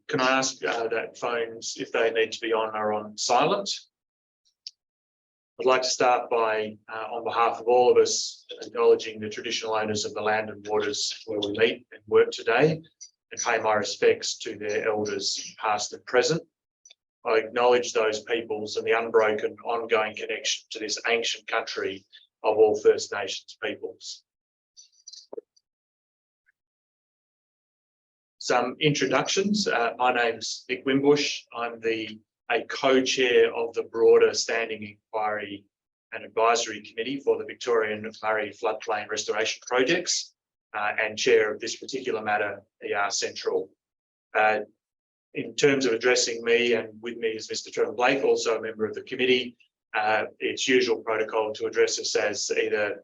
Can I ask that phones, if they need to be on, are on silent? I'd like to start by, on behalf of all of us, acknowledging the traditional owners of the land and waters where we meet and work today, and pay my respects to their elders, past and present. I acknowledge those peoples and the unbroken ongoing connection to this ancient country of all First Nations peoples. Some introductions. My name's Nick Wimbush. I'm a co-chair of the broader Standing Inquiry and Advisory Committee for the Victorian Murray Floodplain Restoration Projects, and chair of this particular matter, ER Central. In terms of addressing me, and with me is Mr. Trevor Blake, also a member of the committee. It's usual protocol to address us as either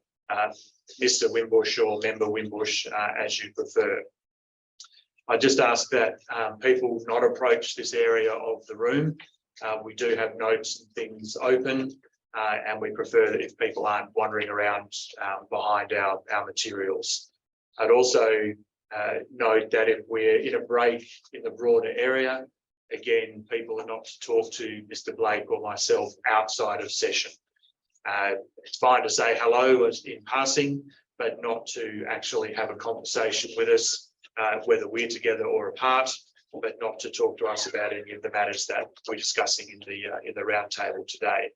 Mr. Wimbush or Member Wimbush, as you prefer. I just ask that people not approach this area of the room. We do have notes and things open, and we prefer that if people aren't wandering around behind our materials. I'd also note that if we're in a break in the broader area, again, people are not to talk to Mr. Blake or myself outside of session. It's fine to say hello in passing, but not to actually have a conversation with us, whether we're together or apart, but not to talk to us about any of the matters that we're discussing in the roundtable today.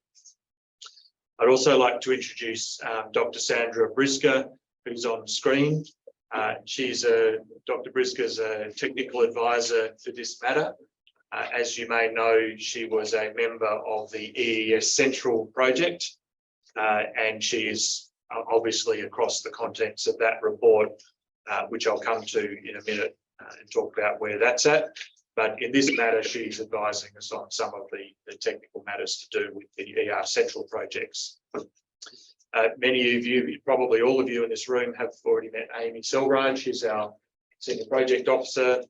I'd also like to introduce Dr. Sandra Brisker, who's on screen. Dr. Brisker's a technical advisor for this matter. As you may know, she was a member of the EES Central project, and she is obviously across the contents of that report, which I'll come to in a minute and talk about where that's at. But in this matter, she's advising us on some of the technical matters to do with the ER Central projects. Many of you, probably all of you in this room, have already met Amy Selbride. She's our Senior Project Officer.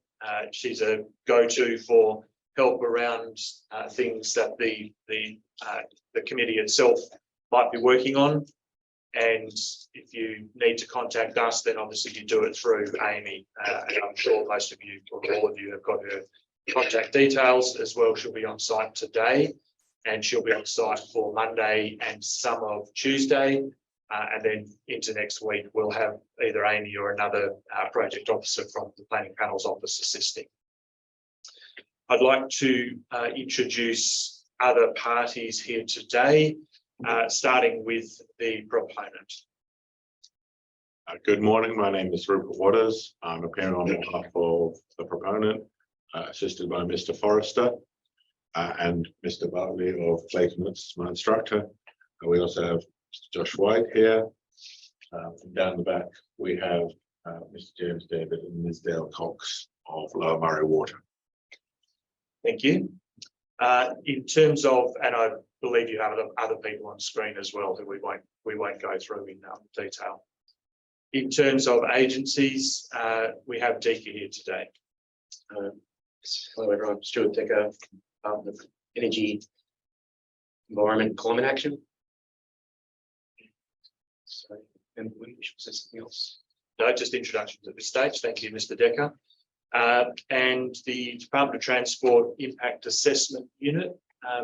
She's a go-to for help around things that the committee itself might be working on. And if you need to contact us, then obviously you do it through Amy. And I'm sure most of you, or all of you, have got her contact details as well. She'll be on site today, and she'll be on site for Monday and some of Tuesday. And then into next week, we'll have either Amy or another project officer from the Planning Panel's office assisting. I'd like to introduce other parties here today, starting with the proponent. Good morning, my name is Rupert Waters. I'm appearing on behalf of the proponent, assisted by Mr. Forrester and Mr. Bartley of Placements, my instructor. We also have Mr. Josh White here. From down the back, we have Mr. James David and Ms. Dale Cox of Lower Murray Water. Thank you. In terms of, and I believe you have other people on screen as well who we won't go through in detail. In terms of agencies, we have Deeqa here today. Hello everyone, Stuart Decker, Department of Energy, Environment, Climate Action. So, and we should say something else. No, just introductions at this stage. Thank you, Mr. Decker. And the Department of Transport Impact Assessment Unit.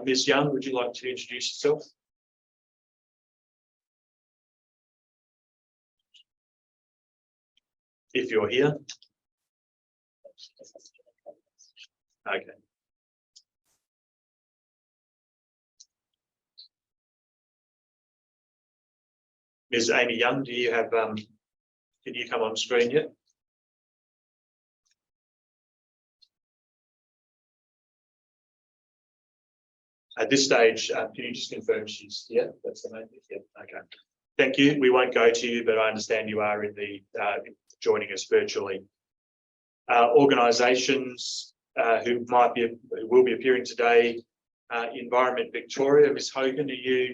Ms. Young, would you like to introduce yourself? If you're here. Okay. Ms. Amy Young, do you have, can you come on screen yet? At this stage, can you just confirm she's here? That's the main thing. Yeah. Okay. Thank you. We won't go to you, but I understand you are in the joining us virtually. Organisations who will be appearing today. Environment Victoria. Ms. Hogan, are you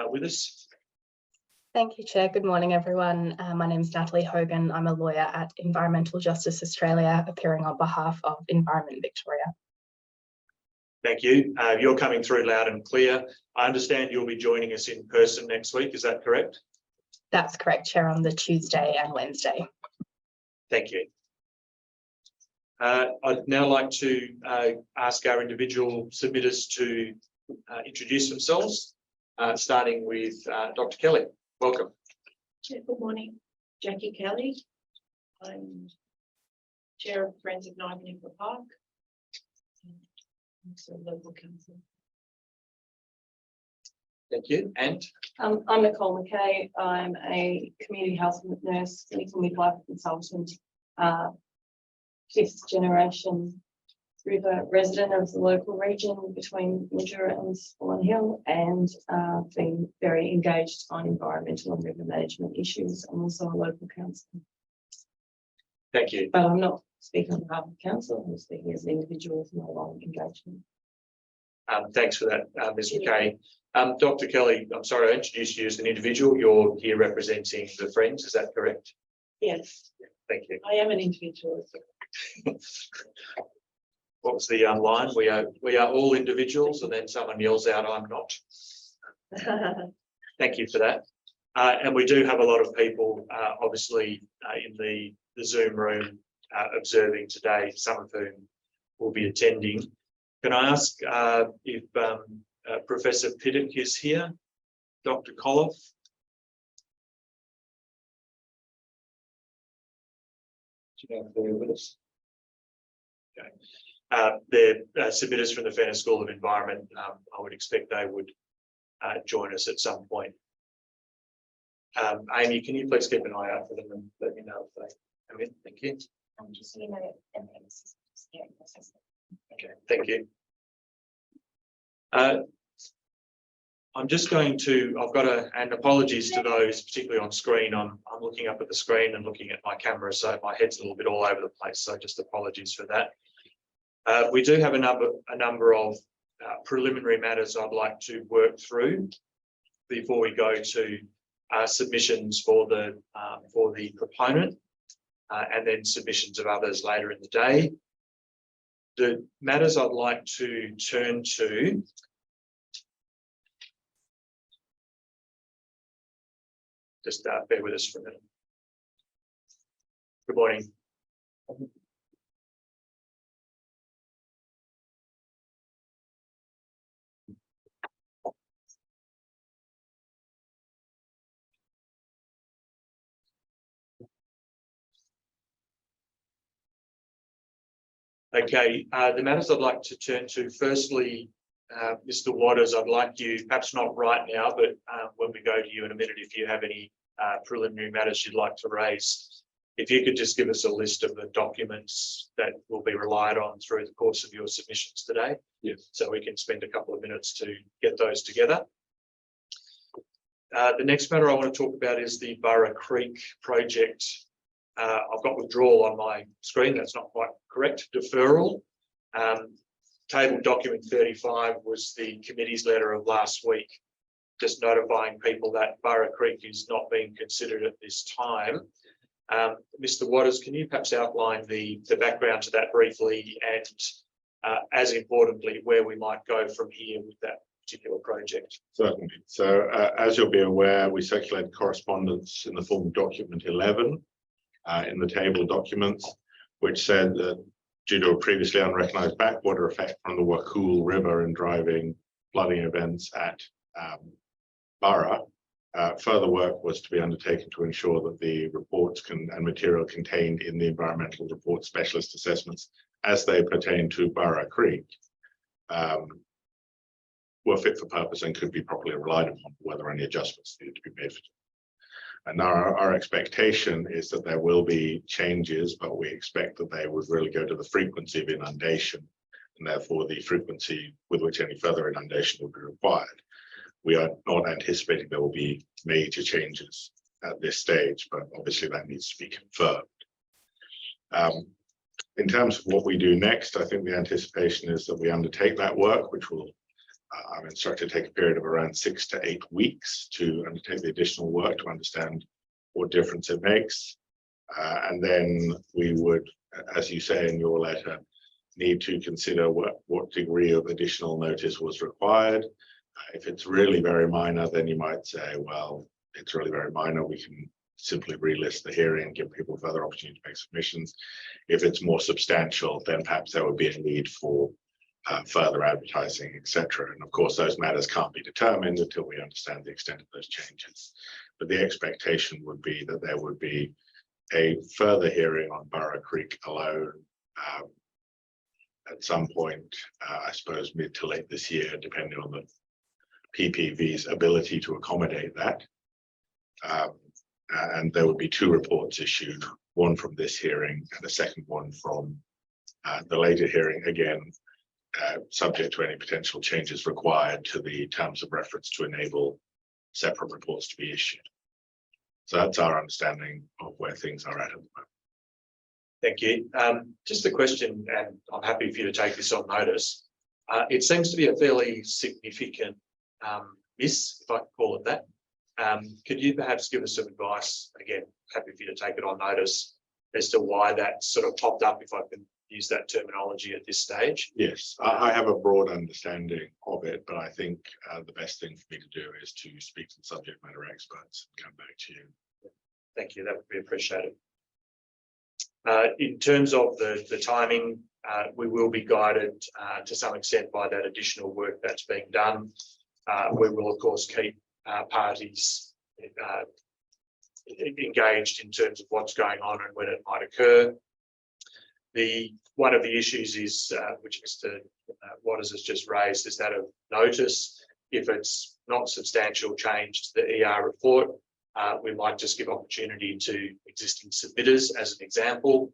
with us? Thank you, Chair. Good morning, everyone. My name is Natalie Hogan. I'm a lawyer at Environmental Justice Australia, appearing on behalf of Environment Victoria. Thank you. You're coming through loud and clear. I understand you'll be joining us in person next week. Is that correct? That's correct, Chair, on the Tuesday and Wednesday. Thank you. I'd now like to ask our individual submitters to introduce themselves, starting with Dr. Kelly. Welcome. Good morning, Jackie Kelly. I'm Chair of Friends of VMFRP Park. I'm also local council. Thank you. And I'm Nicole McKay. I'm a community health nurse, clinical midwife consultant, fifth generation river resident of the local region between Mildura and Swan Hill, and been very engaged on environmental and river management issues. I'm also a local councillor. thank you. But I'm not speaking on behalf of council, I'm speaking as an individual with my long engagement. Thanks for that, Ms. McKay. Dr. Kelly, I'm sorry, I introduced you as an individual. You're here representing the Friends, is that correct? Yes, Thank you. I am an individual. What was the line? We are all individuals, and then someone yells out, "I'm not." Thank you for that. And we do have a lot of people, obviously, in the Zoom room observing today, some of whom will be attending. Can I ask if Professor Piddock is here? Dr. Koloff? Do you know if they're with us? Okay. They're submitters from the Fenner School of Environment. I would expect they would join us at some point. Amy, can you please keep an eye out for them and let me know if they come in? Thank you. I'm just so you know, Okay, thank you. I'm just going to, I've got and apologies to those, particularly on screen. I'm looking up at the screen and looking at my camera, so my head's a little bit all over the place. So just apologies for that. We do have a number of preliminary matters I'd like to work through before we go to submissions for the proponent and then submissions of others later in the day. The matters I'd like to turn to just bear with us for a minute. Good morning. Okay, the matters I'd like to turn to, firstly, Mr. Waters, I'd like you, perhaps not right now, but when we go to you in a minute, if you have any preliminary matters you'd like to raise, if you could just give us a list of the documents that will be relied on through the course of your submissions today. Yes. So we can spend a couple of minutes to get those together. The next matter I want to talk about is the Burra Creek project. I've got withdrawal on my screen. That's not quite correct. Deferral. Table document 35 was the committee's letter of last week, just notifying people that Burra Creek is not being considered at this time. Mr. Waters, can you perhaps outline the background to that briefly and, as importantly, where we might go from here with that particular project? Certainly. So as you'll be aware, we circulated correspondence in the form of document 11 in the table documents, which said that due to a previously unrecognised backwater effect from the Wakul River and driving flooding events at Burra, further work was to be undertaken to ensure that the reports and material contained in the environmental report specialist assessments as they pertain to Burra Creek were fit for purpose and could be properly relied upon, whether any adjustments needed to be made. And now our expectation is that there will be changes, but we expect that they would really go to the frequency of inundation and therefore the frequency with which any further inundation will be required. We are not anticipating there will be major changes at this stage, but obviously that needs to be confirmed. In terms of what we do next, I think the anticipation is that we undertake that work, which will, I'm instructed to take a period of around 6 to 8 weeks to undertake the additional work to understand what difference it makes. And then we would, as you say in your letter, need to consider what degree of additional notice was required. If it's really very minor, then you might say, well, it's really very minor, we can simply relist the hearing, give people further opportunity to make submissions. If it's more substantial, then perhaps there would be a need for further advertising, etc. And of course, those matters can't be determined until we understand the extent of those changes. But the expectation would be that there would be a further hearing on Burra Creek alone at some point, I suppose mid to late this year, depending on the PPV's ability to accommodate that. And there would be 2 reports issued, one from this hearing and a second one from the later hearing, again, subject to any potential changes required to the terms of reference to enable separate reports to be issued. So that's our understanding of where things are at the moment. Thank you. Just a question, and I'm happy for you to take this on notice. It seems to be a fairly significant miss, if I can call it that. Could you perhaps give us some advice? Again, happy for you to take it on notice as to why that sort of popped up, if I can use that terminology at this stage. Yes, I have a broad understanding of it, but I think the best thing for me to do is to speak to the subject matter experts and come back to you. Thank you, that would be appreciated. In terms of the timing, we will be guided to some extent by that additional work that's being done. We will, of course, keep parties engaged in terms of what's going on and when it might occur. One of the issues is, which Mr. Waters has just raised, is that of notice. If it's not substantial change to the ER report, we might just give opportunity to existing submitters, as an example,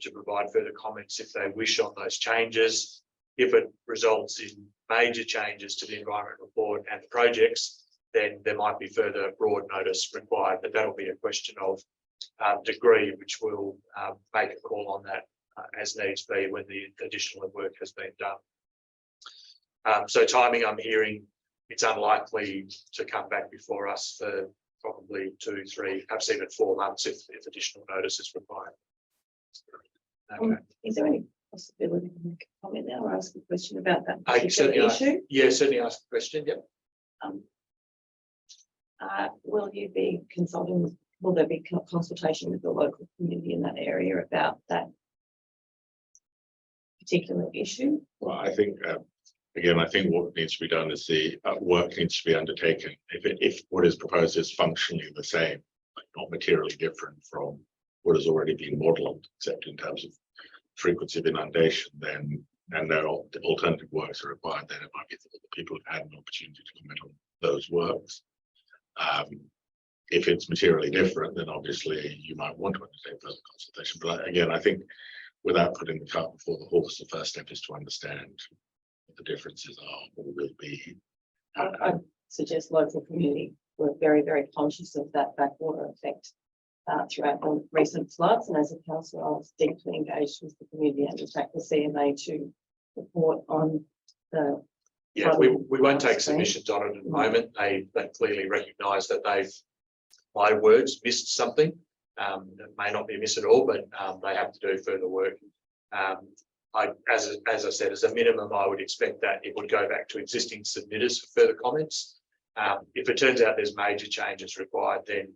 to provide further comments if they wish on those changes. If it results in major changes to the environment report and the projects, then there might be further broad notice required, but that'll be a question of degree, which we'll make a call on that as needs be when the additional work has been done. So timing, I'm hearing it's unlikely to come back before us for probably 2, 3, perhaps even 4 months if additional notice is required. Okay. Is there any possibility to make a comment now or ask a question about that I can particular certainly issue? Yeah, certainly ask a question. Yep. Will you be consulting? Will there be consultation with the local community in that area about that particular issue? Well, I think, again, I think what needs to be done is the work needs to be undertaken. If what is proposed is functionally the same, like not materially different from what has already been modelled, except in terms of frequency of inundation, then and no alternative works are required, then it might be that the people have had an opportunity to comment on those works. If it's materially different, then obviously you might want to undertake further consultation. But again, I think without putting the cart before the horse, the first step is to understand what the differences are or will be. I suggest local community were very, very conscious of that backwater effect throughout the recent floods. And as a councillor, I was deeply engaged with the community and in fact the CMA to report on the. Yeah, we won't take submissions on it at the moment. They clearly recognise that they've, my words, missed something. It may not be a miss at all, but they have to do further work. As I said, as a minimum, I would expect that it would go back to existing submitters for further comments. If it turns out there's major changes required, then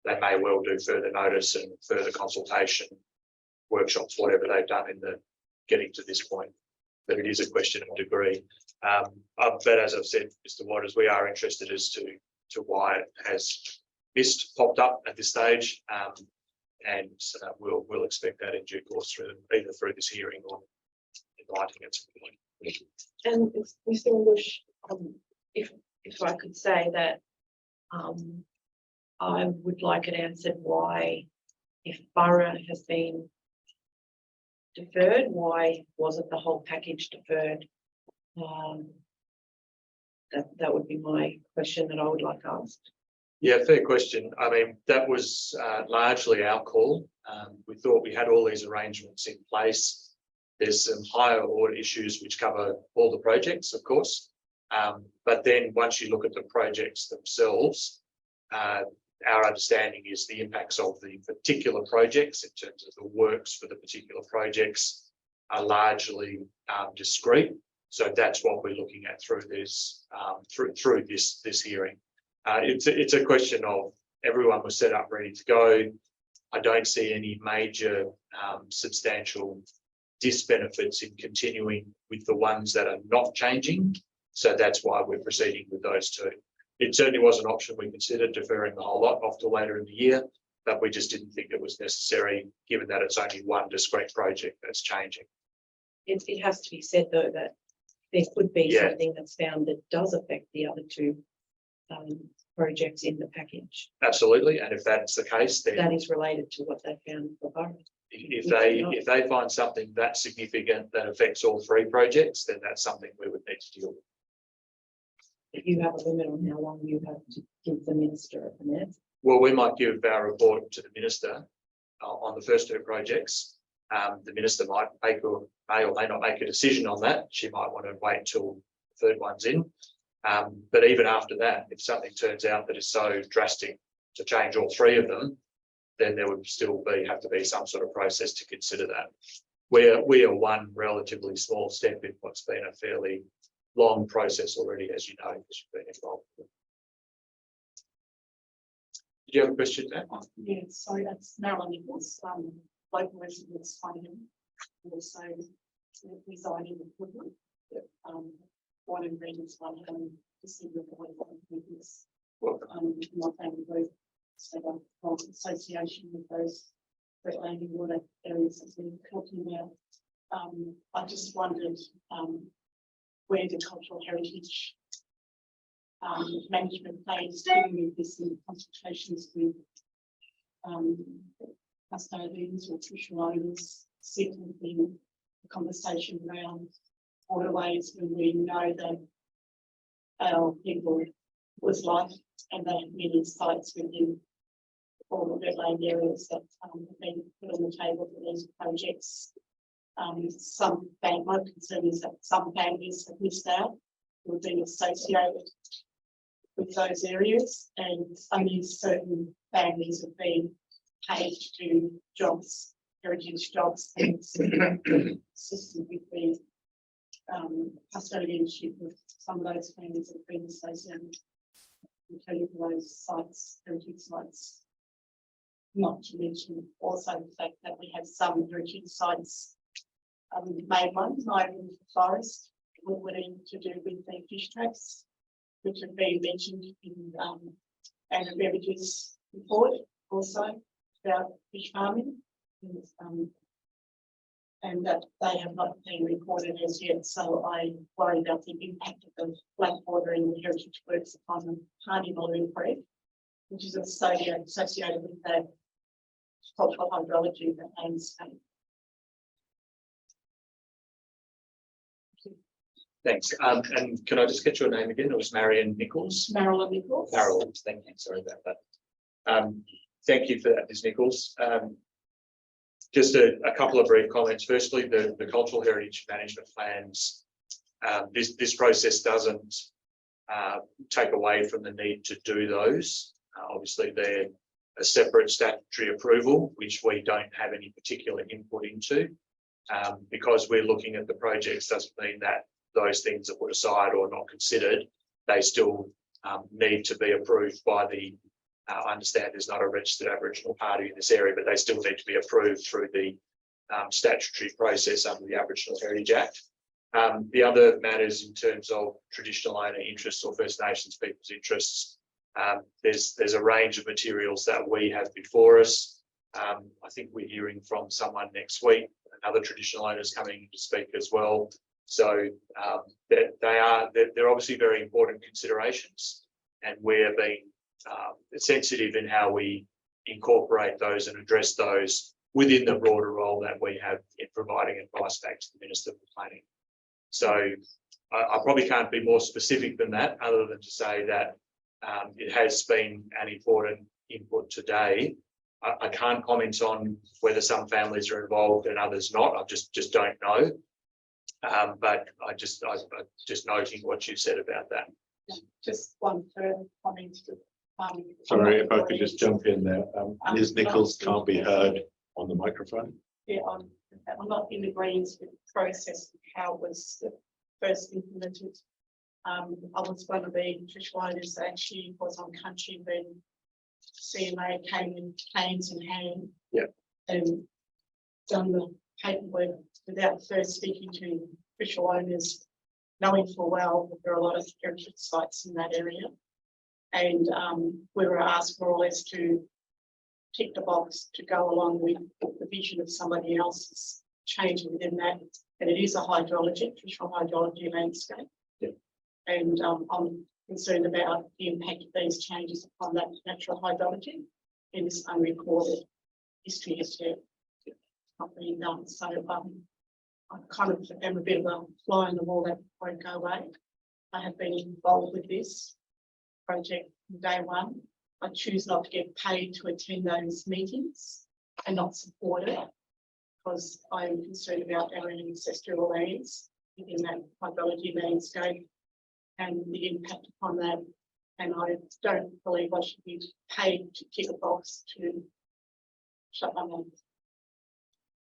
they may well do further notice and further consultation, workshops, whatever they've done in the getting to this point. But it is a question of degree. But as I've said, Mr. Waters, we are interested as to why it has popped up at this stage, and we'll expect that in due course either through this hearing or inviting at some point. And Mr. English, if I could say that I would like it answered why, if Burra has been deferred, why wasn't the whole package deferred? That would be my question that I would like asked. Yeah, fair question. I mean, that was largely our call. We thought we had all these arrangements in place. There's some higher order issues which cover all the projects, of course. But then once you look at the projects themselves, our understanding is the impacts of the particular projects in terms of the works for the particular projects are largely discrete. So that's what we're looking at through this through this hearing. It's a question of everyone was set up, ready to go. I don't see any major substantial disbenefits in continuing with the ones that are not changing. So that's why we're proceeding with those two. It certainly was an option we considered, deferring the whole lot off to later in the year, but we just didn't think it was necessary, given that it's only one discrete project that's changing. It has to be said, though, that there could be Yeah. something that's found that does affect the other two projects in the package. Absolutely, and if that's the case, then That is related to what they found for Borough. if they find something that significant that affects all three projects, then that's something we would need to deal with. If you have a limit on how long you have to give the minister a minute. Well, we might give our report to the minister on the first two projects. The minister might may or may not make a decision on that. She might want to wait till the third one's in. But even after that, if something turns out that is so drastic to change all three of them, then there would still have to be some sort of process to consider that. We are one relatively small step in what's been a fairly long process already, as you know, because you've been involved. Did you have a question, Matt? Yeah, sorry, that's Marilyn Nichols, local residents funding, also residing in Woodland. One in Regents, one in December, business. My family group, so the association with those wetland and water areas that we're talking about. I just wondered where the cultural heritage management plans to move this in consultations with custodians or traditional owners, seeking the conversation around waterways when we know that our people was life and they have many sites within all the wetland areas that have been put on the table for these projects. My concern is that some families have missed out or been associated with those areas, and only certain families have been paid to do jobs, heritage jobs, and assisted with the custodianship of some of those families that have been associated with those sites, heritage sites. Not to mention also the fact that we have some heritage sites, main ones, in the forest, willing to do with the fish traps, which have been mentioned in Andrew Beveridge's report also about fish farming, and that they have not been recorded as yet. So I worry about the impact of the blackwater and the heritage works upon the Hardy Balloon Creek, which is associated with the cultural hydrology of the landscape. Thanks. And can I just get your name again? It was Marion Nichols. Marilyn Nichols. Marilyn, thank you. Sorry about that. Thank you for that, Ms. Nichols. Just a couple of brief comments. Firstly, the cultural heritage management plans. This process doesn't take away from the need to do those. Obviously, they're a separate statutory approval, which we don't have any particular input into. Because we're looking at the projects doesn't mean that those things are put aside or not considered. They still need to be approved by the, I understand there's not a registered Aboriginal party in this area, but they still need to be approved through the statutory process under the Aboriginal Heritage Act. The other matters in terms of traditional owner interests or First Nations people's interests, there's a range of materials that we have before us. I think we're hearing from someone next week, another traditional owners coming to speak as well. So they're obviously very important considerations, and we're being sensitive in how we incorporate those and address those within the broader role that we have in providing advice back to the Minister for Planning. So I probably can't be more specific than that, other than to say that it has been an important input today. I can't comment on whether some families are involved and others not. I just don't know. But I just noting what you said about that. Just one further comment. Sorry, if I could just jump in there. Ms. Nichols can't be heard on the microphone. Yeah, I'm not in agreement with the process of how it was first implemented. I was one of the traditional owners that actually was on country when CMA came in plans in hand. Yeah. And done the paperwork without first speaking to official owners, knowing full well that there are a lot of heritage sites in that area. And we were asked more or less to tick the box to go along with the vision of somebody else's change within that. And it is a hydrology, traditional hydrology landscape. Yeah. And I'm concerned about the impact of these changes upon that natural hydrology in this unrecorded history as yet. Not being done. So I kind of am a bit of a fly on the wall that won't go away. I have been involved with this project from day one. I choose not to get paid to attend those meetings and not support it because I am concerned about our ancestral lands within that hydrology landscape and the impact upon that. And I don't believe I should be paid to tick a box to shut my mouth.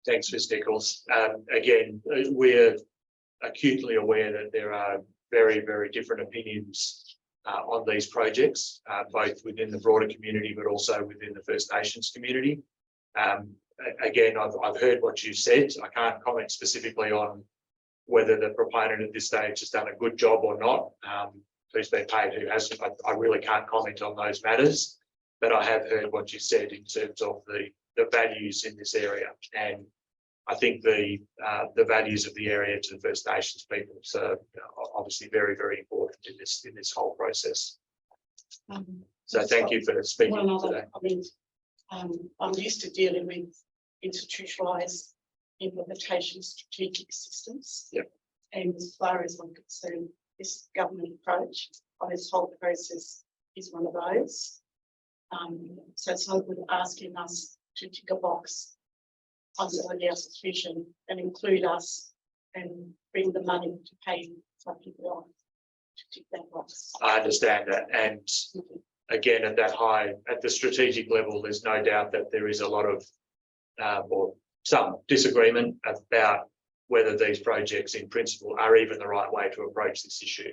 Thanks, Ms. Nichols. Again, we're acutely aware that there are very, very different opinions on these projects, both within the broader community, but also within the First Nations community. Again, I've heard what you said. I can't comment specifically on whether the proponent at this stage has done a good job or not. Who's been paid, who hasn't. I really can't comment on those matters, but I have heard what you said in terms of the values in this area, and I think the values of the area to the First Nations people are obviously very, very important in this whole process. So thank you for speaking today. I mean, I'm used to dealing with institutionalised implementation strategic systems. Yep. And as far as I'm concerned, this government approach on this whole process is one of those. So it's not good asking us to tick a box on somebody else's vision and include us and bring the money to pay some people off to tick that box. I understand that, and again, at the strategic level, there's no doubt that there is a lot of or some disagreement about whether these projects in principle are even the right way to approach this issue.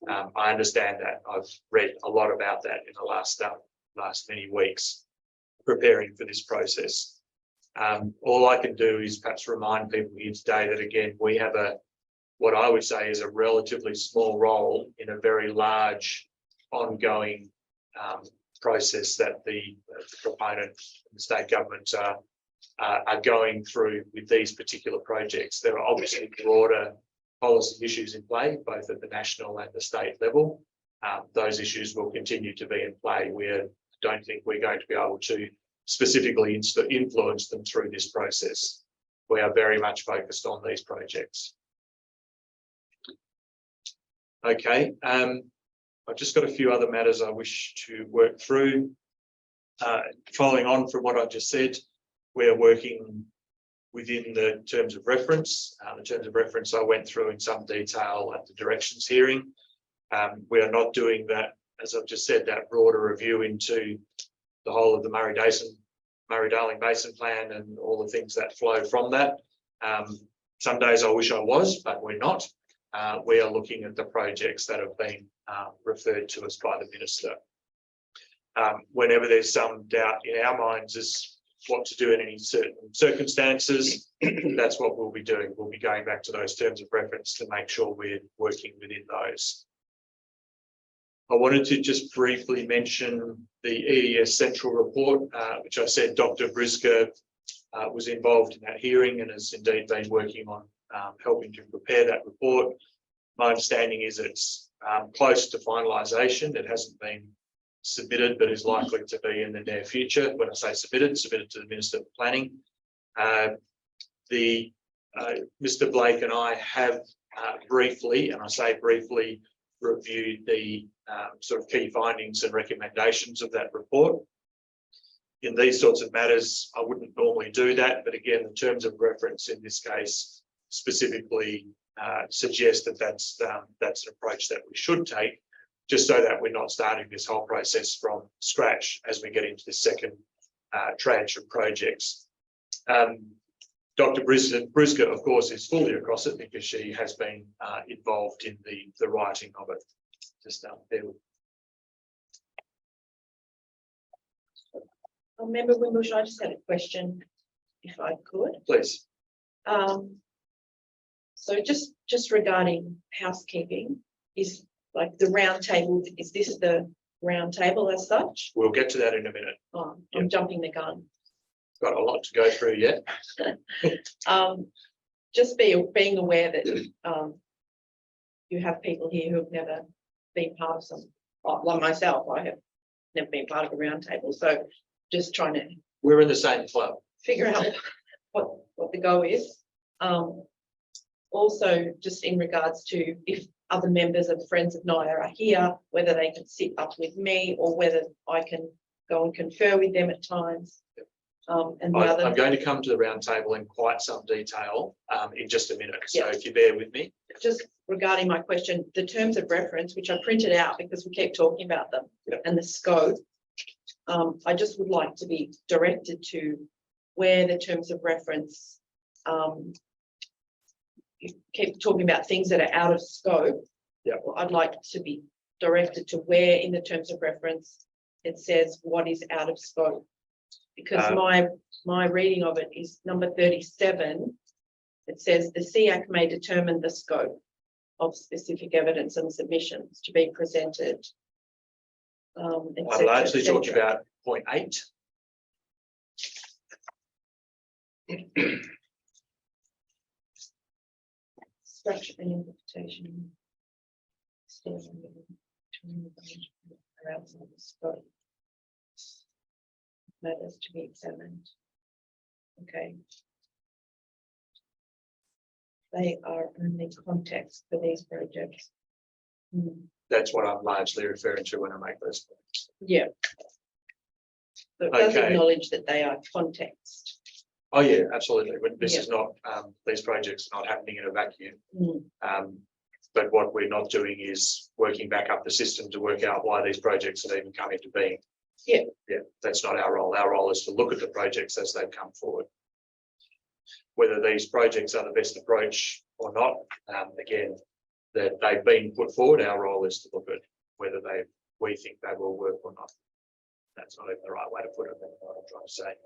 I understand that. I've read a lot about that in the last many weeks preparing for this process. All I can do is perhaps remind people here today that, again, we have what I would say is a relatively small role in a very large ongoing process that the proponent and the state governments are going through with these particular projects. There are obviously broader policy issues in play, both at the national and the state level. Those issues will continue to be in play. I don't think we're going to be able to specifically influence them through this process. We are very much focused on these projects. Okay, I've just got a few other matters I wish to work through. Following on from what I just said, we are working within the terms of reference. The terms of reference I went through in some detail at the directions hearing. We are not doing that, as I've just said, that broader review into the whole of the Murray-Darling Basin Plan and all the things that flow from that. Some days I wish I was, but we're not. We are looking at the projects that have been referred to us by the Minister. Whenever there's some doubt in our minds as what to do in any certain circumstances, that's what we'll be doing. We'll be going back to those terms of reference to make sure we're working within those. I wanted to just briefly mention the EES Central Report, which I said Dr. Brisker was involved in that hearing and has indeed been working on helping to prepare that report. My understanding is it's close to finalisation. It hasn't been submitted, but is likely to be in the near future. When I say submitted to the Minister for Planning. Mr. Blake and I have briefly, and I say briefly, reviewed the sort of key findings and recommendations of that report. In these sorts of matters, I wouldn't normally do that, but again, the terms of reference in this case specifically suggest that that's an approach that we should take, just so that we're not starting this whole process from scratch as we get into the second tranche of projects. Dr. Brisker, of course, is fully across it because she has been involved in the writing of it. Just there. Member Wimbush, I just had a question, if I could. Please. So just regarding housekeeping, is like the round table, is this the round table as such? We'll get to that in a minute. Oh, I'm jumping the gun. Got a lot to go through yet. Just being aware that you have people here who have never been part of some, like myself, I have never been part of a round table. So just trying to We're in the same club. figure out what the go is. Also, just in regards to if other members of Friends of Naya are here, whether they can sit up with me or whether I can go and confer with them at times. And the I'm going to come to the round table in quite some detail in just a minute. So Yeah. if you bear with me. just regarding my question, the terms of reference, which I printed out because we keep talking about them, Yep. and the scope, I just would like to be directed to where the terms of reference, you keep talking about things that are out of scope. Yep. Well, I'd like to be directed to where in the terms of reference it says what is out of scope. Because my reading of it is number 37. It says the SIAC may determine the scope of specific evidence and submissions to be presented. I'm largely talking about point 8. Structure and interpretation. Outside the scope. Matters to be examined. Okay. They are only context for these projects. That's what I'm largely referring to when I make those points. Yeah. So it does Okay. acknowledge that they are context. Oh yeah, absolutely. But this Yeah. is not, these projects are not happening in a vacuum. Mm. But what we're not doing is working back up the system to work out why these projects have even come into being. Yeah. Yeah, that's not our role. Our role is to look at the projects as they come forward. Whether these projects are the best approach or not, again, that they've been put forward, our role is to look at whether we think they will work or not. That's not even the right way to put it. That's what I'm trying to say.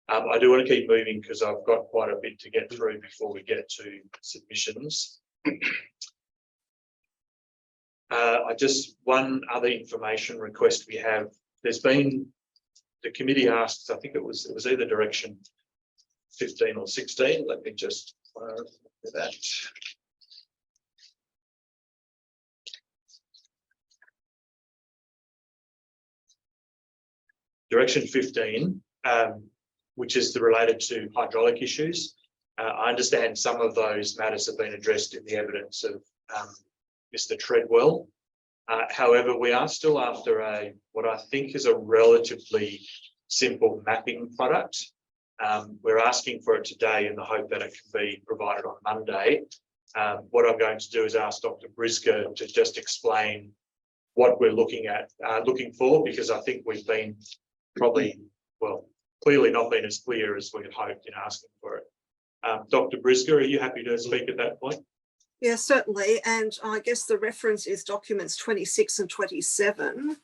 I do want to keep moving because I've got quite a bit to get through before we get to submissions. One other information request we have. There's been, the committee asked, I think it was either direction 15 or 16. Let me just that. Direction 15, which is related to hydraulic issues. I understand some of those matters have been addressed in the evidence of Mr. Treadwell. However, we are still after what I think is a relatively simple mapping product. We're asking for it today in the hope that it can be provided on Monday. What I'm going to do is ask Dr. Brisker to just explain what we're looking for, because I think we've been clearly not been as clear as we had hoped in asking for it. Dr. Brisker, are you happy to speak at that point? Yeah, certainly. And I guess the reference is documents 26 and 27.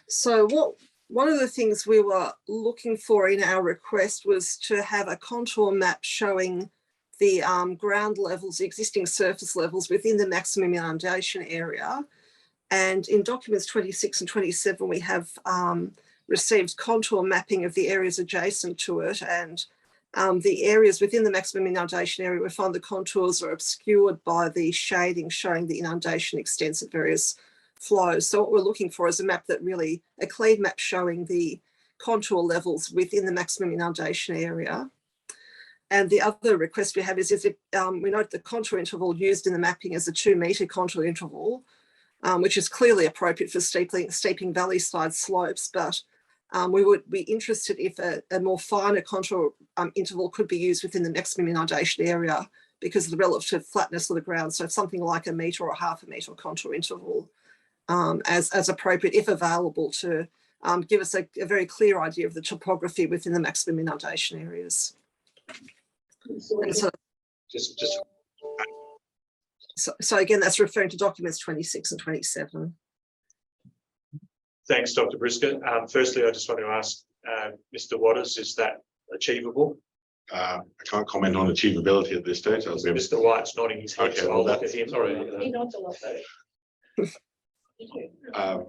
So one of the things we were looking for in our request was to have a contour map showing the ground levels, existing surface levels within the maximum inundation area. And in documents 26 and 27, we have received contour mapping of the areas adjacent to it, and the areas within the maximum inundation area, we find the contours are obscured by the shading showing the inundation extents at various flows. So what we're looking for is a clean map showing the contour levels within the maximum inundation area. And the other request we have is if we note the contour interval used in the mapping as a 2-metre contour interval, which is clearly appropriate for steeping valley side slopes, but we would be interested if a more finer contour interval could be used within the maximum inundation area because of the relative flatness of the ground. So something like 1 metre or 0.5 metre contour interval as appropriate, if available, to give us a very clear idea of the topography within the maximum inundation areas. And so again, that's referring to documents 26 and 27. Thanks, Dr. Briscoe. Firstly, I just want to ask Mr. Waters, is that achievable? I can't comment on achievability at this stage. I'll be able Mr. White's nodding his head, Okay, so well, I'll look at that's- him. He nods a lot though. Yeah,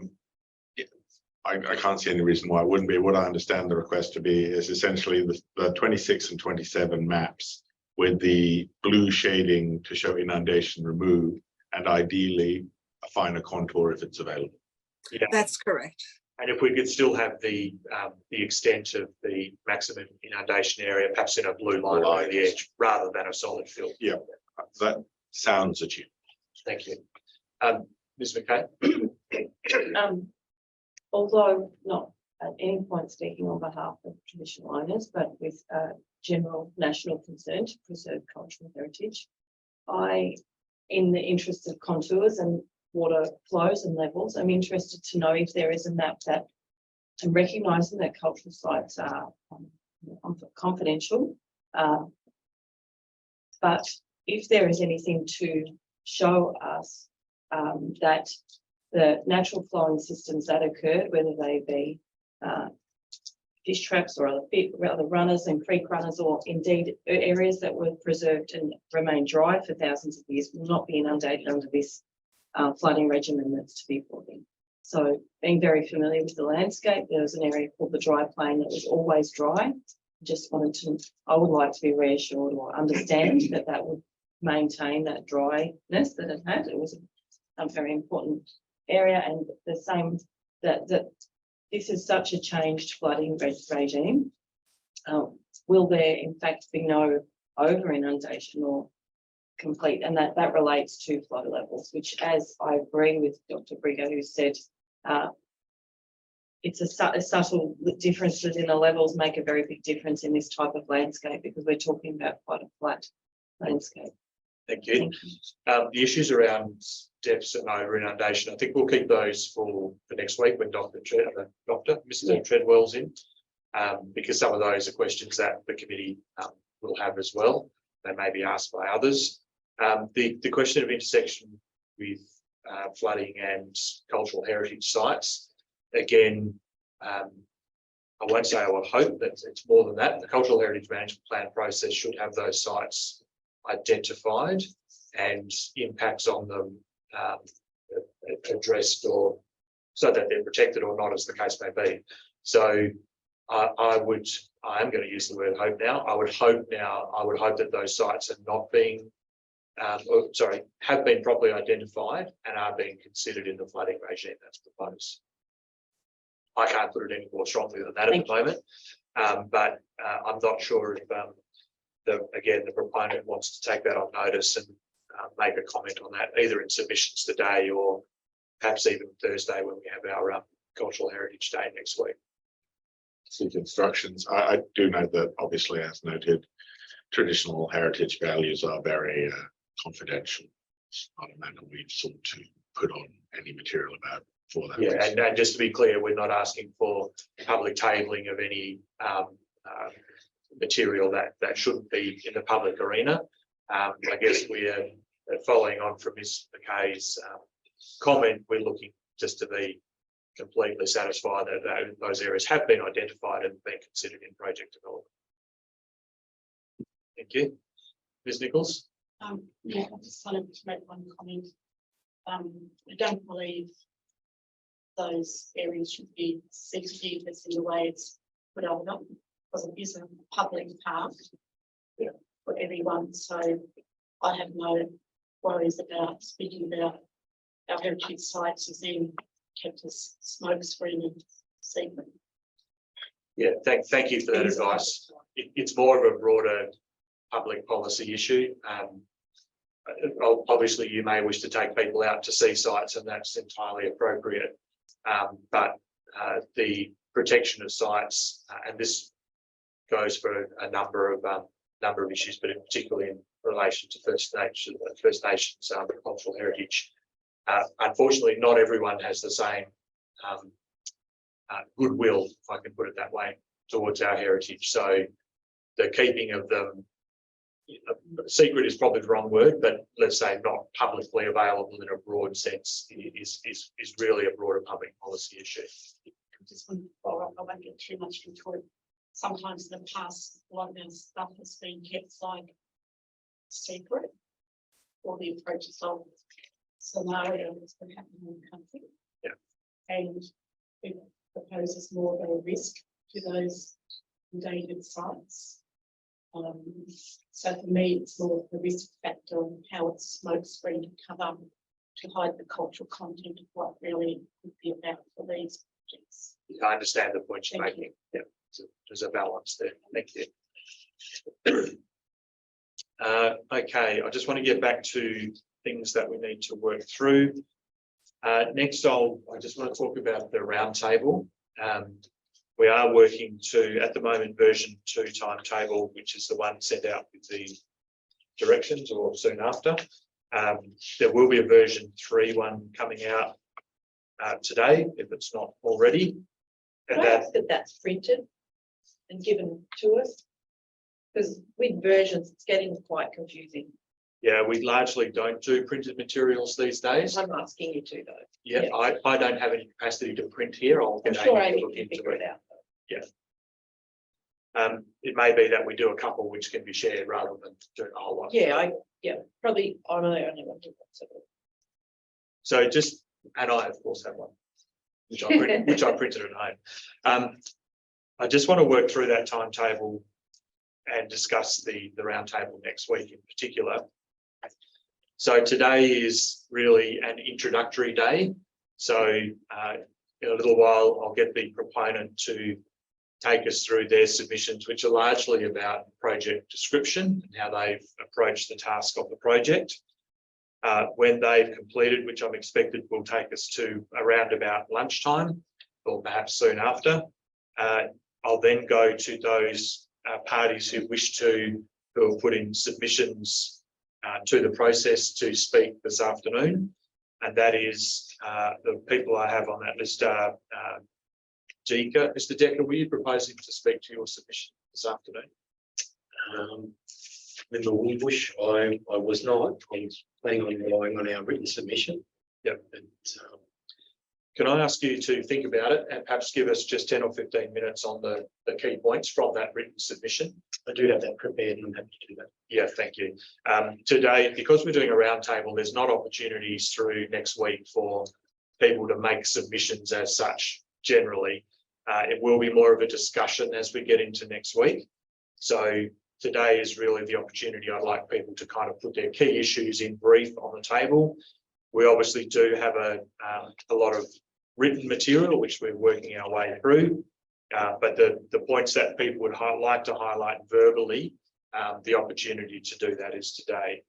I can't see any reason why it wouldn't be. What I understand the request to be is essentially the 26 and 27 maps with the blue shading to show inundation removed, and ideally a finer contour if it's available. Yeah, That's correct. and if we could still have the extent of the maximum inundation area, perhaps in a blue line along the edge, rather than a solid fill. Yeah, that sounds achievable. Thank you. Ms. McKay? Although not at any point speaking on behalf of traditional owners, but with general national concern to preserve cultural heritage, in the interest of contours and water flows and levels, I'm interested to know if there is a map that, and recognising that cultural sites are confidential, but if there is anything to show us that the natural flowing systems that occurred, whether they be fish traps or other runners and creek runners, or indeed areas that were preserved and remain dry for thousands of years, will not be inundated under this flooding regimen that's to be brought in. So being very familiar with the landscape, there was an area called the dry plain that was always dry. I would like to be reassured or understand that that would maintain that dryness that it had. It was a very important area, and the same that this is such a changed flooding regime. Will there in fact be no over inundation or complete? And that relates to flood levels, which, as I agree with Dr. Brigger, who said it's a subtle differences in the levels make a very big difference in this type of landscape, because we're talking about quite a flat landscape. Thank you. The issues around depths and over inundation, I think we'll keep those for next week when Mr. Treadwell's in, because some of those are questions that the committee will have as well. They may be asked by others. The question of intersection with flooding and cultural heritage sites, again, I won't say I would hope that it's more than that. The cultural heritage management plan process should have those sites identified and impacts on them addressed, or so that they're protected or not, as the case may be. So I am going to use the word hope now. I would hope that those sites are not being, have been properly identified and are being considered in the flooding regime that's proposed. I can't put it any more strongly than that at the moment, but I'm not sure if the proponent wants to take that on notice and make a comment on that, either in submissions today or perhaps even Thursday when we have our Cultural Heritage Day next week. Seek instructions. I do note that, obviously, as noted, traditional heritage values are very confidential. It's not a matter we've sought to put on any material about for that. Yeah, and just to be clear, we're not asking for public tabling of any material that shouldn't be in the public arena. I guess we are following on from Ms. McKay's comment. We're looking just to be completely satisfied that those areas have been identified and been considered in project development. Thank you. Ms. Nichols? Yeah, I just wanted to make one comment. I don't believe those areas should be sensitive as in the way it's put over, because it is a public park for everyone. So I have no worries about speaking about our heritage sites as being kept as smoke screen and secret. Yeah, thank you for that advice. It's more of a broader public policy issue. Obviously, you may wish to take people out to see sites, and that's entirely appropriate. But the protection of sites, and this goes for a number of issues, but particularly in relation to First Nations cultural heritage. Unfortunately, not everyone has the same goodwill, if I can put it that way, towards our heritage. So the keeping of them secret is probably the wrong word, but let's say not publicly available in a broad sense is really a broader public policy issue. I just want to follow up, I won't get too much into it. Sometimes in the past, a lot of this stuff has been kept like secret, or the approaches of scenario that's been happening in the country. Yeah. And it proposes more of a risk to those endangered sites. So for me, it's more of the risk factor and how it's smoke screen to cover to hide the cultural content of what really would be about for these projects. I understand the point you're Thank making. Yeah, there's a balance there. Thank you. Okay, I just want to get back to things that we need to work through. Next, I just want to talk about the roundtable. We are working to, at the moment, version 2 timetable, which is the one sent out with the directions or soon after. There will be a version 3 one coming out today, if it's not already. Can I ask that that's printed and given to us? Because with versions, it's getting quite confusing. Yeah, we largely don't do printed materials these days. I'm asking you to though. Yeah, I don't have any capacity to print here. I'll I'm get sure Amy Amy to look can into figure it. it out. It may be that we do a couple which can be shared rather than doing a whole lot. Yeah, probably I'm the only one to So just, and I of course have one, which I printed at home. I just want to work through that timetable and discuss the roundtable next week in particular. So today is really an introductory day. So in a little while, I'll get the proponent to take us through their submissions, which are largely about project description and how they've approached the task of the project. When they've completed, which I'm expected will take us to around about lunchtime or perhaps soon after, I'll then go to those parties who have put in submissions to the process to speak this afternoon. And that is the people I have on that list are Decker. Mr. Decker, were you proposing to speak to your submission this afternoon? Member Wimbush, I was not. I was planning on relying on our written submission. Yep. But, can I ask you to think about it and perhaps give us just 10 or 15 minutes on the key points from that written submission? I do have that prepared and I'm happy to do that. Yeah, thank you. Today, because we're doing a roundtable, there's not opportunities through next week for people to make submissions as such generally. It will be more of a discussion as we get into next week. So today is really the opportunity I'd like people to kind of put their key issues in brief on the table. We obviously do have a lot of written material, which we're working our way through. But the points that people would like to highlight verbally, the opportunity to do that is today.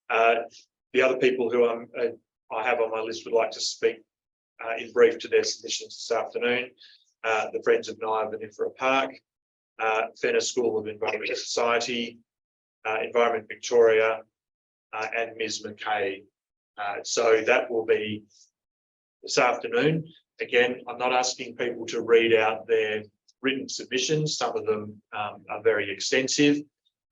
The other people who I have on my list would like to speak in brief to their submissions this afternoon. The Friends of Nye VMFRP Park, Fenner School of Environmental Society, Environment Victoria, and Ms. McKay. So that will be this afternoon. Again, I'm not asking people to read out their written submissions. Some of them are very extensive.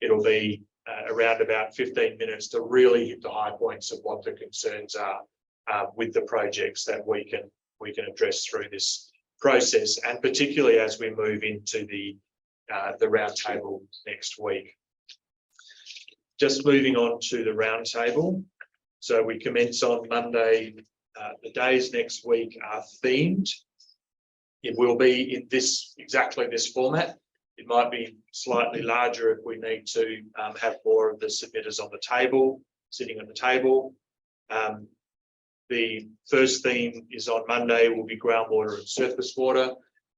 It'll be around about 15 minutes to really hit the high points of what the concerns are with the projects that we can address through this process, and particularly as we move into the roundtable next week. Just moving on to the roundtable. So we commence on Monday. The days next week are themed. It will be in exactly this format. It might be slightly larger if we need to have more of the submitters on the table, sitting at the table. The first theme is on Monday will be groundwater and surface water.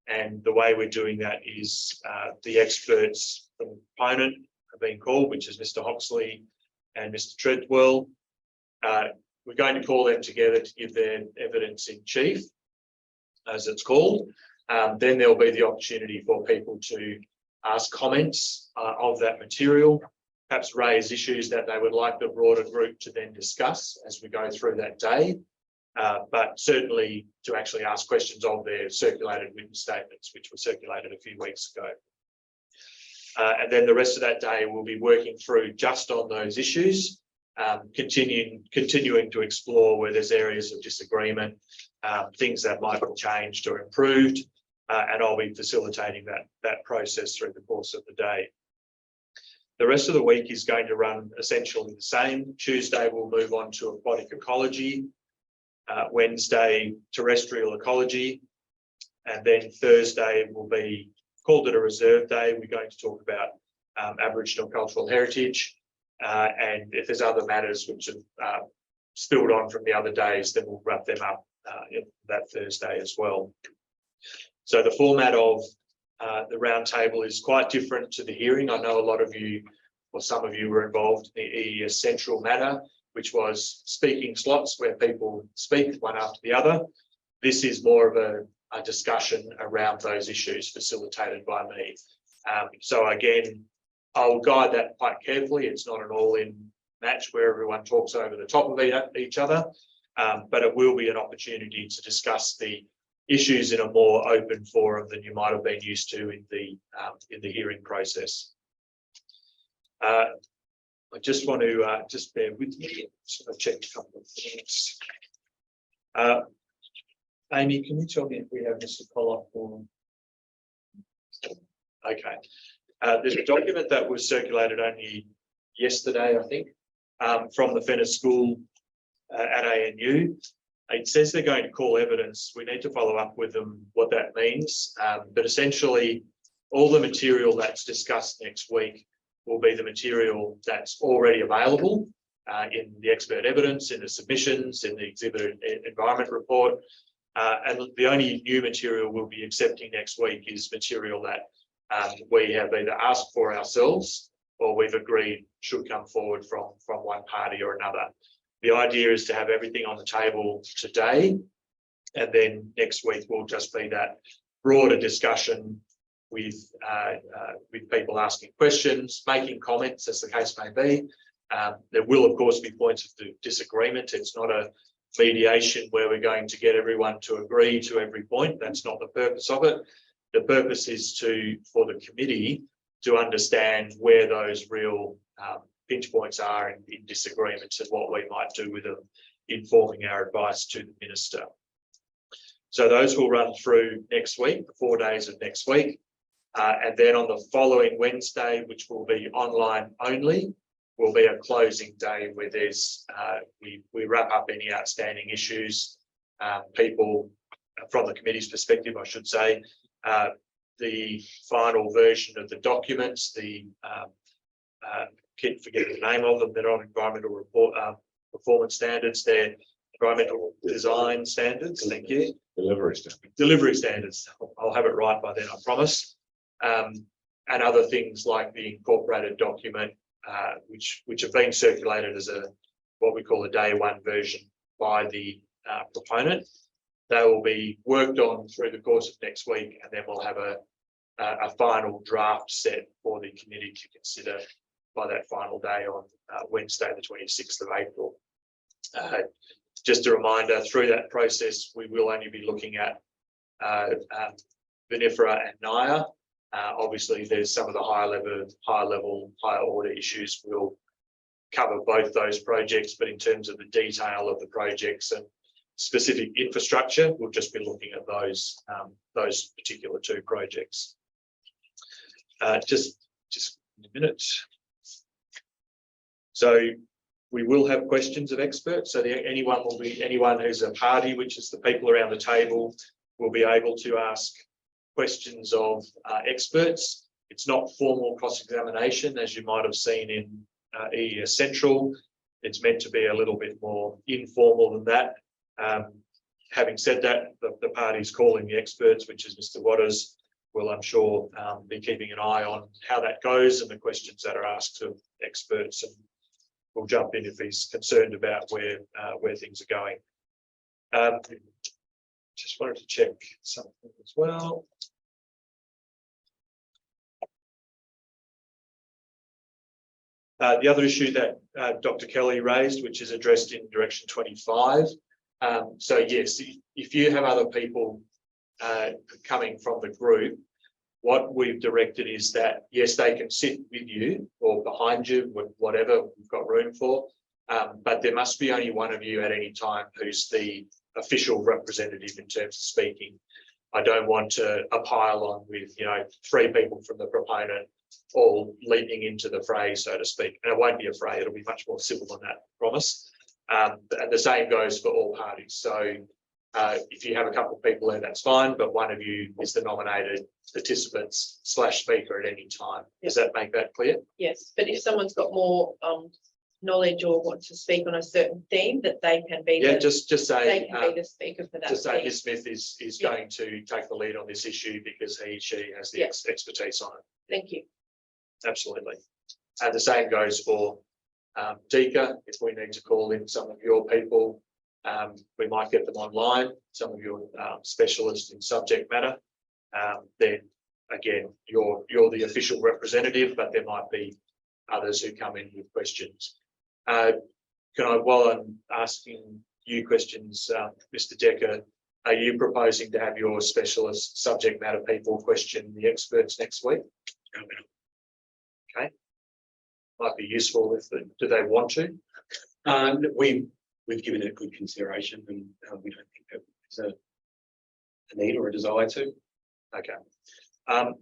And the way we're doing that is the experts from the proponent have been called, which is Mr. Hoxley and Mr. Treadwell. We're going to call them together to give their evidence in chief, as it's called. Then there'll be the opportunity for people to ask comments of that material, perhaps raise issues that they would like the broader group to then discuss as we go through that day. But certainly to actually ask questions of their circulated written statements, which were circulated a few weeks ago. And then the rest of that day we'll be working through just on those issues, continuing to explore where there's areas of disagreement, things that might be changed or improved, and I'll be facilitating that process through the course of the day. The rest of the week is going to run essentially the same. Tuesday we'll move on to aquatic ecology, Wednesday terrestrial ecology, and then Thursday will be called it a reserve day. We're going to talk about Aboriginal cultural heritage, and if there's other matters which have spilled on from the other days, then we'll wrap them up that Thursday as well. So the format of the roundtable is quite different to the hearing. I know a lot of you, or some of you, were involved in the EES Central matter, which was speaking slots where people speak one after the other. This is more of a discussion around those issues facilitated by me. So again, I'll guide that quite carefully. It's not an all-in match where everyone talks over the top of each other, but it will be an opportunity to discuss the issues in a more open forum than you might have been used to in the hearing process. I just want to just bear with me. So I've checked a couple of things. Amy, can you tell me if we have Mr. Pollock for? Okay. There's a document that was circulated only yesterday, I think, from the Fenner School at ANU. It says they're going to call evidence. We need to follow up with them what that means. But essentially, all the material that's discussed next week will be the material that's already available in the expert evidence, in the submissions, in the exhibit environment report. And the only new material we'll be accepting next week is material that we have either asked for ourselves or we've agreed should come forward from one party or another. The idea is to have everything on the table today, and then next week will just be that broader discussion with people asking questions, making comments as the case may be. There will of course be points of disagreement. It's not a mediation where we're going to get everyone to agree to every point. That's not the purpose of it. The purpose is for the committee to understand where those real pinch points are in disagreements and what we might do with them, informing our advice to the minister. So those will run through next week, the 4 days of next week. And then on the following Wednesday, which will be online only, will be a closing day where there's we wrap up any outstanding issues. People from the committee's perspective, I should say, the final version of the documents, the keep forgetting the name of them. They're not environmental report performance standards. They're environmental design standards. Thank you. Delivery standards. Delivery standards. I'll have it right by then, I promise. And other things like the incorporated document, which have been circulated as what we call a day one version by the proponent. They will be worked on through the course of next week, and then we'll have a final draft set for the committee to consider by that final day on Wednesday, the 26th of April. Just a reminder, through that process, we will only be looking at VMFRP and NIA. Obviously, there's some of the higher order issues. We'll cover both those projects, but in terms of the detail of the projects and specific infrastructure, we'll just be looking at those particular two projects. Just a minute. So we will have questions of experts. So anyone who's a party, which is the people around the table, will be able to ask questions of experts. It's not formal cross-examination, as you might have seen in EES Central. It's meant to be a little bit more informal than that. Having said that, the parties calling the experts, which is Mr. Waters, will, I'm sure, be keeping an eye on how that goes and the questions that are asked of experts, and we'll jump in if he's concerned about where things are going. Just wanted to check something as well. The other issue that Dr. Kelly raised, which is addressed in Direction 25. So yes, if you have other people coming from the group, what we've directed is that, yes, they can sit with you or behind you, whatever we've got room for, but there must be only one of you at any time who's the official representative in terms of speaking. I don't want a pile on with, 3 people from the proponent all leaping into the fray, so to speak. And it won't be a fray, it'll be much more civil than that, I promise. And the same goes for all parties. So if you have a couple of people there, that's fine, but one of you is the nominated participants / speaker at any time. Does that make that clear? Yes, but if someone's got more knowledge or wants to speak on a certain theme, that they can be Yeah, the, just they say, can be the speaker for that. just say theme. Ms. Smith is Yeah. going to take the lead on this issue because she has the Yeah. expertise on it. Thank you. Absolutely. And the same goes for Dika. If we need to call in some of your people, we might get them online, some of your specialists in subject matter. Then again, you're the official representative, but there might be others who come in with questions. While I'm asking you questions, Mr. Decker, are you proposing to have your specialist subject matter people question the experts next week? Okay. Might be useful if do they want to? We've given it good consideration, and we don't think that there's a need or a desire to. Okay.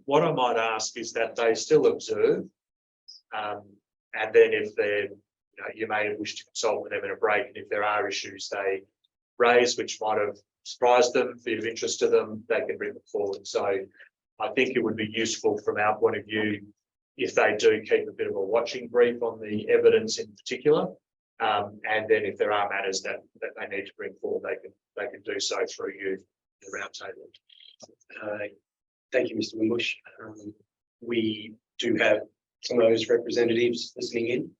What I might ask is that they still observe, and then if they're, you may wish to consult with them in a break, and if there are issues they raise which might have surprised them, be of interest to them, they can bring them forward. So I think it would be useful from our point of view if they do keep a bit of a watching brief on the evidence in particular, and then if there are matters that they need to bring forward, they can do so through you, the roundtable. Thank you, Mr. Wimbush. We do have some of those representatives listening in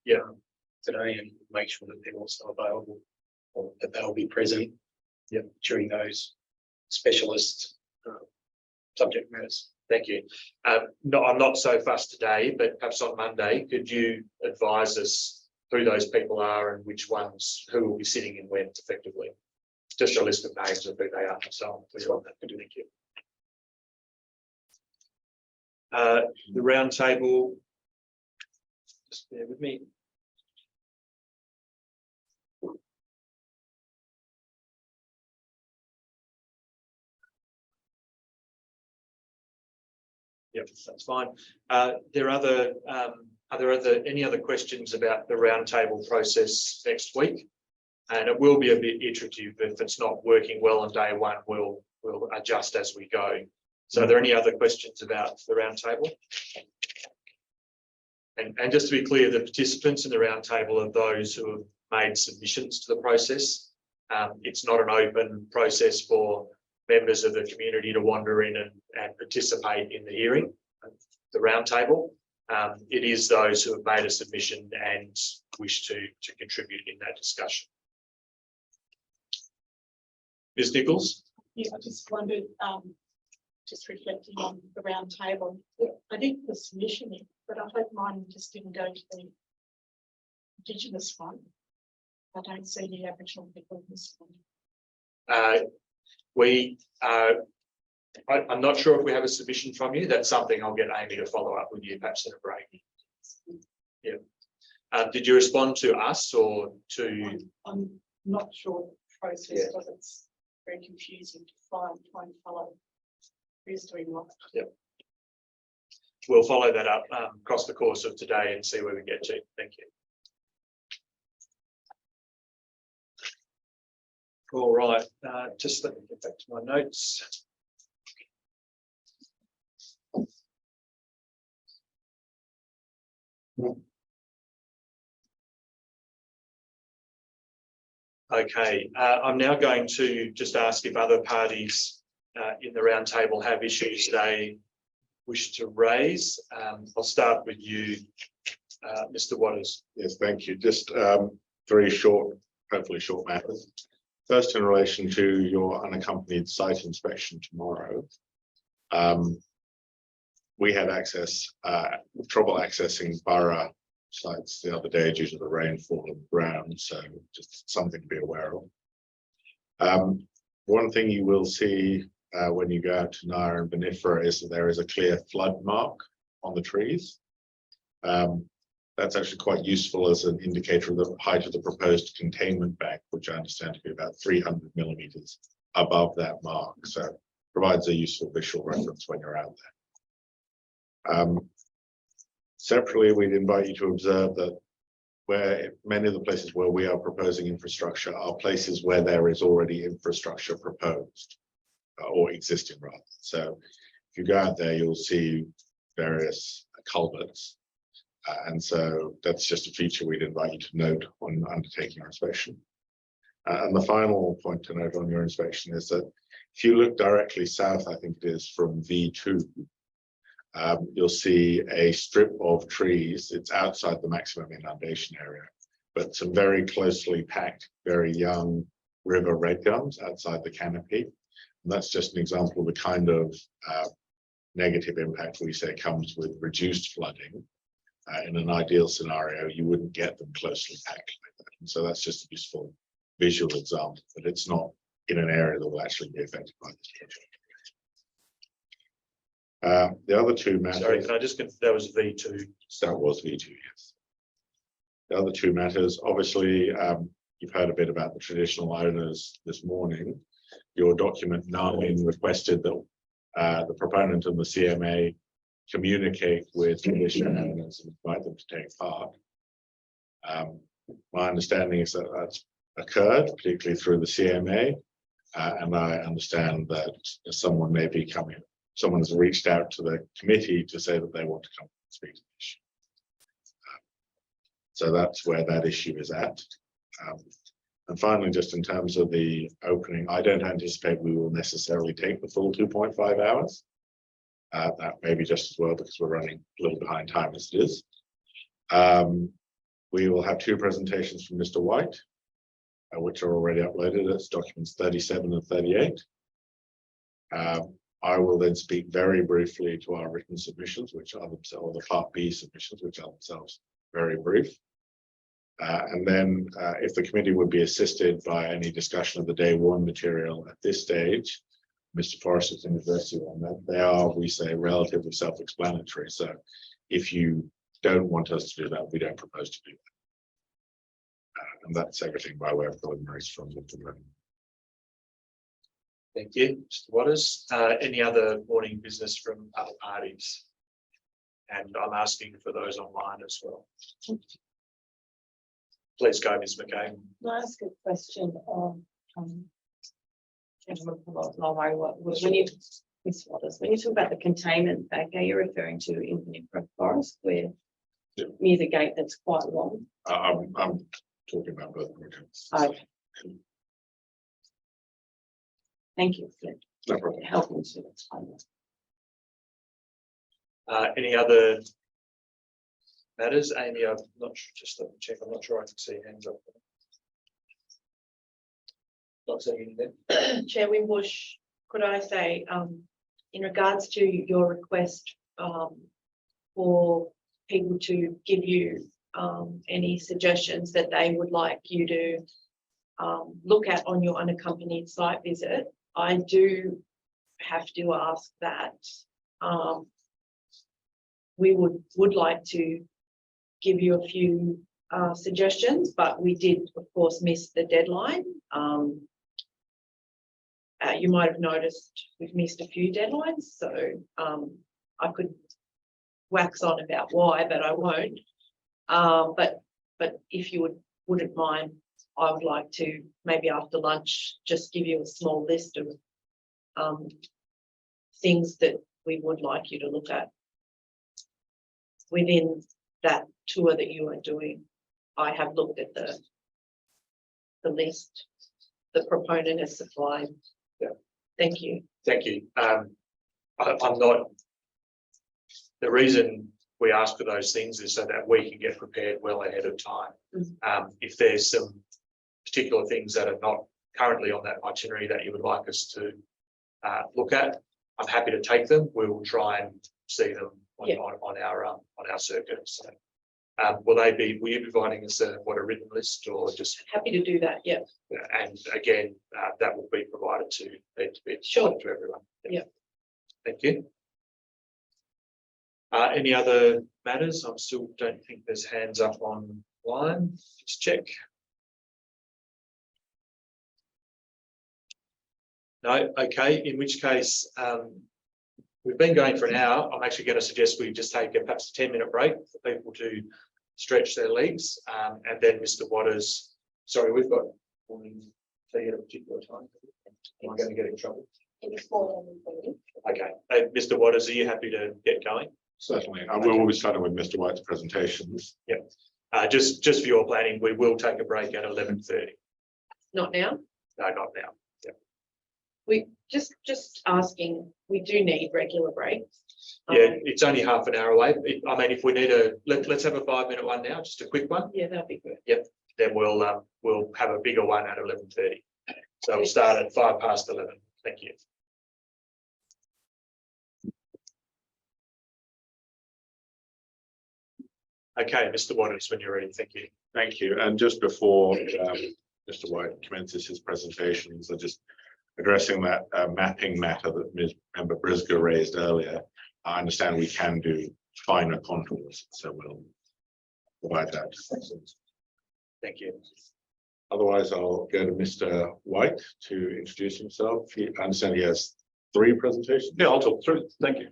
today, and make sure that they're also available, or that they'll be present during those specialist subject matters. Thank you. No, I'm not so fussed today, but perhaps on Monday, could you advise us who those people are and which ones, who will be sitting in when effectively? Just a list of names of who they are. So please want that. Thank you. The round table, just bear with me. Yep, that's fine. Are there any other questions about the roundtable process next week? And it will be a bit iterative. If it's not working well on day one, we'll adjust as we go. So are there any other questions about the roundtable? And just to be clear, the participants in the roundtable are those who have made submissions to the process. It's not an open process for members of the community to wander in and participate in the hearing, the roundtable. It is those who have made a submission and wish to contribute in that discussion. Ms. Nichols? Yeah, I just wondered, just reflecting on the round table, I did the submission in, but I hope mine just didn't go to the Indigenous one. I don't see the Aboriginal people in this one. I'm not sure if we have a submission from you. That's something I'll get Amy to follow up with you, perhaps in a break. Yeah. Did you respond to us or to? I'm not sure the process, because it's very confusing to try and follow who's doing what. Yeah. We'll follow that up across the course of today and see where we get to. Thank you. All right, just let me get back to my notes. Okay, I'm now going to just ask if other parties in the roundtable have issues they wish to raise. I'll start with you, Mr. Waters. Yes, thank you. Just very short, hopefully short matters. First, in relation to your unaccompanied site inspection tomorrow, we had trouble accessing borough sites the other day due to the rainfall and ground, so just something to be aware of. One thing you will see when you go out to Nara and VMFRP is that there is a clear flood mark on the trees. That's actually quite useful as an indicator of the height of the proposed containment bank, which I understand to be about 300 millimeters above that mark. So provides a useful visual reference when you're out there. Separately, we'd invite you to observe that where many of the places where we are proposing infrastructure are places where there is already infrastructure proposed or existing rather. So if you go out there, you'll see various culverts. And so that's just a feature we'd invite you to note when undertaking your inspection. And the final point to note on your inspection is that if you look directly south, I think it is from V2, you'll see a strip of trees. It's outside the maximum inundation area, but some very closely packed, very young river red gums outside the canopy. And that's just an example of the kind of negative impact we say comes with reduced flooding. In an ideal scenario, you wouldn't get them closely packed like that. And so that's just a useful visual example, but it's not in an area that will actually be affected by this project. The other two matters. Sorry, can I just confirm that was V2? That was V2, yes. The other two matters, obviously, you've heard a bit about the traditional owners this morning. Your document 9 requested that the proponent and the CMA communicate with traditional owners and invite them to take part. My understanding is that that's occurred, particularly through the CMA, and I understand that someone may be coming. Someone has reached out to the committee to say that they want to come and speak to the issue. So that's where that issue is at. And finally, just in terms of the opening, I don't anticipate we will necessarily take the full 2.5 hours. That may be just as well because we're running a little behind time as it is. We will have 2 presentations from Mr. White, which are already uploaded. That's documents 37 and 38. I will then speak very briefly to our written submissions, which are themselves the Part B submissions, which are themselves very brief. And then if the committee would be assisted by any discussion of the day 1 material at this stage, Mr. Forrester's university on that, they are, we say, relatively self-explanatory. So if you don't want us to do that, we don't propose to do that. And that's everything by way of preliminaries from the room. Thank you, Mr. Waters. Any other morning business from other parties? And I'm asking for those online as well. Please go, Ms. McCain. Can I ask a question on gentleman from Lowry, when you, Ms. Waters, when you talk about the containment bank, are you referring to in VMFRP Forest where near the gate that's quite long? I'm talking about both projects. Okay. Thank you for No problem. helping to explain that. Any other matters? Amy, I'm not sure, just let me check. I'm not sure I can see hands up. Not seeing anything. Chair Wimbush, could I say, in regards to your request for people to give you any suggestions that they would like you to look at on your unaccompanied site visit, I do have to ask that we would like to give you a few suggestions, but we did, of course, miss the deadline. You might have noticed we've missed a few deadlines, so I could wax on about why, but I won't. But if you wouldn't mind, I would like to maybe after lunch just give you a small list of things that we would like you to look at within that tour that you are doing. I have looked at the list the proponent has supplied. Yeah. Thank you. Thank you. I'm not. The reason we ask for those things is so that we can get prepared well ahead of time. If there's some particular things that are not currently on that itinerary that you would like us to look at, I'm happy to take them. We will try and see them on our circuit. So Will you be providing us a written list or just? Happy to do that, yeah. And again, that will be provided to Sure. to everyone. Yeah. Thank you. Any other matters? I still don't think there's hands up online. Just check. No, okay, in which case, we've been going for an hour. I'm actually going to suggest we just take perhaps a 10-minute break for people to stretch their legs. And then Mr. Waters, sorry, we've got tea at a particular time. Am I going to get in trouble? Okay, Mr. Waters, are you happy to get going? Certainly. We will be starting with Mr. White's presentations. Yep. Just for your planning, we will take a break at 11:30. Not now. No, not now. We just asking, we do need regular breaks. Yeah, it's only half an hour away. I mean, if we need let's have a 5-minute one now, just a quick one. Yeah, that'd be good. Yep. Then we'll have a bigger one at 11:30. So we'll start at 11:05. Thank you. Okay, Mr. Waters, when you're ready, thank you. Thank you. And just before Mr. White commences his presentations, I just addressing that mapping matter that Ms. Member Briscoe raised earlier. I understand we can do finer contours, so we'll provide that. Thank you. Otherwise, I'll go to Mr. White to introduce himself. I understand he has 3 presentations. Yeah, I'll talk through. Thank you.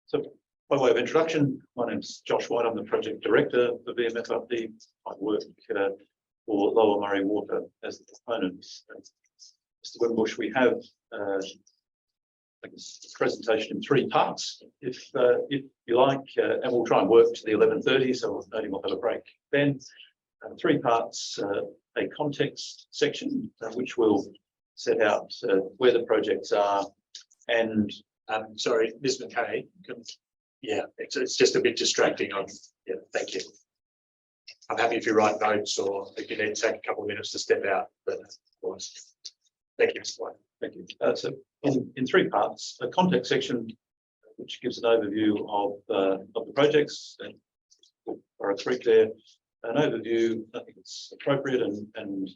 So by way of introduction, my name's Josh White. I'm the project director for VMFRP. I work for Lower Murray Water as the proponent. Mr. Wimbush, we have a presentation in 3 parts, if you like, and we'll try and work to the 11:30, so we'll have a break. Then 3 parts, a context section, which will set out where the projects are, and sorry, Ms. McKay. Yeah, it's just a bit distracting. Yeah, thank you. I'm happy if you write notes or if you need to take a couple of minutes to step out. But thank you, Mr. White. thank you. So in 3 parts, a context section, which gives an overview of the projects, and or a 3 there, an overview. I think it's appropriate, and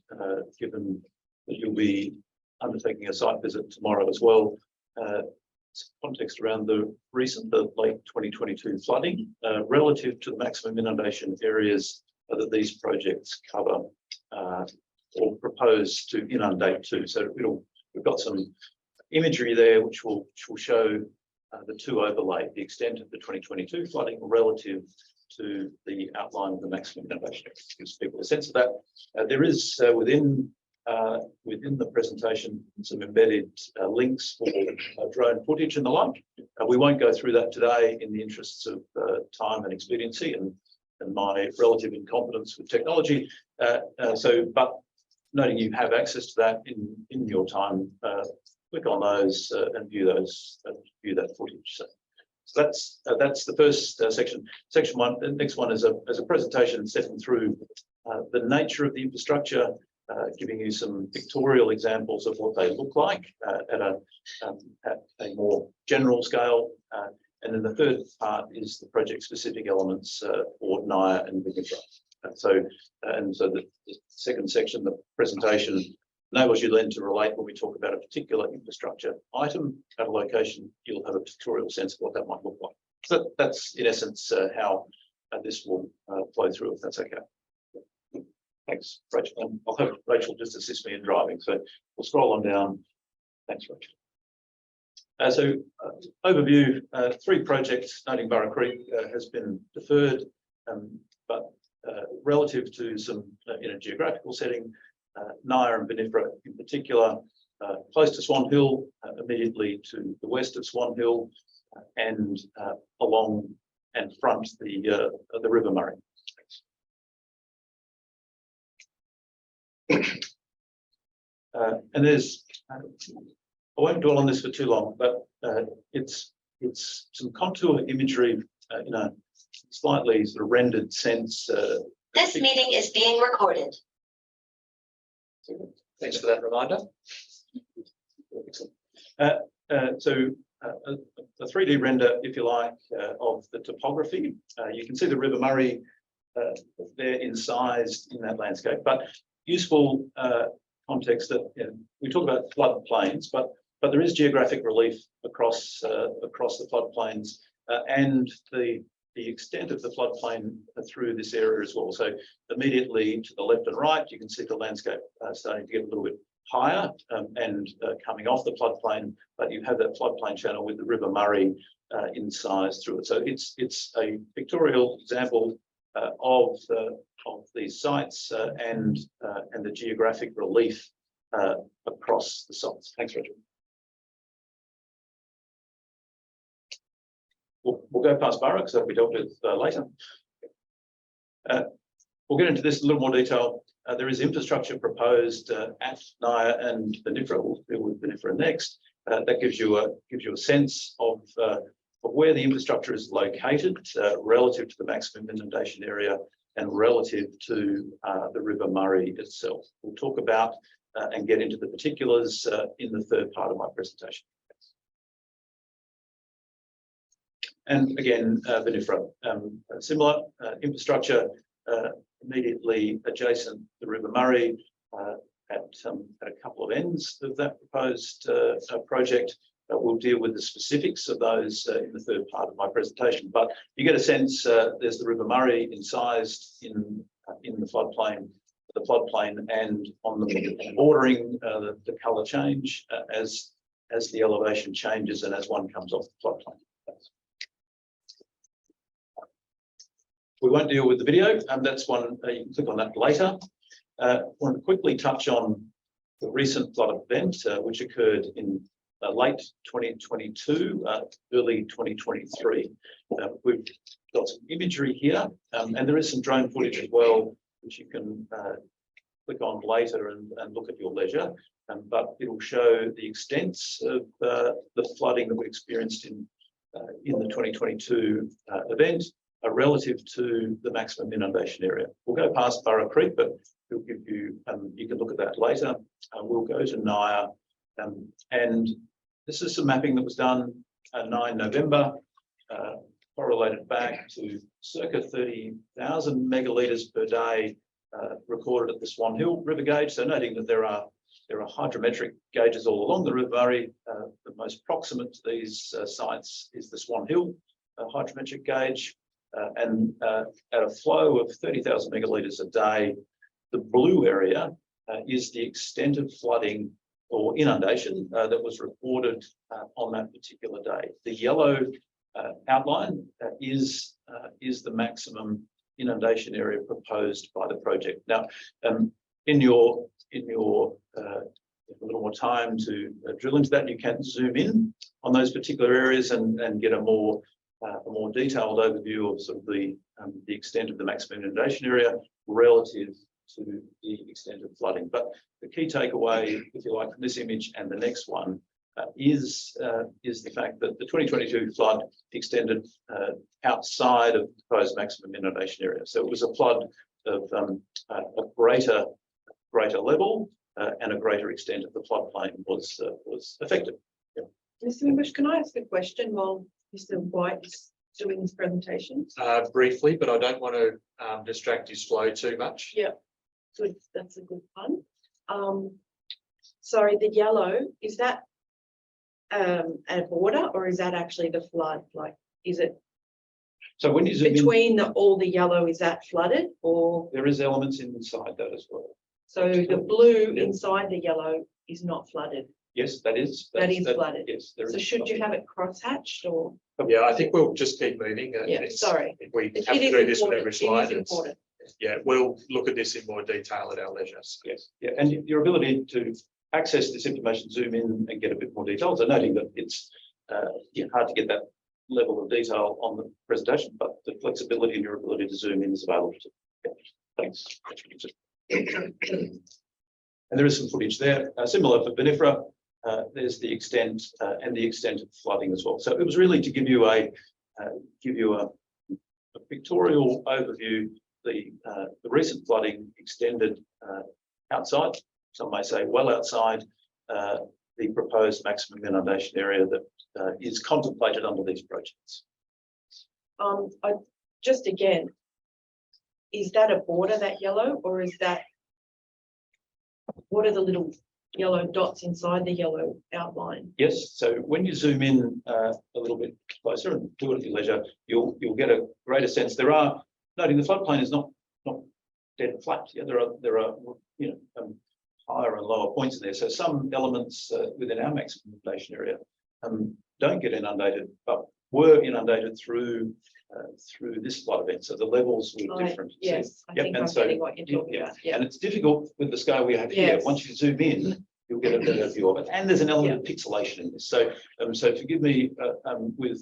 given that you'll be undertaking a site visit tomorrow as well. Context around the late 2022 flooding relative to the maximum inundation areas that these projects cover or propose to inundate to. So we've got some imagery there which will show the 2 overlay, the extent of the 2022 flooding relative to the outline of the maximum inundation. It gives people a sense of that. There is within the presentation some embedded links for drone footage and the like. We won't go through that today in the interests of time and expediency and my relative incompetence with technology. But noting you have access to that in your time, click on those and view that footage. So that's the first section. Section 1. The next one is a presentation stepping through the nature of the infrastructure, giving you some pictorial examples of what they look like at a more general scale. And then the third part is the project-specific elements for NIA and VMFRP. So the second section, the presentation, enables you then to relate when we talk about a particular infrastructure item at a location. You'll have a pictorial sense of what that might look like. So that's in essence how this will flow through, if that's okay. Thanks, Rachel. I'll have Rachel just assist me in driving. So we'll scroll on down. Thanks, Rachel. Overview, 3 projects. Noting Burra Creek has been deferred, but relative to some in a geographical setting, NIA and VMFRP in particular, close to Swan Hill, immediately to the west of Swan Hill, and along and front the River Murray. And there's, I won't dwell on this for too long, but it's some contour imagery in a slightly sort of rendered sense. This meeting is being recorded. Thanks for that reminder. A 3D render, if you like, of the topography. You can see the River Murray there incised in that landscape, but useful context that we talk about floodplains, but there is geographic relief across the floodplains and the extent of the floodplain through this area as well. So immediately to the left and right, you can see the landscape starting to get a little bit higher and coming off the floodplain, but you have that floodplain channel with the River Murray incised through it. So it's a pictorial example of these sites and the geographic relief across the sites. Thanks, Richard. We'll go past Burra because that'll be dealt with later. We'll get into this in a little more detail. There is infrastructure proposed at Naya and VMFRP. We'll deal with VMFRP next. That gives you a sense of where the infrastructure is located relative to the maximum inundation area and relative to the River Murray itself. We'll talk about and get into the particulars in the third part of my presentation. And again, VMFRP, similar infrastructure immediately adjacent to the River Murray at a couple of ends of that proposed project. We'll deal with the specifics of those in the third part of my presentation. But you get a sense there's the River Murray incised in the floodplain, and on the bordering, the colour change as the elevation changes and as one comes off the floodplain. We won't deal with the video, and that's one you can click on that later. I want to quickly touch on the recent flood event, which occurred in late 2022, early 2023. We've got some imagery here, and there is some drone footage as well, which you can click on later and look at your leisure. But it will show the extents of the flooding that we experienced in the 2022 event. Relative to the maximum inundation area. We'll go past Burra Creek, but we'll give you, you can look at that later. We'll go to Naya, and this is some mapping that was done 9 November, correlated back to circa 30,000 megalitres per day recorded at the Swan Hill River gauge. So noting that there are hydrometric gauges all along the River Murray. The most proximate to these sites is the Swan Hill hydrometric gauge. And at a flow of 30,000 megalitres a day, the blue area is the extent of flooding or inundation that was recorded on that particular day. The yellow outline is the maximum inundation area proposed by the project. Now, in your a little more time to drill into that, you can zoom in on those particular areas and get a more detailed overview of sort of the extent of the maximum inundation area relative to the extent of flooding. But the key takeaway, if you like, from this image and the next one is the fact that the 2022 flood extended outside of the proposed maximum inundation area. So it was a flood of a greater level and a greater extent of the floodplain was affected. Yeah. Mr. Wimbush, can I ask a question while Mr. White's doing his presentation? Briefly, but I don't want to distract his flow too much. Yeah, good. That's a good one. Sorry, the yellow, is that a border or is that actually the flood? Like, is it so when you zoom between all the yellow, is that flooded or? There is elements inside that as well. So the blue inside the yellow is not flooded? Yes, that is. That is flooded. Yes, there is. So should you have it cross-hatched or? Yeah, I think we'll just keep moving. Yeah, sorry. If we have to do this with every slide. It is important. Yeah, we'll look at this in more detail at our leisure. Yes, yeah, and your ability to access this information, zoom in and get a bit more detail. So noting that it's hard to get that level of detail on the presentation, but the flexibility and your ability to zoom in is available to you. Thanks. And there is some footage there, similar for VMFRP. There's the extent and the extent of flooding as well. So it was really to give you a pictorial overview. The recent flooding extended outside, some may say well outside the proposed maximum inundation area that is contemplated under these projects. I just again, is that a border, that yellow, or is that, what are the little yellow dots inside the yellow outline? Yes, so when you zoom in a little bit closer and do it at your leisure, you'll get a greater sense. There are, noting the floodplain is not dead flat. Yeah, there are higher and lower points in there. So some elements within our maximum inundation area don't get inundated, but were inundated through this flood event. So the levels were different. Yes, I think I'm getting what you're talking about. Yeah, and it's difficult with the scale we have here. Yes. Once you zoom in, you'll get a better view of it. And there's an element of pixelation in this. So, so forgive me with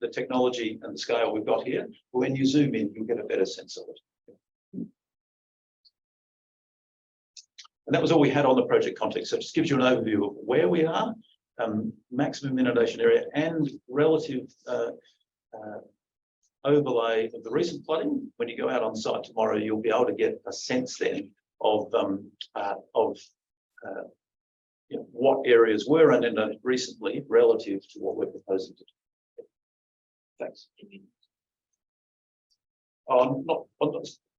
the technology and the scale we've got here. When you zoom in, you'll get a better sense of it. And that was all we had on the project context. So it just gives you an overview of where we are, maximum inundation area, and relative overlay of the recent flooding. When you go out on site tomorrow, you'll be able to get a sense then of what areas were inundated recently relative to what we're proposing to do. Thanks.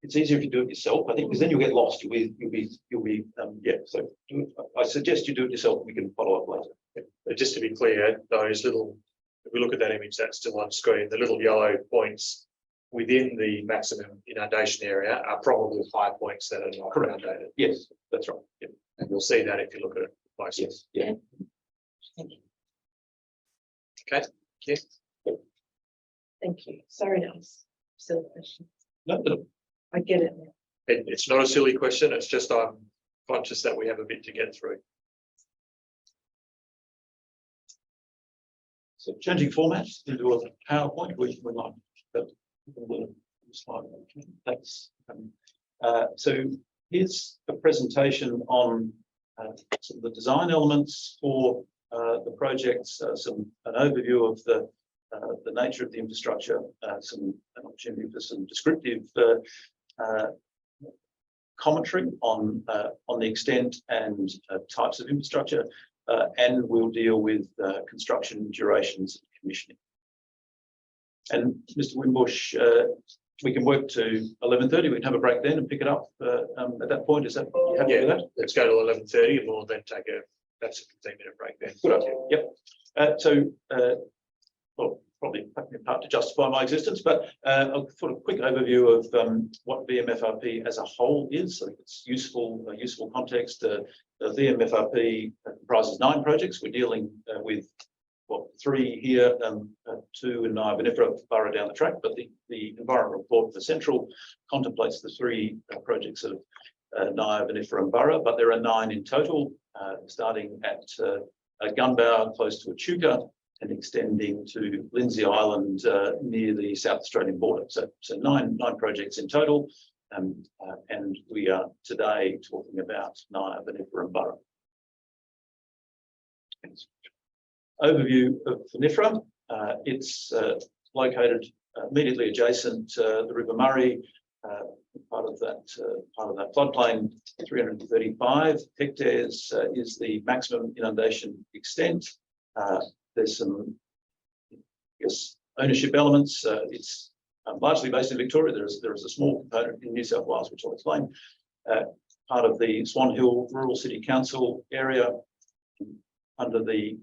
It's easier if you do it yourself, I think, because then you'll get lost. You'll be So I suggest you do it yourself. We can follow up later. But just to be clear, those little, if we look at that image that's still on screen, the little yellow points within the maximum inundation area are probably high points that are not inundated. Yes, that's right. Yeah. And you'll see that if you look at it closely. Yes. Yeah. Thank you. Okay. Yes. Thank you. Sorry to ask silly questions. No. I get it now. It's not a silly question. It's just I'm conscious that we have a bit to get through. So changing format into a PowerPoint, we like that. Slide. Thanks. So here's a presentation on some of the design elements for the projects, an overview of the nature of the infrastructure, an opportunity for some descriptive commentary on the extent and types of infrastructure, and we'll deal with construction durations and commissioning. And Mr. Wimbush, we can work to 11:30. We can have a break then and pick it up at that point. Is that you happy with that? Let's go to 11:30 and we'll then take a 15-minute break then. Good idea. Yep. Well, probably in part to justify my existence, but I'll put a quick overview of what VMFRP as a whole is. I think it's useful context. The VMFRP comprises 9 projects. We're dealing with 3 here, 2 in Naya Vinifera Borough down the track, but the environment report for Central contemplates the 3 projects of Naya Vinifera and Borough, but there are 9 in total, starting at Gunbow close to Echuca and extending to Lindsay Island near the South Australian border. So 9 projects in total, and we are today talking about Naya Vinifera and Borough. Thanks. Overview of Vinifera. It's located immediately adjacent to the River Murray, part of that floodplain. 335 hectares is the maximum inundation extent. There's some, ownership elements. It's largely based in Victoria. There is a small component in New South Wales, which I'll explain. Part of the Swan Hill Rural City Council area, under the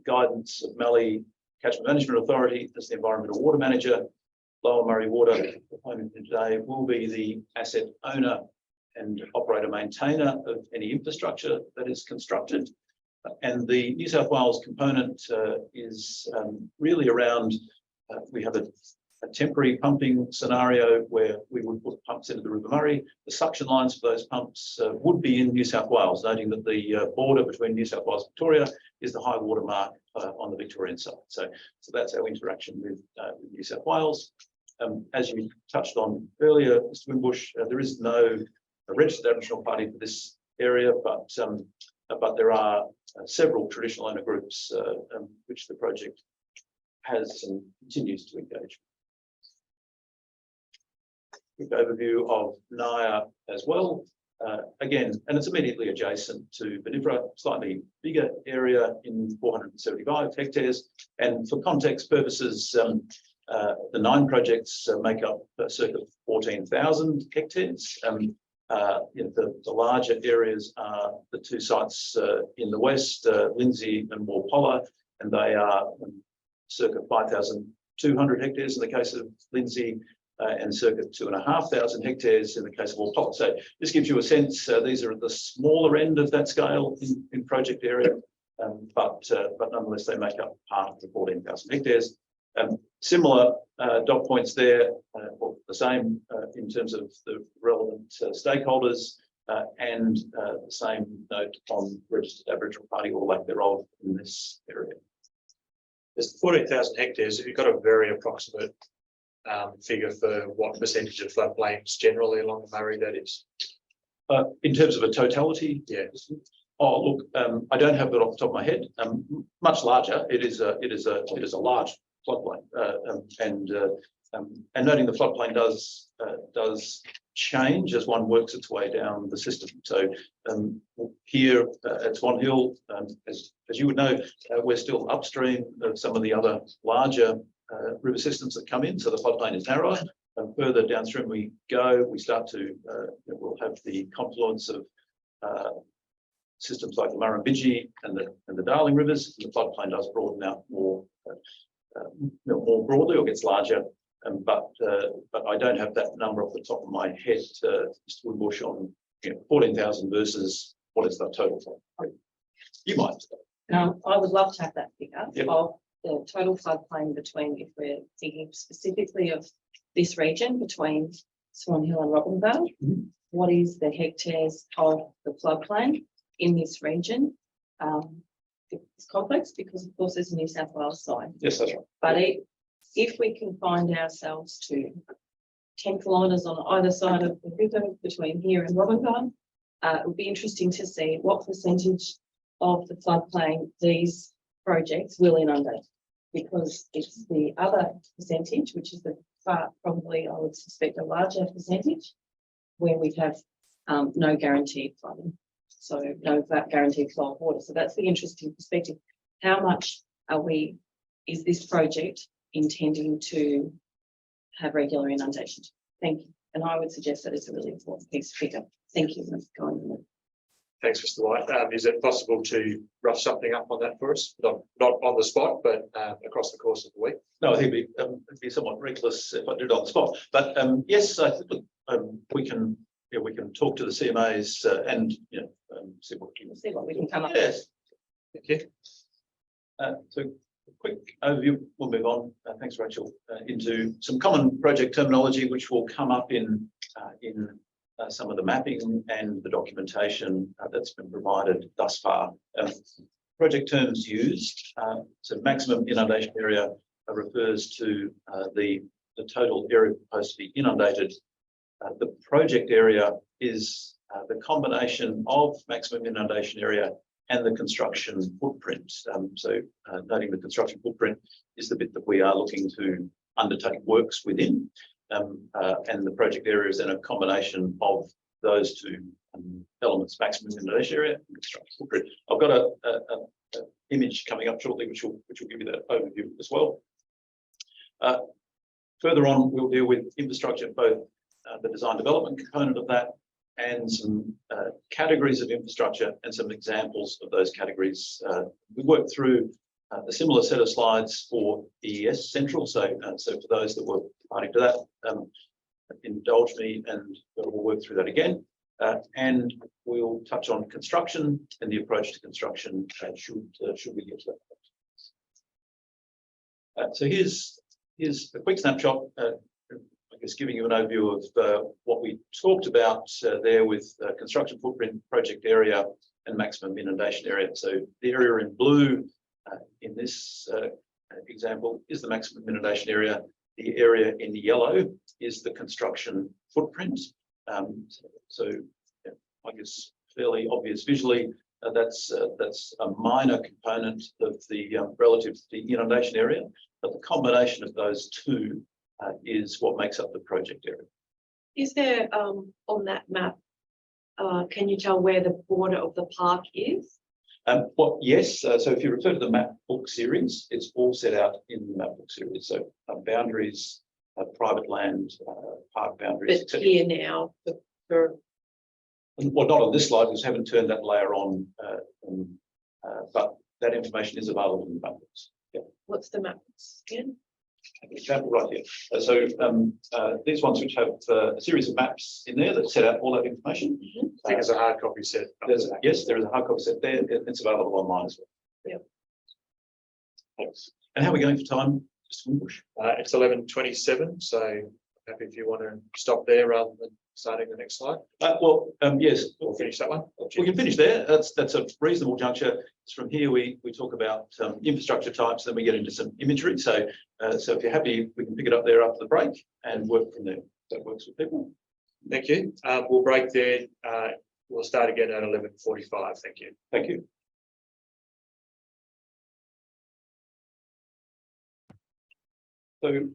guidance of Mallee Catchment Management Authority as the Environmental Water Manager. Lower Murray Water proponent today will be the asset owner and operator maintainer of any infrastructure that is constructed. And the New South Wales component is really around, we have a temporary pumping scenario where we would put pumps into the River Murray. The suction lines for those pumps would be in New South Wales, noting that the border between New South Wales and Victoria is the high water mark on the Victorian side. So that's our interaction with New South Wales. As you touched on earlier, Mr. Wimbush, there is no registered Aboriginal party for this area, but there are several traditional owner groups which the project has and continues to engage. Quick overview of Naya as well. Again, and it's immediately adjacent to Benifra, slightly bigger area in 475 hectares. And for context purposes, the 9 projects make up circa 14,000 hectares. The larger areas are the 2 sites in the west, Lindsay and Walpolla, and they are circa 5,200 hectares in the case of Lindsay, and circa 2,500 hectares in the case of Walpolla. So this gives you a sense, these are at the smaller end of that scale in project area, but nonetheless they make up part of the 14,000 hectares. Similar dot points there, or the same in terms of the relevant stakeholders, and the same note on registered Aboriginal party or lack thereof in this area. There's 14,000 hectares. You've got a very approximate figure for what percentage of floodplains generally along the Murray that is. In terms of a totality, Yeah. Oh, look, I don't have it off the top of my head. Much larger. It is a large floodplain, and noting the floodplain does change as one works its way down the system. So here at Swan Hill, as you would know, we're still upstream of some of the other larger river systems that come in, so the floodplain is narrower. And further downstream we go, we start to we'll have the confluence of systems like the Murrumbidgee and the Darling rivers. And the floodplain does broaden out more broadly, or gets larger. But I don't have that number off the top of my head, Mr. Wimbush, on 14,000 versus what is the total floodplain. You might. I would love to have that figure Yep. of the total floodplain between, if we're thinking specifically of this region between Swan Hill and Robinvale, what is the hectares of the floodplain in this region? It's complex because, of course, there's a New South Wales side. Yes, that's right. But if we can find ourselves to 10 kilometres on either side of the river between here and Robinvale, it would be interesting to see what percentage of the floodplain these projects will inundate, because it's the other percentage, which is the far, probably I would suspect a larger percentage, where we have no guaranteed flooding, so no guaranteed flow of water. So that's the interesting perspective. How much is this project intending to have regular inundations? Thank you. And I would suggest that it's a really important piece of figure. Thank you. Thanks, Mr. White. Is it possible to rough something up on that for us? Not on the spot, but across the course of the week. No, I think it'd be somewhat reckless if I did it on the spot. But yes, I think we can talk to the CMAs and see what we can come up with. Yes. Thank you. So a quick overview. We'll move on. Thanks, Rachel. Into some common project terminology, which will come up in some of the mapping and the documentation that's been provided thus far. Project terms used. So maximum inundation area refers to the total area proposed to be inundated. The project area is the combination of maximum inundation area and the construction footprint. So noting the construction footprint is the bit that we are looking to undertake works within. And the project area is then a combination of those two elements: maximum inundation area and construction footprint. I've got a image coming up shortly, which will give you that overview as well. Further on, we'll deal with infrastructure, both the design development component of that and some categories of infrastructure and some examples of those categories. We worked through a similar set of slides for EES Central, so for those that were party to that, indulge me and we'll work through that again. And we'll touch on construction and the approach to construction should we get to that. So here's a quick snapshot, I guess giving you an overview of what we talked about there with construction footprint, project area and maximum inundation area. So the area in blue in this example is the maximum inundation area. The area in yellow is the construction footprint. So yeah, I guess fairly obvious visually, that's a minor component of the relative to the inundation area, but the combination of those two is what makes up the project area. Is there on that map can you tell where the border of the park is? Yes, so if you refer to the map book series, it's all set out in the map book series. So boundaries, private land, park boundaries. But here now, Well, not on this slide, because we haven't turned that layer on, but that information is available in the map books. Yeah. what's the map again? Example right here. So these ones which have a series of maps in there that set out all that information. I think there's a hard copy set. Yes, there is a hard copy set there. It's available online as well. Yep. Thanks. And how are we going for time, Mr. Wimbush? It's 11:27, so happy if you want to stop there rather than starting the next slide. Yes, We'll finish that one. we can finish there. That's a reasonable juncture. From here, we talk about infrastructure types, then we get into some imagery. So if you're happy, we can pick it up there after the break and work from there. That works with people. Thank you. We'll break there. We'll start again at 11:45. Thank you. Thank you. So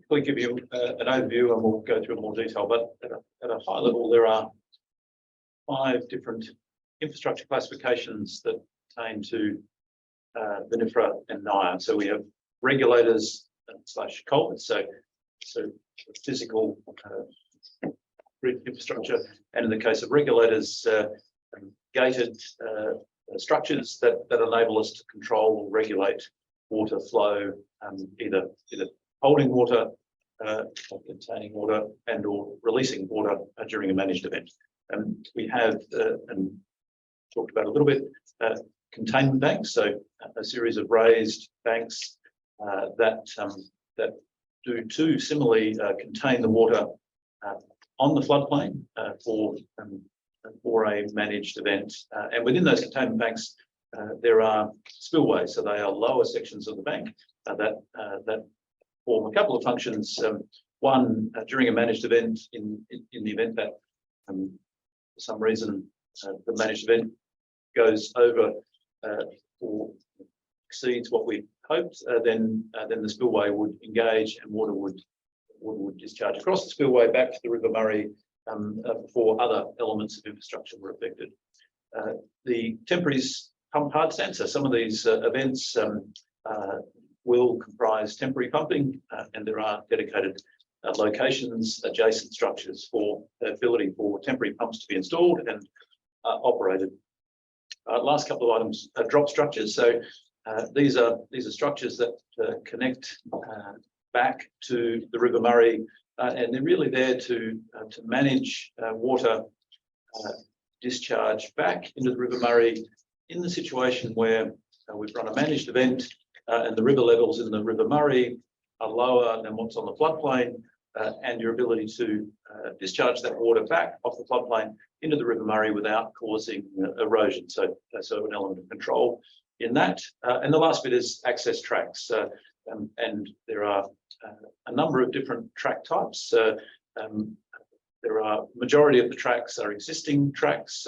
we'll give you an overview and we'll go through more detail, but at a high level, there are 5 different infrastructure classifications that pertain to VMFRP and NIA. So we have regulators / culverts, so physical grid infrastructure, and in the case of regulators, gated structures that enable us to control or regulate water flow, either holding water, or containing water, and or releasing water during a managed event. And we have and talked about a little bit containment banks, so a series of raised banks that do too similarly contain the water on the floodplain for a managed event. And within those containment banks, there are spillways, so they are lower sections of the bank that form a couple of functions. One, during a managed event, in the event that for some reason the managed event goes over or exceeds what we hoped, then the spillway would engage and water would discharge across the spillway back to the River Murray before other elements of infrastructure were affected. The temporaries pump hard stand, so some of these events will comprise temporary pumping, and there are dedicated locations, adjacent structures for the ability for temporary pumps to be installed and operated. Last couple of items are drop structures. So these are structures that connect back to the River Murray, and they're really there to manage water discharge back into the River Murray in the situation where we've run a managed event and the river levels in the River Murray are lower than what's on the floodplain, and your ability to discharge that water back off the floodplain into the River Murray without causing erosion. So an element of control in that. And the last bit is access tracks. And there are a number of different track types. There are majority of the tracks are existing tracks.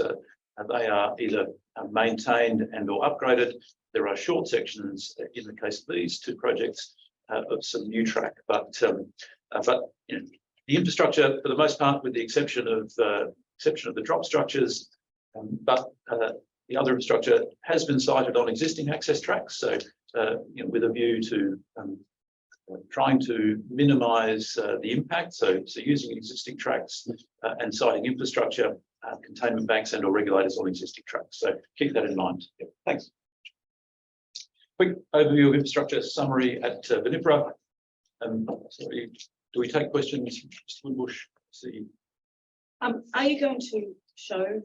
They are either maintained and or upgraded. There are short sections in the case of these 2 projects of some new track, but you know, the infrastructure, for the most part, with the exception of the drop structures, but the other infrastructure has been sited on existing access tracks. So you know, with a view to trying to minimise the impact, so using existing tracks and siting infrastructure, containment banks and or regulators on existing tracks. So keep that in mind. Yeah, thanks. Quick overview of infrastructure summary at VMFRP. Sorry, do we take questions, Mr. Wimbush? See. Are you going to show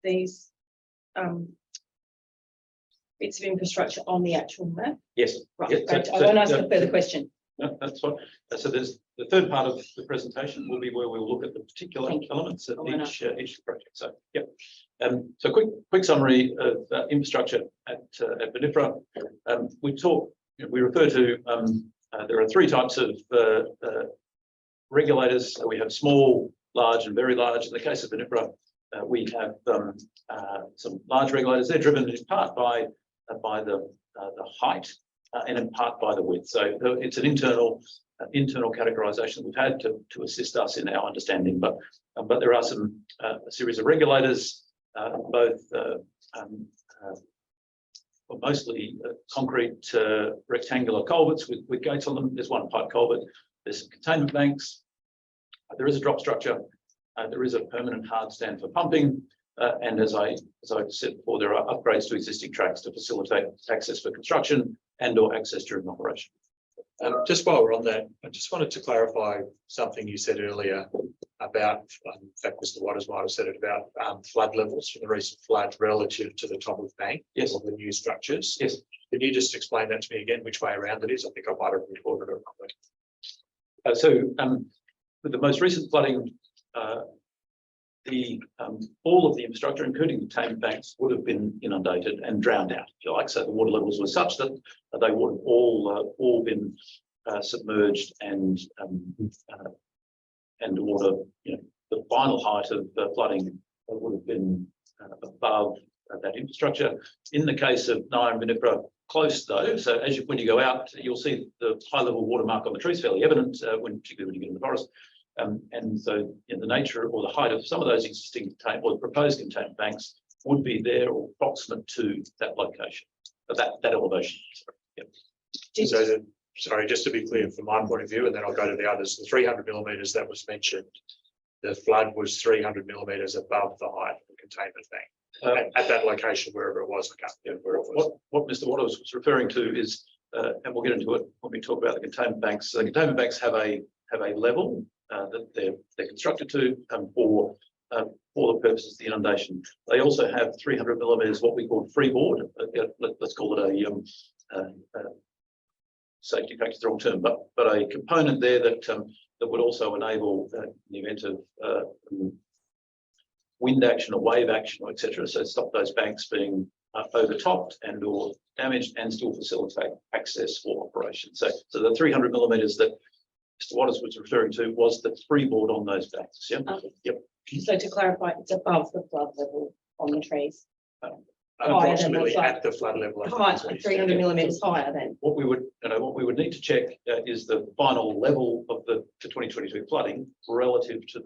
these bits of infrastructure on the actual map? Yes. Right, Yes. great. I won't ask a further question. No, that's fine. So there's the third part of the presentation will be where we'll look at the particular elements of each project. So, yep. So quick summary of infrastructure at VMFRP. We refer to there are 3 types of regulators. We have small, large, and very large. In the case of VMFRP, we have some large regulators. They're driven in part by the height and in part by the width. So it's an internal categorisation we've had to assist us in our understanding. But But there are a series of regulators, both mostly concrete rectangular culverts with gates on them. There's one pipe culvert. There's some containment banks. There is a drop structure. There is a permanent hard stand for pumping. And as I said before, there are upgrades to existing tracks to facilitate access for construction and/or access during operation. Just while we're on that, I just wanted to clarify something you said earlier about, in fact, Mr. Waters might have said it about flood levels from the recent flood relative to the top of the bank. Yes. Or the new structures. Yes. Can you just explain that to me again, which way around it is? I think I might have reported it wrongly. So with the most recent flooding, all of the infrastructure, including the containment banks, would have been inundated and drowned out, if you like. So the water levels were such that they would have all been submerged and water, the final height of flooding would have been above that infrastructure. In the case of Nyah and Vinipra, close though. So when you go out, you'll see the high level watermark on the trees fairly evident, particularly when you get in the forest. And so the nature or the height of some of those existing or proposed containment banks would be there or approximate to that location, that elevation. Sorry. Sorry, just to be clear from my point of view, and then I'll go to the others, the 300 millimetres that was mentioned, the flood was 300 millimetres above the height of the containment bank. At that location, wherever it was, I can't remember where it was. What Mr. Waters was referring to is, and we'll get into it when we talk about the containment banks. So the containment banks have a level that they're constructed to for the purposes of the inundation. They also have 300 millimetres, what we call freeboard. Let's call it a safety factor is the wrong term, but a component there that would also enable in the event of wind action or wave action, or etc. So stop those banks being overtopped and or damaged, and still facilitate access for operation. So the 300 millimetres that Mr. Waters was referring to was the freeboard on those banks. Yeah. Yep. So to clarify, it's above the flood level on the trees. Approximately at the flood level. 300 millimetres higher then. What we would need to check is the final level of the 2022 flooding relative to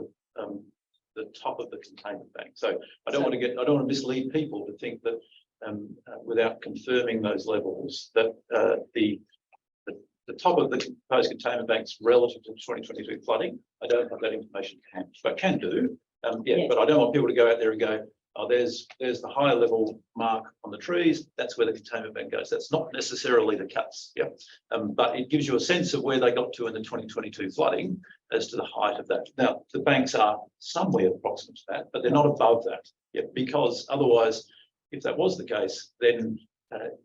the top of the containment bank. So I don't want to mislead people to think that without confirming those levels that the top of the proposed containment banks relative to 2022 flooding, I don't have that information to hand, but can do. But I don't want people to go out there and go, oh, there's the higher level mark on the trees. That's where the containment bank goes. That's not necessarily the case. Yeah, but it gives you a sense of where they got to in the 2022 flooding as to the height of that. Now, the banks are somewhere approximate to that, but they're not above that. Yeah, because otherwise, if that was the case, then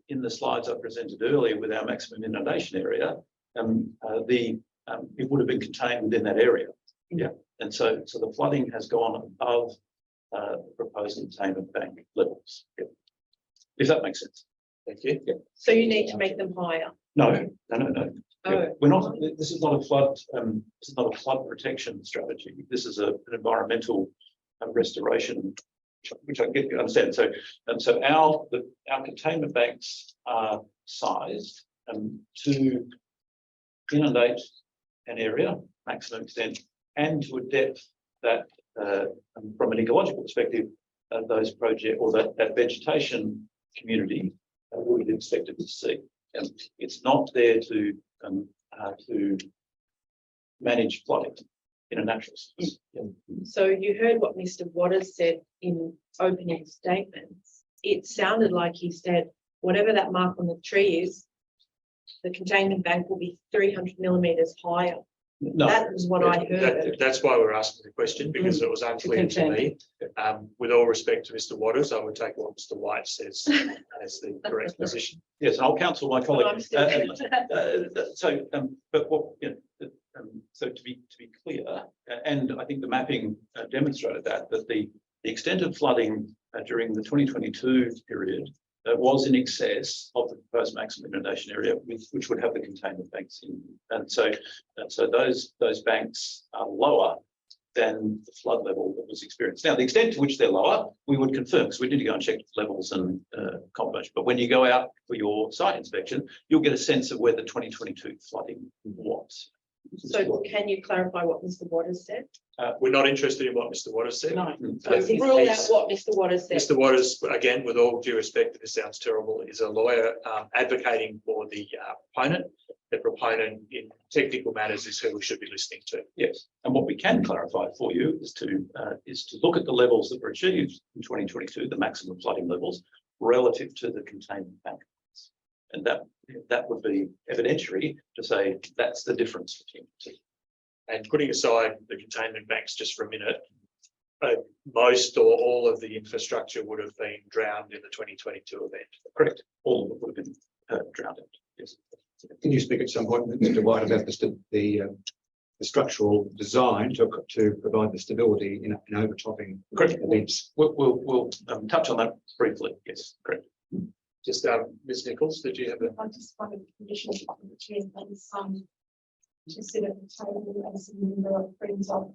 in the slides I presented earlier with our maximum inundation area, it would have been contained within that area. Yeah, and so the flooding has gone above proposed containment bank levels. Yeah. If that makes sense. Thank you. Yeah. So you need to make them higher. No. Oh. Yeah. We're not. This is not a flood. This is not a flood protection strategy. This is an environmental restoration, which I get you understand. So our containment banks are sized to inundate an area maximum extent and to a depth that from an ecological perspective, those project or that vegetation community would be expected to see. And it's not there to manage flooding in a natural sense. Yeah. So you heard what Mr. Waters said in opening statements. It sounded like he said, whatever that mark on the tree is, the containment bank will be 300 millimetres higher. No, that was what I heard. That's why we're asking the question, because it was unclear to me. With all respect to Mr. Waters, I would take what Mr. White says as the correct position. Yes, I'll counsel my colleague. So to be clear, and I think the mapping demonstrated that the extent of flooding during the 2022 period was in excess of the proposed maximum inundation area, which would have the containment banks in. And so those banks are lower than the flood level that was experienced. Now, the extent to which they're lower, we would confirm, because we need to go and check levels and confirmation. But when you go out for your site inspection, you'll get a sense of where the 2022 flooding was. So can you clarify what Mr. Waters said? We're not interested in what Mr. Waters said. No. Uh, We've ruled out he's- what Mr. Waters said. Mr. Waters, again, with all due respect, this sounds terrible, is a lawyer advocating for the opponent. The proponent in technical matters is who we should be listening to. Yes, and what we can clarify for you is to look at the levels that were achieved in 2022, the maximum flooding levels, relative to the containment bank. And that would be evidentiary to say that's the difference between the two. And putting aside the containment banks just for a minute, most or all of the infrastructure would have been drowned in the 2022 event. Correct. All of it would have been drowned out. Yes. Can you speak at some point, Mr. White, about the structural design to provide the stability in overtopping Correct. events? We'll touch on that briefly. Yes, correct. Just Ms. Nichols, did you have a? I just wanted conditions of the chair and some to sit at the table as a member of Friends of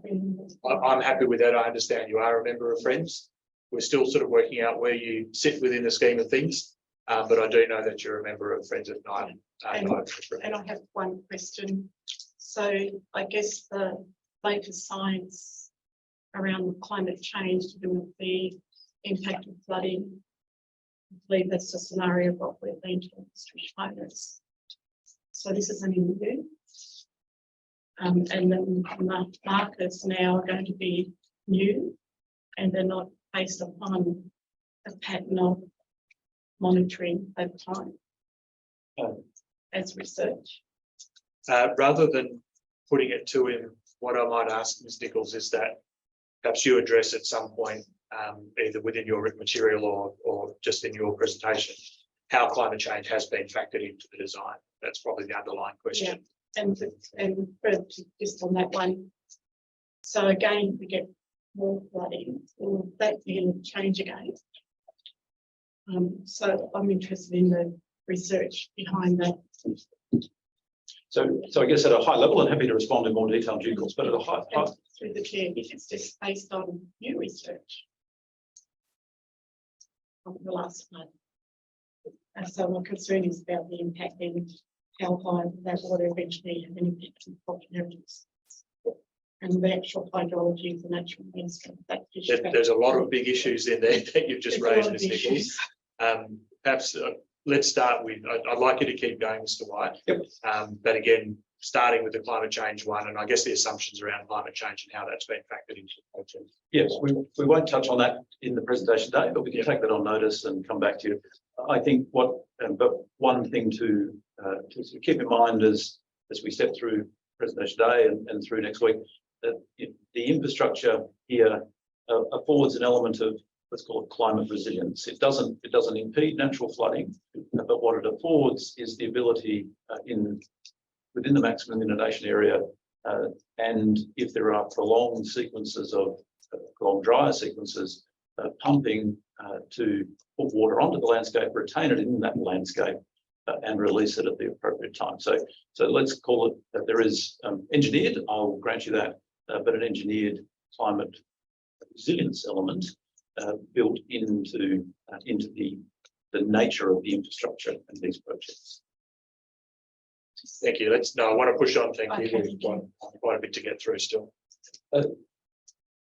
being. I'm happy with that. I understand you are a member of Friends. We're still sort of working out where you sit within the scheme of things. But I do know that you're a member of Friends of Nine. And I have one question. So I guess the latest science around climate change to do with the impact of flooding, I believe that's the scenario of what we've been told as owners. So this is an review. And then the markers now are going to be new and they're not based upon a pattern of monitoring over time as research. Rather than putting it to him, what I might ask Ms. Nichols is that perhaps you address at some point, either within your written material or just in your presentation, how climate change has been factored into the design. That's probably the underlying question. Yeah. And just on that one, so again, we get more flooding, will that begin to change again? So I'm interested in the research behind that. So I guess at a high level, I'm happy to respond in more detail in due course, but at a high Through the chair, if it's just based on new research on the last one. And so my concern is about the impact and how high that water eventually have an impact on populations. And the actual hydrology of the natural landscape. There's a lot of big issues in there that you've just raised, Ms. Nichols. Perhaps let's start with, I'd like you to keep going, Mr. White. Yep. But again, starting with the climate change one, and I guess the assumptions around climate change and how that's been factored into the project. Yes, we won't touch on that in the presentation today, but we can take that on notice and come back to you. I think but one thing to keep in mind as we step through presentation today and through next week, that the infrastructure here affords an element of, let's call it, climate resilience. It doesn't impede natural flooding, but what it affords is the ability within the maximum inundation area, and if there are prolonged sequences of prolonged drier sequences, pumping to put water onto the landscape, retain it in that landscape, and release it at the appropriate time. So let's call it that there is engineered, I'll grant you that, but an engineered climate resilience element built into the nature of the infrastructure and these projects. Thank you. I want to push on. Thank you. Okay. We've got quite a bit to get through still.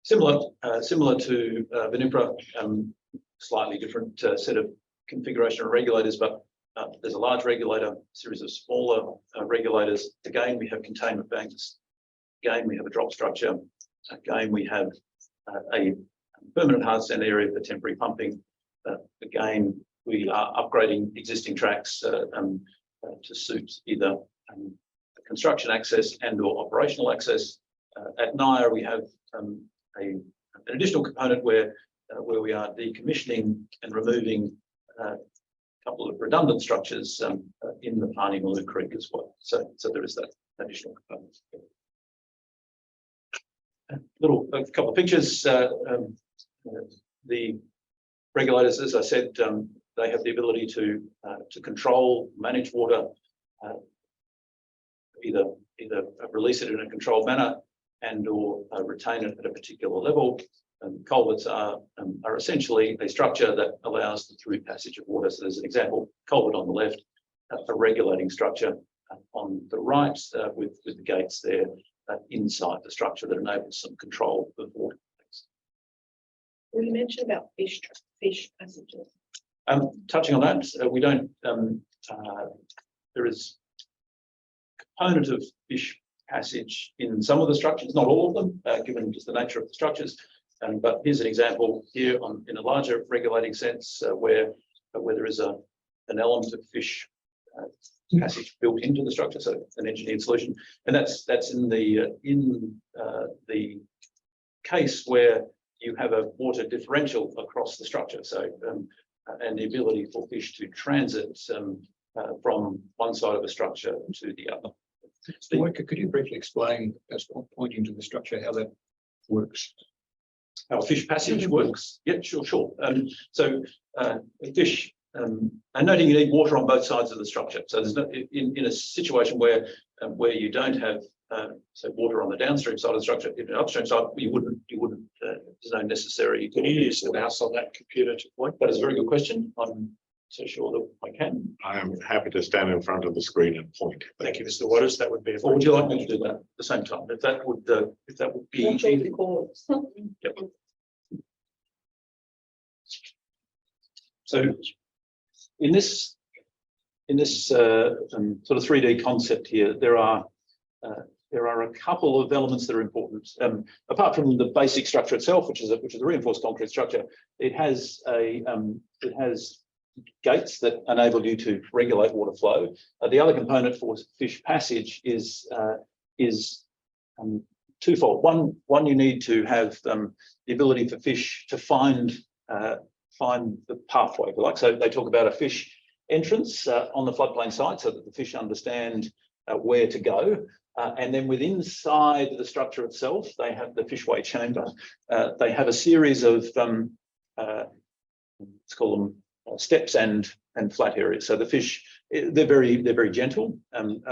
Similar to VMFRP, slightly different set of configuration of regulators, but there's a large regulator, a series of smaller regulators. Again, we have containment banks. Again, we have a drop structure. Again, we have a permanent hard stand area for temporary pumping. Again, we are upgrading existing tracks to suit either construction access and or operational access. At NIA, we have an additional component where we are decommissioning and removing a couple of redundant structures in the Parney Maloo Creek as well. So there is that additional component. A couple of pictures. The regulators, as I said, they have the ability to control, manage water, either release it in a controlled manner and or retain it at a particular level. Culverts are essentially a structure that allows the through passage of water. So there's an example, culvert on the left, a regulating structure. on the right with the gates there inside the structure that enables some control of water. Will you mention about fish passages? Touching on that, we don't. There is a component of fish passage in some of the structures, not all of them, given just the nature of the structures. But here's an example here in a larger regulating sense where there is an element of fish passage built into the structure, so an engineered solution, and that's in the case where you have a water differential across the structure, so and the ability for fish to transit from one side of the structure to the other. Mr. Walker, could you briefly explain, as pointing to the structure, how that works? How a fish passage works? Yeah, sure. So fish, and noting you need water on both sides of the structure. So there's no, in a situation where you don't have so water on the downstream side of the structure, in the upstream side, you wouldn't. There's no necessary. Can you use the mouse on that computer to point? That is a very good question. I'm so sure that I can. I am happy to stand in front of the screen and point. Thank you, Mr. Waters. That would be. Or would you like me to do that at the same time? If that would be easy. Yep. So in this sort of 3D concept here, there are a couple of elements that are important. Apart from the basic structure itself, which is a reinforced concrete structure, it has gates that enable you to regulate water flow. The other component for fish passage is twofold. One, you need to have the ability for fish to find the pathway. Like, so they talk about a fish entrance on the floodplain site so that the fish understand where to go. And then within inside the structure itself, they have the fishway chamber. They have a series of, let's call them steps and flat areas. So the fish, they're very gentle, and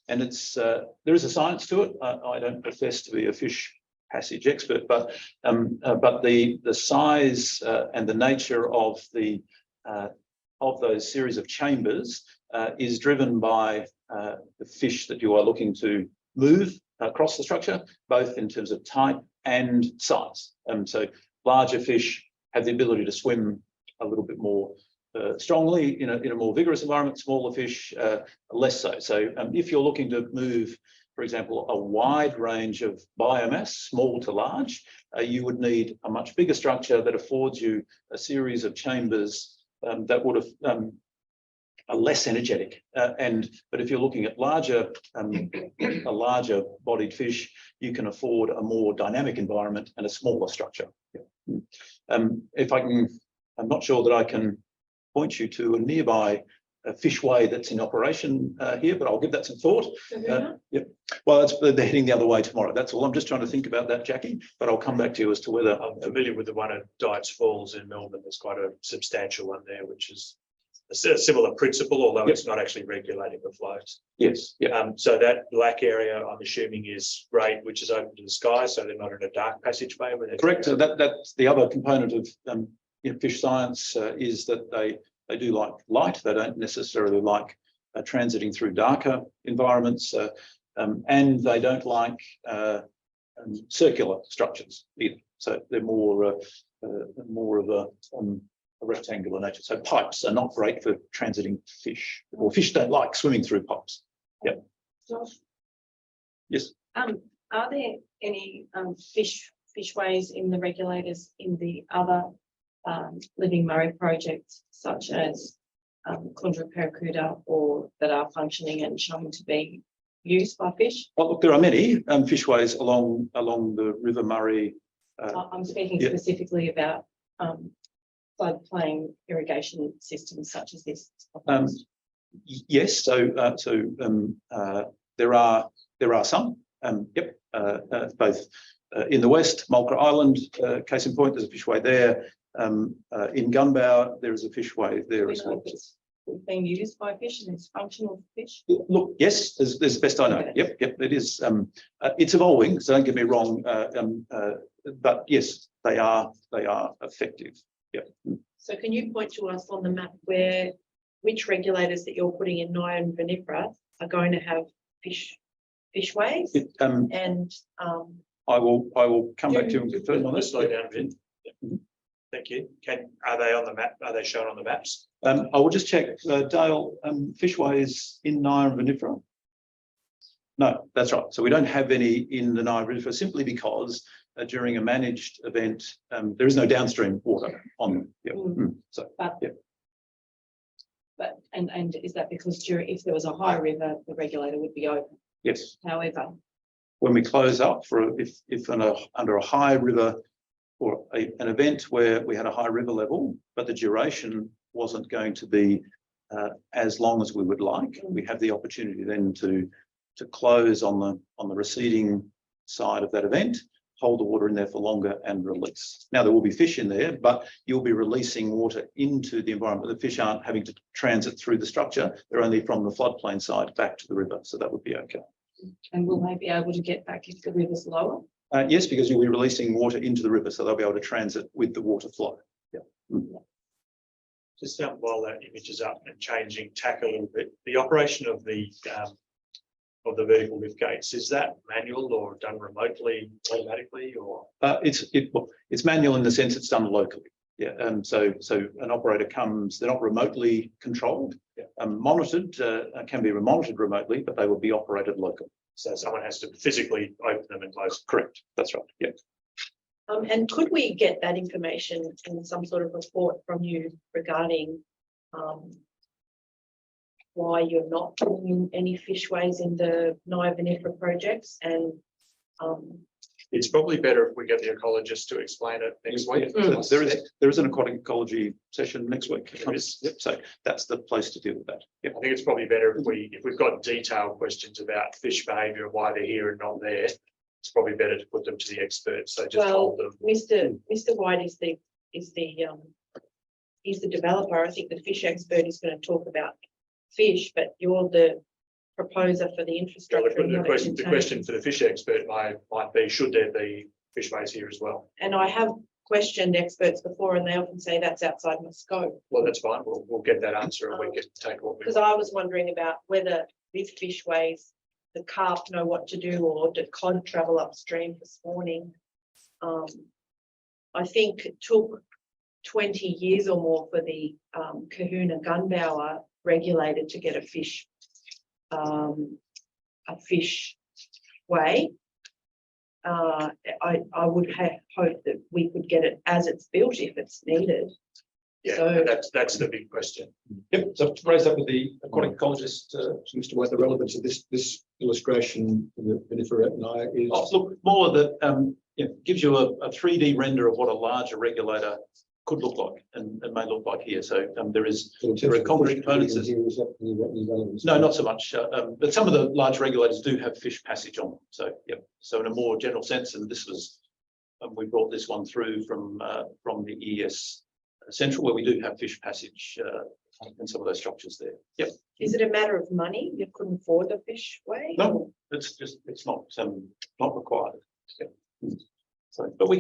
it's there is a science to it. I don't profess to be a fish passage expert, but the size and the nature of those series of chambers is driven by the fish that you are looking to move across the structure, both in terms of type and size. So larger fish have the ability to swim a little bit more strongly in a more vigorous environment. Smaller fish less so. So if you're looking to move, for example, a wide range of biomass, small to large, you would need a much bigger structure that affords you a series of chambers that would have are less energetic. But if you're looking at a larger bodied fish, you can afford a more dynamic environment and a smaller structure. If I can, I'm not sure that I can point you to a nearby fishway that's in operation here, but I'll give that some thought. Yep. Well, they're heading the other way tomorrow. That's all. I'm just trying to think about that, Jackie, but I'll come back to you as to whether. I'm familiar with the one at Dights Falls in Melbourne. There's quite a substantial one there, which is a similar principle, although it's not actually regulating the flows. Yes. Yeah. So that black area, I'm assuming, is grade, which is open to the sky, so they're not in a dark passageway. Correct. So that's the other component of fish science is that they do like light. They don't necessarily like transiting through darker environments, and they don't like circular structures either. So they're more of a rectangular nature. So pipes are not great for transiting fish, or fish don't like swimming through pipes. Yeah. Yes. Are there any fishways in the regulators in the other Living Murray projects, such as Condra Paracuda, or that are functioning and shown to be used by fish? Well, look, there are many fishways along the River Murray. I'm speaking specifically about floodplain irrigation systems such as this. Yes, so there are some. Yep, both in the west, Mulcra Island, case in point, there's a fishway there. In Gunbow, there is a fishway there as well. It's being used by fish and it's functional fish. Look, yes, as best I know. Okay. Yep, it is. It's evolving, so don't get me wrong. But yes, they are effective. Yep. So can you point to us on the map where which regulators that you're putting in Nye and Vinifera are going to have fishways, and I will come back to you and confirm on this. Slow down a bit. Thank you. Are they on the map? Are they shown on the maps? I will just check, Dale, fishways in Nye and Vinifera? No, that's right. So we don't have any in the Nye and Vinifera simply because during a managed event, there is no downstream water on them. Yeah. So, But, yeah. and is that because if there was a high river, the regulator would be open? Yes. However, When we close up for if under a high river or an event where we had a high river level, but the duration wasn't going to be as long as we would like, we have the opportunity then to close on the receding side of that event, hold the water in there for longer and release. Now there will be fish in there, but you'll be releasing water into the environment. The fish aren't having to transit through the structure. They're only from the floodplain side back to the river. So that would be okay. and will they be able to get back if the river's lower? Yes, because you'll be releasing water into the river, so they'll be able to transit with the water flow. Yeah. Just while that image is up and changing tack a little bit, the operation of the vertical lift gates, is that manual or done remotely, automatically, or? It's manual in the sense it's done locally. Yeah, so an operator comes, they're not remotely controlled, monitored, can be monitored remotely, but they will be operated locally. So someone has to physically open them and close them. Correct, that's right, yeah. and could we get that information in some sort of report from you regarding why you're not putting in any fishways in the Nye Vinifera projects? And it's probably better if we get the ecologist to explain it next week. There is an aquatic ecology session next week. Yep, so that's the place to deal with that. Yep. I think it's probably better if we've got detailed questions about fish behaviour and why they're here and not there. It's probably better to put them to the experts. So just hold them. Mr. White is the developer. I think the fish expert is going to talk about fish, but you're the proposer for the infrastructure. The question for the fish expert might be, should there be fishways here as well? And I have questioned experts before, and they often say that's outside my scope. Well, that's fine. We'll get that answer, and we can take what we. Because I was wondering about whether with fishways the carp know what to do, or did cod travel upstream for spawning. I think it took 20 years or more for the Kahuna Gunbower regulated to get a fish way. I would have hoped that we could get it as it's built if it's needed. Yeah, so that's the big question. Yep, so to raise that with the aquatic ecologist, Mr. White, the relevance of this illustration for the Vinifera at Nye is. Look, more that gives you a 3D render of what a larger regulator could look like and may look like here. So there are concrete components. No, not so much. But some of the large regulators do have fish passage on them. So yeah. So in a more general sense, and this was we brought this one through from the ES Central, where we do have fish passage in some of those structures there. Yep. Is it a matter of money? You couldn't afford the fish way? No, it's not required. Yeah. So, but we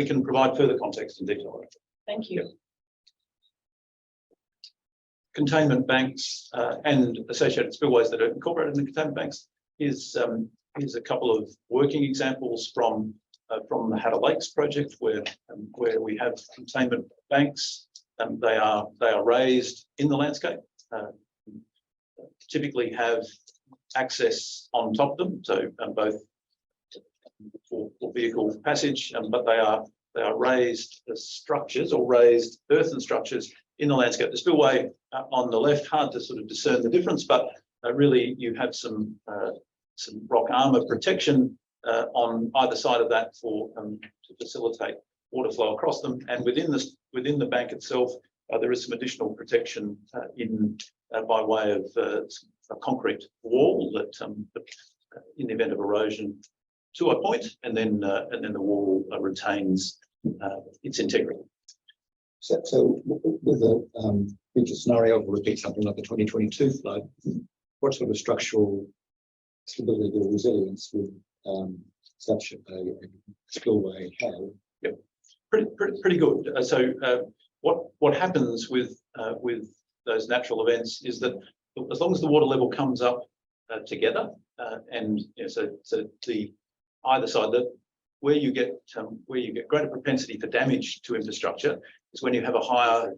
can provide further context and detail. Thank you. Yeah. Containment banks and associated spillways that are incorporated in the containment banks is a couple of working examples from the Hatter Lakes project, where we have containment banks. They are raised in the landscape. Typically have access on top of them, so both for vehicle passage, but they are raised structures or raised earthen structures in the landscape. The spillway on the left, hard to sort of discern the difference, but really you have some rock armour protection on either side of that to facilitate water flow across them. And within the bank itself, there is some additional protection by way of a concrete wall that in the event of erosion to a point, and then the wall retains its integrity. So with the future scenario, we'll repeat something like the 2022 flood, what sort of structural stability or resilience would such a spillway have? Yep, pretty good. So what happens with those natural events is that as long as the water level comes up together, and you know, so the either side, that where you get greater propensity for damage to infrastructure is when you have a higher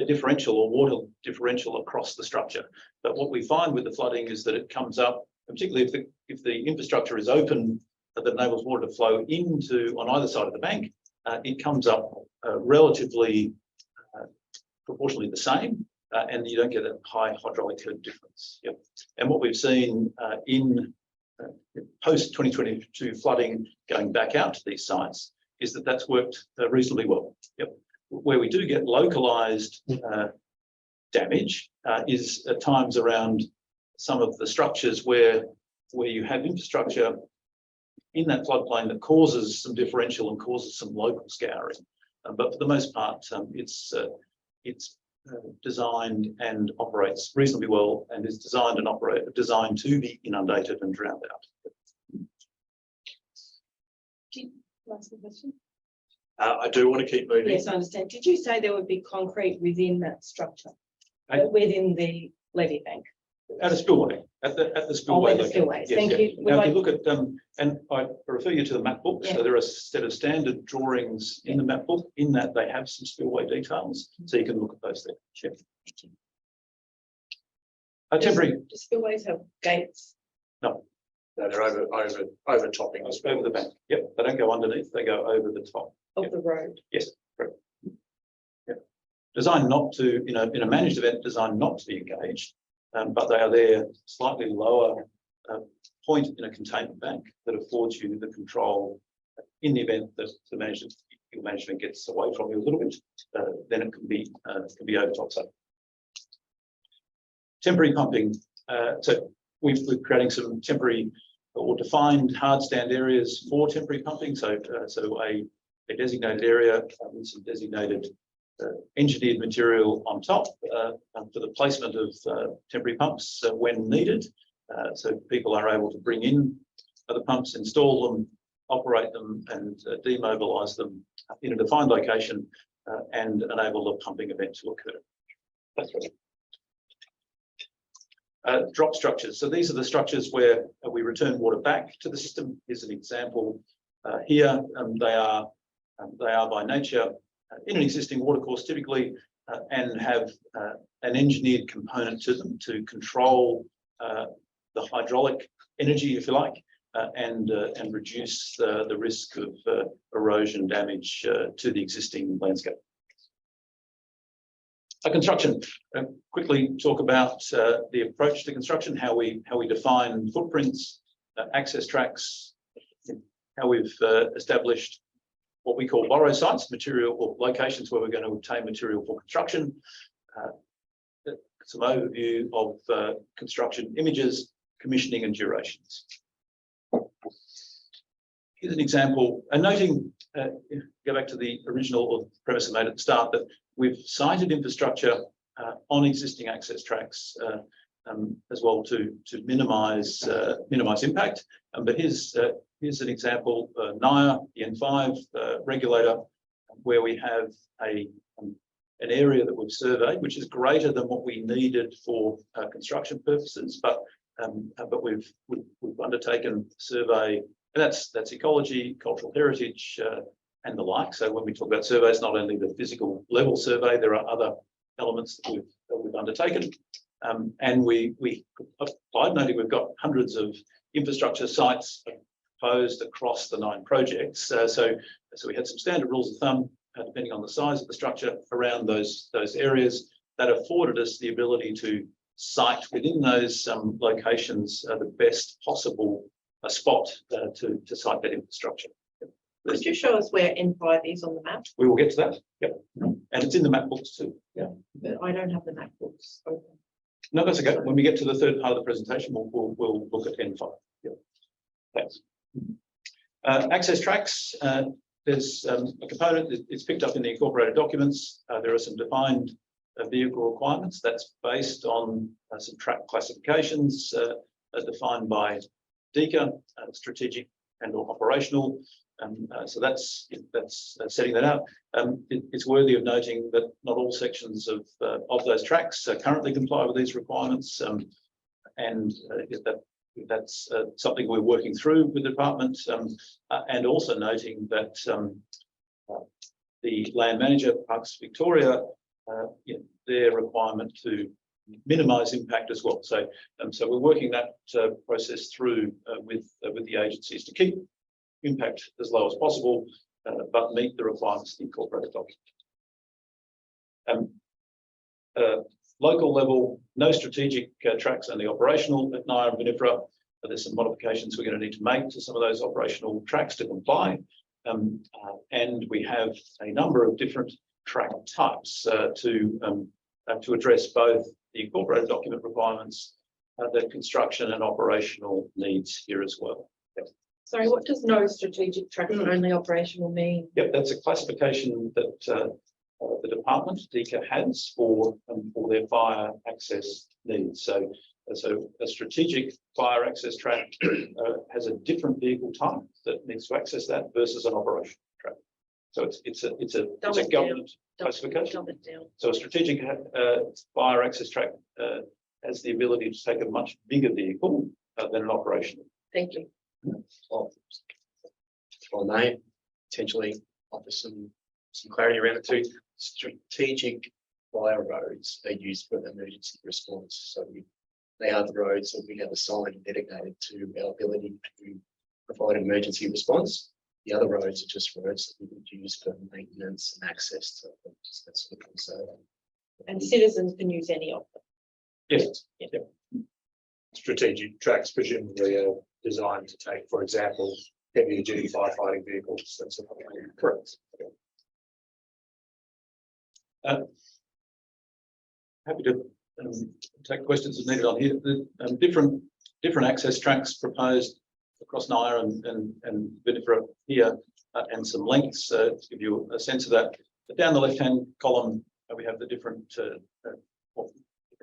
differential or water differential across the structure. But what we find with the flooding is that it comes up, particularly if the infrastructure is open that enables water to flow into on either side of the bank, it comes up relatively proportionally the same, and you don't get a high hydraulic curve difference. Yep. And what we've seen in post 2022 flooding going back out to these sites is that that's worked reasonably well. Yep. Where we do get localized damage is at times around some of the structures where you have infrastructure in that floodplain that causes some differential and causes some local scouring. But for the most part, it's designed and operates reasonably well, and is designed to be inundated and drowned out. Last question. I do want to keep moving. Yes, I understand. Did you say there would be concrete within that structure, within the levee bank? At a spillway, at the spillway. The spillways. Yes, Thank you. Now, if you look at and I refer you to the map book. Yeah. So there are a set of standard drawings in the map book. In that they have some spillway details, so you can look at those there. Sure. Temporary. Do spillways have gates? No, They're overtopping us. over the bank. Yep, they don't go underneath; they go over the top Of the road. Yes, correct. Yep. Designed not to, in a managed event, designed not to be engaged. But they are there slightly lower point in a containment bank that affords you the control in the event that your management gets away from you a little bit. Then it can be overtopped. So temporary pumping. So we're creating some temporary or defined hard stand areas for temporary pumping. So a designated area with some designated engineered material on top for the placement of temporary pumps when needed. So people are able to bring in the pumps, install them, operate them, and demobilise them in a defined location and enable the pumping event to occur. That's right. Drop structures. So these are the structures where we return water back to the system. Here's an example here. They are by nature in an existing watercourse typically, and have an engineered component to them to control the hydraulic energy, if you like, and reduce the risk of erosion damage to the existing landscape. Construction. Quickly talk about the approach to construction, how we define footprints, access tracks, how we've established what we call borrow sites, material or locations where we're going to obtain material for construction. Some overview of construction images, commissioning and durations. Here's an example, noting, go back to the original or premise I made at the start, that we've sited infrastructure on existing access tracks as well to minimise impact. But here's an example, NIA, the N5 regulator, where we have an area that we've surveyed, which is greater than what we needed for construction purposes. But we've undertaken a survey, and that's ecology, cultural heritage, and the like. So when we talk about surveys, not only the physical level survey, there are other elements that we've undertaken. And we applied, noting we've got hundreds of infrastructure sites proposed across the 9 projects. So we had some standard rules of thumb, depending on the size of the structure around those areas that afforded us the ability to site within those locations the best possible spot to site that infrastructure. Could you show us where N5 is on the map? We will get to that. Yep. And it's in the map books too. Yeah. But I don't have the map books open. No, that's okay. When we get to the third part of the presentation, we'll look at N5. Yep. Thanks. Access tracks. There's a component that it's picked up in the incorporated documents. There are some defined vehicle requirements that's based on some track classifications defined by DECA, strategic and or operational. So that's setting that out. It's worthy of noting that not all sections of those tracks currently comply with these requirements, and that's something we're working through with the department, and also noting that the land manager, Parks Victoria, their requirement to minimise impact as well. So we're working that process through with the agencies to keep impact as low as possible, but meet the requirements of the incorporated document. Local level, no strategic tracks, only operational at Nyah and VMFRP. There's some modifications we're going to need to make to some of those operational tracks to comply. And we have a number of different track types to address both the incorporated document requirements, the construction and operational needs here as well. Sorry, what does no strategic track and only operational mean? Yep, that's a classification that the department, DECA, has for their fire access needs. So a strategic fire access track has a different vehicle type that needs to access that versus an operational track. So it's a government classification. Dumb it down. So a strategic fire access track has the ability to take a much bigger vehicle than an operational. Thank you. Well, if I may potentially offer some clarity around it too. Strategic fire roads are used for emergency response. So they are the roads that we have assigned dedicated to our ability to provide emergency response. The other roads are just roads that we would use for maintenance and access to that sort of thing. So, And citizens can use any of them. Yes. Yeah. Strategic tracks presumably are designed to take, for example, heavier duty firefighting vehicles. That's correct. Happy to take questions as needed on here. The different access tracks proposed across Nyah and VMFRP here, and some links to give you a sense of that. But down the left-hand column, we have the different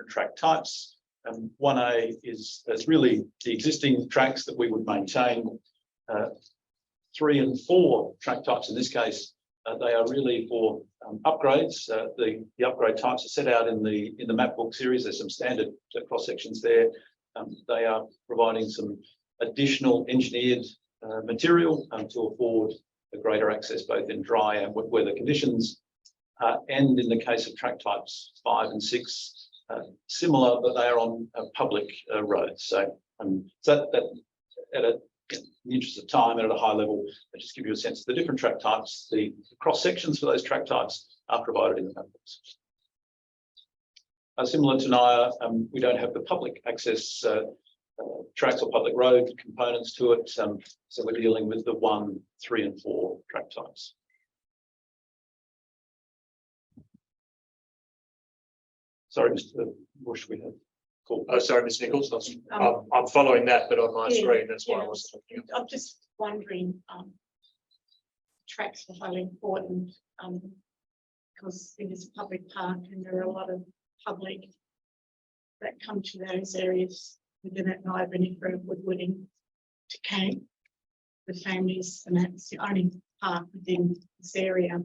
track types. 1A is really the existing tracks that we would maintain. 3 and 4 track types in this case, they are really for upgrades. The upgrade types are set out in the map book series. There's some standard cross sections there. They are providing some additional engineered material to afford a greater access both in dry and wet weather conditions. And in the case of track types 5 and 6, similar, but they are on public roads. So that in the interest of time and at a high level, I just give you a sense of the different track types. The cross sections for those track types are provided in the map books. Similar to Nyah, we don't have the public access tracks or public road components to it, so we're dealing with the 1, 3 and 4 track types. Sorry, Mr. Bush, we have called. Oh, sorry, Ms. Nichols. I'm following that, but on my screen, that's why I was looking. I'm just wondering, tracks are highly important because it is a public park and there are a lot of public that come to those areas within that Nyah VMFRP Woodwooding to camp with families, and that's the only park within this area.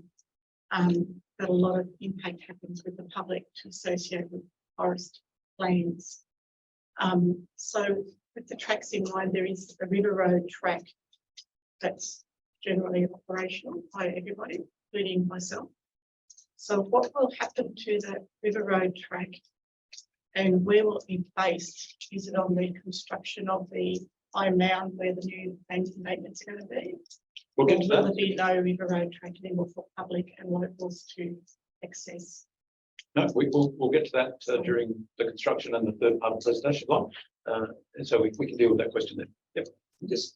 But a lot of impact happens with the public to associate with forest lands. So with the tracks in mind, there is a river road track that's generally operational by everybody, including myself. So what will happen to that river road track and where will it be based? Is it on the construction of the high mound where the new maintenance are going to be? We'll get to that. Will there be no river road track anymore for public and locals to access? No, we'll get to that during the construction and the third part of the presentation line. And so we can deal with that question then. Yep.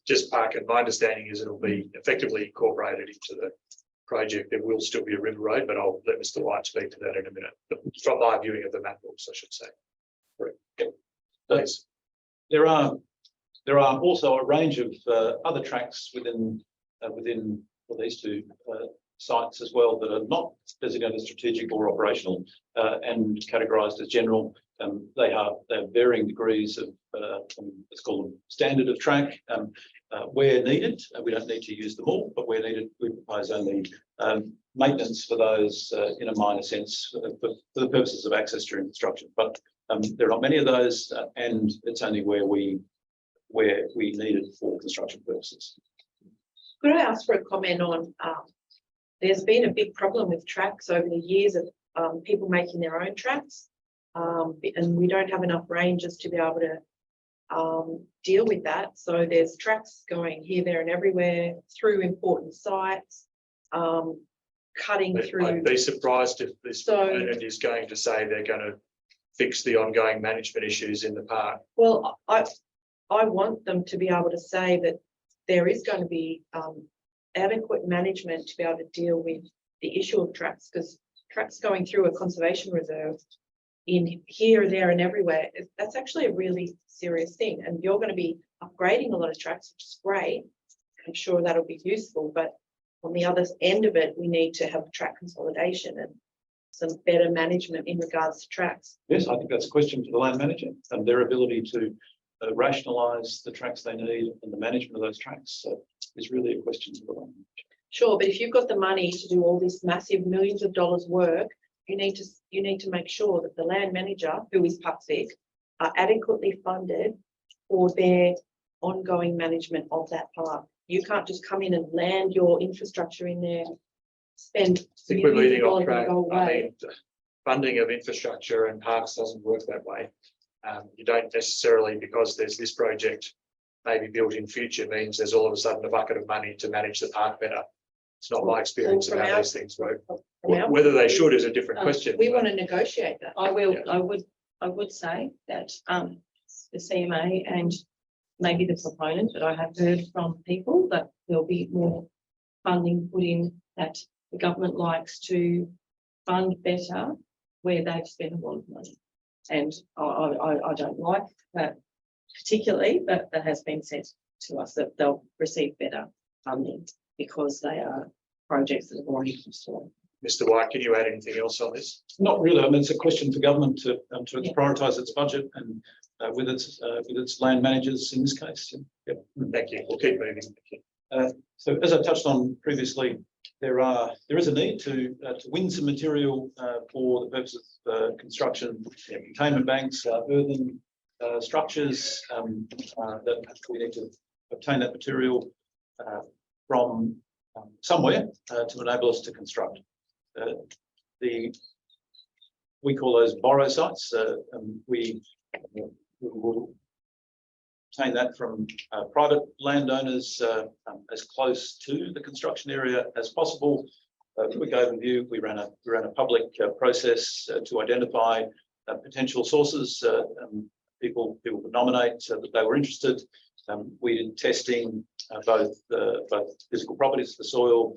Just park, and my understanding is it'll be effectively incorporated into the project. There will still be a river road, but I'll let Mr. White speak to that in a minute. But from my viewing of the map books, I should say. Correct. Yep. Please. There are also a range of other tracks within these two sites as well that are not designated strategic or operational and categorised as general. They have varying degrees of let's call them standard of track. where needed, we don't need to use them all, but where needed, we propose only maintenance for those in a minor sense for the purposes of access during construction. But there are not many of those, and it's only where we need it for construction purposes. Could I ask for a comment on, there's been a big problem with tracks over the years of people making their own tracks, and we don't have enough ranges to be able to deal with that. So there's tracks going here, there and everywhere through important sites, cutting through. I'd be surprised if this proponent is going to say they're going to fix the ongoing management issues in the park. Well, I want them to be able to say that there is going to be adequate management to be able to deal with the issue of tracks, because tracks going through a conservation reserve in here, there and everywhere, that's actually a really serious thing. And you're going to be upgrading a lot of tracks, which is great. I'm sure that'll be useful, but on the other end of it, we need to have track consolidation and some better management in regards to tracks. Yes, I think that's a question for the land manager and their ability to rationalise the tracks they need and the management of those tracks. So it's really a question for the land manager. Sure, but if you've got the money to do all this massive millions of dollars work, you need to make sure that the land manager, who is PUCSIC, are adequately funded for their ongoing management of that park. You can't just come in and land your infrastructure in there, spend. I think we're leading off track. Go I away. mean, funding of infrastructure and parks doesn't work that way. You don't necessarily, because there's this project maybe built in future, means there's all of a sudden a bucket of money to manage the park better. It's not my experience of how these things work. Whether they should is a different question. We want to negotiate that. I will, Yeah. I would say that the CMA and maybe the proponent, but I have heard from people that there'll be more funding put in, that the government likes to fund better where they've spent a lot of money. And I don't like that particularly, but that has been said to us that they'll receive better funding because they are projects that have already constructed. Mr. White, can you add anything else on this? Not really. I mean, it's a question for government to prioritise its budget and with its land managers in this case. Yep. Thank you. We'll keep moving. Thank you. So as I touched on previously, there is a need to win some material for the purpose of construction, containment banks, earthen structures, that we need to obtain that material from somewhere to enable us to construct. We call those borrow sites. We will obtain that from private landowners as close to the construction area as possible. Quick overview: we ran a public process to identify potential sources. People could nominate that they were interested. We did testing both physical properties of the soil,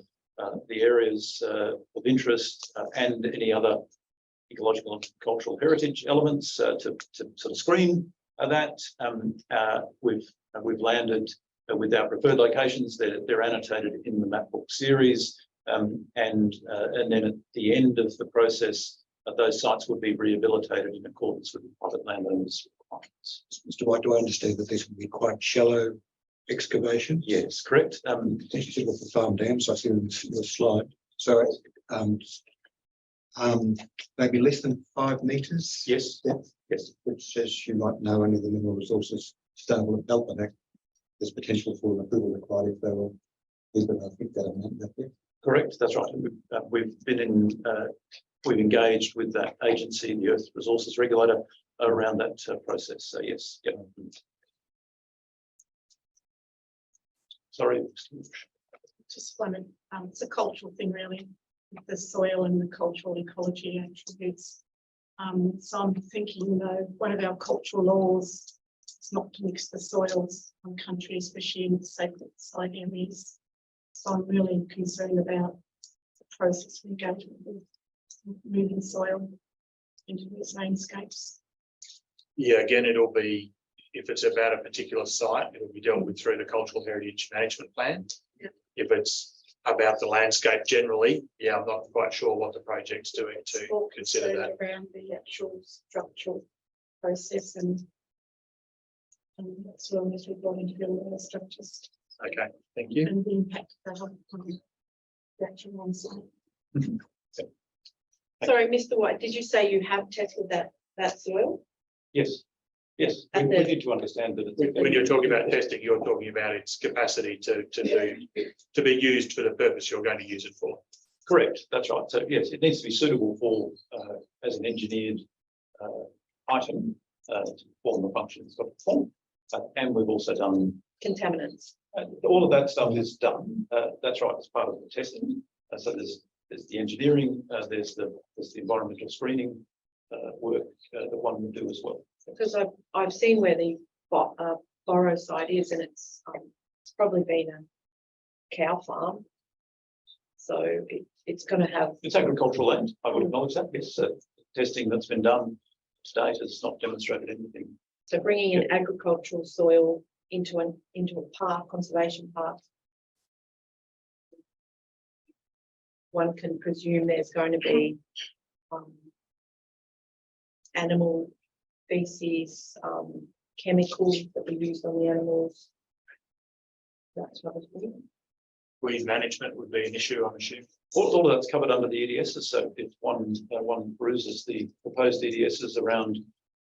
the areas of interest, and any other ecological and cultural heritage elements to sort of screen that. We've landed with our preferred locations. They're annotated in the mapbook series, and then at the end of the process, those sites would be rehabilitated in accordance with the private landowners' requirements. Mr. White, do I understand that this will be quite shallow excavation? Yes, correct. Especially with the farm dams, I see on the slide. So maybe less than 5 metres. Yes. Depth, yes. Which, as you might know, under the Mineral Resources Sustainable Development Act, there's potential for an approval required if they were even, I think, that amount that big. Correct. That's right. We've engaged with that agency, the Earth Resources Regulator, around that process. So yes. Yep. Sorry. Just wondered, it's a cultural thing really, with the soil and the cultural ecology attributes. So I'm thinking, one of our cultural laws is not to mix the soils on country, especially in sacred site areas. So I'm really concerned about the process of engagement with moving soil into these landscapes. Yeah, again, it'll be, if it's about a particular site, it'll be dealt with through the Cultural Heritage Management Plan. Yeah. If it's about the landscape generally, yeah, I'm not quite sure what the project's doing to consider that. Around the actual structural process and that's where we've got into building the structures. Okay, thank you. and the impact that on the actual on site. Sorry, Mr. White, did you say you have tested that soil? Yes, yes, we And need to understand that it's. When you're talking about testing, you're talking about its capacity to be used for the purpose you're going to use it for. Correct, that's right. So yes, it needs to be suitable for, as an engineered item to perform the function it's got to perform. And we've also done, Contaminants. all of that stuff is done. That's right, as part of the testing. So there's the engineering, there's the environmental screening work that one would do as well. Because I've seen where the borrow site is, and it's probably been a cow farm. So it's going to have. It's agricultural land. I would acknowledge that. Yes, testing that's been done to date has not demonstrated anything. So bringing in agricultural soil into a park, conservation park, one can presume there's going to be animal feces, chemicals that we use on the animals. That sort of thing. Weed management would be an issue, I'm assuming. All of that's covered under the EDSs. So if one peruses the proposed EDSs around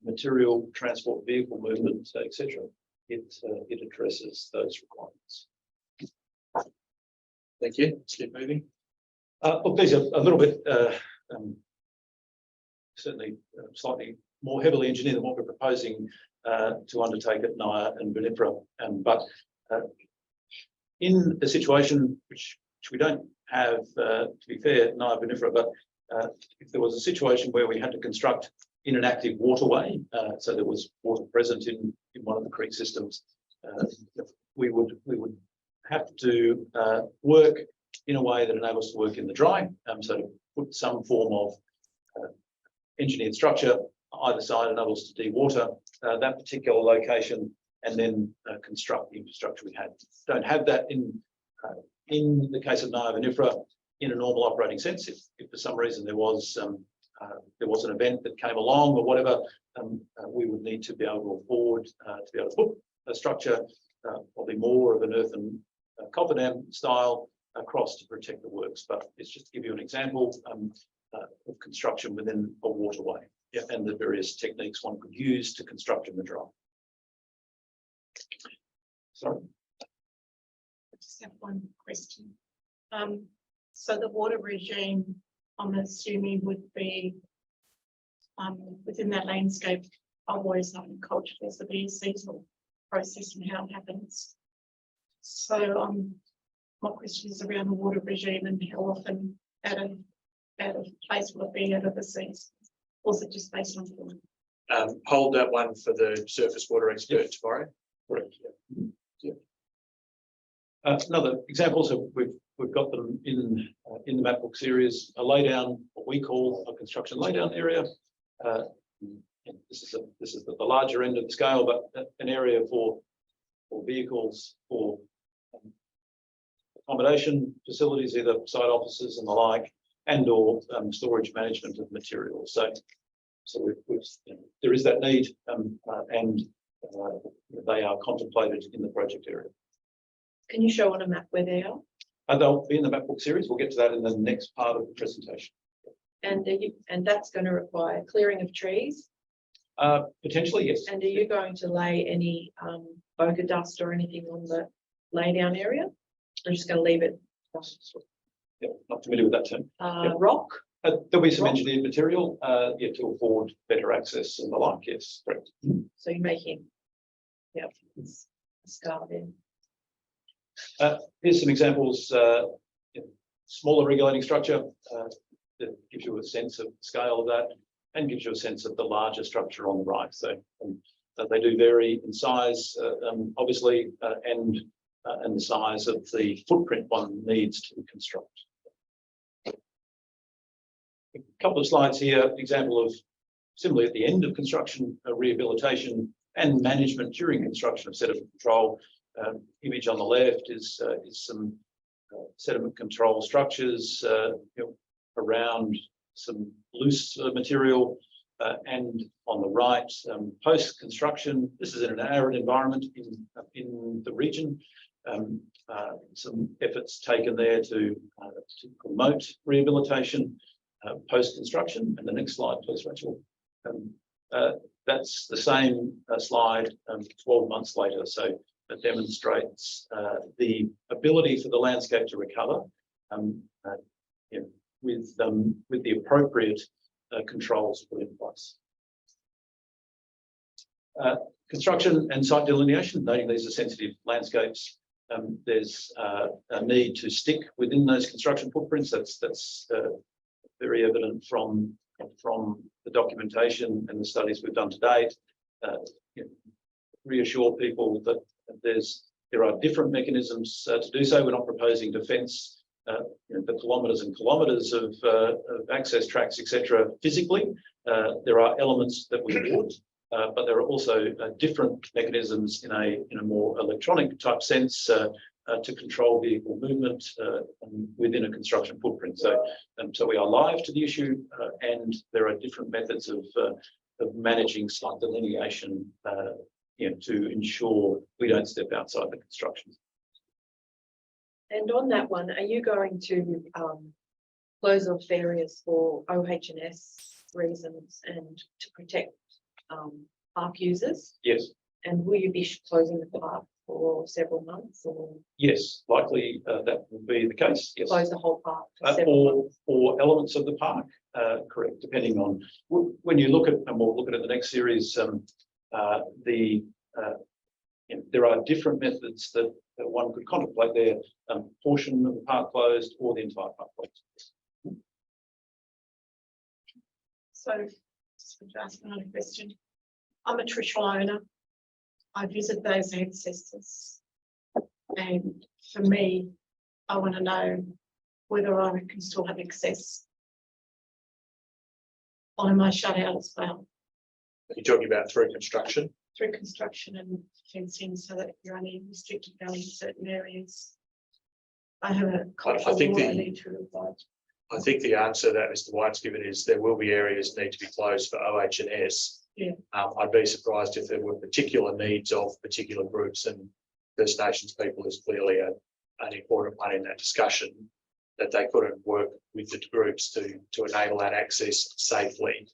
material, transport, vehicle movement, etc., it addresses those requirements. Thank you. Let's keep moving. Look, these are a little bit certainly slightly more heavily engineered than what we're proposing to undertake at NIA and VMFRP. But in a situation which we don't have, to be fair, NIA VMFRP, but if there was a situation where we had to construct in an active waterway, so there was water present in one of the creek systems, we would have to work in a way that enables us to work in the dry, so to put some form of engineered structure either side enables to de-water that particular location and then construct the infrastructure we had. Don't have that in the case of NIA VMFRP in a normal operating sense. If for some reason there was an event that came along or whatever, we would need to be able to afford to be able to put a structure, probably more of an earthen cofferdam style, across to protect the works. But it's just to give you an example of construction within a waterway, and the various techniques one could use to construct in the dry. Sorry. I just have one question. So the water regime, I'm assuming, would be within that landscape. I've always known culture there's to be a seasonal process and how it happens. So my question is around the water regime and how often at a place will it be out of the seas, or is it just based on water? Hold that one for the surface water expert tomorrow. Correct. Yeah. Another example, so we've got them in the map book series, a laydown, what we call a construction laydown area. This is the larger end of the scale, but an area for vehicles, for accommodation facilities, either site offices and the like, and or storage management of materials. So there is that need, and they are contemplated in the project area. Can you show on a map where they are? They'll be in the map book series. We'll get to that in the next part of the presentation. And that's going to require clearing of trees. Potentially, yes. And are you going to lay any boga dust or anything on the laydown area? I'm just going to leave it. Yeah, not familiar with that term. Rock. There'll be some Rock. engineered material, to afford better access and the like. Yes, correct. So you're making, a scar there. Here's some examples. Smaller regulating structure that gives you a sense of the scale of that, and gives you a sense of the larger structure on the right. So they do vary in size, obviously, and the size of the footprint one needs to construct. A couple of slides here, example of similarly at the end of construction, rehabilitation and management during construction of sediment control. Image on the left is some sediment control structures around some loose material, and on the right, post construction. This is in an arid environment in the region. some efforts taken there to promote rehabilitation post-construction. And the next slide, please, Rachel. That's the same slide 12 months later. So it demonstrates the ability for the landscape to recover with the appropriate controls put in place. Construction and site delineation, noting these are sensitive landscapes. There's a need to stick within those construction footprints. That's very evident from the documentation and the studies we've done to date. Reassure people that there are different mechanisms to do so. We're not proposing to fence the kilometres and kilometres of access tracks, etc. Physically, there are elements that we would. But there are also different mechanisms in a more electronic type sense to control vehicle movement within a construction footprint. So we are live to the issue, and there are different methods of managing site delineation to ensure we don't step outside the construction. And on that one, are you going to close off areas for OH&S reasons and to protect park users? Yes. And will you be closing the park for several months, or? Yes, likely that will be the case. Yes. Close the whole park for several months? Or elements of the park, correct, depending on when you look at, and we'll look at it in the next series, there are different methods that one could contemplate there, portion of the park closed or the entire park closed. So, just to ask another question. I'm a traditional owner. I visit those ancestors. And for me, I want to know whether I can still have access. Or am I shut out as well? You're talking about through construction? Through construction and fencing, so that you're only restricted down in certain areas. I have a cultural law I need to abide. I think the answer that Mr. White's given is there will be areas need to be closed for OH&S. Yeah. I'd be surprised if there were particular needs of particular groups, and First Nations people is clearly an important one in that discussion, that they couldn't work with the groups to enable that access safely.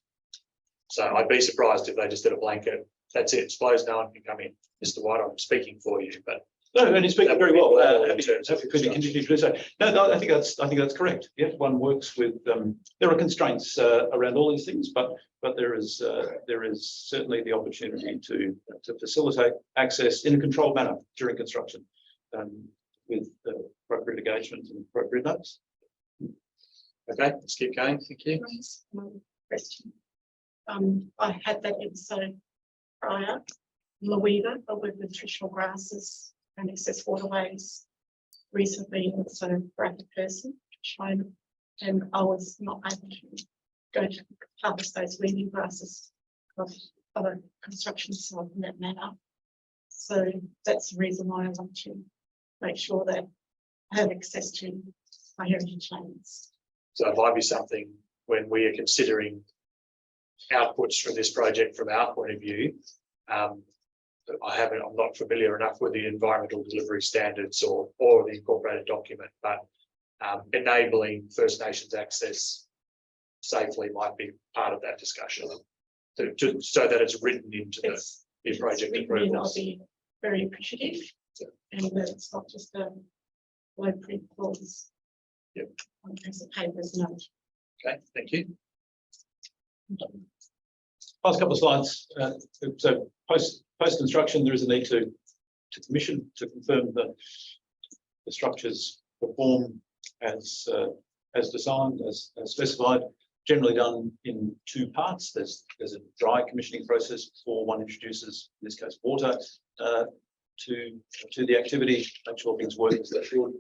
So I'd be surprised if they just did a blanket, that's it, it's closed, no one can come in. Mr. White, I'm speaking for you, but no, and you speak very well. Happy to continue to do so. No, I think that's correct. Yeah, one works with. There are constraints around all these things, but there is certainly the opportunity to facilitate access in a controlled manner during construction, with appropriate engagement and appropriate notes. okay, let's keep going. Thank you. Question. I had that episode prior, Louisa, but with the traditional grasses and access waterways recently, also a graphic person, China, and I was not able to go to harvest those weeding grasses of other construction site in that manner. So that's the reason why I want to make sure that I have access to my heritage lands. So it might be something when we are considering outputs from this project from our point of view. I'm not familiar enough with the environmental delivery standards or the incorporated document, but enabling First Nations access safely might be part of that discussion, so that it's written into the project approvals. I'll be very appreciative, and that it's not just a low print clause. Yep. On a piece of paper, no. Okay, thank you. Last couple of slides. So post construction, there is a need to commission to confirm that the structures perform as designed, as specified. Generally done in two parts. There's a dry commissioning process before one introduces, in this case, water to the activity, make sure things work as they should.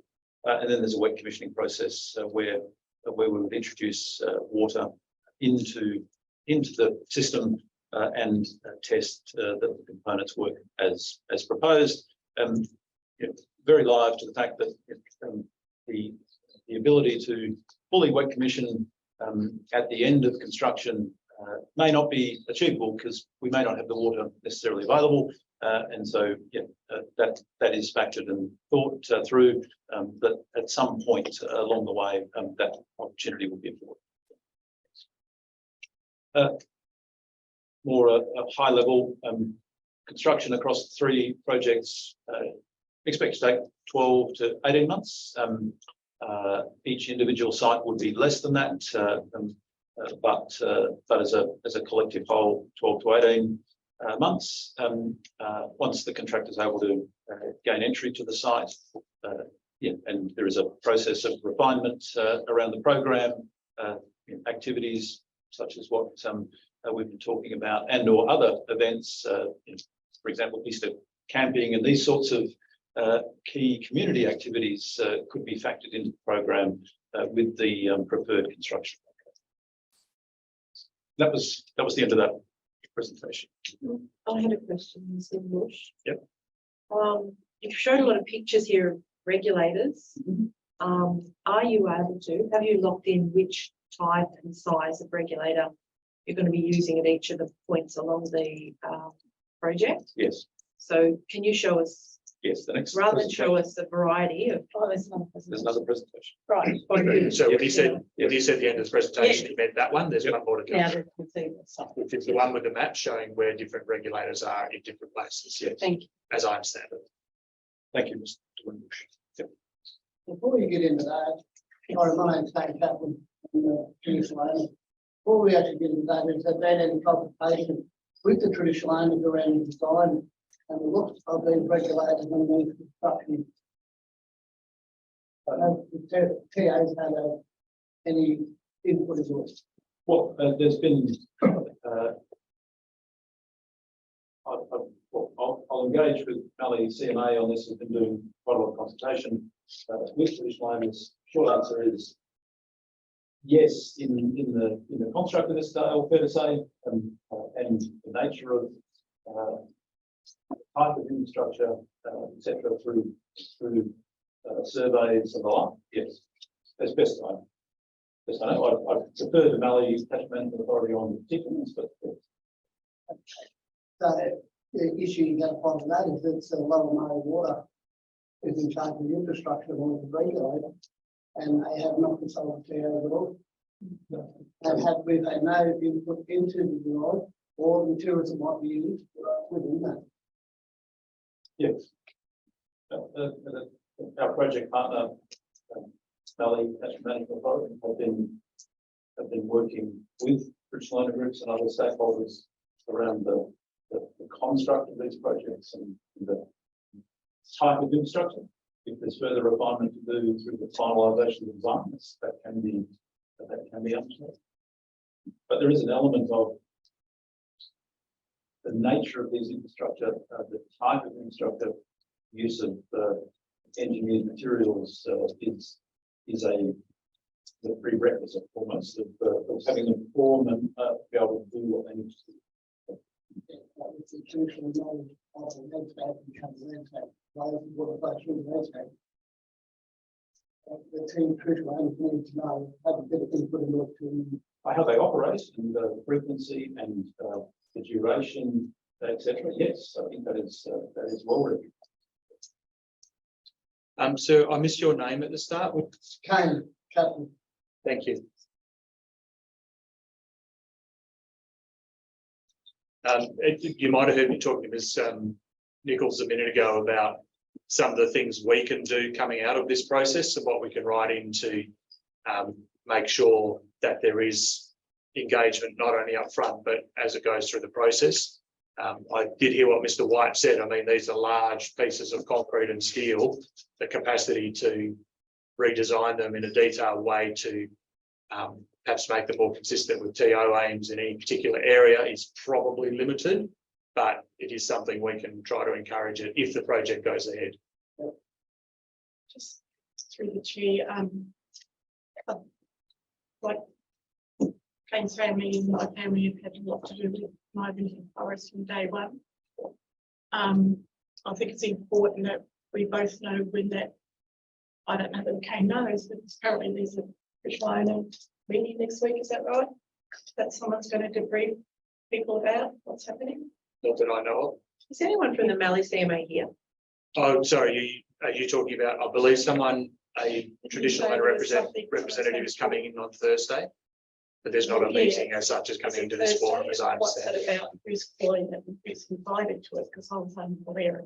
And then there's a wet commissioning process where we would introduce water into the system and test that the components work as proposed. Very live to the fact that the ability to fully wet commission at the end of construction may not be achievable because we may not have the water necessarily available. And so that is factored and thought through, that at some point along the way, that opportunity will be afforded. More a high level construction across 3 projects, expect to take 12 to 18 months. Each individual site would be less than that, but as a collective whole, 12 to 18 months. Once the contractor is able to gain entry to the site, and there is a process of refinement around the program, activities such as what we've been talking about, and or other events, for example, Easter camping and these sorts of key community activities could be factored into the program with the preferred construction. That was the end of that presentation. I had a question, Mr. Bush. Yep. You've shown a lot of pictures here of regulators. Are you able to, have you locked in which type and size of regulator you're going to be using at each of the points along the project? Yes. So can you show us, Yes, the next. rather than show us a variety of, There's There's another presentation. right? So when you said at the end of the presentation, you meant that one, there's one more to Now come. they can see what's up. Which is the one with the map showing where different regulators are in different places, yes, Thank you. as I understand it. Thank you, Mr. Wimbush. Yep. Before you get into that, my name's Dave Kaplan, traditional owner. Before we actually get into that, has there been any consultation with the traditional owners around the design and the looks of these regulators and these construction? I know the TA's had any input as well. Well, there's been, I'll engage with Mallee CMA on this. We've been doing quite a lot of consultation with traditional owners. Short answer is yes, in the construct of this scale, fair to say, and the nature of type of infrastructure, etc., through surveys and the like. Yes, as best I know. I prefer to Mallee Catchment Management Authority on particulars, but So the issue you got to find with that is that it's a lower Murray water is in charge of the infrastructure of the regulator, and they have not consulted TA's at all. We've had no input into the design or the materials that might be used within that. yes. Our project partner, Mallee Catchment Management Authority, have been working with traditional owner groups and other stakeholders around the construct of these projects and the type of infrastructure. If there's further refinement to do through the finalisation of the design, that can be undertaken. But there is an element of the nature of these infrastructure, the type of infrastructure, use of engineered materials is a prerequisite almost of having them perform and be able to do what they need to do. It's a traditional knowledge of the landscape becomes landscape, rather than what approach to the landscape. The team traditional owners need to know, have a bit of input in order to How they operate and the frequency and the duration, etc. Yes, I think that is well written. So I missed your name at the start. Kane Kaplan. Thank you. You might have heard me talking to Ms. Nichols a minute ago about some of the things we can do coming out of this process and what we can write in to make sure that there is engagement not only up front but as it goes through the process. I did hear what Mr. White said. I mean, these are large pieces of concrete and steel. The capacity to redesign them in a detailed way to perhaps make them more consistent with TO aims in any particular area is probably limited, but it is something we can try to encourage it if the project goes ahead. Just through the chair, like Kane's family and my family have had a lot to do with my vision forest from day one. I think it's important that we both know when that, I don't know that Kane knows, but apparently there's a traditional owner meeting next week, is that right? That someone's going to debrief people about what's happening. Not that I know of. Is anyone from the Mallee CMA here? Oh, sorry, are you talking about, I believe a traditional owner representative is coming in on Thursday? But there's not a meeting as such as coming into this forum, as I understand. What's that about? Who's calling it and who's invited to it? Because I was unaware.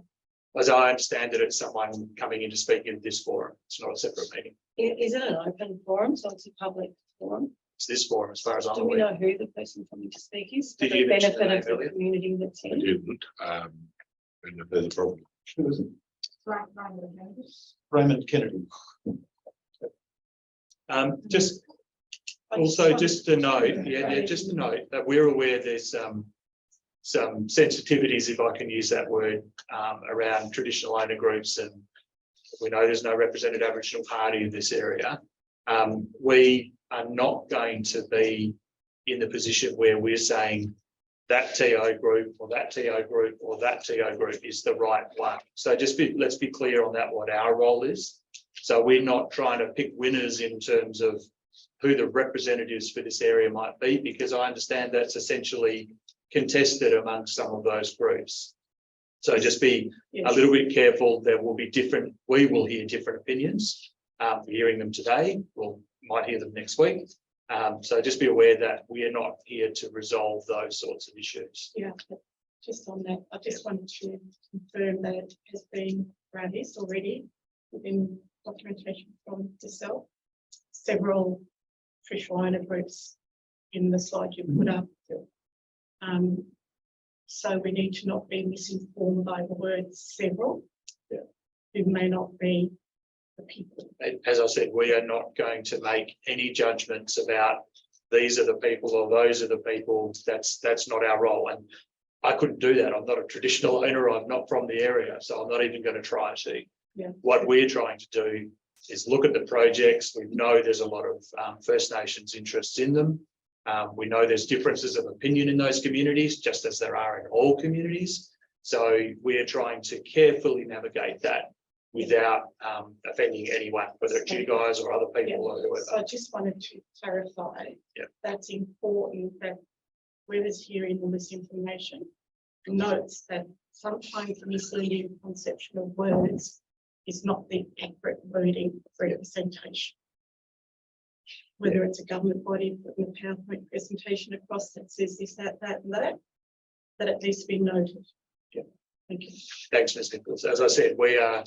As I understand it, it's someone coming in to speak in this forum. It's not a separate meeting. Is it an open forum? So it's a public forum? It's this forum, as far as I'm Do we aware. know who the person coming to speak is? For Did the you mention the benefit name of the earlier? community that's I in. didn't, and if there's a problem. Raymond Kennedy. Just also just to note, just to note that we're aware there's some sensitivities, if I can use that word, around traditional owner groups, and we know there's no represented Aboriginal party in this area. We are not going to be in the position where we're saying that TO group or that TO group or that TO group is the right one. So let's be clear on that, what our role is. So we're not trying to pick winners in terms of who the representatives for this area might be, because I understand that's essentially contested amongst some of those groups. So just be a little bit careful. There will be we will hear different opinions. We're hearing them today, might hear them next week. So just be aware that we are not here to resolve those sorts of issues. Yeah, but just on that, I just wanted to confirm that it has been raised already within documentation from yourself. Several traditional owner groups in the slide you put up. So we need to not be misinformed by the word several. Yeah. It may not be the people. As I said, we are not going to make any judgments about these are the people or those are the people. That's not our role. And I couldn't do that. I'm not a traditional owner. I'm not from the area. So I'm not even going to try to. Yeah. What we're trying to do is look at the projects. We know there's a lot of First Nations interests in them. We know there's differences of opinion in those communities, just as there are in all communities. So we're trying to carefully navigate that without offending anyone, whether it's you guys or other people or whoever. So I just wanted to clarify. That's important that whoever's hearing all this information notes that sometimes misleading conception of words is not the accurate wording of representation. Whether it's a government body putting a PowerPoint presentation across that says this, that, and that it needs to be noted. Yeah. Thank you. Thanks, Ms. Nichols. As I said, we are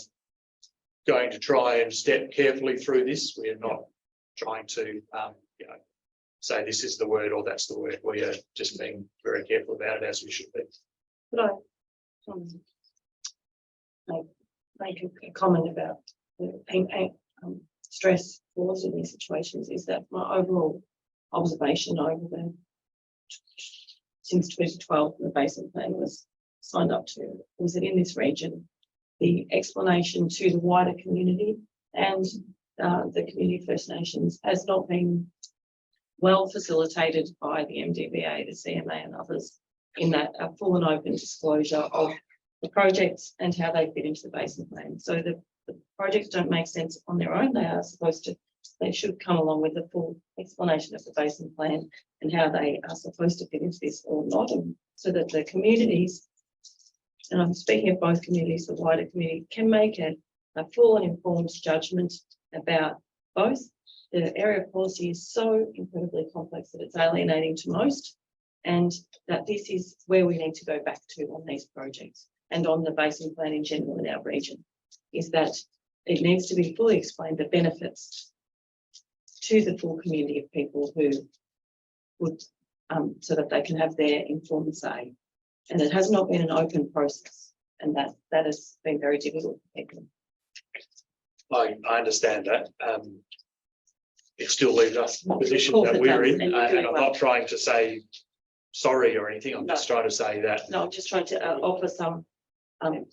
going to try and step carefully through this. We are not trying to, say this is the word or that's the word. We are just being very careful about it, as we should be. Could I make a comment about the stress caused in these situations? Is that my overall observation over since 2012, the basin plan was signed up to, was that in this region, the explanation to the wider community and the community First Nations has not been well facilitated by the MDBA, the CMA and others, in that full and open disclosure of the projects and how they fit into the basin plan. So the projects don't make sense on their own. They should come along with a full explanation of the basin plan and how they are supposed to fit into this or not, and so that the communities, and I'm speaking of both communities, the wider community, can make a full and informed judgment about both. The area of policy is so incredibly complex that it's alienating to most, and that this is where we need to go back to on these projects and on the basin plan in general in our region, is that it needs to be fully explained, the benefits to the full community of people who would, so that they can have their informed say. And it has not been an open process, and that has been very difficult for people. I understand that. It still leaves us in the position that we're in, and I'm not trying to say sorry or anything. I'm just trying to say that. No, I'm just trying to offer some.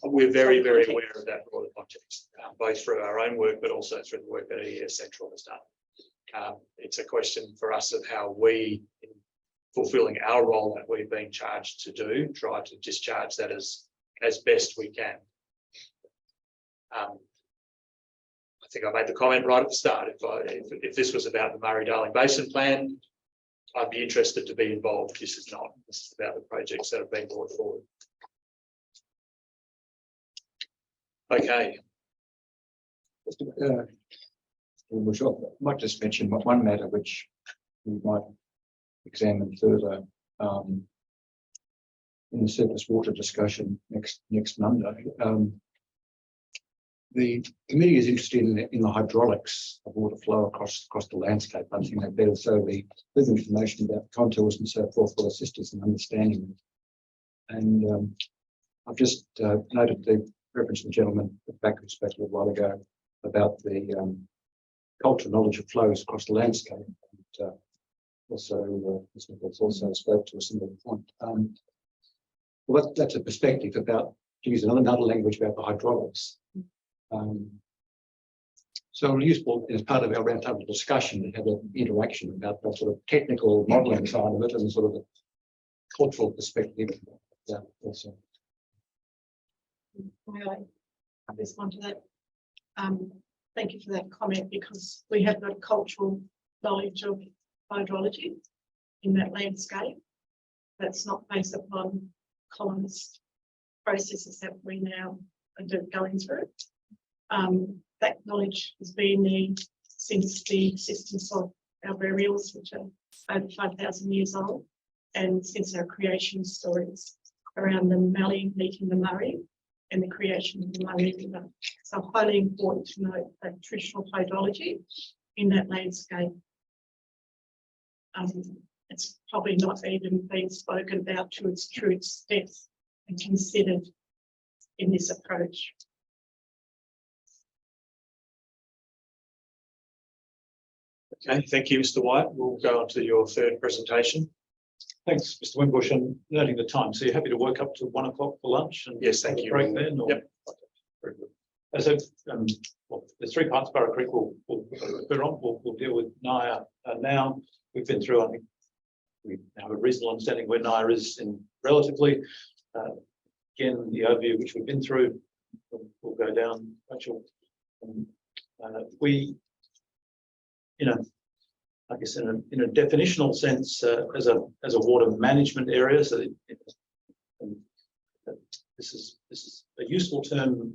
We're very, very aware of that broader context, both through our own work, but also through the work that ES Central has done. It's a question for us of how we, in fulfilling our role that we've been charged to do, try to discharge that as best we can. I think I made the comment right at the start. If this was about the Murray-Darling Basin Plan, I'd be interested to be involved. This is not. This is about the projects that have been brought forward. Okay, Bush, I might just mention one matter which we might examine further in the surface water discussion next Monday. The committee is interested in the hydraulics of water flow across the landscape. I think that better so the information about contours and so forth will assist us in understanding it. And I've just noted the reference to the gentleman back who spoke a little while ago about the cultural knowledge of flows across the landscape. And, also, Ms. Nichols also spoke to a similar point. Well, that's a perspective about, to use another language about the hydraulics. So useful as part of our roundtable discussion to have an interaction about the sort of technical modelling side of it and sort of the cultural perspective. Also. May I respond to that? Thank you for that comment, because we have got cultural knowledge of hydrology in that landscape that's not based upon colonist processes that we now are going through. That knowledge has been there since the existence of our burials, which are over 5,000 years old, and since our creation stories around the Mallee meeting the Murray and the creation of the Murray River. So highly important to note that traditional hydrology in that landscape. It's probably not even been spoken about to its true extent and considered in this approach. okay, thank you, Mr. White. We'll go on to your third presentation. Thanks, Mr. Wimbush, and noting the time. So you're happy to work up to 1 o'clock for lunch? And Yes, thank you. Break then? Or? Yep. Very good. So well, there's 3 parts. Burrow Creek we'll deal with Naya now. We've been through, I think we have a reasonable understanding where Naya is in relatively. Again, the overview which we've been through, we'll go down. Rachel, we, I guess in a definitional sense, as a water management area, so this is a useful term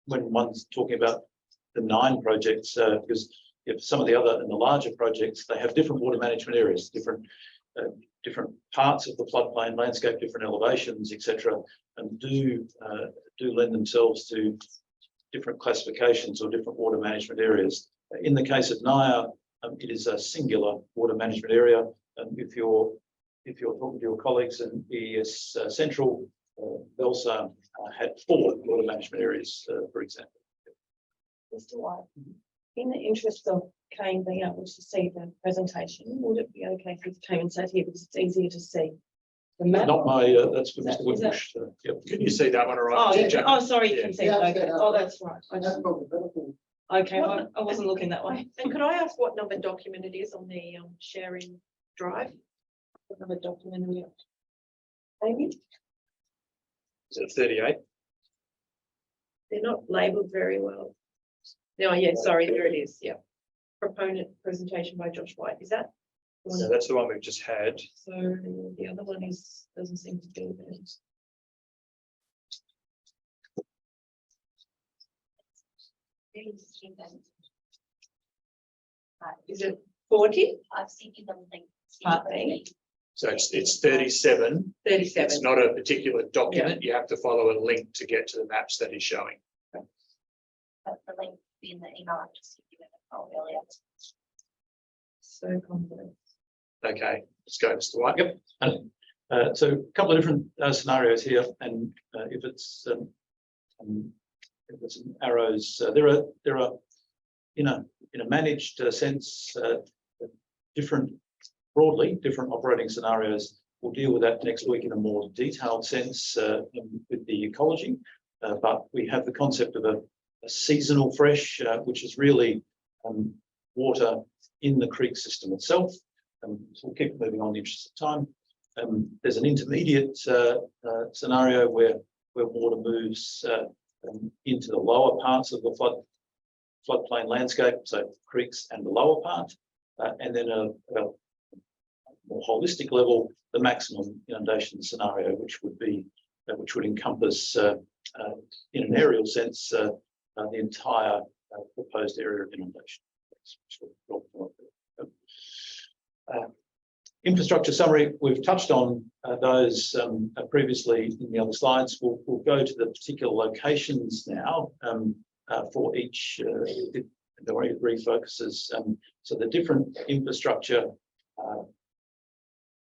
when one's talking about the 9 projects, because if some of the other and the larger projects, they have different water management areas, different parts of the floodplain landscape, different elevations, etc., and do lend themselves to different classifications or different water management areas. In the case of Naya, it is a singular water management area. And if you're talking to your colleagues in ES Central, Belsa had 4 water management areas, for example. Mr. White, in the interest of Kane being able to see the presentation, would it be okay if Kane sat here because it's easier to see the map? Not my, that's for Mr. Wimbush. Yep. Can you see that one all right? Oh, yeah. Jack? Oh, sorry, you Yeah. can see Yeah, it. Okay. Oh, that's right. That's probably better for you. Okay, I wasn't looking that way. And could I ask what number document it is on the sharing drive? What number document are we on? Amy? Is it 38? They're not labelled very well. No, yeah, sorry, there it is. Yeah. Proponent presentation by Josh White. Is that? the one? So that's the one we've just had. So the other one doesn't seem to be there. Is it 40? Part B. So it's 37. 37. It's not a particular document. You have to follow a link to get to the maps that he's showing. But the link will be in the email I just gave you earlier. So confident. Okay, let's go, Mr. White. Yep. So a couple of different scenarios here, and if it's arrows, there are in a managed sense broadly different operating scenarios. We'll deal with that next week in a more detailed sense with the ecology, but we have the concept of a seasonal fresh, which is really water in the creek system itself. So we'll keep moving on in the interest of time. There's an intermediate scenario where water moves into the lower parts of the floodplain landscape, so creeks and the lower part, and then a more holistic level, the maximum inundation scenario, which would encompass in an aerial sense, the entire proposed area of inundation. Infrastructure summary, we've touched on those previously in the other slides. We'll go to the particular locations now for each, the way it refocuses. So the different infrastructure,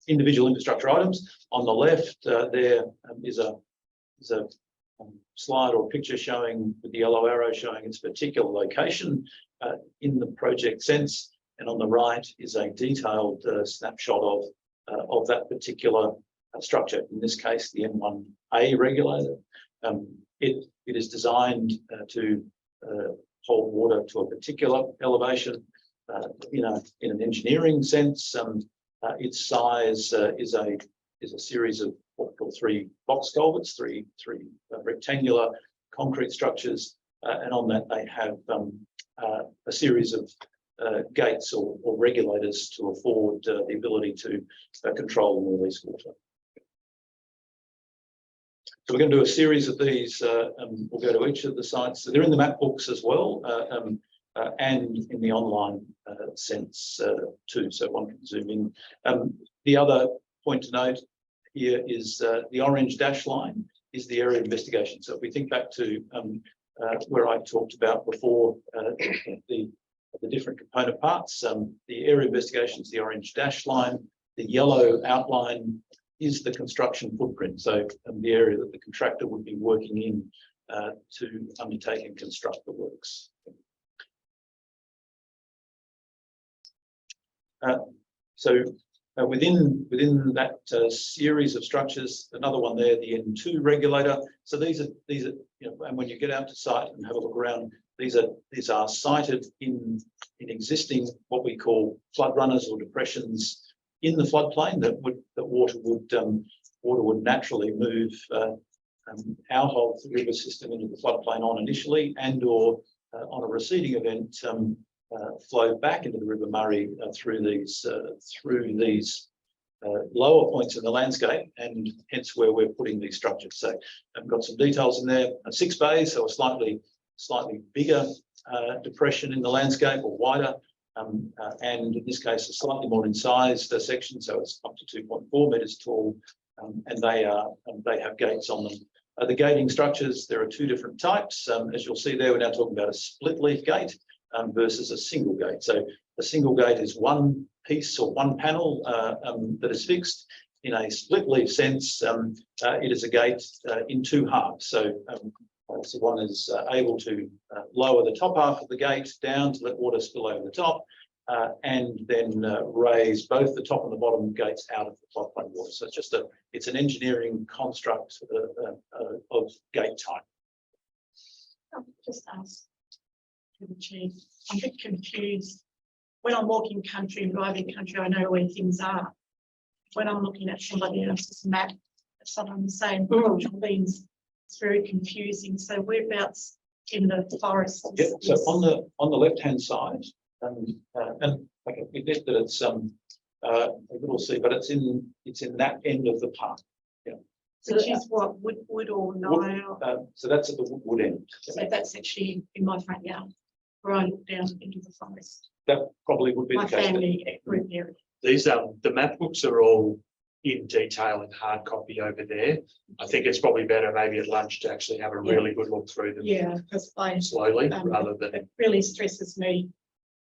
individual infrastructure items. On the left, there is a slide or picture showing with the yellow arrow showing its particular location in the project sense. And on the right is a detailed snapshot of that particular structure. In this case, the M1A regulator. It is designed to hold water to a particular elevation. In an engineering sense, its size is a series of what we call 3 box culverts, three rectangular concrete structures, and on that they have a series of gates or regulators to afford the ability to control and release water. So we're going to do a series of these, and we'll go to each of the sites. So they're in the map books as well, and in the online sense too, so one can zoom in. The other point to note here is the orange dash line is the area of investigation. So if we think back to where I talked about before, the different component parts, the area of investigation is the orange dash line. The yellow outline is the construction footprint. So the area that the contractor would be working in to undertake and construct the works. Within that series of structures, another one there, the N2 regulator. So these are and when you get out to site and have a look around, these are sited in existing what we call flood runners or depressions in the floodplain that water would naturally move out of the river system into the floodplain on initially, and or on a receding event flow back into the River Murray through these lower points in the landscape, and hence where we're putting these structures. So I've got some details in there. 6 bays, so a slightly bigger depression in the landscape or wider, and in this case a slightly more incised section, so it's up to 2.4 metres tall, and they have gates on them. The gating structures, there are 2 different types. As you'll see there, we're now talking about a split leaf gate versus a single gate. So a single gate is one piece or one panel that is fixed. In a split leaf sense, it is a gate in 2 halves. So one is able to lower the top half of the gate down to let water spill over the top, and then raise both the top and the bottom gates out of the floodplain water. So it's an engineering construct of gate type. I'll just ask the Chief, I'm a bit confused. When I'm walking country and driving country, I know where things are. When I'm looking at somebody else's map, someone saying things, it's very confusing. So whereabouts in the forest? Yeah, so on the left-hand side, and okay, we get that it's a little see, but it's in that end of the park. Yeah. Which is what, wood or Nile? So that's at the wood end. So that's actually in my front yard, where I look down into the forest. That probably would be My the case. family group area. These the map books are all in detail and hard copy over there. I think it's probably better maybe at lunch to actually have a really good look through them. Yeah, because Slowly rather than. It really stresses me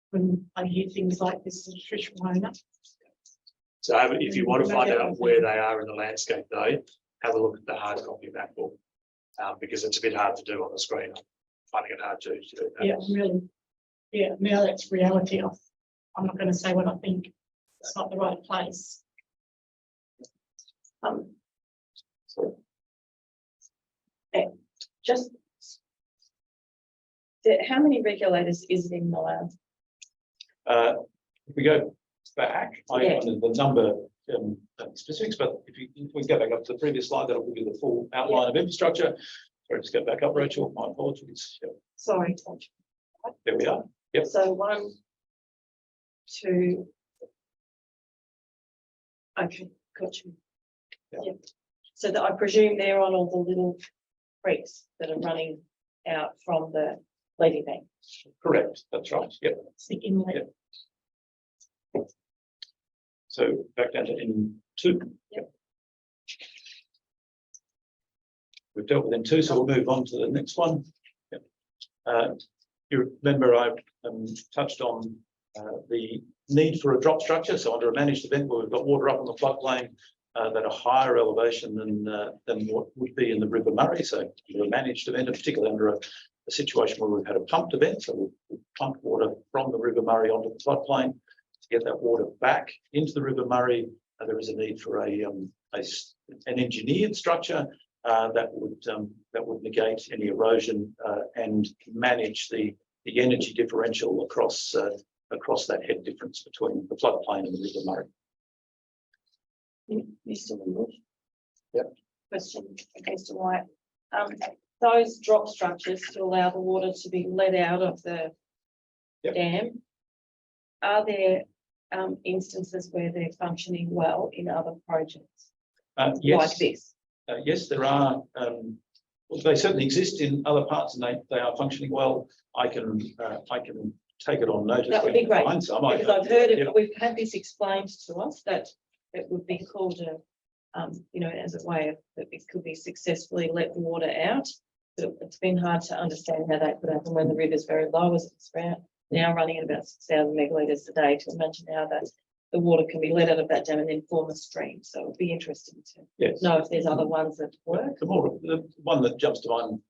when I hear things like this as a traditional owner. So if you want to find out where they are in the landscape though, have a look at the hard copy map book, because it's a bit hard to do on the screen. I'm finding it hard to do that. Yeah, really. Yeah, now that's reality. I'm not going to say what I think. It's not the right place. Just how many regulators is it in the land? If we go back, I wanted the number specifics, but if we go back up to the previous slide, that'll give you the full outline of infrastructure. Sorry, just go back up, Rachel. My apologies. Yep. Sorry. There we are. Yep. So 1, 2. Okay, got you. Yeah. Yep. So that I presume they're on all the little creeks that are running out from the levee bank. Correct, that's right, yep. It's the inlet. Yep. So back down to N2. Yep. We've dealt with N2, so we'll move on to the next one. Yep. You remember I touched on the need for a drop structure. So under a managed event where we've got water up on the floodplain at a higher elevation than what would be in the River Murray. So under a managed event, and particularly under a situation where we've had a pumped event, so we've pumped water from the River Murray onto the floodplain. To get that water back into the River Murray, there is a need for an engineered structure that would negate any erosion and manage the energy differential across that head difference between the floodplain and the River Murray. Mr. Wimbush. Yep. Question, Mr. White. Those drop structures to allow the water to be let out of the Yep. dam. Are there instances where they're functioning well in other projects Yes. like this? Yes, there are. Well, they certainly exist in other parts, and they are functioning well. I can take it on notice. That would be great, Find some. because I've heard it, Yep. we've had this explained to us that it would be called a, as a way of, that it could be successfully let the water out. But it's been hard to understand how that could happen when the river's very low, as it's now running at about 6,000 megalitres a day, to imagine how the water can be let out of that dam and then form a stream. So it'd be interesting to Yes. know if there's other ones that work. The one that jumps to mind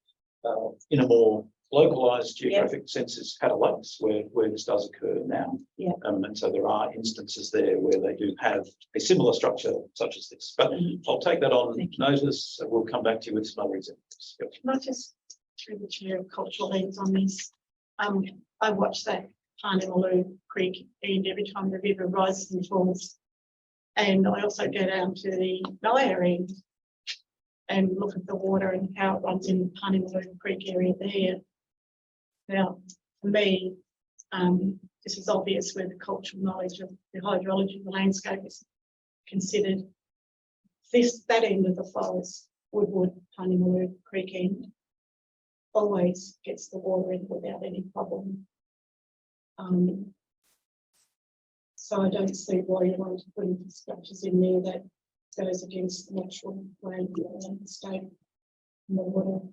in a more localised geographic sense is Hatter Lakes, where this does occur now. Yeah. And so there are instances there where they do have a similar structure such as this. But I'll take that on notice. We'll come back to you with some other examples. Yep. Not just through the chair of cultural leads on this. I watch that Parnimmaloo Creek and every time the river rises and falls. And I also go down to the Malaya end and look at the water and how it runs in the Parnimmaloo Creek area there. Now, for me, this is obvious where the cultural knowledge of the hydrology of the landscape is considered. That end of the flows, Woodwood, Parnimmaloo Creek end, always gets the water in without any problem. So I don't see why you want to put infrastructures in there that goes against the natural way of the landscape and the water.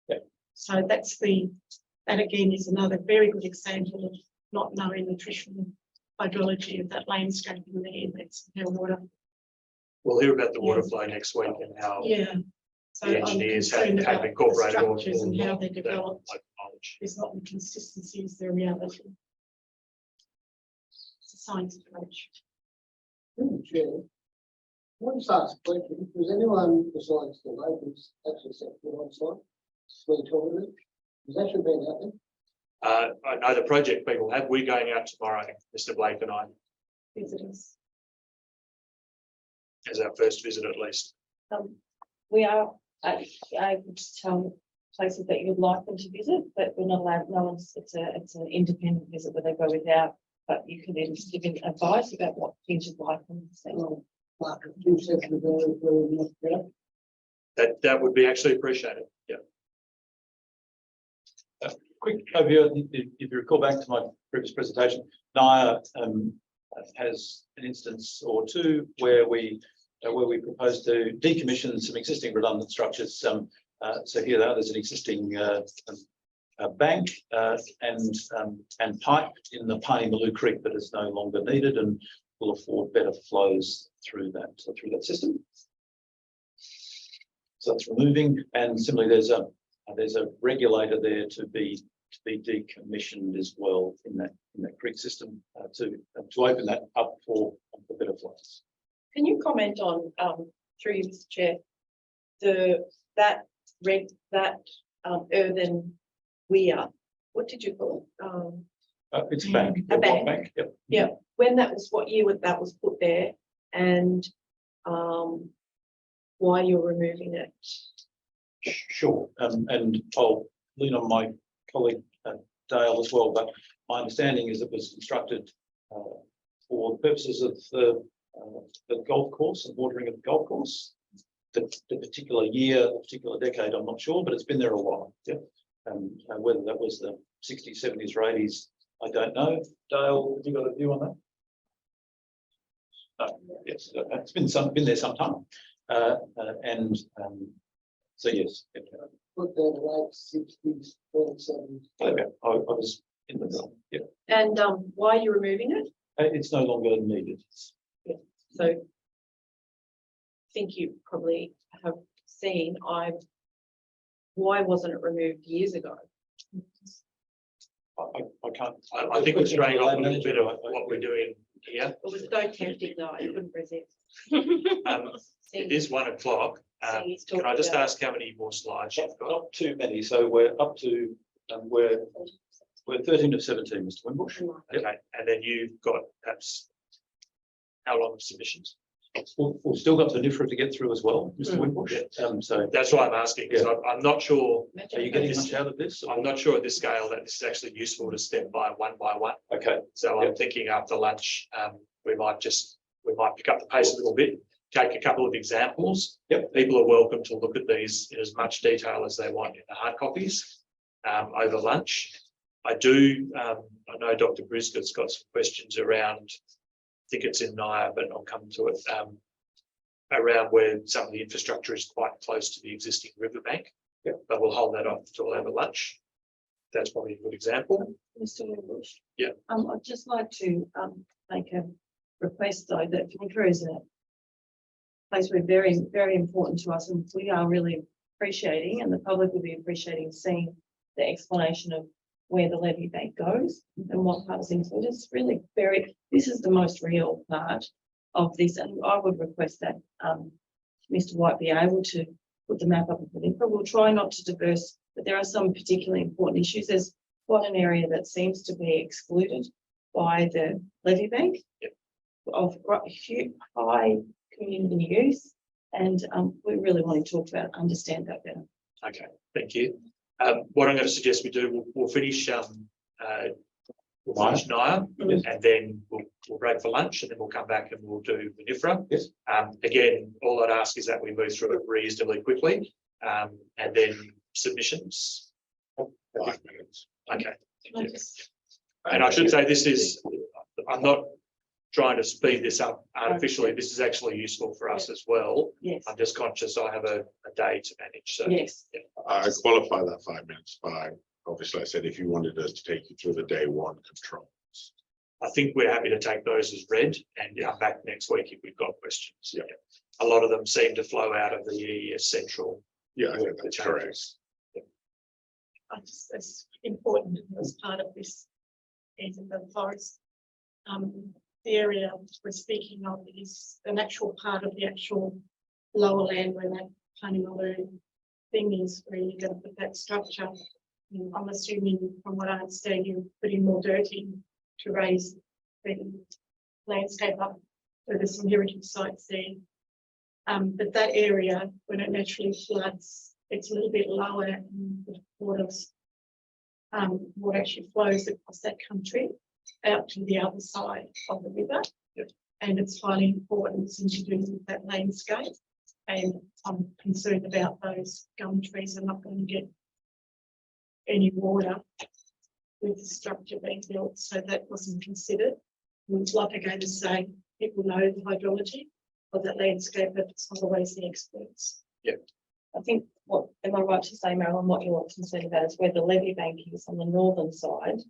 Yeah. So that again is another very good example of not knowing nutritional hydrology of that landscape in there. That's how water. We'll hear about the water flow next week and how Yeah. So the I'm engineers concerned have about incorporated the all structures and how they're that developed. knowledge. There's not inconsistency, is there reality? It's a science approach. Chair, one last question, does anyone besides the locals actually set foot on site? Where you're talking about? Has that actually been happening? I know the project people have. We're going out tomorrow, Mr. Blake and I, Visitors. as our first visit at least. We are able to tell places that you'd like them to visit, but we're not allowed. No one's. It's an independent visit where they go without. But you can then just give advice about what things you'd like them to see. Well, Mark, you said the very That would be actually appreciated. Yeah. Quick overview, if you recall back to my previous presentation, NIA has an instance or two where we propose to decommission some existing redundant structures. So here there's an existing bank and pipe in the Parnimmaloo Creek that is no longer needed and will afford better flows through that system. So that's removing, and similarly there's a regulator there to be decommissioned as well in that creek system to open that up for better flows. Can you comment on, through you, Mr. Chair, that earthen weir, what did you call it? It's a bank. A bank. Yep. Yeah, when that was, what year that was put there, and why you're removing it? Sure, and I'll lean on my colleague Dale as well, but my understanding is it was constructed for the purposes of the golf course and watering of the golf course. the particular year, the particular decade, I'm not sure, but it's been there a while. Yeah. And whether that was the 60s, 70s, or 80s, I don't know. Dale, have you got a view on that? Yes, it's been there some time, and so yes. Put that like 60s, 70s. Okay, I was in the middle. Yeah, And why are you removing it? it's no longer needed. So I think you probably have seen why wasn't it removed years ago? I can't. I think we're straying off a little bit of what we're doing here. It was so tempting though, I couldn't resist. It is 1 o'clock. Can I just ask how many more slides you've got? Not too many, so we're up to, we're 13 of 17, Mr. Wimbush. Okay, and then you've got perhaps how long of submissions? We've still got the NIFRA to get through as well, Mr. Wimbush. So That's why I'm asking, because I'm not sure. are you getting much out of this? I'm not sure at this scale that this is actually useful to step by one. Okay. So I'm thinking after lunch, we might pick up the pace a little bit, take a couple of examples. Yep. People are welcome to look at these in as much detail as they want in the hard copies over lunch. I know Dr. Briscoe's got some questions around, I think it's in NIA, but I'll come to it, around where some of the infrastructure is quite close to the existing riverbank. Yep. But we'll hold that off until over lunch. That's probably a good example. Mr. Wimbush. Yeah. I'd just like to make a request though that NIFRA is a place where very, very important to us, and we are really appreciating, and the public will be appreciating seeing the explanation of where the levy bank goes and what part is included. It's really this is the most real part of this, and I would request that Mr. White be able to put the map up of the NIFRA. We'll try not to diverse, but there are some particularly important issues. There's quite an area that seems to be excluded by the levy bank of high community use, and we really want to understand that better. Okay, thank you. What I'm going to suggest we do, we'll finish NIA, and then we'll break for lunch, and then we'll come back and we'll do the NIFRA. Yes. Again, all I'd ask is that we move through it reasonably quickly, and then submissions. 5 minutes. Okay. Thank you. And I should say I'm not trying to speed this up artificially. This is actually useful for us as well. Yes. I'm just conscious I have a day to manage. So Yes. yeah. I qualify that 5 minutes by, obviously I said, if you wanted us to take you through the day one controls. I think we're happy to take those as read and come back next week if we've got questions. Yeah. A lot of them seem to flow out of the EES Central. Yeah, I think that's correct. It's important as part of this is in the forest. The area we're speaking of is an actual part of the actual lower land where that Honeymoon thing is, where you're going to put that structure. I'm assuming, from what I understand, you're putting more dirt in to raise the landscape up. So there's some heritage sites there. But that area, when it naturally floods, it's a little bit lower, and the water actually flows across that country out to the other side of the river. Yep. And it's highly important since you're doing that landscape. And I'm concerned about those gum trees are not going to get any water with the structure being built, so that wasn't considered. And like I'm going to say, people know the hydrology of that landscape, but it's not always the experts. Yeah. I think am I right to say, Marilyn, what you're concerned about is where the levy bank is on the northern side,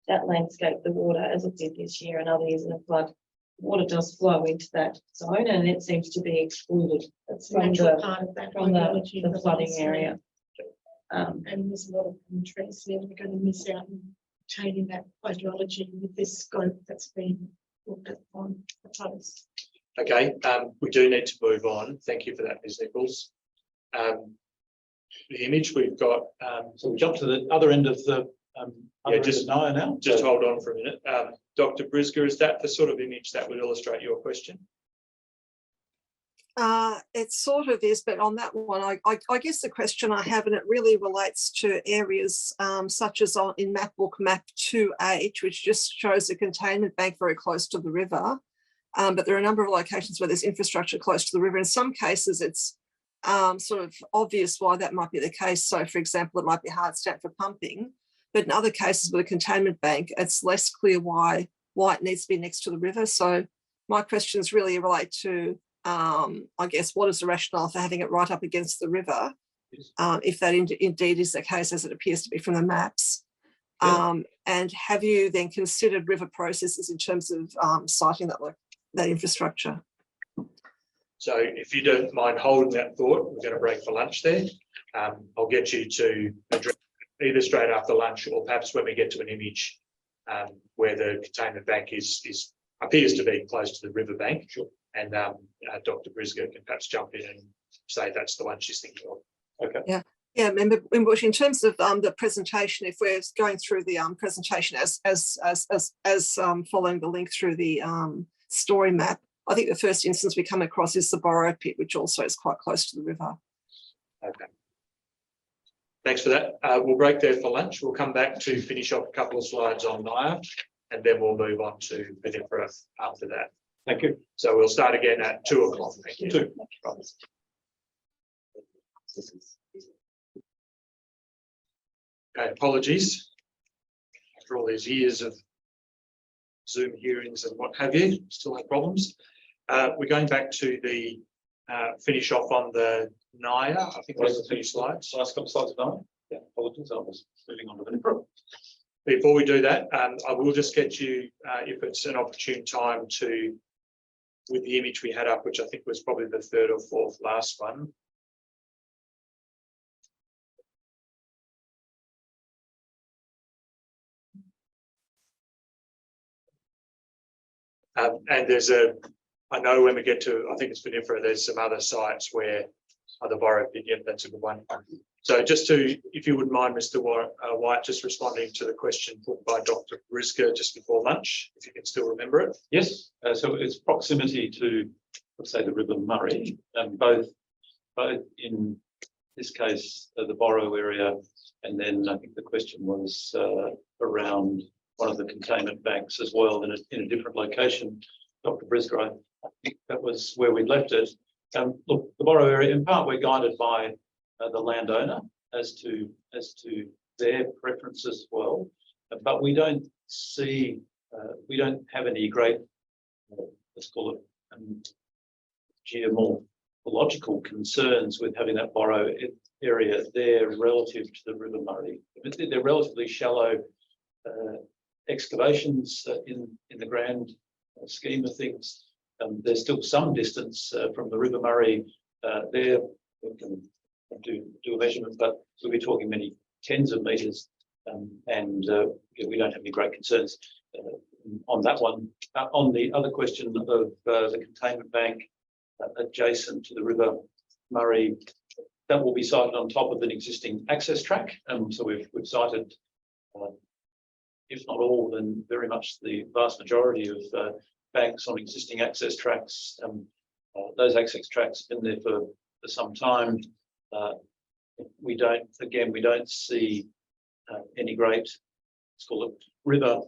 that landscape, the water, as it did this year and other years in the flood, water does flow into that zone and it seems to be excluded from Part of that the flooding area. And there's a lot of trees there we're going to miss out on obtaining that hydrology with this scope that's been looked at on proposed. Okay, we do need to move on. Thank you for that, Ms. Nichols. The image we've got. So we jump to the other end of the just NIA now. Just hold on for a minute. Dr. Briscoe, is that the sort of image that would illustrate your question? It sort of is, but on that one, I guess the question I have, and it really relates to areas such as in map book map 2H, which just shows a containment bank very close to the river. But there are a number of locations where there's infrastructure close to the river. In some cases, it's sort of obvious why that might be the case. So, for example, it might be hard stand for pumping, but in other cases with a containment bank, it's less clear why it needs to be next to the river. So my questions really relate to, I guess, what is the rationale for having it right up against the river, if that indeed is the case, as it appears to be from the maps. And have you then considered river processes in terms of siting that infrastructure? So if you don't mind holding that thought, we're going to break for lunch there. I'll get you to address either straight after lunch or perhaps when we get to an image where the containment bank appears to be close to the riverbank. Sure. And Dr. Briscoe can perhaps jump in and say that's the one she's thinking of. Okay. Yeah. Yeah, Member Wimbush, in terms of the presentation, if we're going through the presentation as following the link through the story map, I think the first instance we come across is the Borrow pit, which also is quite close to the river. Okay. Thanks for that. We'll break there for lunch. We'll come back to finish off a couple of slides on NIA, and then we'll move on to VMFRP after that. Thank you. So we'll start again at 2 o'clock. Thank you. 2. Okay, apologies for all these years of Zoom hearings and what have you. Still have problems. We're going back to the finish off on the NIA. I think those are the few slides. Last couple of slides of NIA. Yeah, apologies. I was moving on to VMFRP. Before we do that, I will just get you, if it's an opportune time, to, with the image we had up, which I think was probably the 3rd or 4th last one. And there's I know when we get to, I think it's VMFRP, there's some other sites where the Borrow pit, yep, that's a good one. So just to, if you wouldn't mind, Mr. White, just responding to the question put by Dr. Briscoe just before lunch, if you can still remember it. Yes, so it's proximity to, let's say, the River Murray, and both in this case, the Borrow area, and then I think the question was around one of the containment banks as well in a different location. Dr. Briscoe, I think that was where we left it. Look, the Borrow area, in part, we're guided by the landowner as to their preference as well, but we don't see, we don't have any great, let's call it, geomorphological concerns with having that Borrow area there relative to the River Murray. They're relatively shallow excavations in the grand scheme of things. There's still some distance from the River Murray there. We can do a measurement, but we'll be talking many tens of metres, and we don't have any great concerns on that one. On the other question of the containment bank adjacent to the River Murray, that will be sited on top of an existing access track. So we've sited, if not all, then very much the vast majority of banks on existing access tracks. Those access tracks have been there for some time. We don't see any great, let's call it, river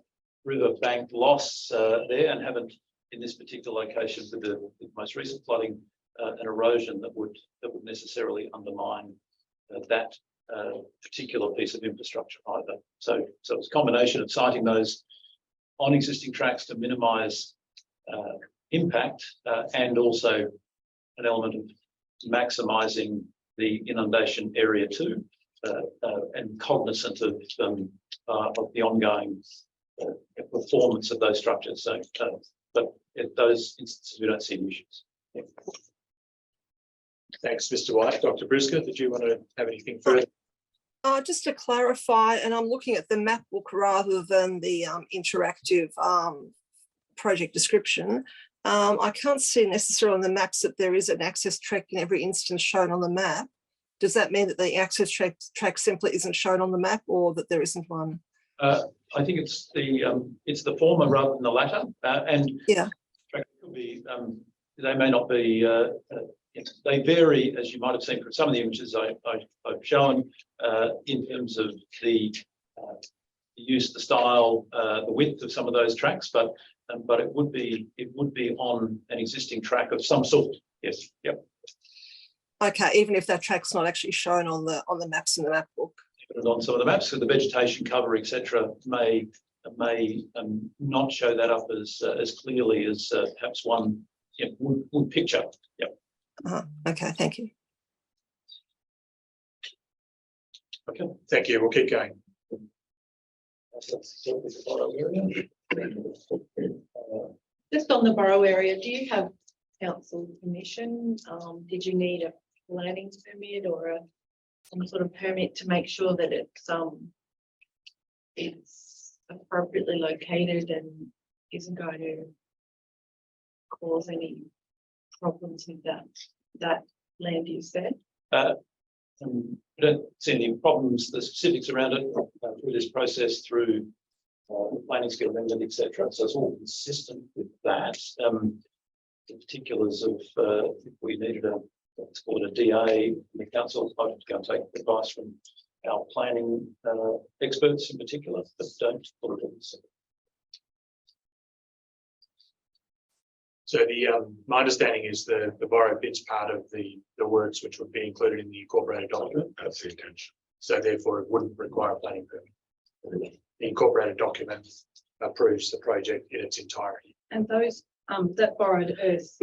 bank loss there, and haven't in this particular location with the most recent flooding and erosion that would necessarily undermine that particular piece of infrastructure either. So it's a combination of siting those on existing tracks to minimise impact, and also an element of maximising the inundation area too, and cognizant of the ongoing performance of those structures. So, but at those instances, we don't see issues. Yeah. Thanks, Mr. White. Dr. Briscoe, did you want to have anything further? Just to clarify, and I'm looking at the map book rather than the interactive project description. I can't see necessarily on the maps that there is an access track in every instance shown on the map. Does that mean that the access track simply isn't shown on the map, or that there isn't one? I think it's the former rather than the latter, and yeah, track could be, they may not be. They vary, as you might have seen from some of the images I've shown, in terms of the use, the style, the width of some of those tracks, but it would be on an existing track of some sort. Yes. Yep. Okay, even if that track's not actually shown on the maps in the map book. Put it on some of the maps, so the vegetation cover, etc., may not show that up as clearly as perhaps one would picture. Yep. Okay, thank you. Okay. Thank you. We'll keep going. Just on the borough area, do you have council permission? Did you need a planning permit or some sort of permit to make sure that it's appropriately located and isn't going to cause any problems with that land use there? I don't see any problems, the specifics around it through this process, through the planning skill amendment, etc. So it's all consistent with that. The particulars of if we needed what's called a DA, the council, I'd go and take advice from our planning experts in particular, but don't put it in. So my understanding is the borrow bit's part of the works which would be included in the incorporated document. That's the intention. So therefore it wouldn't require a planning permit. The incorporated document approves the project in its entirety. And those that borrowed earth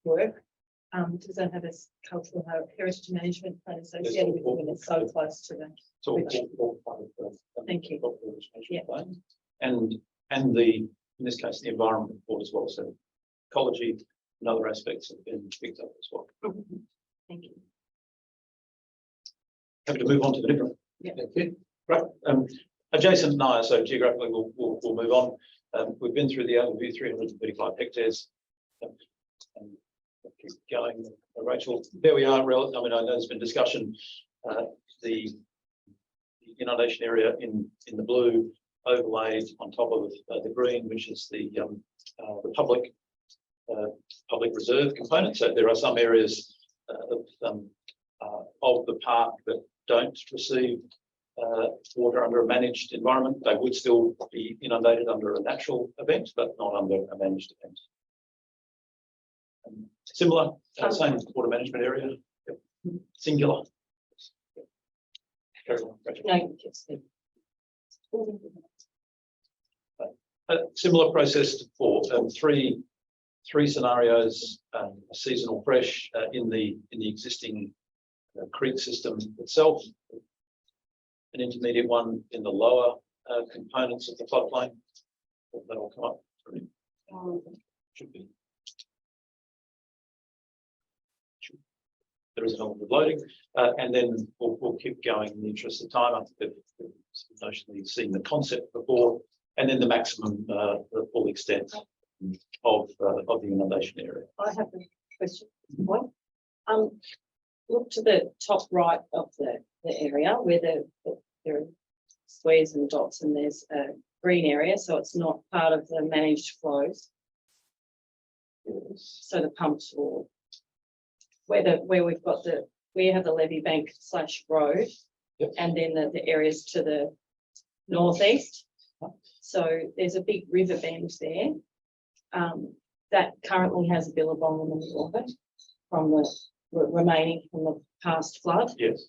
work, does that have a cultural heritage management plan associated with it? It's so close to that. So all part of the Thank you. plan. And in this case, the environment report as well. So ecology and other aspects have been picked up as well. Thank you. Happy to move on to the different. Yeah. Thank you. Right. Adjacent Naya, so geographically we'll move on. We've been through the overview, 335 hectares. Keep going, Rachel. There we are. I mean, I know there's been discussion. The inundation area in the blue overlaid on top of the green, which is the public reserve component. So there are some areas of the park that don't receive water under a managed environment. They would still be inundated under a natural event, but not under a managed event. Similar, same water management area. Yep. Singular. Carry on, Rachel. No, yes. A similar process for three scenarios: a seasonal fresh in the existing creek system itself, an intermediate one in the lower components of the floodplain. That'll come up. Should be. There is an element of loading, and then we'll keep going in the interest of time. I think they've notionally seen the concept before, and then the maximum, the full extent of the inundation area. I have a question. What? Look to the top right of the area where there are squares and dots, and there's a green area, so it's not part of the managed flows. So the pumps or where we've got we have the levee bank / road, yep. And then the areas to the northeast. So there's a big river bend there that currently has a billabong in the middle of it from the remaining from the past flood. Yes.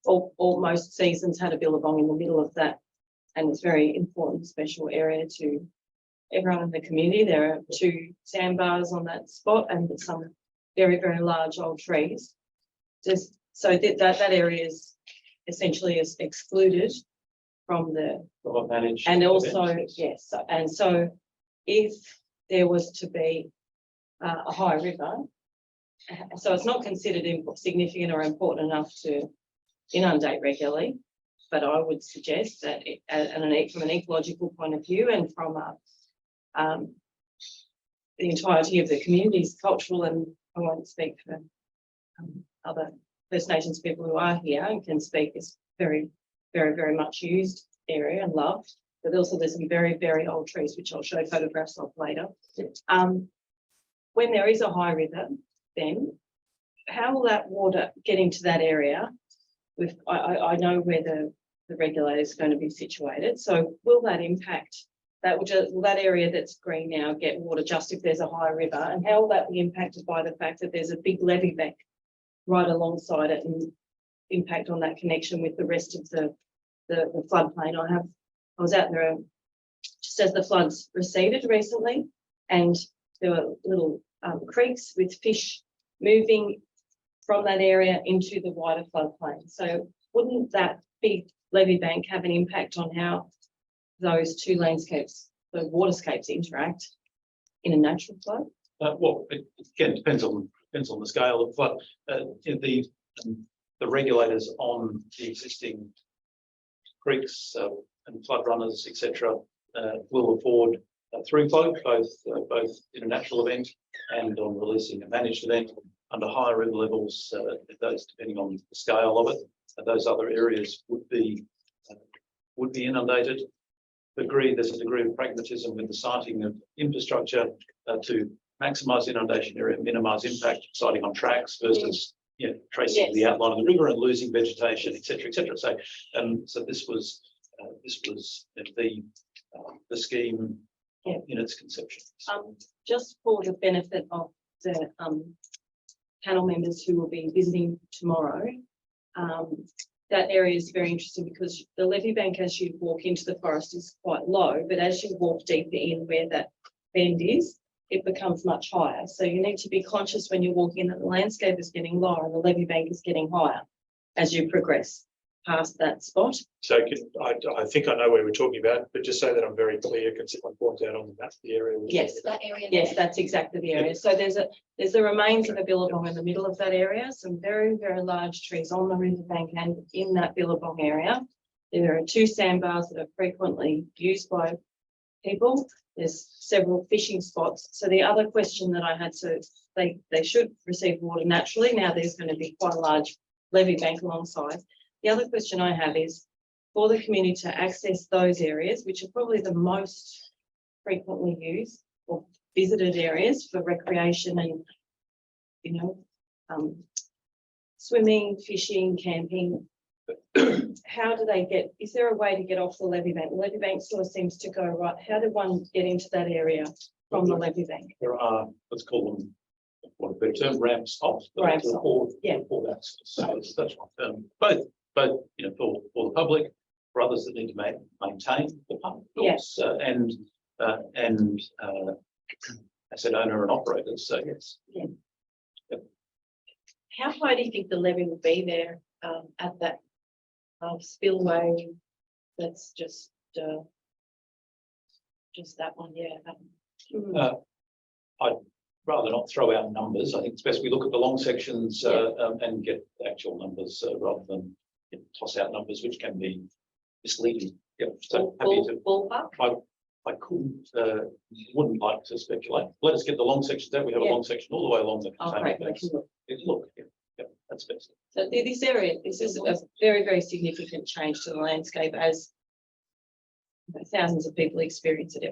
Most seasons had a billabong in the middle of that, and it's very important special area to everyone in the community. There are 2 sandbars on that spot and some very, very large old trees. So that area is essentially excluded from the Managed and also events. yes, and so if there was to be a high river, so it's not considered significant or important enough to inundate regularly, but I would suggest that from an ecological point of view and from the entirety of the community's cultural, and I won't speak for other First Nations people who are here and can speak, is very, very, very much used area and loved. But also there's some very, very old trees, which I'll show photographs of later. When there is a high river, then how will that water get into that area? I know where the regulator is going to be situated. So will that impact will that area that's green now get water just if there's a high river? And how will that be impacted by the fact that there's a big levee bank right alongside it and impact on that connection with the rest of the floodplain. I was out there just as the floods receded recently, and there were little creeks with fish moving from that area into the wider floodplain. So wouldn't that big levee bank have an impact on how those two landscapes, the waterscapes, interact in a natural flood? Well, it again depends on the scale of flood. The regulators on the existing creeks and flood runners, etc., will afford through flow, both in a natural event and on releasing a managed event under higher river levels. Those, depending on the scale of it, those other areas would be inundated. There's a degree of pragmatism with the siting of infrastructure to maximise inundation area, minimise impact, siting on tracks versus tracing the outline of the river and losing vegetation, etc., etc. So, so this was the scheme in its conception. Just for the benefit of the panel members who will be visiting tomorrow, that area is very interesting because the levee bank, as you walk into the forest, is quite low, but as you walk deeper in where that bend is, it becomes much higher. So you need to be conscious when you're walking that the landscape is getting lower and the levee bank is getting higher as you progress past that spot. So I think I know where we're talking about, but just so that I'm very clear, can someone point out on the map the area? Yes, That area. yes, that's exactly the area. So there's the remains of a billabong in the middle of that area, some very, very large trees on the riverbank and in that billabong area. There are 2 sandbars that are frequently used by people. There's several fishing spots. So the other question that I had, so they should receive water naturally. Now there's going to be quite a large levee bank alongside. The other question I have is for the community to access those areas, which are probably the most frequently used or visited areas for recreation and, swimming, fishing, camping. How do they get, is there a way to get off the levee bank? The levee bank sort of seems to go right. How do one get into that area from the levee bank? There are, let's call them, what a better term, ramps off. Ramps off, yeah. For access. So that's both for the public, for others that need to maintain the park, and asset owner and operators. So yes. Yeah. Yep. How high do you think the levee will be there at that spillway? That's just that one, yeah. I'd rather not throw out numbers. I think it's best we look at the long sections and get actual numbers rather than toss out numbers, which can be misleading. Yeah, so happy to. Ballpark? I wouldn't like to speculate. Let us get the long sections out. We have a long section all the way along the containment base. That's best. So this area, this is a very, very significant change to the landscape as thousands of people experience it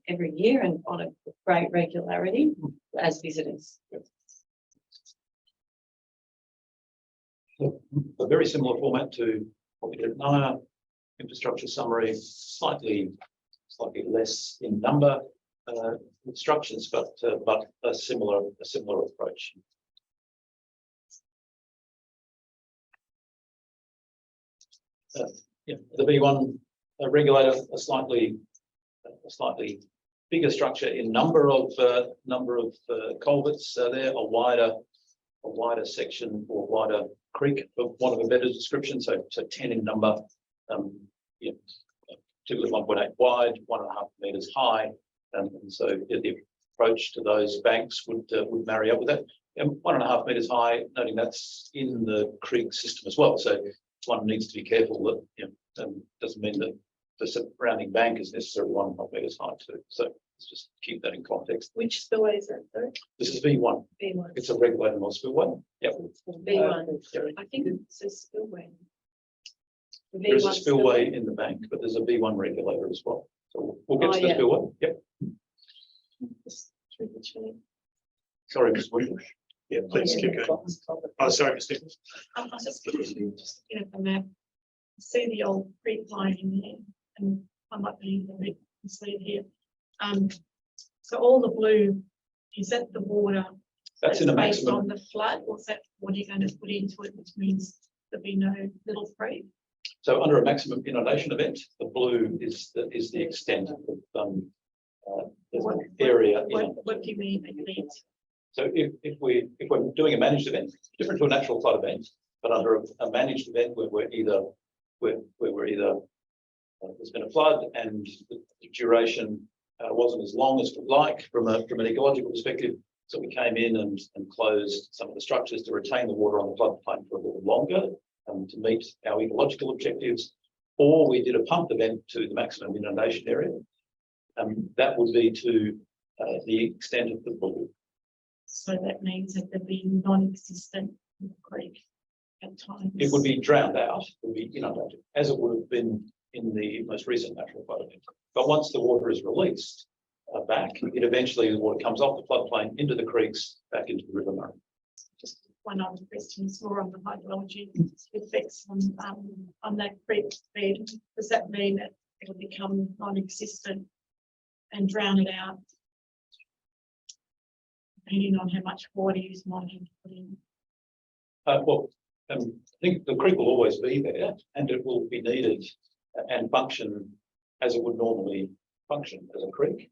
every year and on a great regularity as visitors. A very similar format to what we did at Naya, infrastructure summary, slightly less in number instructions, but a similar approach. The B1 regulator, a slightly bigger structure in number of culverts. There, a wider section or wider creek, for want of a better description. So 10 in number. Typically 1.8 wide, 1.5 meters high, and so the approach to those banks would marry up with that. And 1.5 meters high, noting that's in the creek system as well. So one needs to be careful that doesn't mean that the surrounding bank is necessarily 1.5 meters high too. So let's just keep that in context. Which spillway is that though? This is V1. V1. It's a regulated model spillway. Yep. V1. I think it says spillway. There is a spillway in the bank, but there's a V1 regulator as well. So we'll get to the spillway. Yep. Sorry, Ms. Williams. Yeah, please keep going. Oh, sorry, Ms. Nichols. I was just looking at the map, see the old creek line in there, and I might be a bit misled here. So all the blue, is that the water that's in the based maximum on the flood, or is that what are you going to put into it, which means there'll be no little creek? So under a maximum inundation event, the blue is the extent of the area. What do you mean it means? So if we're doing a managed event, different to a natural flood event, but under a managed event where we're either there's been a flood and the duration wasn't as long as we'd like from an ecological perspective, so we came in and closed some of the structures to retain the water on the floodplain for a little longer to meet our ecological objectives, or we did a pumped event to the maximum inundation area. That would be to the extent of the blue. So that means that there'd be non-existent creek at times. It would be drowned out, it would be inundated, as it would have been in the most recent natural flood event. But once the water is released back, it eventually, the water comes off the floodplain into the creeks, back into the River Murray. Just one other question is more on the hydrology effects on that creek bed. Does that mean that it'll become non-existent and drown it out? Depending on how much water you might have to put in. I think the creek will always be there, and it will be needed and function as it would normally function as a creek.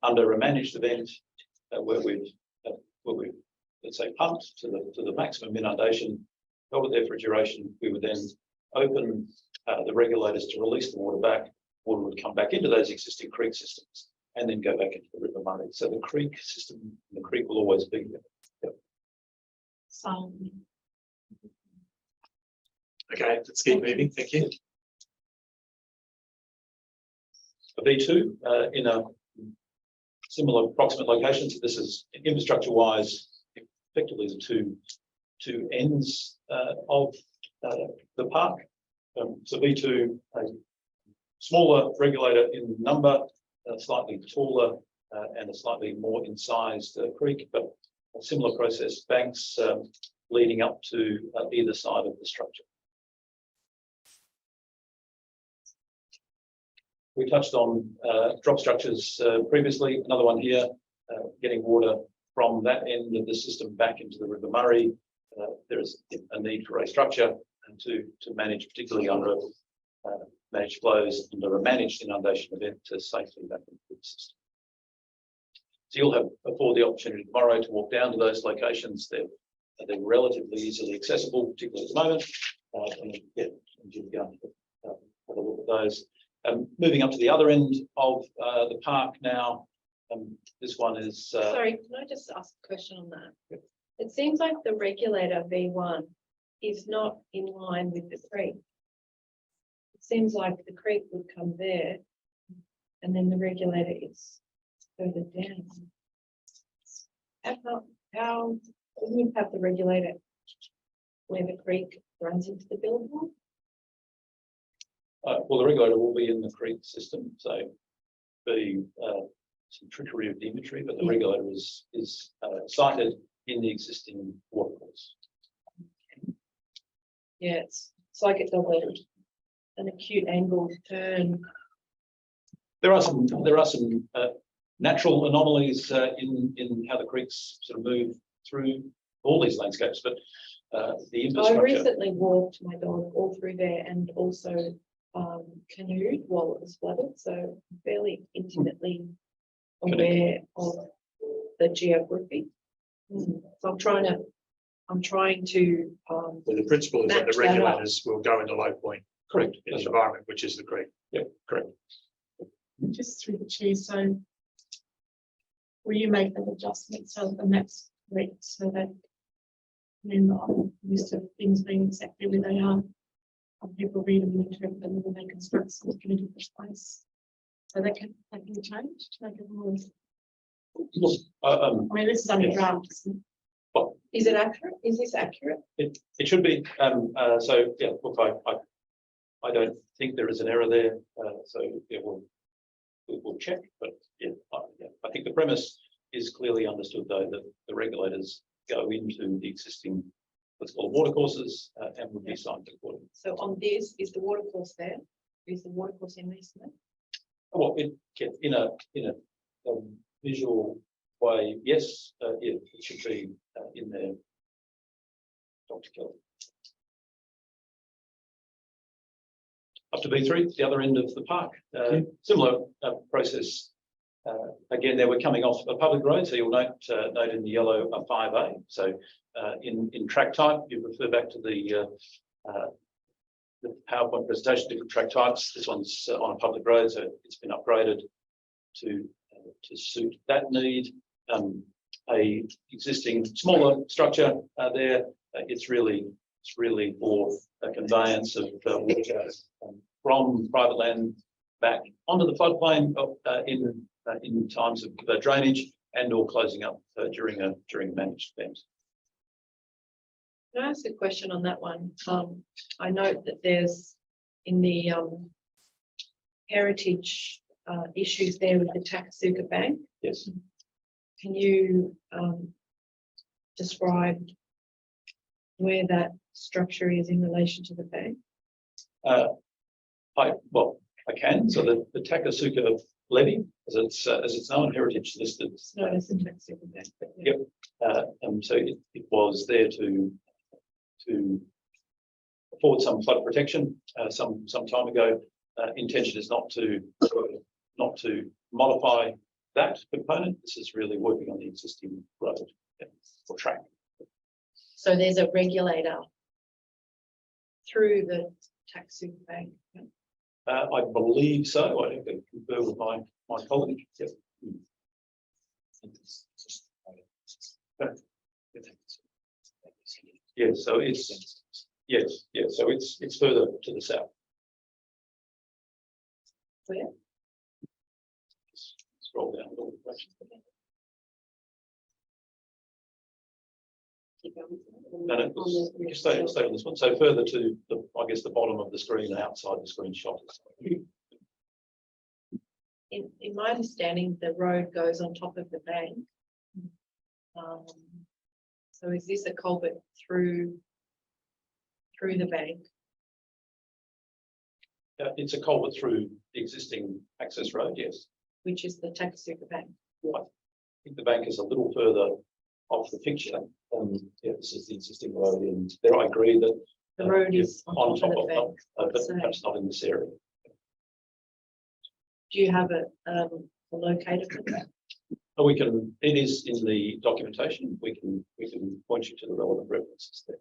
Under a managed event where we've let's say pumped to the maximum inundation, held it there for a duration, we would then open the regulators to release the water back. Water would come back into those existing creek systems and then go back into the River Murray. So the creek system, the creek will always be there. Yep. So Okay, let's keep moving. Thank you. A V2 in a similar approximate location. So this is infrastructure-wise, effectively the two ends of the park. So V2, a smaller regulator in number, slightly taller and a slightly more incised creek, but a similar process, banks leading up to either side of the structure. We touched on drop structures previously. Another one here, getting water from that end of the system back into the River Murray. There is a need for a structure and to manage, particularly under managed flows under a managed inundation event, to safely back into the system. So you'll afford the opportunity tomorrow to walk down to those locations. They're relatively easily accessible, particularly at the moment. And you'll go and have a look at those. Moving up to the other end of the park now. This one is. Sorry, can I just ask a question on that? It seems like the regulator V1 is not in line with the creek. It seems like the creek would come there and then the regulator is further down. How wouldn't you have the regulator where the creek runs into the billboard? Well, the regulator will be in the creek system, so be some trickery of the imagery, but the regulator is sited in the existing watercourse. Yeah, it's like it's an acute angle turn. There are some natural anomalies in how the creeks sort of move through all these landscapes, but the infrastructure. I recently walked my dog all through there and also canoed while it was flooded, so I'm fairly intimately aware of the geography. So I'm trying to Well, the principle is that the regulators will go into low point. Correct. In the environment, which is the creek. Yeah, correct. just through the chair, so will you make that adjustment so the maps correct so that then the list of things being exactly where they are, people read them and interpret them and they construct something in a different place. So that can change to make it more. Look, I mean, this is only a draft, isn't it? well, Is it accurate? Is this accurate? it should be. So yeah, look, I don't think there is an error there. So yeah, we'll check. But yeah, I think the premise is clearly understood, though, that the regulators go into the existing, let's call it watercourses, and would be signed accordingly. So on this, is the watercourse there? Is the watercourse in this? No? Well, in a visual way, yes, it should be in there. Dr. Kelly. Up to B3, the other end of the park. Similar process. Again, there we're coming off a public road, so you'll note in the yellow a 5A. So in track type, you refer back to the PowerPoint presentation, different track types. This one's on a public road, so it's been upgraded to suit that need. A existing smaller structure there. It's really for a conveyance of water from private land back onto the floodplain in times of drainage and or closing up during a managed event. Can I ask a question on that one? I note that there's in the heritage issues there with the Takasuka Bank. Yes. Can you describe where that structure is in relation to the bank? I can. So the Takasuka levy, as it's known, heritage listed. It's known as the Takasuka Bank. Yep. So it was there to afford some flood protection some time ago. Intention is not to modify that component. This is really working on the existing road or track. So there's a regulator through the Takasuka Bank. I believe so. I have to confer with my colleague. Yep. Yeah, so it's so it's further to the south. Where? Scroll down a little bit. No, we can stay on this one. So further to the, I guess, the bottom of the screen and outside the screenshot. In my understanding, the road goes on top of the bank. So is this a culvert through the bank? It's a culvert through the existing access road, yes. Which is the Takasuka Bank. I think the bank is a little further off the picture. Yeah, this is the existing road, and there I agree that the road is on top of the bank, but perhaps not in this area. Do you have a locator for that? We can. It is in the documentation. We can point you to the relevant references there.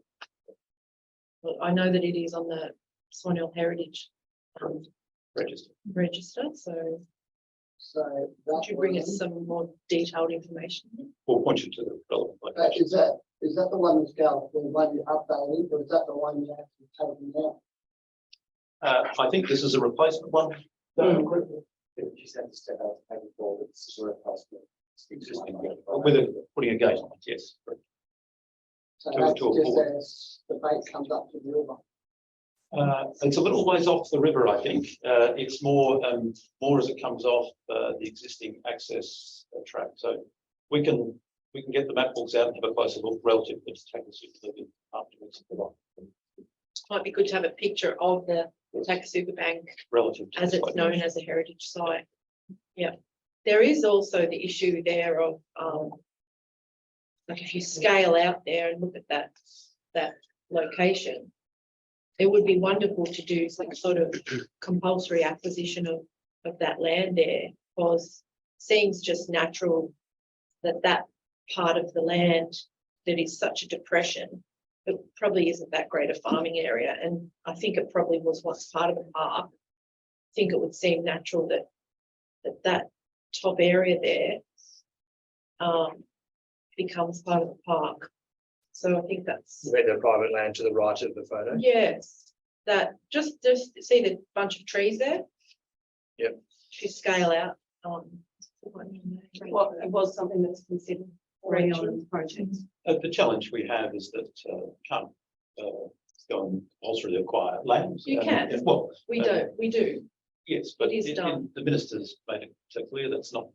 Well, I know that it is on the Swan Hill Heritage register. So would you bring us some more detailed information? We'll point you to the relevant location. Is that the one that's got the one you updated, or is that the one you actually taken out? I think this is a replacement one. You said to step out to forward, this is a replacement. Existing, with putting a gate on it, yes. So that's just as the base comes up to the river. It's a little ways off the river, I think. It's more as it comes off the existing access track. So we can get the map books out and have a closer look relative to Takasuka afterwards. Might be good to have a picture of the Takasuka Bank Relative to as it's known as a heritage site. Yeah. There is also the issue there of like if you scale out there and look at that location, it would be wonderful to do some sort of compulsory acquisition of that land there, because it seems just natural that part of the land that is such a depression, it probably isn't that great a farming area. And I think it probably was once part of the park. I think it would seem natural that top area there becomes part of the park. So I think that's where the private land to the right of the photo. yes. That just see the bunch of trees there. Yep. If you scale out, Well, it was something that's considered already on the project. The challenge we have is that can't go and compulsorily acquire land. You can. Well, we do. yes, but It is done. the minister's made it so clear that's not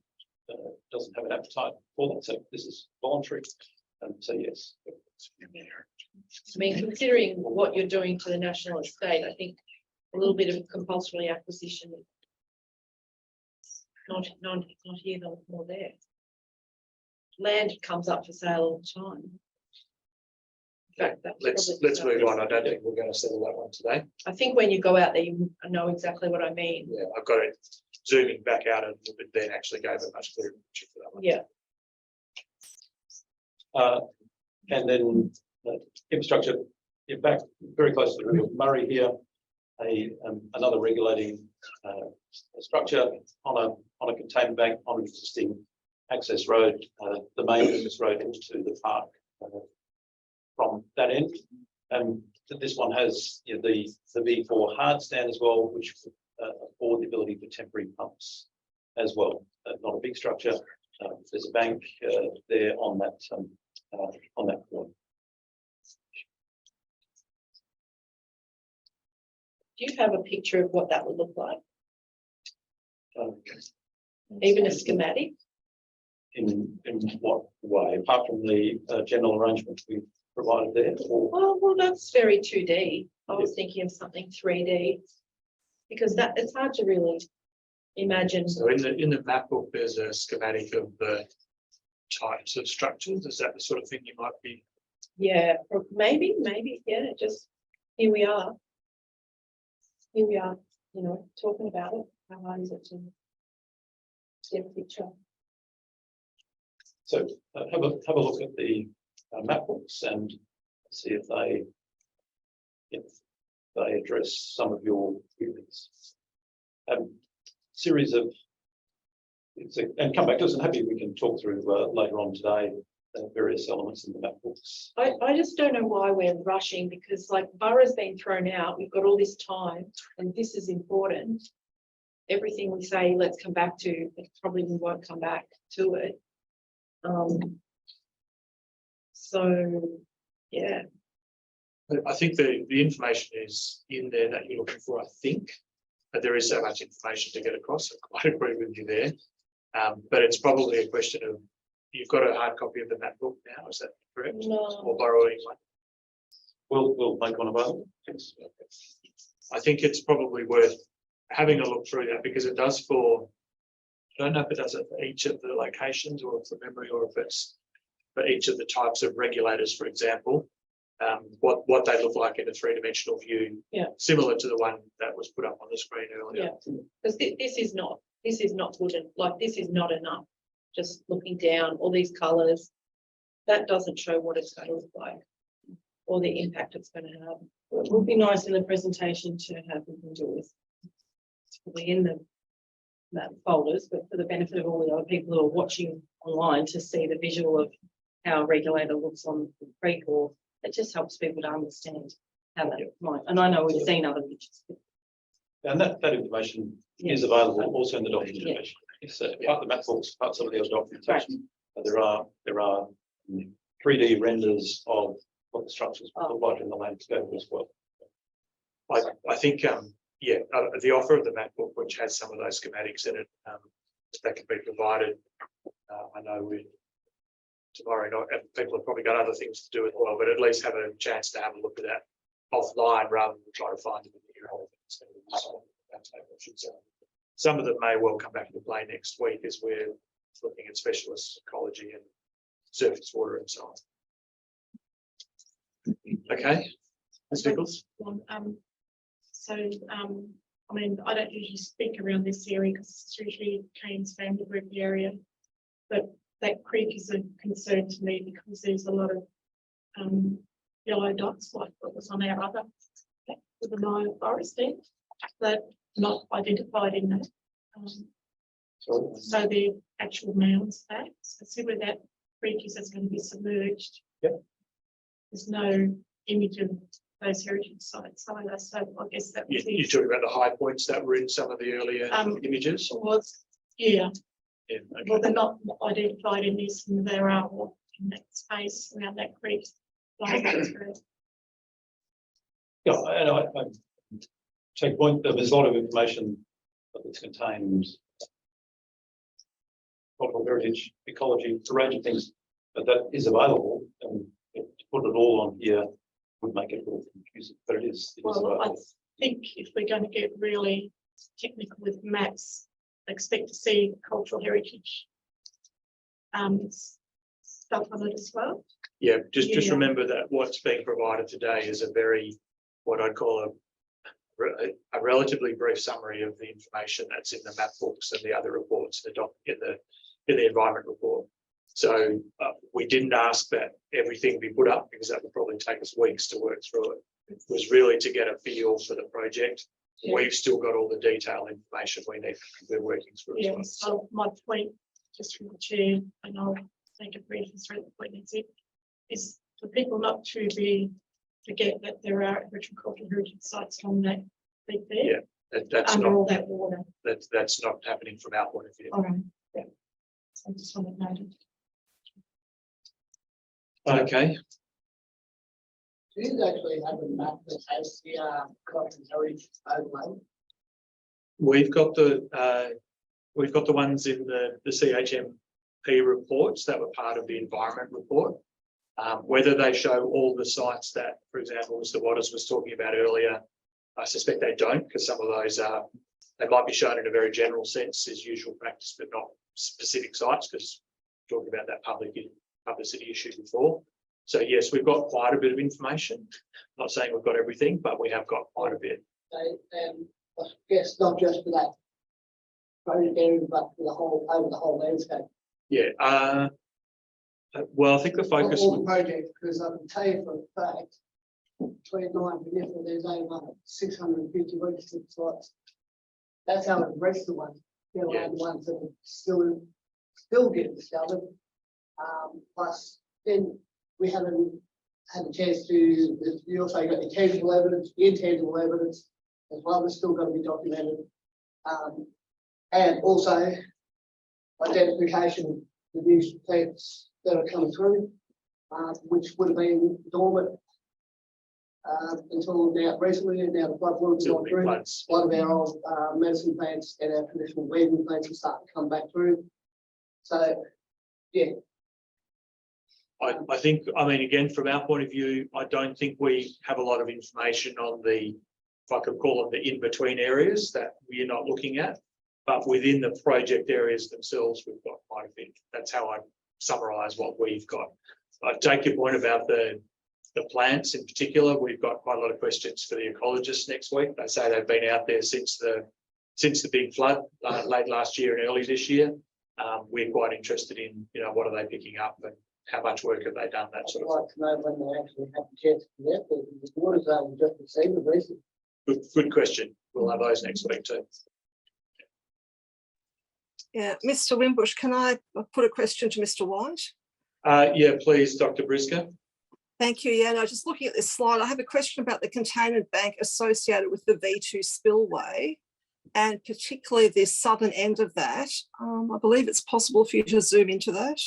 doesn't have an appetite for that. So this is voluntary. So yes. I mean, considering what you're doing to the national estate, I think a little bit of compulsory acquisition, not here, nor there. Land comes up for sale all the time. fact, that's let's probably- move on. I don't think we're going to settle that one today. I think when you go out there, you know exactly what I mean. Yeah, I've got it zooming back out a little bit, then actually gave a much clearer picture for that one. Yeah. And then infrastructure, in fact, very close to the River Murray here, another regulating structure on a contained bank on an existing access road, the main access road into the park from that end. And this one has the V4 hard stand as well, which afford the ability for temporary pumps as well. Not a big structure. There's a bank there on that point. Do you have a picture of what that would look like? Even a schematic? In what way, apart from the general arrangement we've provided there? Or Oh, well, that's very 2D. I was thinking of something 3D. Because it's hard to really imagine. So in the map book, there's a schematic of the types of structures. Is that the sort of thing you might be? Yeah, or maybe, yeah, just here we are. Here we are, talking about it. How hard is it to get a picture? so have a look at the map books and see if they address some of your queries. Series of and come back to us, and happy we can talk through later on today various elements in the map books. I just don't know why we're rushing, because like borough's been thrown out, we've got all this time and this is important. Everything we say, let's come back to, it probably we won't come back to it. So, yeah. I think the information is in there that you're looking for, I think, but there is so much information to get across. I quite agree with you there. But it's probably a question of, you've got a hard copy of the map book now, is that correct? No. Or borrowing one? We'll make one available. Thanks. I think it's probably worth having a look through that, because it does for, I don't know if it does it for each of the locations or for memory, or if it's for each of the types of regulators, for example, what they look like in a three-dimensional view, similar to the one that was put up on the screen earlier. Yeah, because this is not good, and like this is not enough. Just looking down, all these colours, that doesn't show what it's going to look like or the impact it's going to have. It would be nice in the presentation to have we can do with. It's probably in the folders, but for the benefit of all the other people who are watching online, to see the visual of how a regulator looks on the creek, or it just helps people to understand how that might. And I know we've seen other pictures. And that information is available also in the documentation. It's part of the map books, part of some of the other documentation. But there are 3D renders of what the structures look like in the landscape as well. I think, the offer of the map book, which has some of those schematics in it, that can be provided. I know tomorrow night people have probably got other things to do as well, but at least have a chance to have a look at that offline rather than try to find them in the Some of them may well come back into play next week as we're looking at specialist ecology and surface water and so on. Okay, Ms. Nichols. I mean, I don't usually speak around this area because it's usually Kane's family group area, but that creek is a concern to me because there's a lot of yellow dots like what was on our other with the Nile forest there that not identified in that. So they're actual mounds there. So see where that creek is, it's going to be submerged. Yep. There's no image of those heritage sites either. So I guess that would be. You're talking about the high points that were in some of the earlier images? Yeah. Yeah, okay. Well, they're not identified in this, and there are in that space around that creek. Yeah, and I take point that there's a lot of information that's contained, cultural heritage, ecology, a range of things, but that is available, and to put it all on here would make it a little confusing, but it is Well, I available. think if we're going to get really technical with maps, I expect to see cultural heritage stuff on it as well. Yeah, just Yeah. remember that what's being provided today is a very, what I'd call a relatively brief summary of the information that's in the map books and the other reports, in the environment report. So we didn't ask that everything be put up because that would probably take us weeks to work through it. It was really to get a feel for the project. Yeah. We've still got all the detailed information we need. We're working through. Yeah, so my point, just from the chair, and I'll take a brief and straight to the point, that's it, is for people not to forget that there are Aboriginal cultural heritage sites on that big there. Yeah, that's under all not that water. that's not happening from our point of view. All right, yeah. So I just want to note it. Okay. Do you actually have a map that has the cultural heritage overlay? We've got the ones in the CHMP reports that were part of the environment report. Whether they show all the sites that, for example, Mr. Waters was talking about earlier, I suspect they don't, because some of those they might be shown in a very general sense as usual practice, but not specific sites, because we're talking about that publicity issue before. So yes, we've got quite a bit of information. Not saying we've got everything, but we have got quite a bit. I guess not just for that project area, but for the whole, over the whole landscape. Yeah. Well, I think the focus. All the projects, because I can tell you for a fact, between 9 and 11, there's over 650 registered sites. That's how the rest of the ones, you know, Yeah. the ones that are still getting discovered. Plus, then we haven't had a chance to. You also got the tangible evidence, the intangible evidence as well. That's still got to be documented, and also identification of new plants that are coming through, which would have been dormant until now recently, and now the flood water's gone through. A lot of our old medicine plants and our traditional weeding plants are starting to come back through. So, yeah. I think, I mean, again, from our point of view, I don't think we have a lot of information on the, if I could call it the in-between areas that we're not looking at, but within the project areas themselves, we've got quite a bit. That's how I summarise what we've got. I take your point about the plants in particular. We've got quite a lot of questions for the ecologists next week. They say they've been out there since the big flood late last year and early this year. We're quite interested in, you know, what are they picking up and how much work have they done, that sort of thing. I'd like to know when they actually have the chance to get there. The water's only just received the recent. Good question. We'll have those next week too. Yeah, Mr. Wimbush, can I put a question to Mr. White? Yeah, please, Dr. Brisker. Thank you. Yeah, no, just looking at this slide, I have a question about the containment bank associated with the V2 spillway, and particularly the southern end of that. I believe it's possible for you to zoom into that.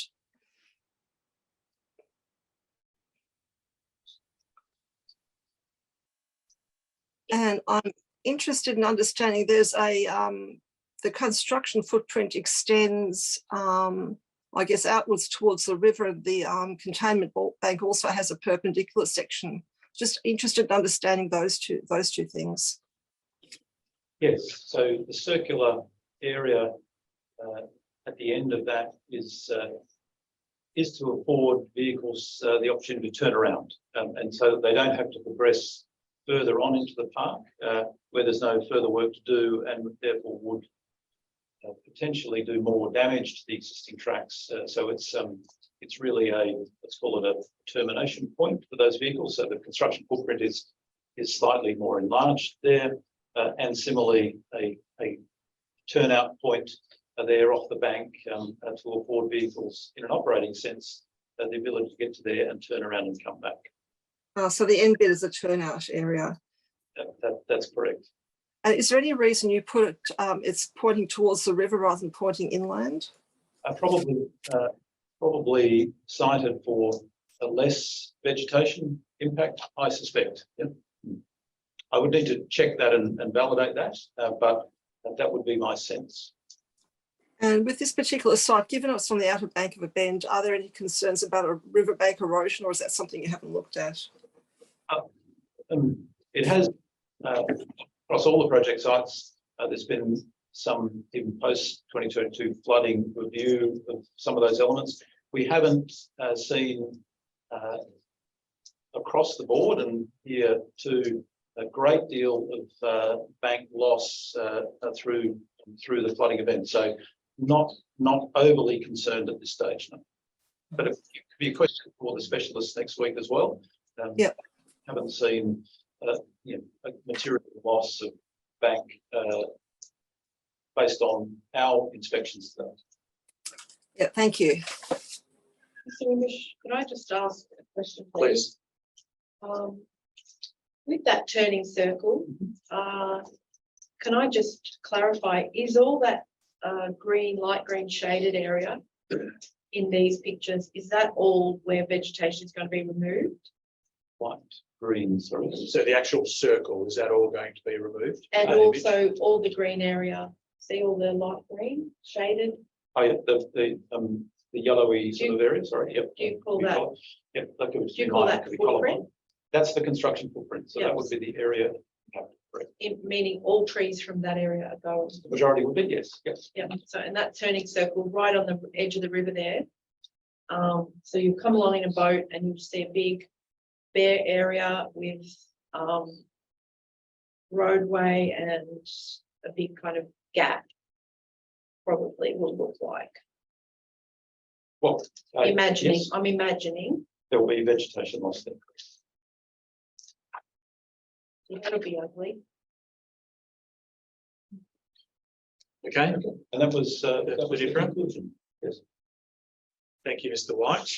And I'm interested in understanding there's the construction footprint extends, I guess, outwards towards the river. The containment bank also has a perpendicular section. Just interested in understanding those two things. Yes, so the circular area at the end of that is to afford vehicles the opportunity to turn around, and so that they don't have to progress further on into the park where there's no further work to do, and therefore would potentially do more damage to the existing tracks. So it's really let's call it a termination point for those vehicles. So the construction footprint is slightly more enlarged there, and similarly a turnout point there off the bank to afford vehicles in an operating sense the ability to get to there and turn around and come back. So the end bit is a turnout area. That's correct. And is there any reason you put it, it's pointing towards the river rather than pointing inland? Probably cited for a less vegetation impact, I suspect. Yeah. I would need to check that and validate that, but that would be my sense. And with this particular site, given it's on the outer bank of a bend, are there any concerns about a riverbank erosion, or is that something you haven't looked at? It has, across all the project sites, there's been some, even post-2022 flooding review of some of those elements. we haven't seen across the board and here too a great deal of bank loss through the flooding event. So not overly concerned at this stage. No. But it could be a question for the specialists next week as well. Yep. Haven't seen you know, a material loss of bank based on our inspections today. Yeah, thank you. Mr. Wimbush, could I just ask a question, please? With that turning circle, can I just clarify, is all that green, light green shaded area in these pictures, is that all where vegetation is going to be removed? White, green, sorry. So the actual circle, is that all going to be removed? And also all the green area, see all the light green shaded? Oh, yeah, the yellowy sort of area, sorry. Yep. Do you call that, Yep. That could do you call that footprint? That's the construction footprint. So that would be the area. Meaning all trees from that area are going? The majority would be, yes, yes. Yeah, so and that turning circle right on the edge of the river there. So you come along in a boat and you see a big bare area with roadway and a big kind of gap. Probably will look like. Well, Imagining, yes, I'm imagining. there will be vegetation loss there. That'll be ugly. Okay, And that was the different. conclusion. Yes. thank you, Mr. White.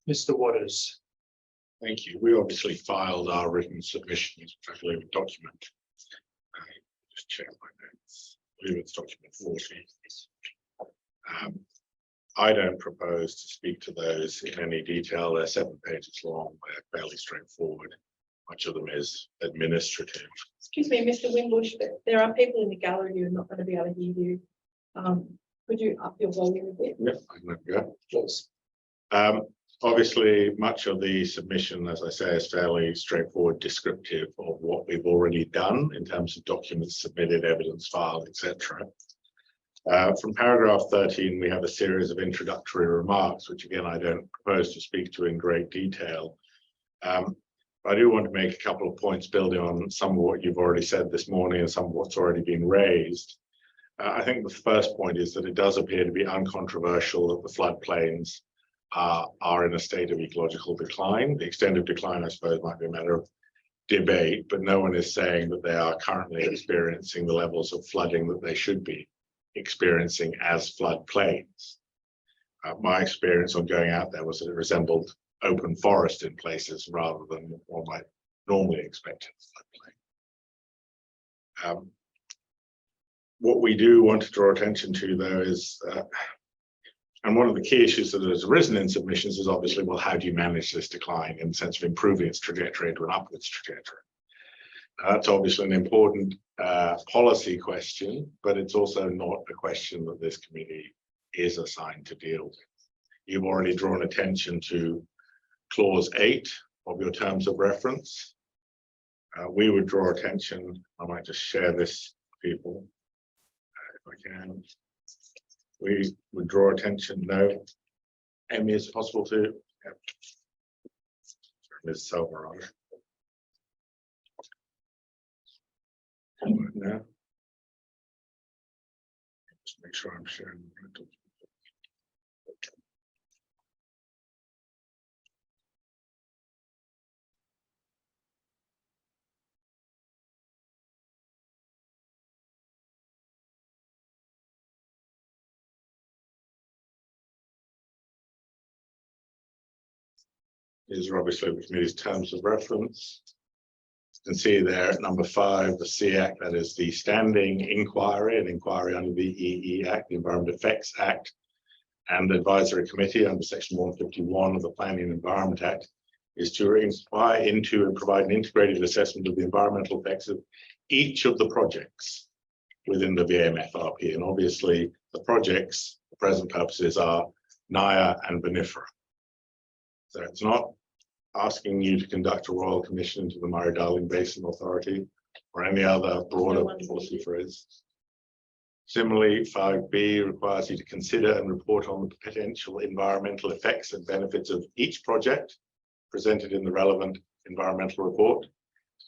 Mr. Waters. Thank you. We obviously filed our written submissions, which I believe a document. Just check my notes. I believe it's document 40. I don't propose to speak to those in any detail. They're 7 pages long. They're fairly straightforward. Much of them is administrative. Excuse me, Mr. Wimbush, but there are people in the gallery who are not going to be able to hear you. Could you up your volume a bit? Yep, I can go. Please. Obviously, much of the submission, as I say, is fairly straightforward, descriptive of what we've already done in terms of documents submitted, evidence filed, etc. From paragraph 13, we have a series of introductory remarks, which again, I don't propose to speak to in great detail. I do want to make a couple of points building on some of what you've already said this morning and some of what's already been raised. I think the first point is that it does appear to be uncontroversial that the floodplains are in a state of ecological decline. The extent of decline, I suppose, might be a matter of debate, but no one is saying that they are currently experiencing the levels of flooding that they should be experiencing as floodplains. My experience on going out there was that it resembled open forest in places rather than what one might normally expect in a floodplain. What we do want to draw attention to, though, is, and one of the key issues that has arisen in submissions is obviously, well, how do you manage this decline in the sense of improving its trajectory to an upwards trajectory? That's obviously an important policy question, but it's also not a question that this committee is assigned to deal with. You've already drawn attention to clause 8 of your terms of reference. We would draw attention, I might just share this with people, if I can. We would draw attention, no, Amy, is it possible to, yeah. Ms. Silverado. No. Just make sure I'm sharing the right document. These are obviously the committee's terms of reference. You can see there at number 5, the SIAC, that is the standing inquiry, an inquiry under the EE Act, the Environment Effects Act, and the advisory committee under section 151 of the Planning and Environment Act is to inquire into and provide an integrated assessment of the environmental effects of each of the projects within the VMFRP. And obviously the projects, for present purposes, are Naya and Vinifera. So it's not asking you to conduct a royal commission into the Murray-Darling Basin Authority or any other broader policy phrase. Similarly, 5B requires you to consider and report on the potential environmental effects and benefits of each project presented in the relevant environmental report,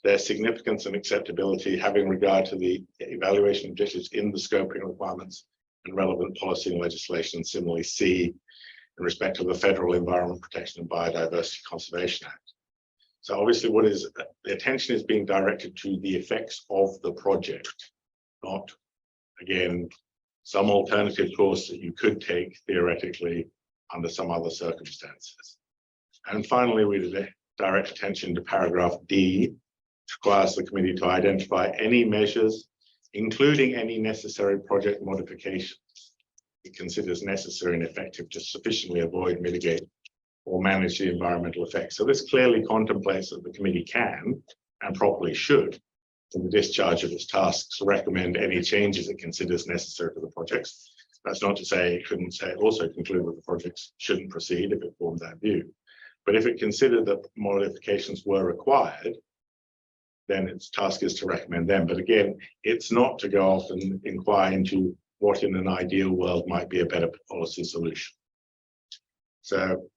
their significance and acceptability having regard to the evaluation objectives in the scoping requirements and relevant policy and legislation. Similarly, C, in respect of the Federal Environment Protection and Biodiversity Conservation Act. So obviously the attention is being directed to the effects of the project, not, again, some alternative course that you could take theoretically under some other circumstances. And finally, we direct attention to paragraph D, which requires the committee to identify any measures, including any necessary project modifications it considers necessary and effective to sufficiently avoid, mitigate, or manage the environmental effects. So this clearly contemplates that the committee can and properly should, in the discharge of its tasks, recommend any changes it considers necessary to the projects. That's not to say it couldn't say also conclude that the projects shouldn't proceed if it formed that view. But if it considered that modifications were required, then its task is to recommend them. But again, it's not to go off and inquire into what in an ideal world might be a better policy solution. So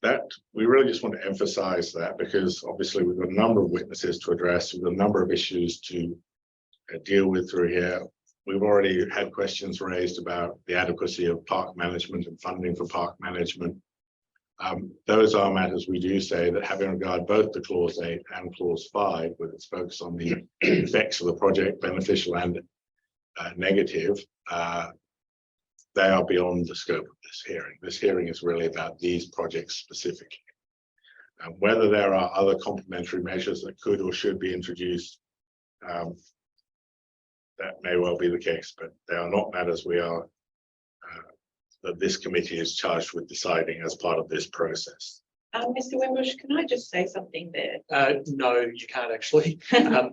that we really just want to emphasize that, because obviously we've got a number of witnesses to address, we've got a number of issues to deal with through here. We've already had questions raised about the adequacy of park management and funding for park management. Those are matters we do say that, having regard both to clause 8 and clause 5, with its focus on the effects of the project, beneficial and negative, they are beyond the scope of this hearing. This hearing is really about these projects specifically. And whether there are other complementary measures that could or should be introduced, that may well be the case, but they are not matters that this committee is charged with deciding as part of this process. Mr. Wimbush, can I just say something there? No, you can't actually.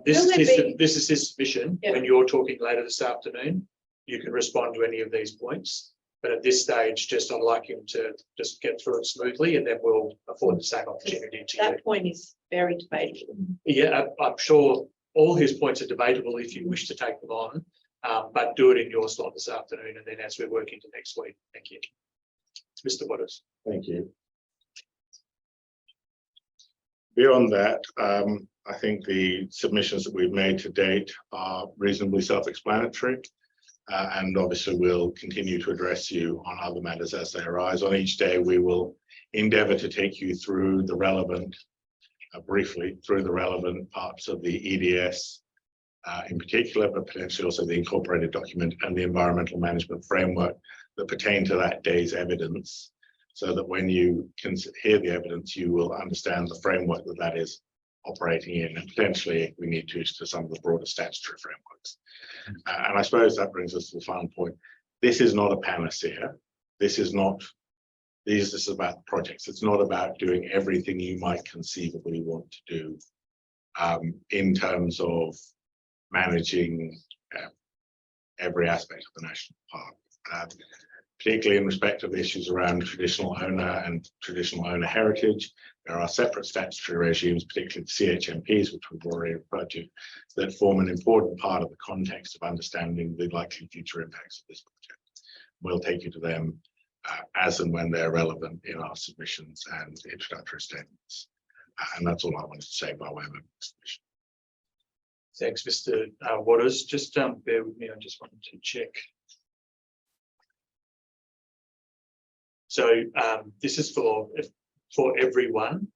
This is his submission. Yeah. When you're talking later this afternoon, you can respond to any of these points. But at this stage, just I'd like him to just get through it smoothly, and then we'll afford the same opportunity to you. That point is very debatable. Yeah, I'm sure all his points are debatable if you wish to take them on, but do it in your slot this afternoon, and then as we work into next week. Thank you. Mr. Waters. Thank you. Beyond that, I think the submissions that we've made to date are reasonably self-explanatory, and obviously we'll continue to address you on other matters as they arise. On each day, we will endeavour to take you through the relevant, briefly, through the relevant parts of the EDS in particular, but potentially also the incorporated document and the environmental management framework that pertain to that day's evidence, so that when you can hear the evidence, you will understand the framework that that is operating in, and potentially, if we need to some of the broader statutory frameworks. And I suppose that brings us to the final point. This is not a panacea. This is about the projects. It's not about doing everything you might conceivably want to do in terms of managing every aspect of the national park. Particularly in respect of issues around traditional owner and traditional owner heritage. There are separate statutory regimes, particularly the CHMPs, which we've already referred to, that form an important part of the context of understanding the likely future impacts of this project. We'll take you to them as and when they're relevant in our submissions and introductory statements. And that's all I wanted to say by way of a submission. Thanks, Mr. Waters. Just bear with me. I just wanted to check. So this is for everyone.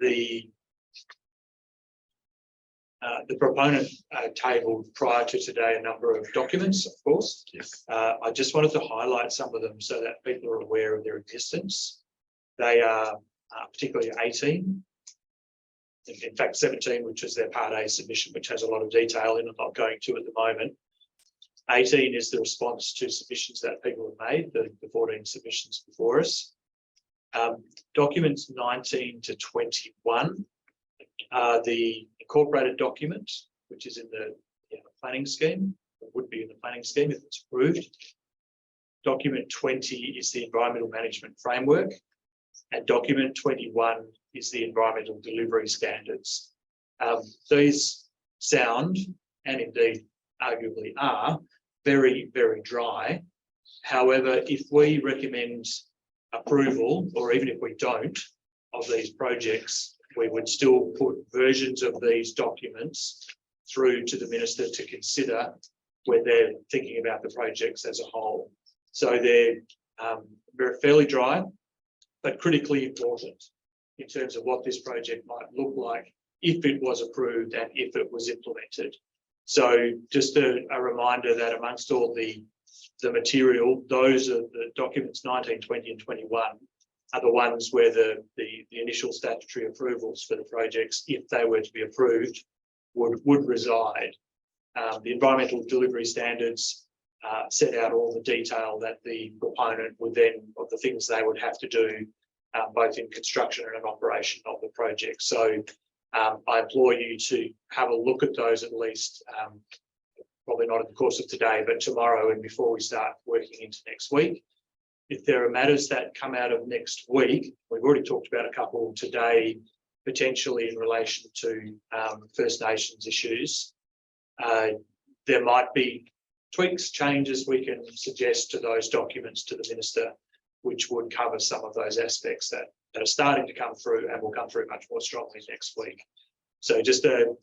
The proponent tabled prior to today a number of documents, of course. Yes. I just wanted to highlight some of them so that people are aware of their existence. They are particularly 18. In fact, 17, which is their Part A submission, which has a lot of detail in it, I'm not going to at the moment. 18 is the response to submissions that people have made, the 14 submissions before us. Documents 19 to 21 are the incorporated document, which is in the planning scheme, or would be in the planning scheme if it's approved. Document 20 is the environmental management framework, and document 21 is the environmental delivery standards. These sound, and indeed arguably are, very, very dry. However, if we recommend approval, or even if we don't, of these projects, we would still put versions of these documents through to the Minister to consider when they're thinking about the projects as a whole. So they're fairly dry, but critically important in terms of what this project might look like if it was approved and if it was implemented. So just a reminder that amongst all the material, those are the documents 19, 20 and 21 are the ones where the initial statutory approvals for the projects, if they were to be approved, would reside. The environmental delivery standards set out all the detail that the proponent would then, of the things they would have to do, both in construction and in operation of the project. So I implore you to have a look at those at least, probably not in the course of today, but tomorrow and before we start working into next week. If there are matters that come out of next week, we've already talked about a couple today, potentially in relation to First Nations issues. There might be tweaks, changes we can suggest to those documents to the Minister, which would cover some of those aspects that are starting to come through and will come through much more strongly next week. So just a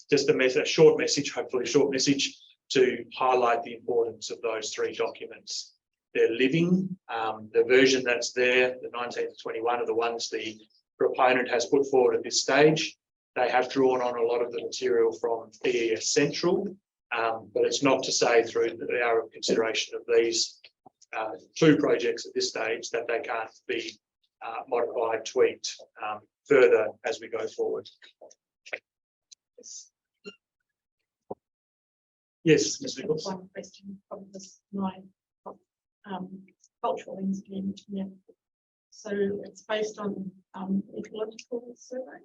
short message, hopefully a short message, to highlight the importance of those three documents. They're living. The version that's there, the 19 to 21, are the ones the proponent has put forward at this stage. They have drawn on a lot of the material from EES Central, but it's not to say through the hour of consideration of these two projects at this stage that they can't be modified, tweaked further as we go forward. Yes, Ms. Nichols. One question from this cultural incident. Yeah. So it's based on ecological survey.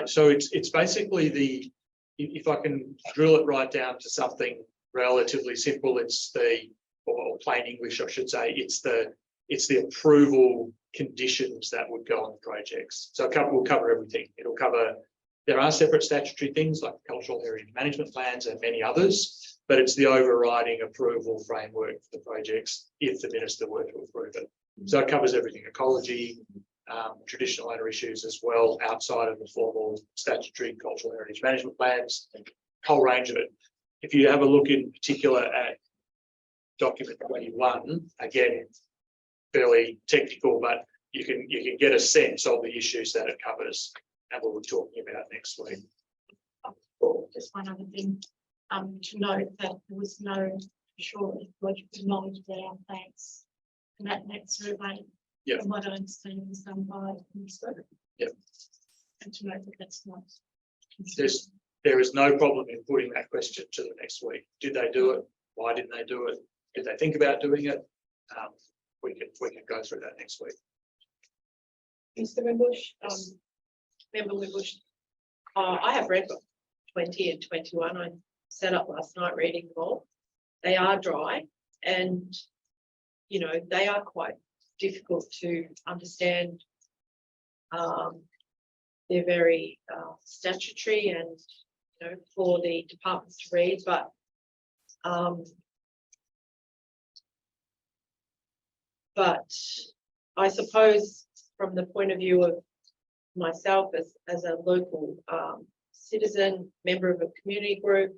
So it's basically if I can drill it right down to something relatively simple, it's or plain English, I should say, it's the approval conditions that would go on the projects. So we'll cover everything. It'll cover, there are separate statutory things like cultural heritage management plans and many others, but it's the overriding approval framework for the projects if the Minister were to approve it. So it covers everything: ecology, traditional owner issues as well, outside of the formal statutory cultural heritage management plans, a whole range of it. If you have a look in particular at document 21, again, fairly technical, but you can get a sense of the issues that it covers and what we're talking about next week. Just one other thing, to note that there was no sure ecological knowledge of our plants, and that survey, Yep. from what I understand, was done by the Minister. Yep. And to note that that's not. There is no problem in putting that question to the next week. Did they do it? Why didn't they do it? Did they think about doing it? We can go through that next week. Mr. Wimbush, Member Wimbush, I have read 20 and 21. I sat up last night reading them all. They are dry, and you know they are quite difficult to understand. They're very statutory and for the departments to read, but I suppose from the point of view of myself as a local citizen, member of a community group,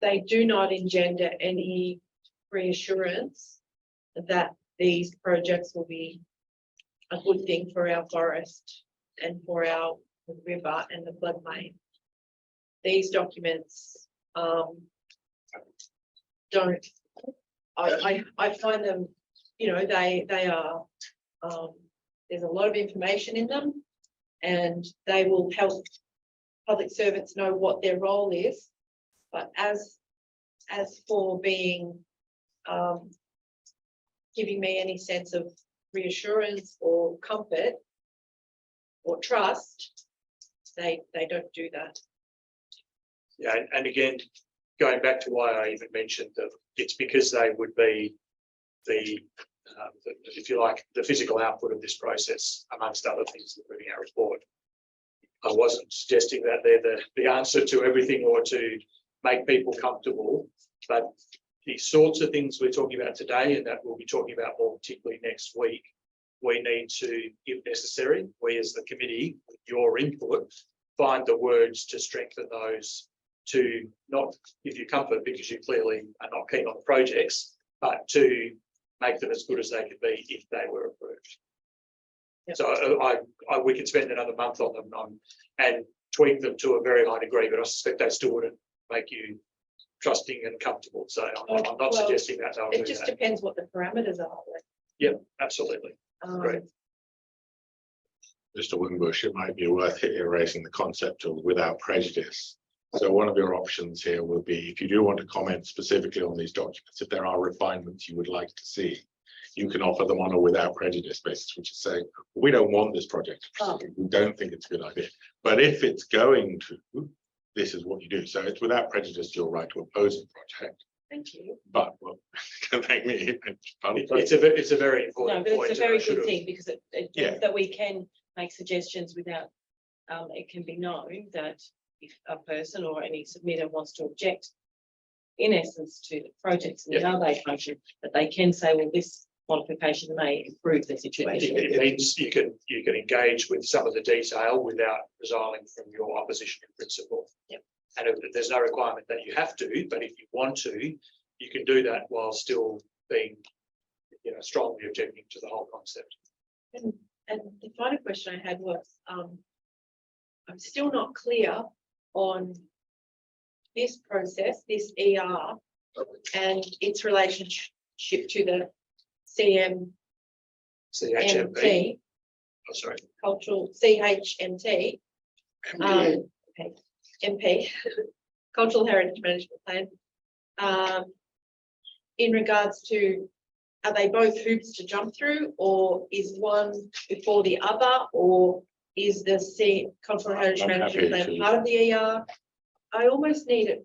they do not engender any reassurance that these projects will be a good thing for our forest and for our river and the floodplain. These documents don't. I find them, they are. There's a lot of information in them, and they will help public servants know what their role is. But as for being giving me any sense of reassurance or comfort or trust, they don't do that. Yeah, and again, going back to why I even mentioned that it's because they would be the if you like, the physical output of this process, amongst other things, including our report. I wasn't suggesting that they're the answer to everything or to make people comfortable, but the sorts of things we're talking about today and that we'll be talking about more particularly next week, we need to, if necessary, we as the committee, with your input, find the words to strengthen those, to not give you comfort because you clearly are not keen on the projects, but to make them as good as they could be if they were approved. Yep. So we could spend another month on them and tweak them to a very high degree, but I suspect they still wouldn't make you trusting and comfortable. So I'm not Well, suggesting that. They'll It do just that. depends what the parameters are. Yep, absolutely. Great. Mr. Wimbush, it might be worth erasing the concept of without prejudice. So one of your options here would be, if you do want to comment specifically on these documents, if there are refinements you would like to see, you can offer them on a without prejudice basis, which is saying, we don't want this project. We don't think it's a good idea. But if it's going to, this is what you do. So it's without prejudice to your right to oppose the project. Thank you. But, well, thank me. It's a very important No, but point. it's a very and I should good have- thing because it Yeah. means that we can make suggestions without, it can be known that if a person or any submitter wants to object, in essence, to the projects in the R-based function, that they can say, well, this modification may improve the situation. It means you can engage with some of the detail without resigning from your opposition in principle. Yep. And there's no requirement that you have to, but if you want to, you can do that while still being, strongly objecting to the whole concept. And the final question I had was, I'm still not clear on this process, this ER, and its relationship to the CHMP. CMT, Oh, sorry. cultural CHMT, okay, MP, Cultural Heritage Management Plan. In regards to, are they both hoops to jump through, or is one before the other, or is the Cultural Heritage I'm Management happy Plan to- part of the ER? I almost need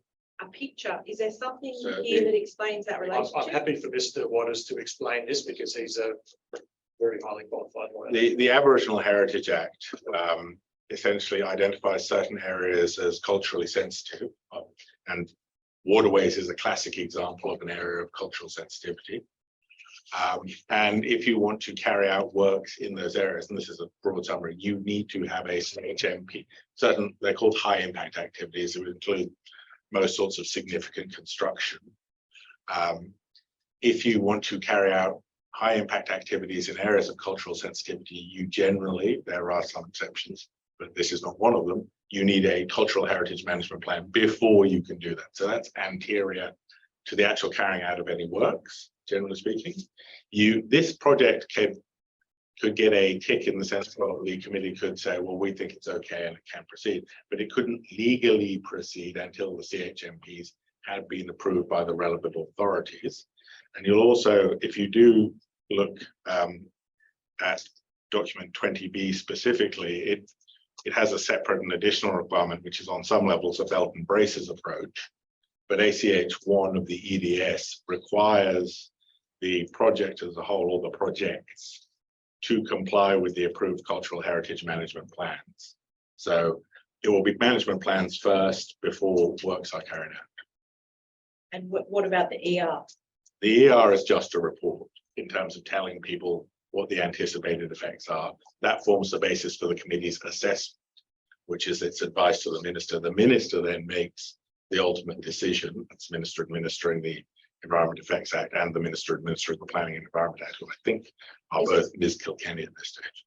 a picture. Is there something So here the- that explains that I'm relationship? happy for Mr. Waters to explain this because he's a very highly qualified lawyer. The Aboriginal Heritage Act essentially identifies certain areas as culturally sensitive, and waterways is a classic example of an area of cultural sensitivity. And if you want to carry out works in those areas, and this is a broad summary, you need to have a CHMP. They're called high impact activities. It would include most sorts of significant construction. If you want to carry out high impact activities in areas of cultural sensitivity, you generally, there are some exceptions, but this is not one of them, you need a cultural heritage management plan before you can do that. So that's anterior to the actual carrying out of any works, generally speaking. This project could get a tick in the sense that the committee could say, well, we think it's okay and it can proceed, but it couldn't legally proceed until the CHMPs had been approved by the relevant authorities. And you'll also, if you do look at document 20B specifically, it has a separate and additional requirement, which is on some levels a belt and braces approach. But ACH 1 of the EDS requires the project as a whole, or the projects, to comply with the approved cultural heritage management plans. So it will be management plans first before works are carried out. And what about the ER? The ER is just a report in terms of telling people what the anticipated effects are. That forms the basis for the committee's assessment, which is its advice to the minister. The minister then makes the ultimate decision. That's the minister administering the Environment Effects Act and the minister administering the Planning and Environment Act, who I think are both Ms. Kilkenny at this stage.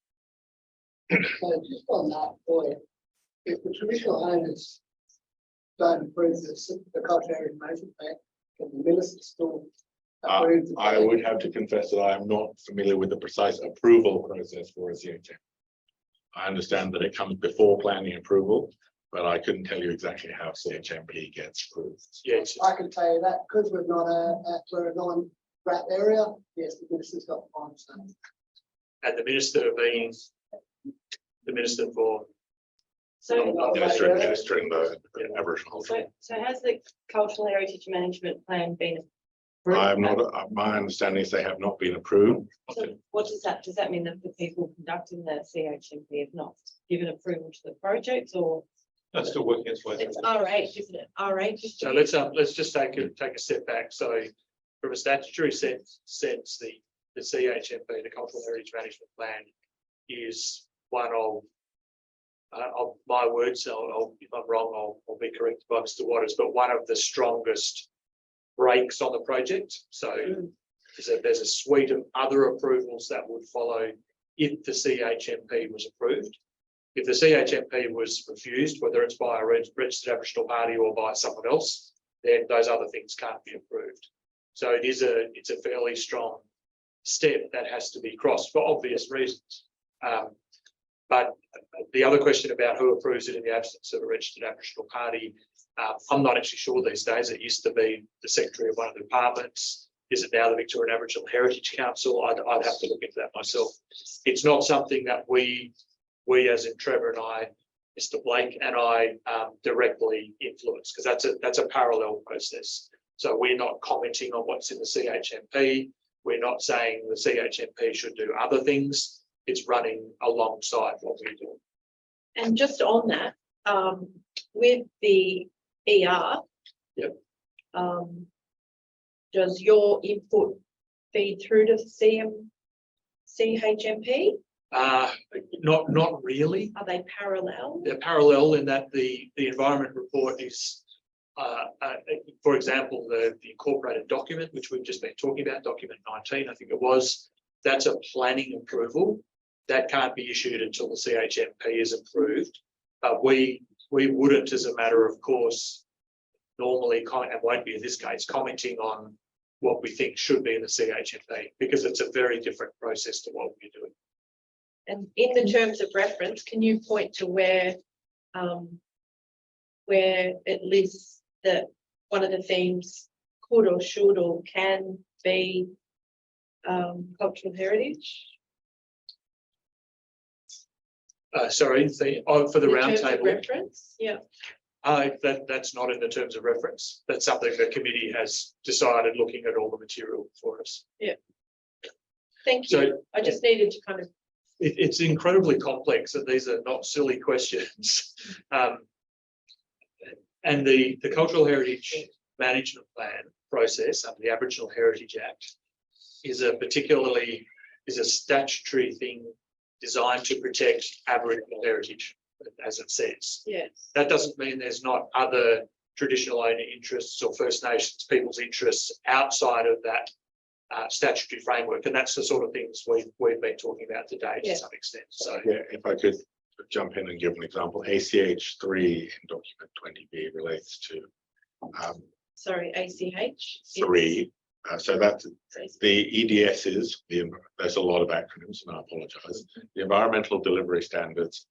So just on that point, if the traditional owners don't approve the cultural heritage management plan, can the minister still approve? the I plan? would have to confess that I am not familiar with the precise approval process for a CHM. I understand that it comes before planning approval, but I couldn't tell you exactly how CHMP gets approved. Yes. I can tell you that because we're not we're a non-RAP area, yes, the minister's got fine say. And the minister being the minister for So, Minister administering the Aboriginal. so has the Cultural Heritage Management Plan been I'm not, my understanding is they have not been approved. So what does that mean that the people conducting the CHMP have not given approval to the project, or That's still working its way. it's R8, isn't it? R8. So let's just take a step back. So from a statutory sense, the CHMP, the Cultural Heritage Management Plan, is one of my words. If I'm wrong, I'll be corrected by Mr. Waters, but one of the strongest brakes on the project. So there's a suite of other approvals that would follow if the CHMP was approved. If the CHMP was refused, whether it's by a registered Aboriginal party or by someone else, then those other things can't be approved. So it's a fairly strong step that has to be crossed for obvious reasons. But the other question about who approves it in the absence of a registered Aboriginal party, I'm not actually sure these days. It used to be the secretary of one of the departments. Is it now the Victorian Aboriginal Heritage Council? I'd have to look into that myself. It's not something that we as in Trevor and I, Mr. Blake and I directly influence, because that's a parallel process. So we're not commenting on what's in the CHMP. We're not saying the CHMP should do other things. It's running alongside what we do. And just on that, with the ER, Yep. Does your input feed through to CHMP? Not really. Are they parallel? They're parallel in that the environment report is, for example, the incorporated document, which we've just been talking about, document 19, I think it was, that's a planning approval. That can't be issued until the CHMP is approved. But we wouldn't, as a matter of course, normally, and won't be in this case, commenting on what we think should be in the CHMP, because it's a very different process to what we're doing. And in the terms of reference, can you point to where it lists that one of the themes could or should or can be cultural heritage? Sorry, for the roundtable reference, yeah. That's not in the terms of reference. That's something the committee has decided, looking at all the material for us. Yeah. Thank you. So, I just needed to kind of. It's incredibly complex, and these are not silly questions. And the Cultural Heritage Management Plan process under the Aboriginal Heritage Act is a statutory thing designed to protect Aboriginal heritage, as it says. Yes. That doesn't mean there's not other traditional owner interests or First Nations people's interests outside of that statutory framework, and that's the sort of things we've been talking about today to some extent. So Yeah, if I could jump in and give an example, ACH 3 in document 20B relates to Sorry, ACH 3. So that's the EDSs, there's a lot of acronyms, and I apologize. The environmental delivery standards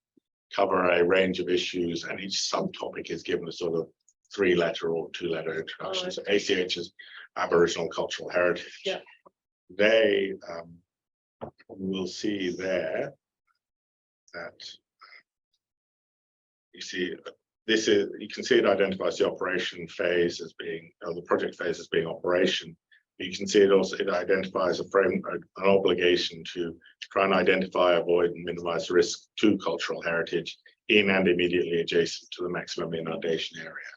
cover a range of issues, and each subtopic is given a sort of 3-letter or 2-letter introduction. So ACH is Aboriginal Cultural Heritage. Yeah. They will see there that you see this is, you can see it identifies the operation phase as being, or the project phase as being operation. You can see it also, it identifies an obligation to try and identify, avoid and minimize risk to cultural heritage in and immediately adjacent to the maximum inundation area.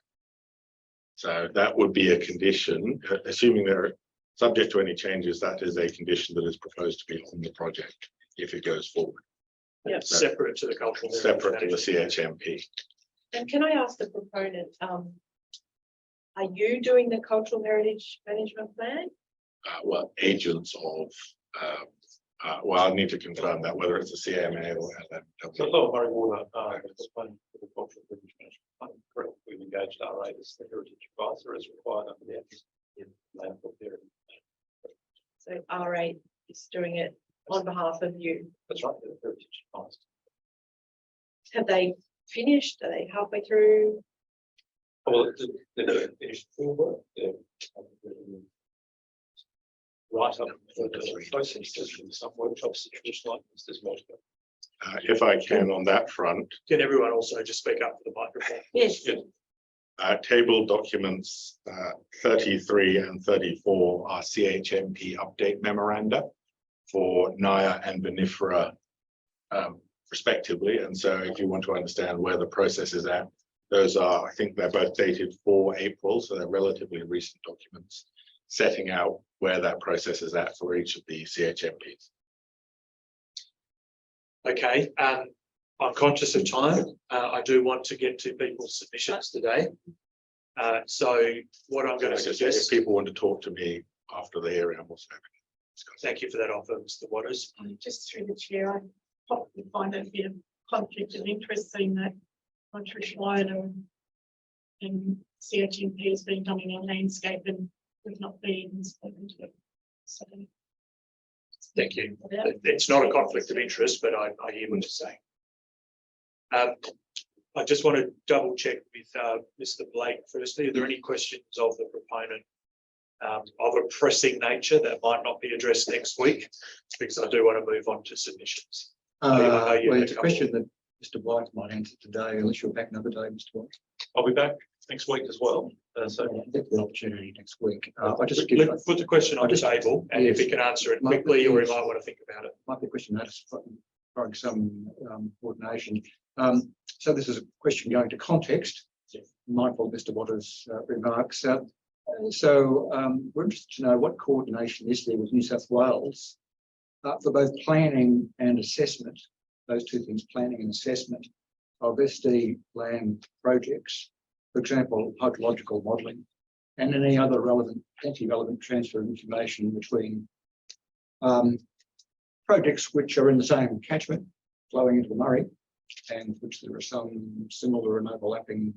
So that would be a condition, assuming they're subject to any changes, that is a condition that is proposed to be on the project if it goes forward. Yeah. So separate to the cultural separate to the CHMP. And can I ask the proponent, are you doing the cultural heritage management plan? Well, agents of, well, I need to confirm that whether it's a CMA or So LMW. Lower Murray Water, the plan for the cultural heritage management plan, correct, we've engaged R8 as the heritage advisor as required under the Act in landfill period. So R8 is doing it on behalf of you. That's right, the heritage advisor. Have they finished? Are they halfway through? Well, the finished work, right up the process, there's some workshops, just like this, there's more to go. If I can on that front, can everyone also just speak up for the microphone? Yes. Table documents 33 and 34 are CHMP update memoranda for Naya and Vinifera respectively. And so if you want to understand where the process is at, those are, I think they're both dated for April, so they're relatively recent documents setting out where that process is at for each of the CHMPs. Okay, I'm conscious of time. I do want to get to people's submissions today. So what I'm going to If suggest, people want to talk to me after the hearing, I'm also happy to discuss. thank you for that offer, Mr. Waters. Just through the chair, I probably find it a bit of conflict of interest seeing that Trish Lyon and CHMP has been done in our landscape and we've not been spoken to it. So. Thank you. It's not a conflict of interest, but I hear what you're saying. I just want to double check with Mr. Blake firstly. Are there any questions of the proponent of a pressing nature that might not be addressed next week? Because I do want to move on to submissions. Well, it's a question that Mr. White might answer today, unless you're back another day, Mr. White. I'll be back next week as well. So I'll get the opportunity next week. I just put the question on the table, and if he can answer it quickly, or he might want to think about it. Might be a question that's throwing some coordination. So this is a question going to context. Mindful of Mr. Waters' remarks. We're interested to know what coordination is there with New South Wales for both planning and assessment. Those two things, planning and assessment of SD land projects, for example, hydrological modelling, and any other plenty relevant transfer of information between projects which are in the same catchment flowing into the Murray, and which there are some similar and overlapping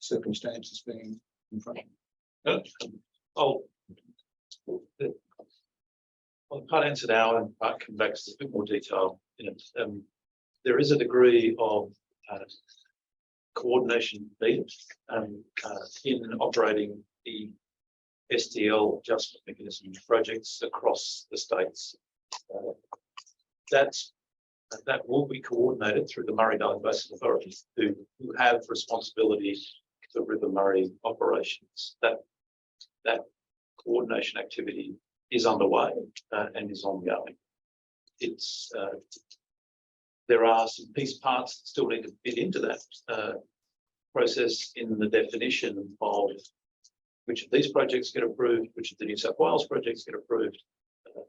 circumstances being in front of them. I'll part answer now and part come back to a bit more detail in it. There is a degree of coordination needed in operating the STL adjustment mechanism projects across the states. That will be coordinated through the Murray-Darling Basin Authority, who have responsibility for River Murray operations. That coordination activity is underway and is ongoing. There are some piece parts that still need to fit into that process in the definition of which of these projects get approved, which of the New South Wales projects get approved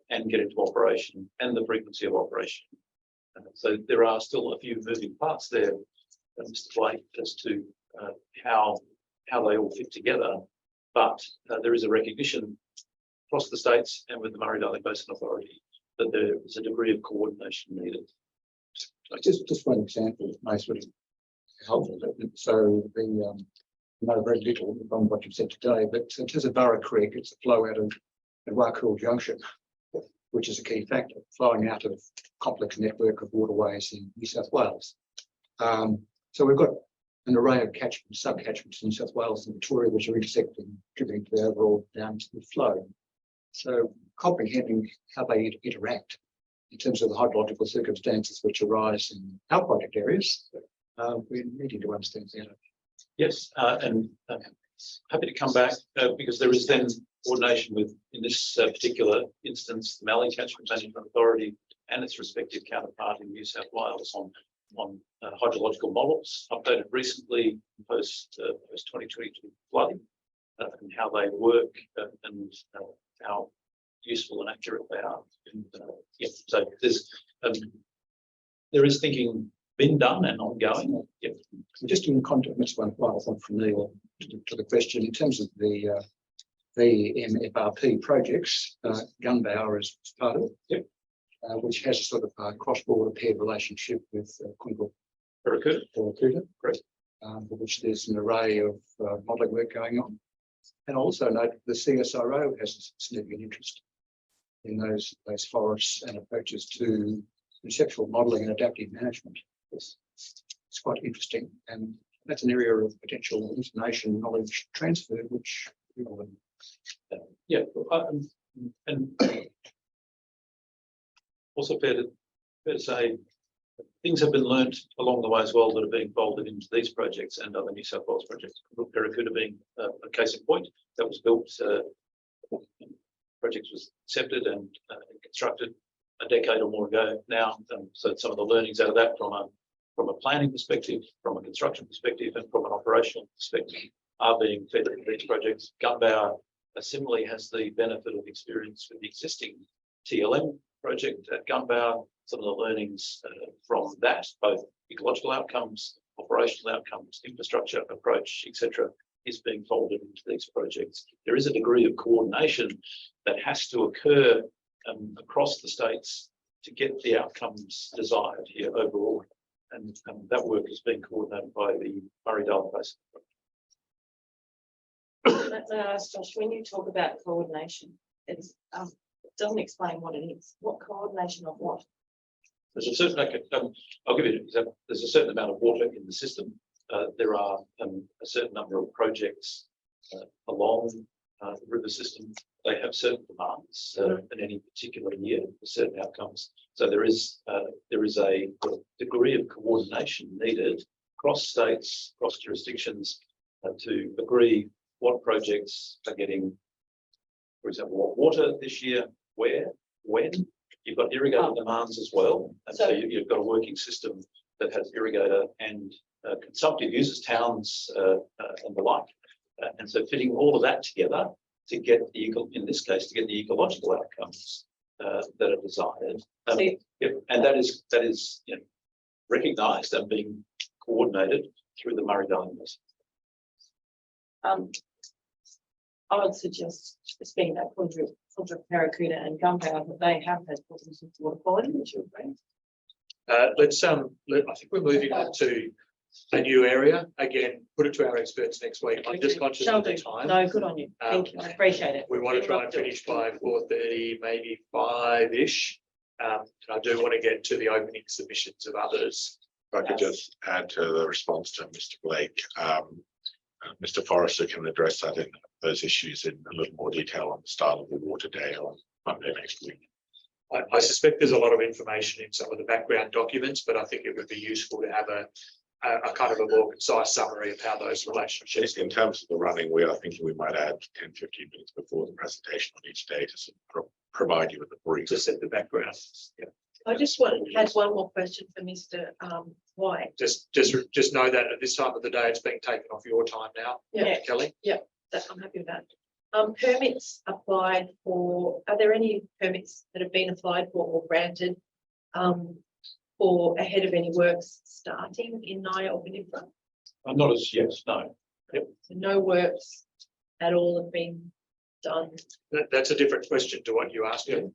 and get into operation, and the frequency of operation. So there are still a few moving parts there, Mr. Blake, as to how they all fit together. But there is a recognition across the states and with the Murray-Darling Basin Authority that there is a degree of coordination needed. Just one example may sort of help with it. So I know very little from what you've said today, but in terms of Burra Creek, it's a flow out of Wacool Junction, which is a key factor, flowing out of a complex network of waterways in New South Wales. So we've got an array of catchments, sub-catchments in New South Wales and Victoria, which are intersecting, contributing to the overall downstream flow. So comprehending how they interact in terms of the hydrological circumstances which arise in our project areas, we're needing to understand better. Yes, and happy to come back because there is then coordination with, in this particular instance, the Mallee Catchment Management Authority and its respective counterpart in New South Wales on hydrological models updated recently post 2022 flooding and how they work and how useful and accurate they are. And, so there is thinking been done and ongoing. Yep. Just in context, just one final thought from me to the question in terms of the VMFRP projects, Gunbower is part of it, which has a sort of cross-border paired relationship with Barracuda, Correct. For which there's an array of modelling work going on. And also note the CSIRO has a significant interest in those forests and approaches to conceptual modelling and adaptive management. It's quite interesting, and that's an area of potential information knowledge transfer, which we will. Yeah, and also fair to say, things have been learnt along the way as well that are being folded into these projects and other New South Wales projects. Barracuda being a case in point, that was built, project was accepted and constructed a decade or more ago now. So some of the learnings out of that from a planning perspective, from a construction perspective, and from an operational perspective are being fed into these projects. Gunbower similarly has the benefit of experience with the existing TLM project at Gunbower. Some of the learnings from that, both ecological outcomes, operational outcomes, infrastructure approach, etc., is being folded into these projects. There is a degree of coordination that has to occur across the states to get the outcomes desired here overall. And that work is being coordinated by the Murray-Darling Basin. May I ask Josh, when you talk about coordination, it doesn't explain what it is. What coordination of what? There's a certain, I'll give you an example. There's a certain amount of water in the system. There are a certain number of projects along the river system. They have certain demands in any particular year for certain outcomes. So there is a degree of coordination needed across states, across jurisdictions to agree what projects are getting, for example, what water this year, where, when. You've got irrigator demands as well. And so you've got a working system that has irrigator and consumptive users, towns and the like. And so fitting all of that together to get in this case, to get the ecological outcomes that are desired. And that is recognised and being coordinated through the Murray-Darling Basin. I would suggest, speaking about Contra Barracuda and Gunbower, that they have had problems with water quality, which you agree. I think we're moving on to a new area. Again, put it to our experts next week. I'm just conscious of the time. No, good on you. Thank you. I appreciate it. We want to try and finish by 4:30, maybe 5-ish. I do want to get to the opening submissions of others. If I could just add to the response to Mr. Blake, Mr. Forrester can address that in those issues in a little more detail on the start of the water day on Monday next week. I suspect there's a lot of information in some of the background documents, but I think it would be useful to have a kind of a more concise summary of how those relationships. In terms of the running, we are thinking we might add 10-15 minutes before the presentation on each day to sort of provide you with a brief. To set the background. Yeah. I just had one more question for Mr. White. Just know that at this time of the day, it's being taken off your time now. Yeah. Kelly. Yeah, I'm happy with that. Permits applied for, are there any permits that have been applied for or granted for ahead of any works starting in Naya or Benifra? Not as yet, no. Yep. So no works at all have been done. That's a different question to what you asked. Yeah.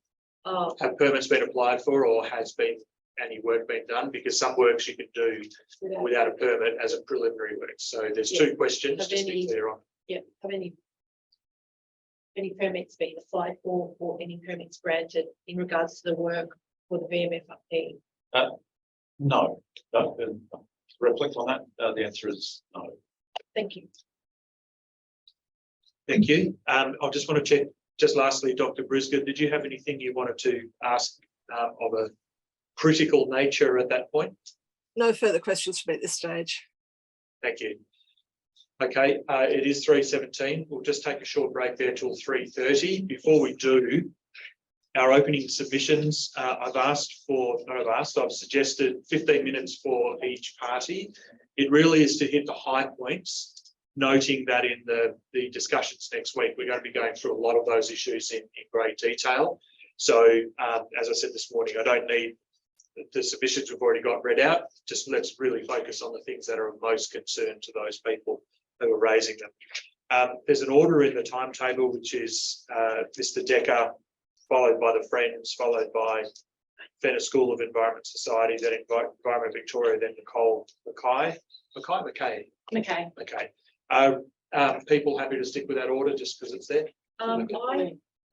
Have permits been applied for, or has been any work been done? Because some works you can do without a permit as a preliminary work. So there's two questions. Have just to be clear on. Yeah. Have any permits been applied for, or any permits granted in regards to the work for the VMFRP? No. To reflect on that, the answer is no. Thank you. Thank you. I just want to check. Just lastly, Dr. Briscoe, did you have anything you wanted to ask of a critical nature at that point? No further questions for me at this stage. Thank you. Okay, it is 3:17. We'll just take a short break there till 3:30. Before we do, our opening submissions, I've suggested 15 minutes for each party. It really is to hit the high points, noting that in the discussions next week, we're going to be going through a lot of those issues in great detail. So, as I said this morning, I don't need the submissions we've already got read out. Just let's really focus on the things that are of most concern to those people who are raising them. There's an order in the timetable, which is Mr. Decker, followed by the Friends, followed by Fenner School of Environment Society, then Environment Victoria, then Nicole McKay. People happy to stick with that order just because it's there? I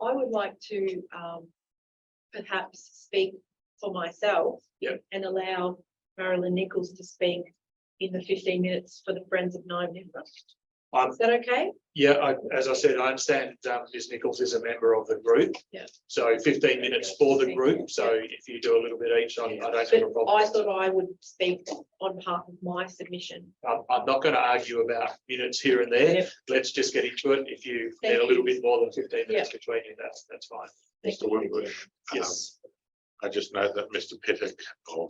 would like to perhaps speak for myself and allow Marilyn Nichols to speak in the 15 minutes for the Friends of Nine Benifra. I'm, Is that okay? yeah, as I said, I understand Ms Nichols is a member of the group. Yeah. So 15 minutes for the group. So if you do a little bit each, I don't have a But problem. I thought I would speak on behalf of my submission. I'm not going to argue about minutes here and there. Yep. Let's just get into it. If you Thank need a little you. bit more than 15 minutes between you, that's fine. Thank Mr. you. Wimbush. Yes. I just note that Mr. Pittock, or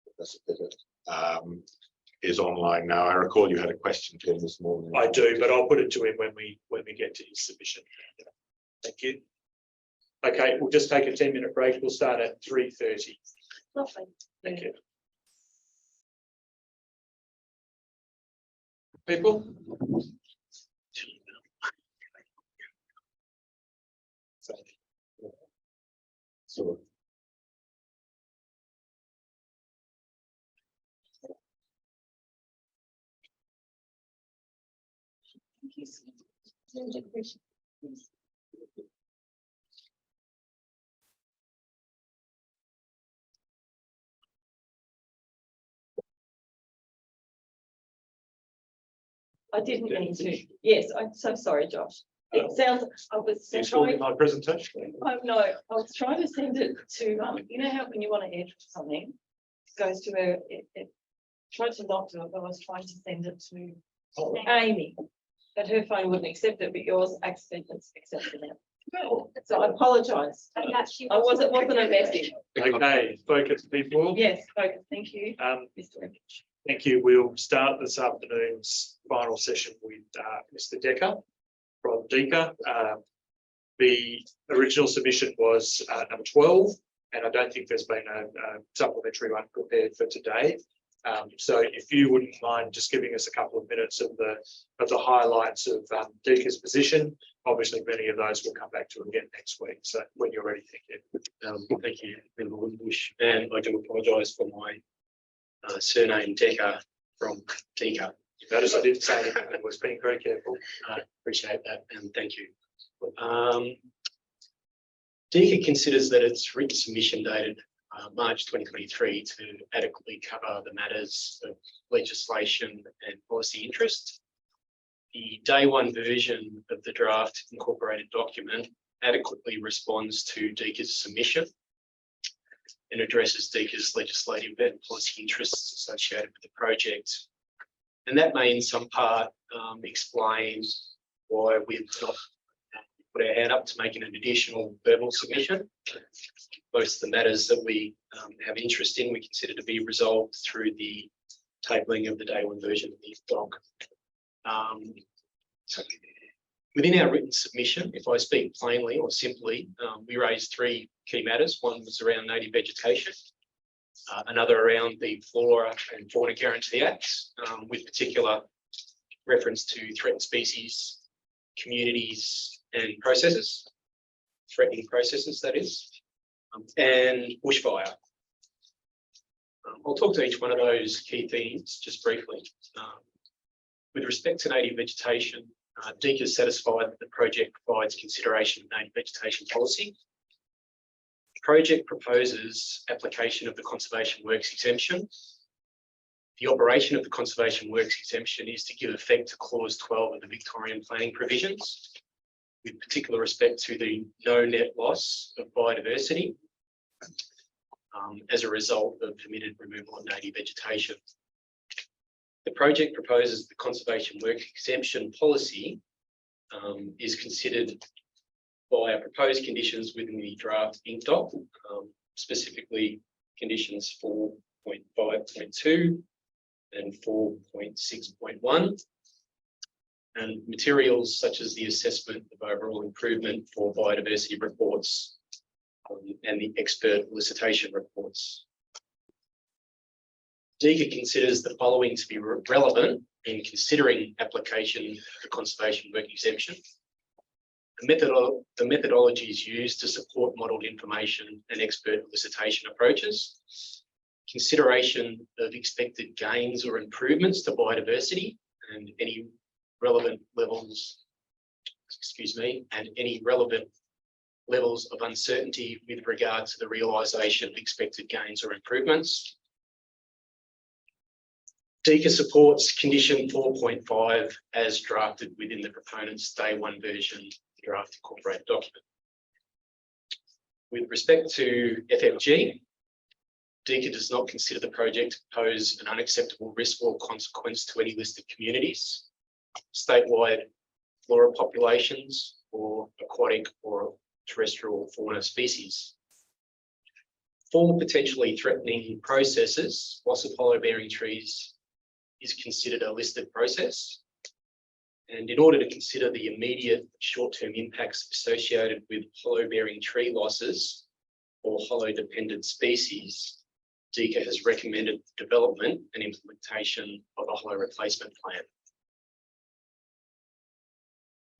Professor Pittock, is online now. I recall you had a question to him this morning. I do, but I'll put it to him when we get to his submission. Thank you. Okay, we'll just take a 10-minute break. We'll start at 3:30. Lovely. Thank you. People? So, I didn't mean to. Yes, I'm so sorry, Josh. It sounds, I was You saw trying, my presentation? no, I was trying to send it to, you know how when you want to edit something, it goes to a, it tried to not do it, but I was trying to send it to Amy. But her phone wouldn't accept it, but yours accidentally accepted it. So I apologise. It wasn't a message. Okay, focus people. Yes, focus, thank you. Mr. Rich. Thank you. We'll start this afternoon's final session with Mr. Decker from DECA. The original submission was number 12, and I don't think there's been a supplementary one prepared for today. So if you wouldn't mind just giving us a couple of minutes of the highlights of DECA's position. Obviously, many of those we'll come back to again next week. So when you're ready, thank you. Thank you, Member Wimbush, and I do apologise for my surname Decker from DECA. Notice I didn't say anything. I was being very careful. I appreciate that, and thank you. DECA considers that its written submission dated March 2023 to adequately cover the matters of legislation and policy interest. The day one version of the draft incorporated document adequately responds to DECA's submission and addresses DECA's legislative and policy interests associated with the project. And that may in some part explain why we've not put our hand up to making an additional verbal submission. Most of the matters that we have interest in, we consider to be resolved through the tabling of the day one version of the doc. So within our written submission, if I speak plainly or simply, we raised three key matters. One was around native vegetation, another around the Flora and Fauna Guarantee Acts, with particular reference to threatened species, communities and processes, threatening processes that is, and bushfire. I'll talk to each one of those key themes just briefly. With respect to native vegetation, DECA is satisfied that the project provides consideration of native vegetation policy. The project proposes application of the Conservation Works exemption. The operation of the Conservation Works exemption is to give effect to Clause 12 of the Victorian planning provisions, with particular respect to the no net loss of biodiversity as a result of permitted removal of native vegetation. The project proposes the Conservation Works exemption policy is considered by proposed conditions within the draft Inc. doc, specifically conditions 4.5.2 and 4.6.1, and materials such as the assessment of overall improvement for biodiversity reports and the expert elicitation reports. DECA considers the following to be relevant in considering application of the Conservation Work exemption. The methodologies used to support modelled information and expert elicitation approaches, consideration of expected gains or improvements to biodiversity and any relevant levels, and any relevant levels of uncertainty with regard to the realisation of expected gains or improvements. DECA supports condition 4.5 as drafted within the proponent's day one version of the draft incorporated document. With respect to FMG, DECA does not consider the project to pose an unacceptable risk or consequence to any listed communities, statewide flora populations, or aquatic or terrestrial fauna species. For potentially threatening processes, loss of hollow bearing trees is considered a listed process. And in order to consider the immediate short-term impacts associated with hollow bearing tree losses or hollow dependent species, DECA has recommended development and implementation of a hollow replacement plan.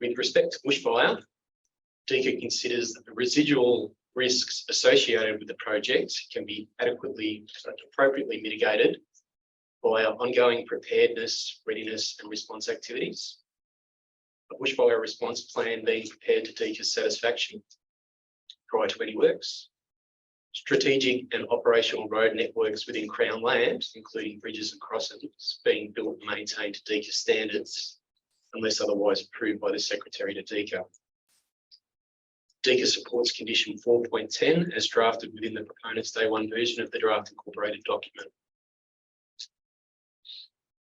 With respect to bushfire, DECA considers that the residual risks associated with the project can be appropriately mitigated by ongoing preparedness, readiness and response activities. A bushfire response plan being prepared to DECA's satisfaction prior to any works. Strategic and operational road networks within Crown land, including bridges and crossings, being built and maintained to DECA standards, unless otherwise approved by the Secretary to DECA. DECA supports condition 4.10 as drafted within the proponent's day one version of the draft incorporated document.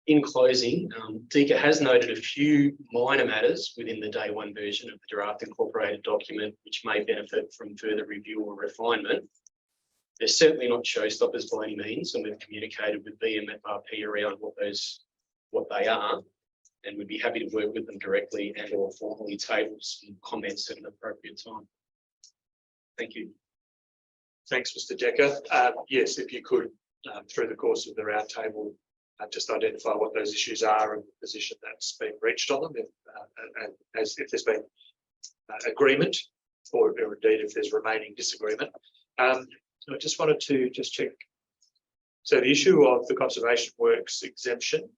In closing, DECA has noted a few minor matters within the day one version of the draft incorporated document which may benefit from further review or refinement. They're certainly not showstoppers by any means, and we've communicated with VMFRP around what they are, and we'd be happy to work with them directly and or formally table some comments at an appropriate time. Thank you. Thanks, Mr. Decker. Yes, if you could, through the course of the roundtable, just identify what those issues are and the position that's been reached on them, if there's been agreement, or indeed if there's remaining disagreement. I just wanted to check. So the issue of the conservation works exemption,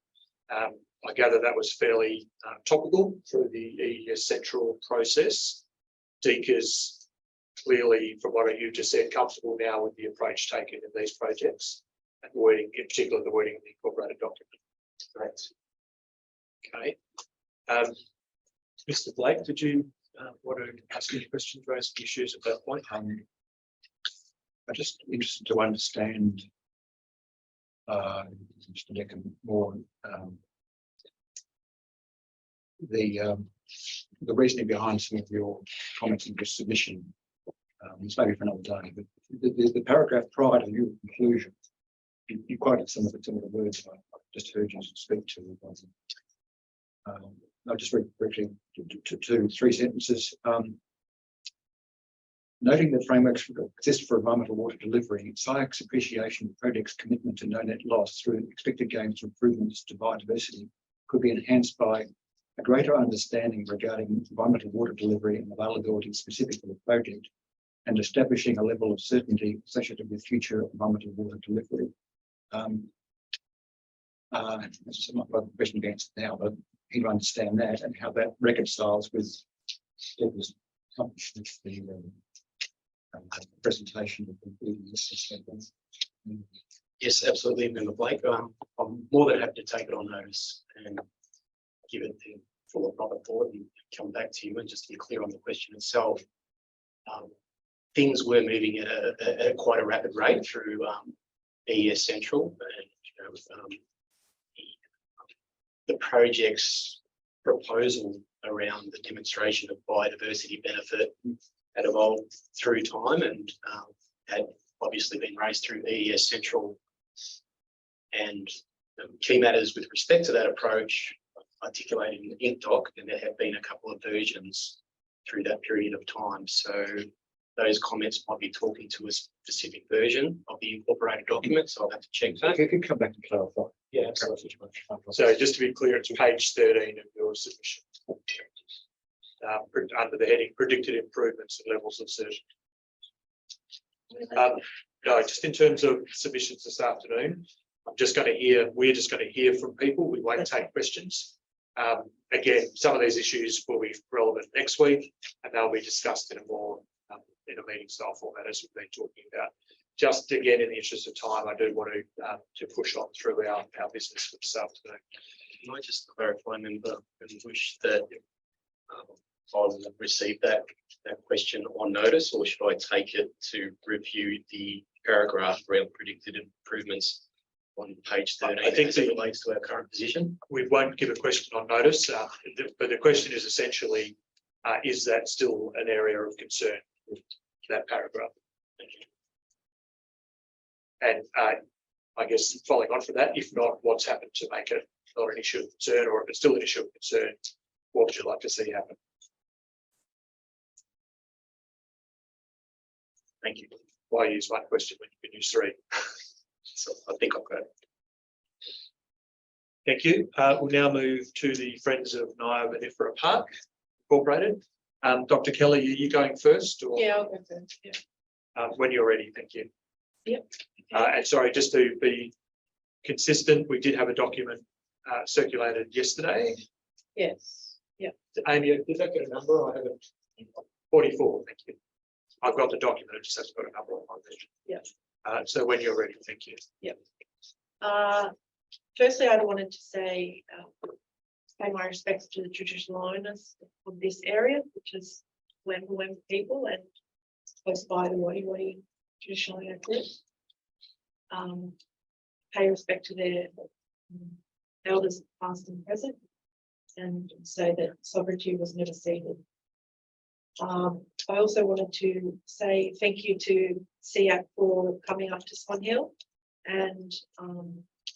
I gather that was fairly topical through the EES Central process. DECA's clearly, from what you just said, comfortable now with the approach taken in these projects and the wording, in particular the wording of the incorporated document. Great. Okay. Mr. Blake, did you want to ask any questions, raise any issues at that point? I'm just interested to understand, Mr. Decker, more the reasoning behind some of your comments in your submission. It's maybe for another day, but the paragraph prior to your conclusion, you quoted some of the words I just heard you speak to. I'll just read briefly to 3 sentences. Noting that frameworks exist for environmental water delivery, SIAC's appreciation of the project's commitment to no net loss through expected gains or improvements to biodiversity could be enhanced by a greater understanding regarding environmental water delivery and availability specific to the project, and establishing a level of certainty associated with future environmental water delivery. That's not my question against now, but you to understand that and how that reconciles with what was accomplished with the presentation of the Yes, absolutely, Member Blake. I'm more than happy to take it on notice and give it the full proper thought and come back to you. And just to be clear on the question itself, things were moving at quite a rapid rate through EES Central, and the project's proposal around the demonstration of biodiversity benefit had evolved through time and had obviously been raised through EES Central. And key matters with respect to that approach articulated in the INC doc, and there have been a couple of versions through that period of time. So those comments might be talking to a specific version of the incorporated document, so I'll have to check that. If you could come back and clarify. Yeah, absolutely. So just to be clear, it's page 13 of your submission. Under the heading predicted improvements and levels of certainty. No, just in terms of submissions this afternoon, we're just going to hear from people. We won't take questions. Again, some of these issues will be relevant next week, and they'll be discussed in a more in a meeting style format as we've been talking about. just again, in the interest of time, I do want to push on through our business for this afternoon. Can I just clarify, member, and wish that I'll receive that question on notice, or should I take it to review the paragraph around predicted improvements on page 13? I think as it relates to our current position. We won't give a question on notice, but the question is essentially, is that still an area of concern, that paragraph? And I guess following on from that, if not, what's happened to make it not an issue of concern, or if it's still an issue of concern, what would you like to see happen? Thank you. Why use one question when you can use three? So I think I've got it. Thank you. We'll now move to the Friends of VMFRP Park Incorporated. Dr. Kelly, are you going first? Or, Yeah, I'll go first. Yeah. when you're ready, thank you. Yep. And sorry, just to be consistent, we did have a document circulated yesterday. Yes. Yeah. Amy, did that get a number? I have it. 44, thank you. I've got the document, it just hasn't got a number on my version. Yeah. So when you're ready, thank you. Firstly, I wanted to say, pay my respects to the traditional owners of this area, which is Wemba people and close by the Wadi traditional owner group. Pay respect to their elders past and present, and say that sovereignty was never ceded. I also wanted to say thank you to SIAC for coming up to Swan Hill and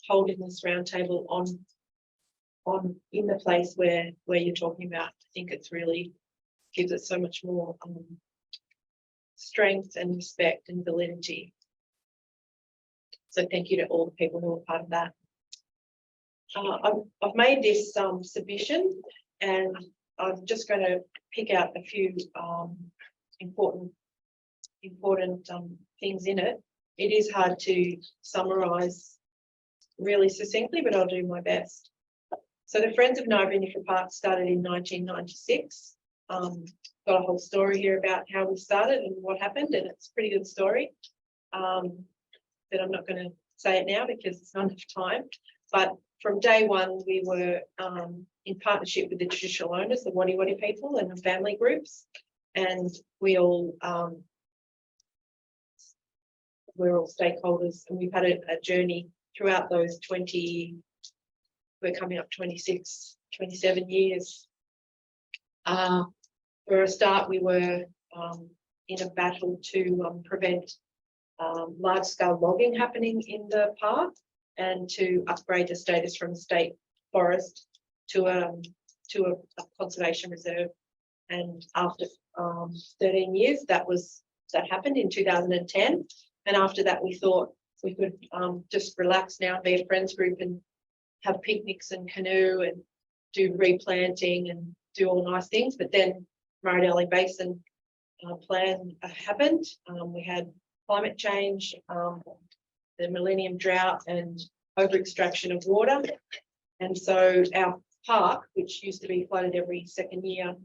holding this roundtable on in the place where you're talking about. I think it's really gives it so much more strength and respect and validity. So thank you to all the people who are part of that. I've made this submission, and I'm just going to pick out a few important things in it. It is hard to summarise really succinctly, but I'll do my best. So the Friends of VMFRP Park started in 1996. Got a whole story here about how we started and what happened, and it's a pretty good story. But I'm not going to say it now because it's not enough time. But from day one, we were in partnership with the traditional owners, the Wadi people and the family groups, and we're all stakeholders, and we've had a journey throughout those 20, we're coming up 26, 27 years. For a start, we were in a battle to prevent large-scale logging happening in the park and to upgrade the status from a state forest to a conservation reserve. And after 13 years, that happened in 2010. And after that, we thought we could just relax now, be a friends group and have picnics and canoe and do replanting and do all nice things. But then Murray Basin plan happened. We had climate change, the millennium drought and over extraction of water. And so our park, which used to be flooded every second year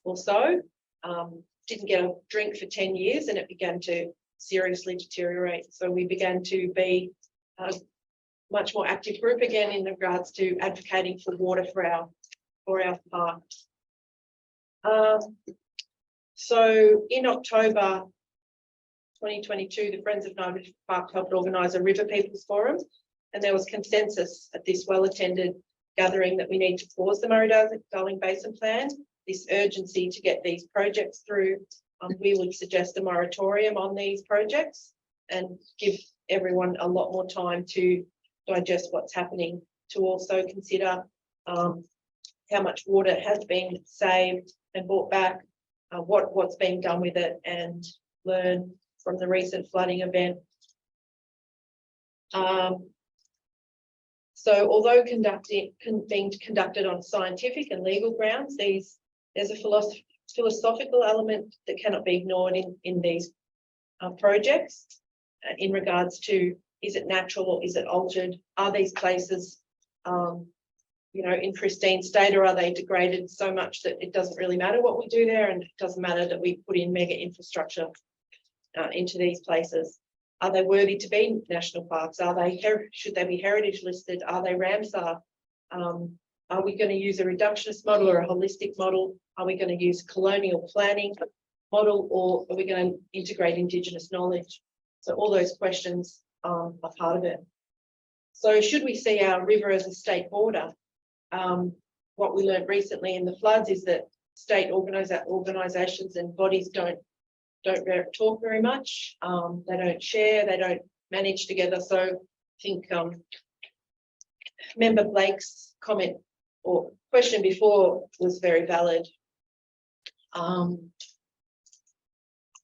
or so, didn't get a drink for 10 years, and it began to seriously deteriorate. So we began to be a much more active group again in regards to advocating for water for our park. So in October 2022, the Friends of VMFRP Park helped organise a River People's Forum, and there was consensus at this well-attended gathering that we need to pause the Murray-Darling Basin Plan, this urgency to get these projects through. We would suggest a moratorium on these projects and give everyone a lot more time to digest what's happening, to also consider how much water has been saved and brought back, what's being done with it, and learn from the recent flooding event. So although being conducted on scientific and legal grounds, there's a philosophical element that cannot be ignored in these projects in regards to, is it natural or is it altered? Are these places in pristine state, or are they degraded so much that it doesn't really matter what we do there, and it doesn't matter that we put in mega infrastructure into these places? Are they worthy to be national parks? Are they should they be heritage listed? Are they Ramsar? Are we going to use a reductionist model or a holistic model? Are we going to use colonial planning model, or are we going to integrate Indigenous knowledge? So all those questions are part of it. So should we see our river as a state border? What we learned recently in the floods is that state organisations and bodies don't talk very much. They don't share, they don't manage together. So I think Member Blake's comment or question before was very valid.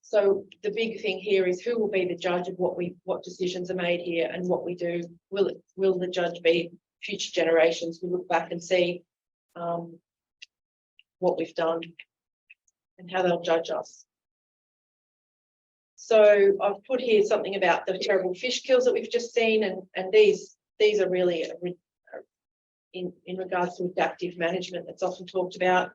So the big thing here is who will be the judge of what decisions are made here and what we do. Will the judge be future generations? We look back and see what we've done and how they'll judge us. So I've put here something about the terrible fish kills that we've just seen, and these are really in regards to adaptive management that's often talked about.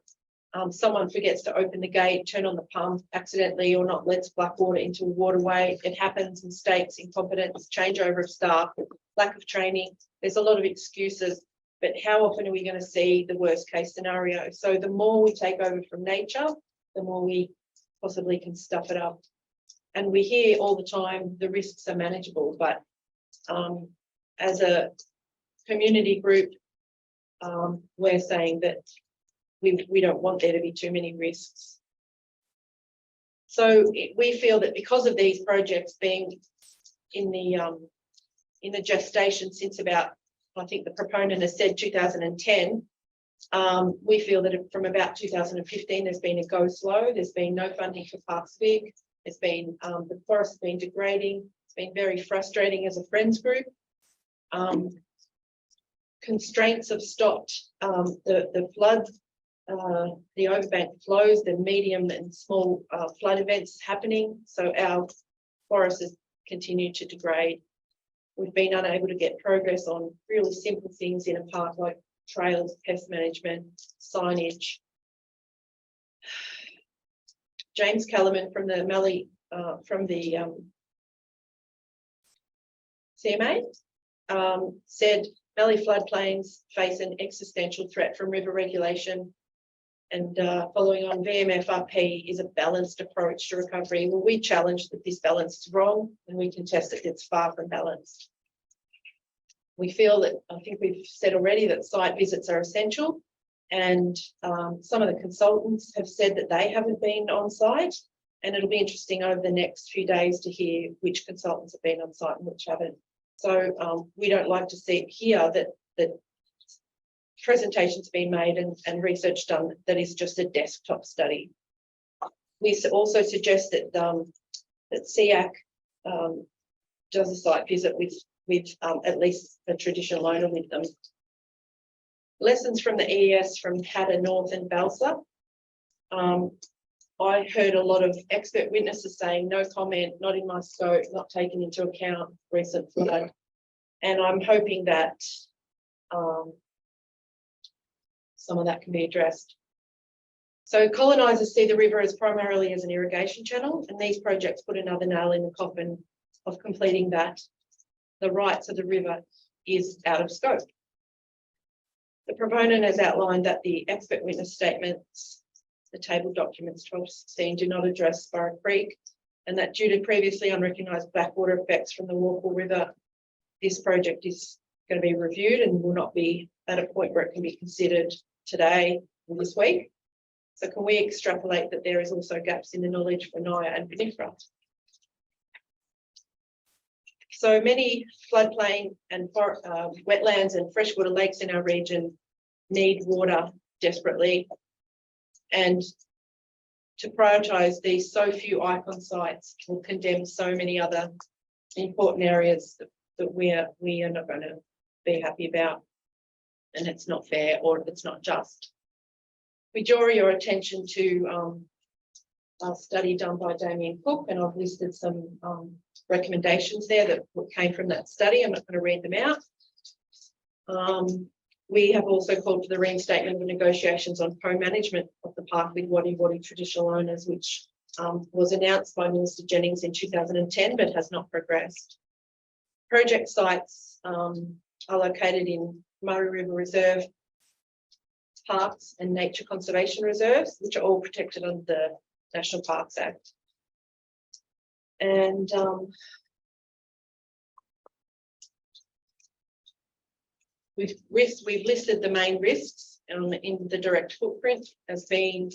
Someone forgets to open the gate, turn on the pump accidentally, or not lets black water into a waterway. It happens. Mistakes, incompetence, changeover of staff, lack of training. There's a lot of excuses, but how often are we going to see the worst case scenario? So the more we take over from nature, the more we possibly can stuff it up. And we hear all the time the risks are manageable, but as a community group, we're saying that we don't want there to be too many risks. So we feel that because of these projects being in the gestation since about, I think the proponent has said 2010, we feel that from about 2015 there's been a go slow. There's been no funding for Parks Big. There's been the forest has been degrading. It's been very frustrating as a friends group. Constraints have stopped the flood, the overbank flows, the medium and small flood events happening. So our forest has continued to degrade. We've been unable to get progress on really simple things in a park like trails, pest management, signage. James Kellerman from the CMA said Mallee floodplains face an existential threat from river regulation, and following on VMFRP is a balanced approach to recovery. Well, we challenge that this balance is wrong, and we contest that it's far from balanced. We feel that, I think we've said already, that site visits are essential, and some of the consultants have said that they haven't been on site, and it'll be interesting over the next few days to hear which consultants have been on site and which haven't. So we don't like to see here that presentations being made and research done that is just a desktop study. We also suggest that that SIAC does a site visit with at least a traditional owner with them. Lessons from the EES from Hatter North and Balsa. I heard a lot of expert witnesses saying no comment, not in my scope, not taken into account, recent flood. And I'm hoping that some of that can be addressed. So colonisers see the river as primarily as an irrigation channel, and these projects put another nail in the coffin of completing that. The rights of the river is out of scope. The proponent has outlined that the expert witness statements, the table documents 1216, do not address Sparrow Creek, and that due to previously unrecognised backwater effects from the Walpole River, this project is going to be reviewed and will not be at a point where it can be considered today or this week. So can we extrapolate that there is also gaps in the knowledge for Naya and Vinifera? So many floodplain and wetlands and freshwater lakes in our region need water desperately. And to prioritise these so few icon sites will condemn so many other important areas that we are not going to be happy about. And it's not fair, or it's not just. We draw your attention to a study done by Damien Cook, and I've listed some recommendations there that came from that study. I'm not going to read them out. We have also called for the reinstatement of negotiations on co-management of the park with Wadi Wadi traditional owners, which was announced by Minister Jennings in 2010, but has not progressed. Project sites are located in Murray River Reserve, parks and nature conservation reserves, which are all protected under the National Parks Act. And we've listed the main risks in the direct footprint as being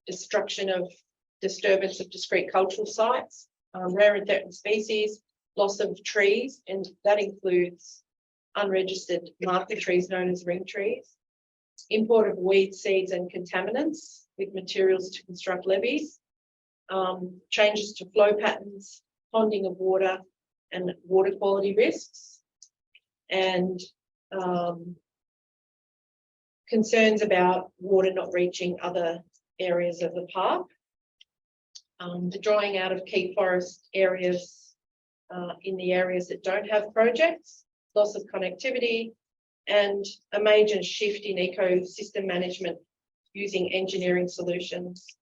destruction of disturbance of discrete cultural sites, rare and threatened species, loss of trees, and that includes unregistered marker trees known as ring trees, import of weed seeds and contaminants with materials to construct levees, changes to flow patterns, ponding of water and water quality risks, and concerns about water not reaching other areas of the park, the drying out of key forest areas in the areas that don't have projects, loss of connectivity, and a major shift in ecosystem management using engineering solutions.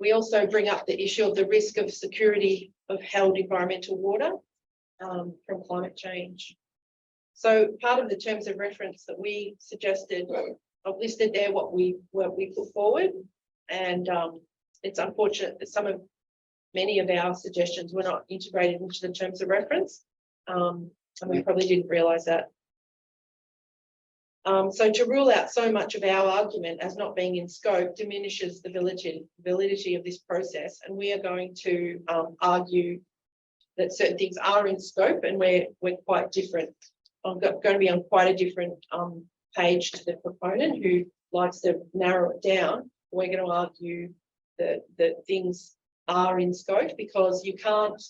We also bring up the issue of the risk of security of held environmental water from climate change. So part of the terms of reference that we suggested, I've listed there what we put forward, and it's unfortunate that many of our suggestions were not integrated into the terms of reference, and we probably didn't realise that. So to rule out so much of our argument as not being in scope diminishes the validity of this process, and we are going to argue that certain things are in scope, and we're quite different. I'm going to be on quite a different page to the proponent who likes to narrow it down. We're going to argue that things are in scope, because you can't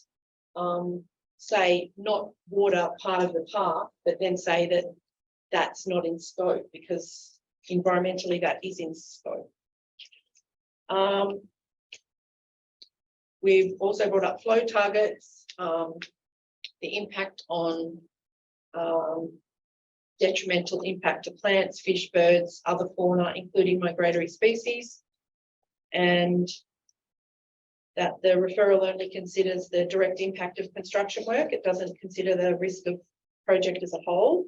say not water part of the park, but then say that that's not in scope, because environmentally that is in scope. We've also brought up flow targets, the impact on detrimental impact to plants, fish, birds, other fauna, including migratory species, and that the referral only considers the direct impact of construction work. It doesn't consider the risk of project as a whole.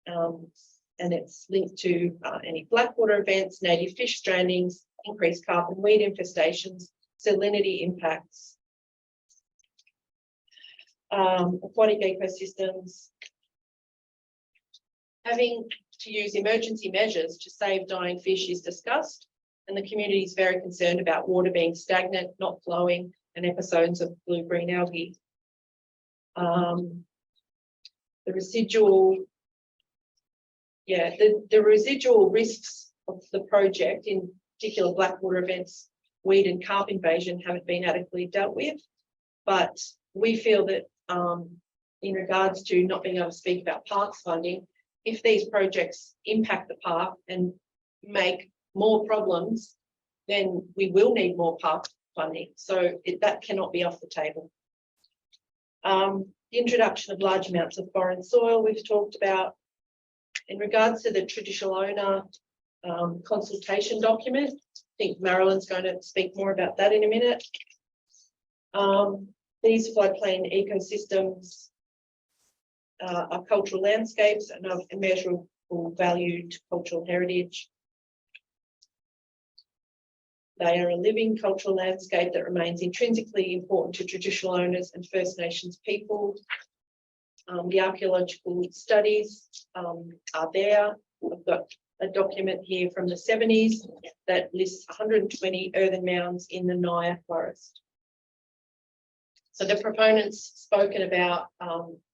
And it's linked to any blackwater events, native fish strandings, increased carbon weed infestations, salinity impacts, aquatic ecosystems. Having to use emergency measures to save dying fish is discussed, and the community is very concerned about water being stagnant, not flowing, and episodes of blue-green algae. The residual risks of the project, in particular blackwater events, weed and carp invasion, haven't been adequately dealt with. But we feel that in regards to not being able to speak about parks funding, if these projects impact the park and make more problems, then we will need more park funding. So that cannot be off the table. The introduction of large amounts of foreign soil we've talked about. In regards to the traditional owner consultation document, I think Marilyn's going to speak more about that in a minute. These floodplain ecosystems are cultural landscapes and of immeasurable value to cultural heritage. They are a living cultural landscape that remains intrinsically important to traditional owners and First Nations people. The archaeological studies are there. I've got a document here from the 70s that lists 120 earthen mounds in the Naya forest. So the proponents spoken about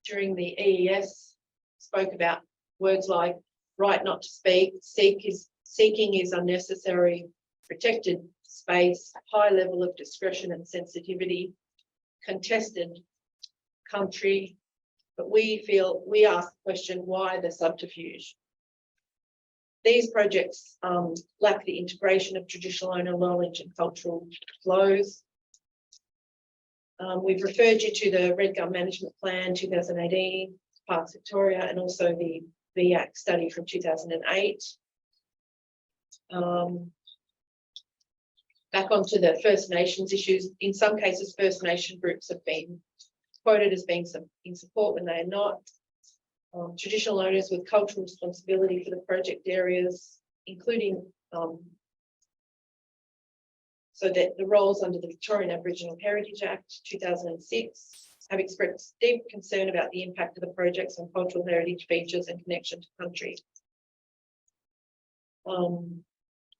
during the EES spoke about words like right not to speak, seeking is unnecessary, protected space, high level of discretion and sensitivity, contested country. But we ask the question, why the subterfuge? These projects lack the integration of traditional owner knowledge and cultural flows. We've referred you to the Red Gum Management Plan 2018, Parks Victoria, and also the VIAC study from 2008. Back onto the First Nations issues. In some cases, First Nation groups have been quoted as being in support when they are not. Traditional owners with cultural responsibility for the project areas, including so that the roles under the Victorian Aboriginal Heritage Act 2006 have expressed deep concern about the impact of the projects on cultural heritage features and connection to country.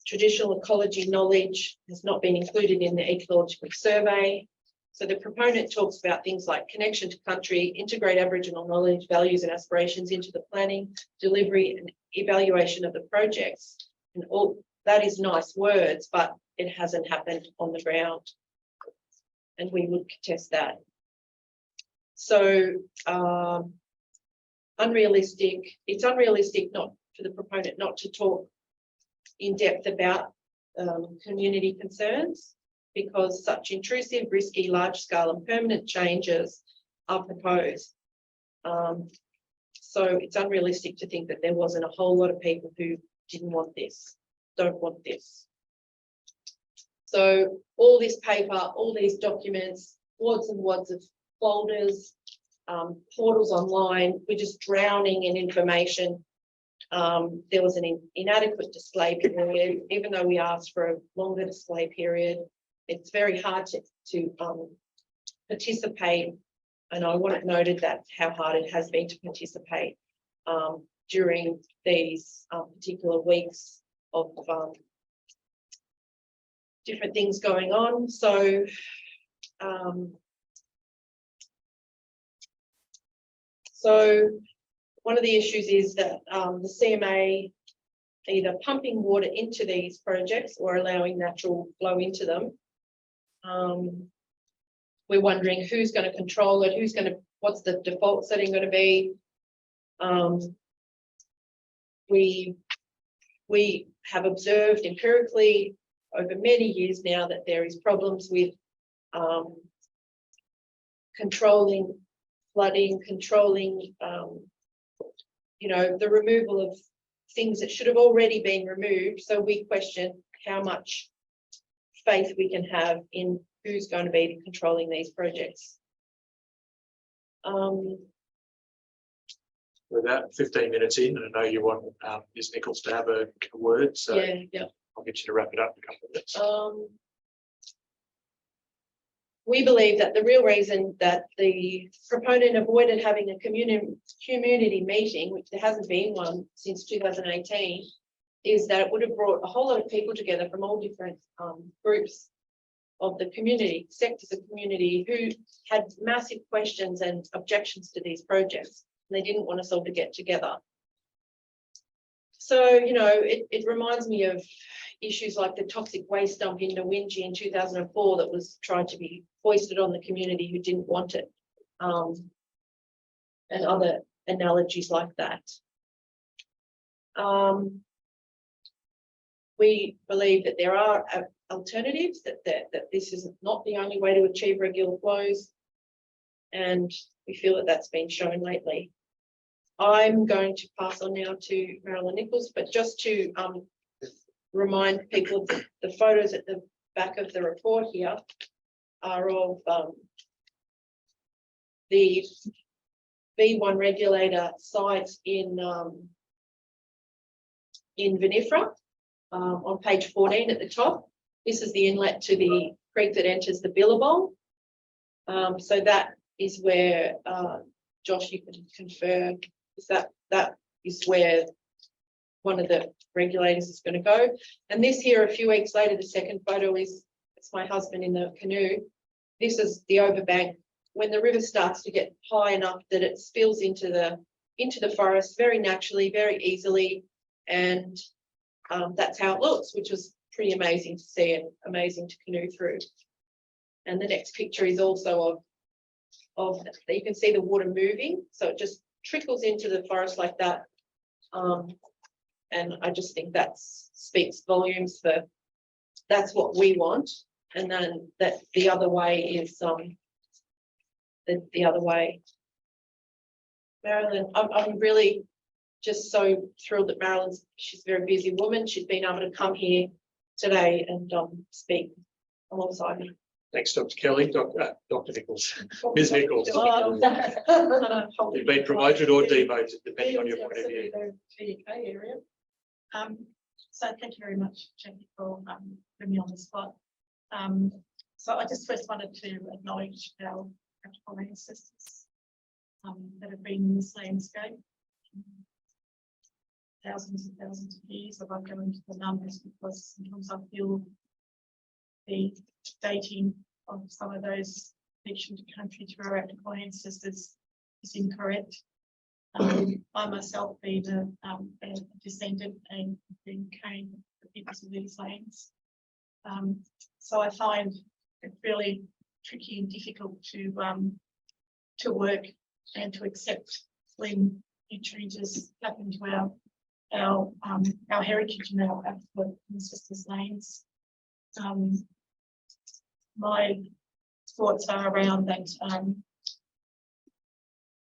Traditional ecology knowledge has not been included in the ecological survey. So the proponent talks about things like connection to country, integrate Aboriginal knowledge, values and aspirations into the planning, delivery and evaluation of the projects. And all that is nice words, but it hasn't happened on the ground. And we would contest that. So unrealistic, it's unrealistic not for the proponent not to talk in depth about community concerns, because such intrusive, risky, large-scale and permanent changes are proposed. So it's unrealistic to think that there wasn't a whole lot of people who didn't want this, don't want this. So all this paper, all these documents, wads and wads of folders, portals online, we're just drowning in information. There was an inadequate display period, even though we asked for a longer display period. It's very hard to participate, and I want it noted that how hard it has been to participate during these particular weeks of different things going on. So one of the issues is that the CMA either pumping water into these projects or allowing natural flow into them. We're wondering who's going to control it, what's the default setting going to be. We have observed empirically over many years now that there is problems with controlling flooding, controlling the removal of things that should have already been removed. So we question how much faith we can have in who's going to be controlling these projects. We're about 15 minutes in, and I know you want Ms. Nichols to have a word, so yeah. I'll get you to wrap it up in a couple of minutes. We believe that the real reason that the proponent avoided having a community meeting, which there hasn't been one since 2018, is that it would have brought a whole lot of people together from all different groups of the community, sectors of community, who had massive questions and objections to these projects. And they didn't want us all to get together. So, it reminds me of issues like the toxic waste dump in Nowinji in 2004 that was tried to be foisted on the community who didn't want it, and other analogies like that. We believe that there are alternatives, that this is not the only way to achieve regular flows, and we feel that that's been shown lately. I'm going to pass on now to Marilyn Nichols, but just to remind people that the photos at the back of the report here are of the B1 regulator site in VMFRP on page 14 at the top. This is the inlet to the creek that enters the Billabong. So that is where, Josh, you can confirm, is that is where one of the regulators is going to go. And this here, a few weeks later, the second photo is, it's my husband in the canoe. This is the overbank when the river starts to get high enough that it spills into the forest very naturally, very easily, and that's how it looks, which was pretty amazing to see and amazing to canoe through. And the next picture is also of you can see the water moving, so it just trickles into the forest like that. And I just think that speaks volumes for that's what we want. And then that the other way is the other way. Marilyn, I'm really just so thrilled that Marilyn's, she's a very busy woman. She's been able to come here today and speak alongside me. Thanks, Dr. Kelly, Dr. Nichols, Ms. Nichols. You've been promoted or demoted, depending on your point of view. TK area. So thank you very much, Jackie, for putting me on the spot. So I just first wanted to acknowledge our Aboriginal ancestors that have been in this landscape thousands and thousands of years. I won't go into the numbers because sometimes I feel the dating of some of those connection to country to our Aboriginal ancestors is incorrect. I myself being a descendant and became the people of these lands. So I find it really tricky and difficult to work and to accept when new changes happen to our heritage and our Aboriginal ancestors' lands. My thoughts are around that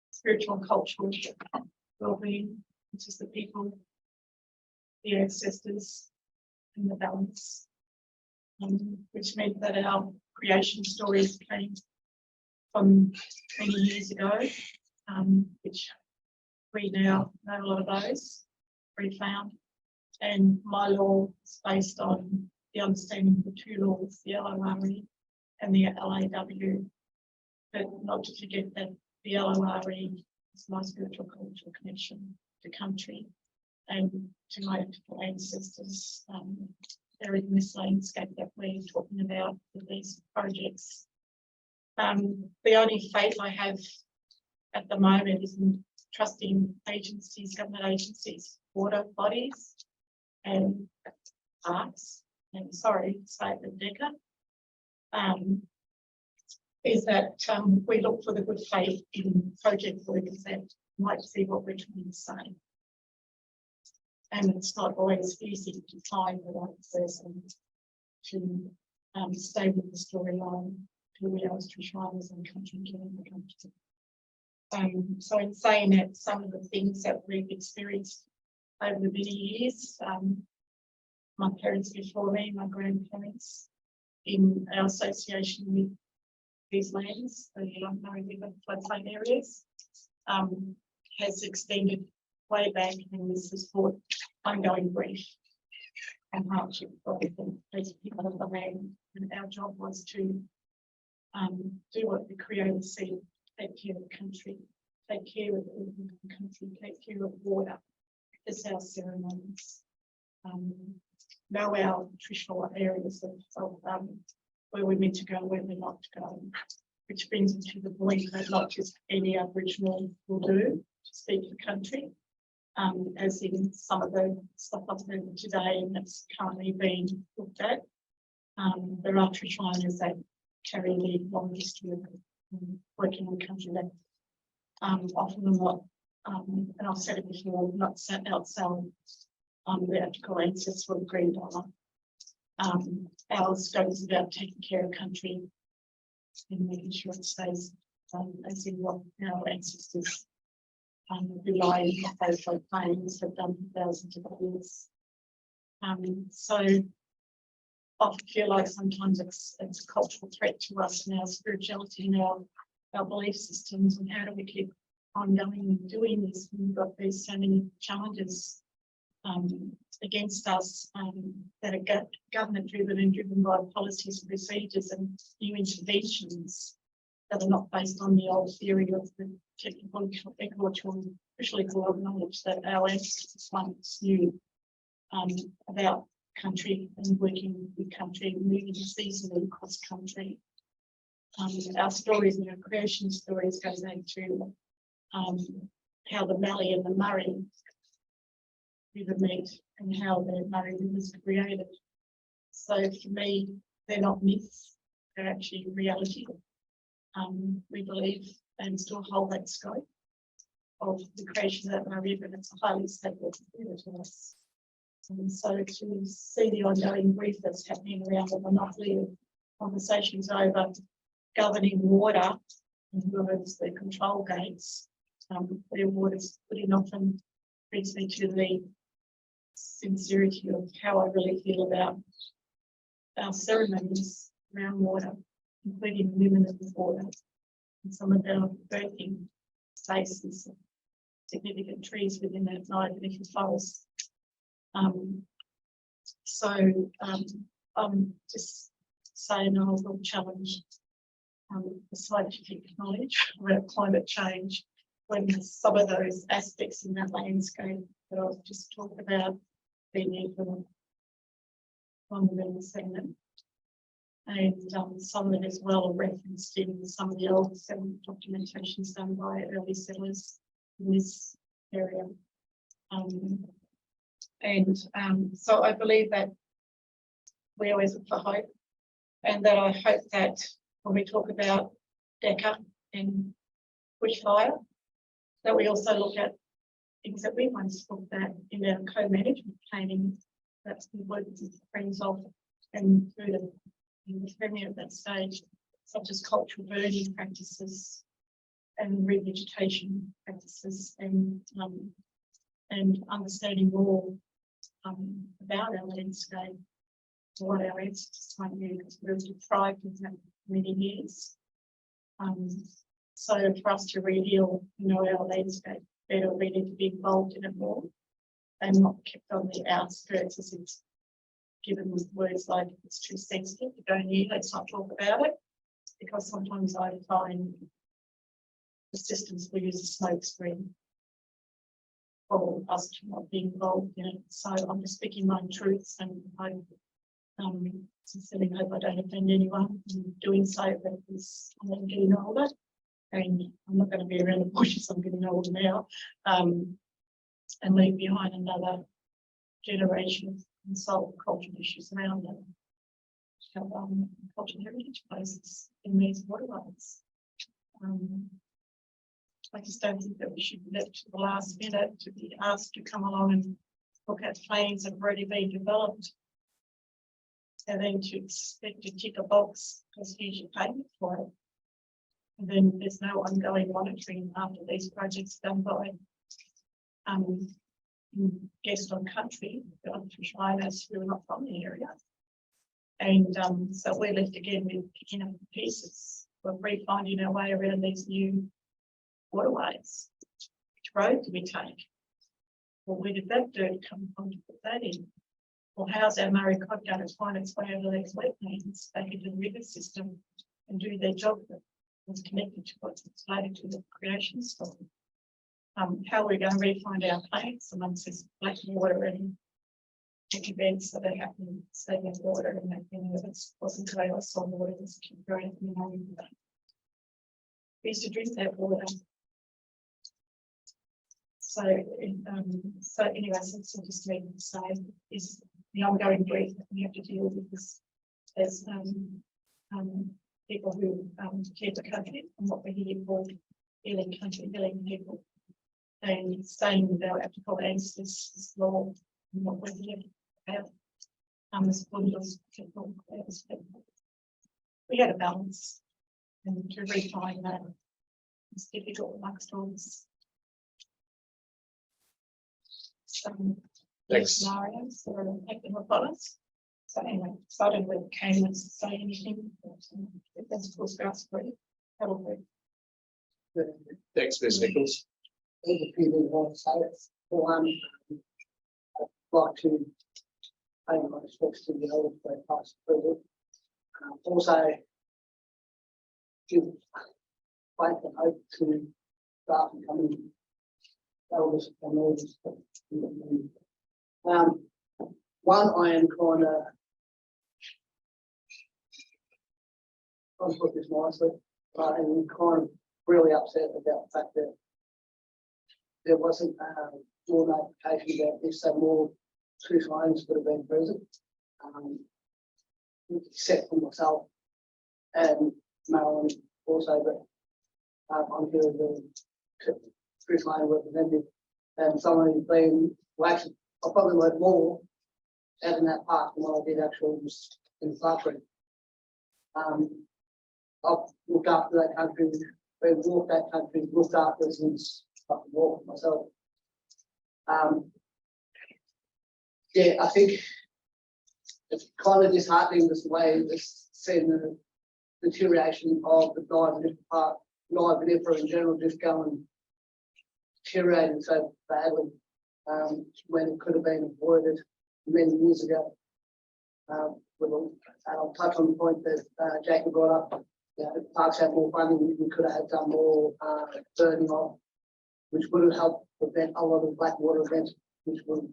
spiritual and cultural well-being, which is the people, the ancestors, and the balance, which meant that our creation stories came from many years ago, which we now know a lot of those, pretty found. And my law is based on the understanding of the two laws, the LORE and the LAW, but not to forget that the LORE is my spiritual cultural connection to country and to my ancestors. They're in this landscape that we're talking about with these projects. The only faith I have at the moment is in trusting agencies, government agencies, water bodies, and arts. And sorry, say it with Decca. Is that we look for the good faith in project workers that might see what we're trying to say. And it's not always easy to find the right person to stay with the storyline, who we are as Trishriners and country killing the country. So in saying that, some of the things that we've experienced over the many years, my parents before me, my grandparents, in our association with these lands, the Murray River floodplain areas, has extended way back, and this has brought ongoing grief and hardship for these people of the land. And our job was to do what the Creator said: take care of the country, take care of the country, take care of water. This our ceremonies. Know our traditional areas of where we're meant to go, where we're not to go, which brings me to the belief that not just any Aboriginal will do to speak the country, as in some of the stuff I've heard today and that's currently being looked at. There are Trishriners that carry the long history of working in the country that often not, and I've said it before, not outselling the ethical ancestors for the green dollar. Our scope is about taking care of country and making sure it stays as in what our ancestors rely on those plains have done for thousands of years. So I feel like sometimes it's a cultural threat to us and our spirituality and our belief systems, and how do we keep on going and doing this when we've got these so many challenges against us that are government driven and driven by policies and procedures and new interventions that are not based on the old theory of the technical ecological knowledge that our ancestors once knew about country and working with country and moving seasonally across country. Our stories and our creation stories go back to how the Mallee and the Murray River meet and how the Murray River was created. So for me, they're not myths, they're actually reality. We believe and still hold that scope of the creation of that Murray River, and it's a highly sacred river to us. And so to see the ongoing grief that's happening around the monopoly of conversations over governing water, in other words, the control gates, where water's put in often brings me to the sincerity of how I really feel about our ceremonies around water, including women of the water, and some of our birthing spaces, significant trees within that magnificent forest. I'm just saying I will challenge the scientific knowledge around climate change when some of those aspects in that landscape that I've just talked about being even fundamental segment. And some of it as well referenced in some of the old settlement documentations done by early settlers in this area. So I believe that we always look for hope, and that I hope that when we talk about DECA and bushfire, that we also look at things that we once looked at in our co-management planning that's been working with friends of and through the premier at that stage, such as cultural burning practices and revegetation practices, and understanding more about our landscape, what our ancestors might do, because we're deprived of that for many years. So for us to reheal, our landscape better, we need to be involved in it more and not kept on the outskirts as it's given with words like it's too sensitive to go near, let's not talk about it, because sometimes I find the systems we use a smoke screen for us to not be involved in it. So I'm just speaking my truths, and I sincerely hope I don't offend anyone in doing so, but I'm getting older and I'm not going to be around the bushes. I'm getting older now, and leave behind another generation of unsolved cultural issues around them. Cultural heritage places in these waterways. I just don't think that we should be left to the last minute to be asked to come along and look at plans that have already been developed, and then to expect to tick a box because here's your payment for it. And then there's no ongoing monitoring after these projects done by guest on country, Shriners who are not from the area. And so we're left again with picking up the pieces. We're refinding our way around these new waterways. Which road do we take? Well, where did that dirt come from to put that in? Well, how's our Murray cod going to find its way over these wetlands back into the river system and do their job that was connected to what's related to the creation story? How are we going to refine our plants amongst this black water and events that are happening, saving water, and making it wasn't chaos on water, this keep growing. We used to drink that water. So anyway, so just need to say is the ongoing grief that we have to deal with this as people who care the country and what we're here for, healing country, healing people, and staying with our ethical ancestors, law, and what we're here about. As people, we had a balance, and to refine that is difficult amongst all this. Some scenarios that are acting upon us. So anyway, so I don't really came to say anything. That's of course that's great. That'll be. Thanks, Ms. Nichols. There's a few things I want to say. For one, I'd like to pay my respects to the elders for past present. Also, give faith and hope to staff and coming elders and elders. One, I am kind of, I'll put this nicely, I'm kind of really upset about the fact that there wasn't more notification about this, so more two times would have been present, except for myself and Marilyn also, but I'm here as a Chris Lane representative, and someone who's been, well, actually, I probably learned more out in that park than what I did actually in the classroom. I've looked after that country, been walked that country, looked after since I could walk myself. Yeah, I think it's kind of disheartening this way, this seeing the deterioration of the Niagara in general just going deteriorating so badly, when it could have been avoided many years ago. I'll touch on the point that Jackie brought up. Parks have more funding, we could have done more burning off, which would have helped prevent a lot of black water events, which would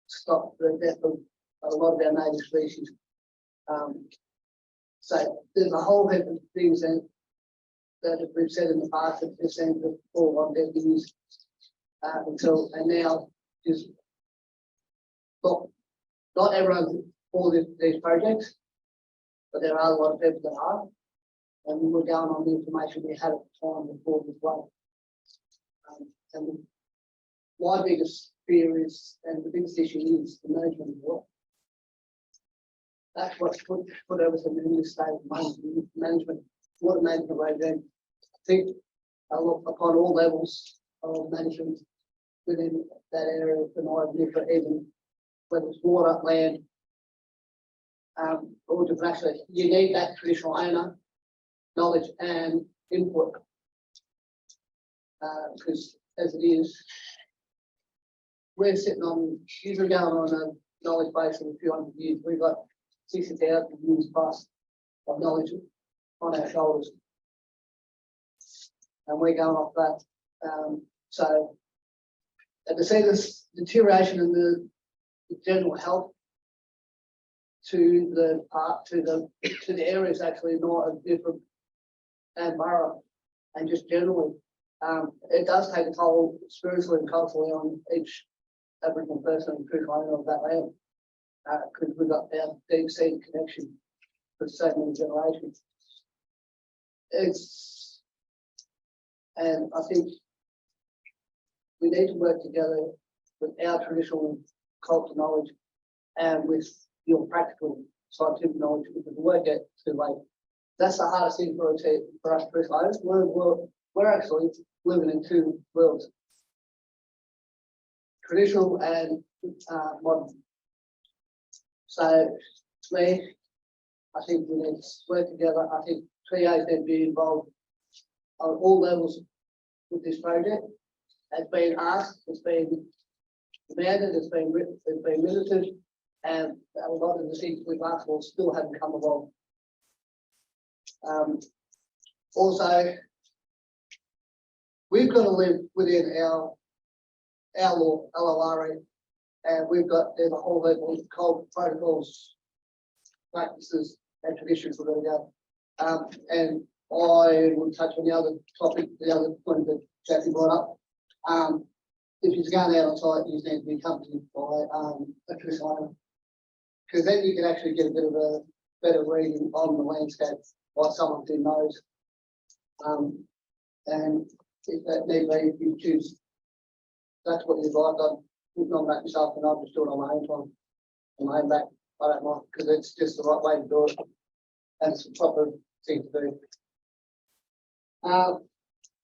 stop the death of a lot of our native species. So there's a whole heap of things that we've said in the past that just seem to fall on deaf ears and now is not everyone for these projects, but there are a lot of people that are. And we were going on the information we had at the time before as well. And my biggest fear is, and the biggest issue is the management of water. That's what's put everything in this state of management, water management regime. I think I look upon all levels of management within that area of the Niagara, even whether it's water, land, or different aspects. You need that traditional owner knowledge and input, because as it is, we're sitting on, usually going on a knowledge base of a few hundred years. We've got 60,000 years plus of knowledge on our shoulders, and we're going off that. So, and to see this deterioration in the general health to the areas actually not a different and borough, and just generally, it does take a toll spiritually and culturally on each Aboriginal person and traditional owner of that land, because we've got our deep-seated connection for so many generations. And I think we need to work together with our traditional cultural knowledge and with your practical scientific knowledge, because we won't get too late. That's the hardest thing for us traditional owners. We're actually living in two worlds, traditional and modern. So to me, I think we need to work together. I think TAs need to be involved on all levels with this project. It's been asked, it's been demanded, it's been written, it's been minuted, and a lot of the things we've asked for still haven't come along. Also, we've got to live within our law, LORE, and we've got there's a whole level of code protocols, practices, and traditions we're going to go. And I will touch on the other topic, the other point that Jackie brought up. If you're going out on site, you need to be accompanied by a traditional owner, because then you can actually get a bit of a better reading on the landscape by someone who knows. And if that need be, if you choose, that's what you'd like. I'd nominate myself and I'll just do it on my own time, on my own back. I don't mind, because it's just the right way to do it, and it's the proper thing to do.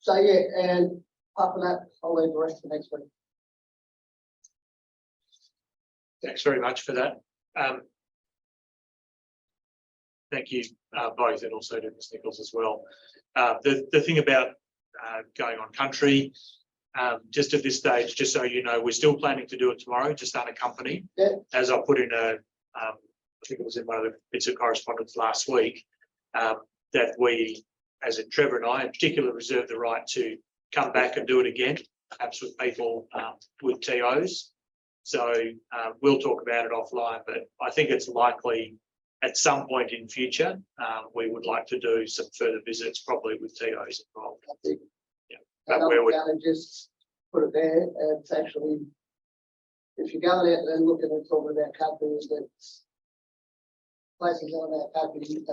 So yeah, and apart from that, I'll leave the rest for next week. Thanks very much for that. Thank you both, and also to Ms. Nichols as well. The thing about going on country, just at this stage, just so you know, we're still planning to do it tomorrow, just unaccompanied. Yeah. As I put in I think it was in one of the bits of correspondence last week, that we, as in Trevor and I in particular, reserve the right to come back and do it again, perhaps with people with TOs. So we'll talk about it offline, but I think it's likely at some point in future, we would like to do some further visits, probably with TOs involved. Yeah, but where we're going to just put it there. It's actually, if you're going out and looking at talking about countries, that's places on our country,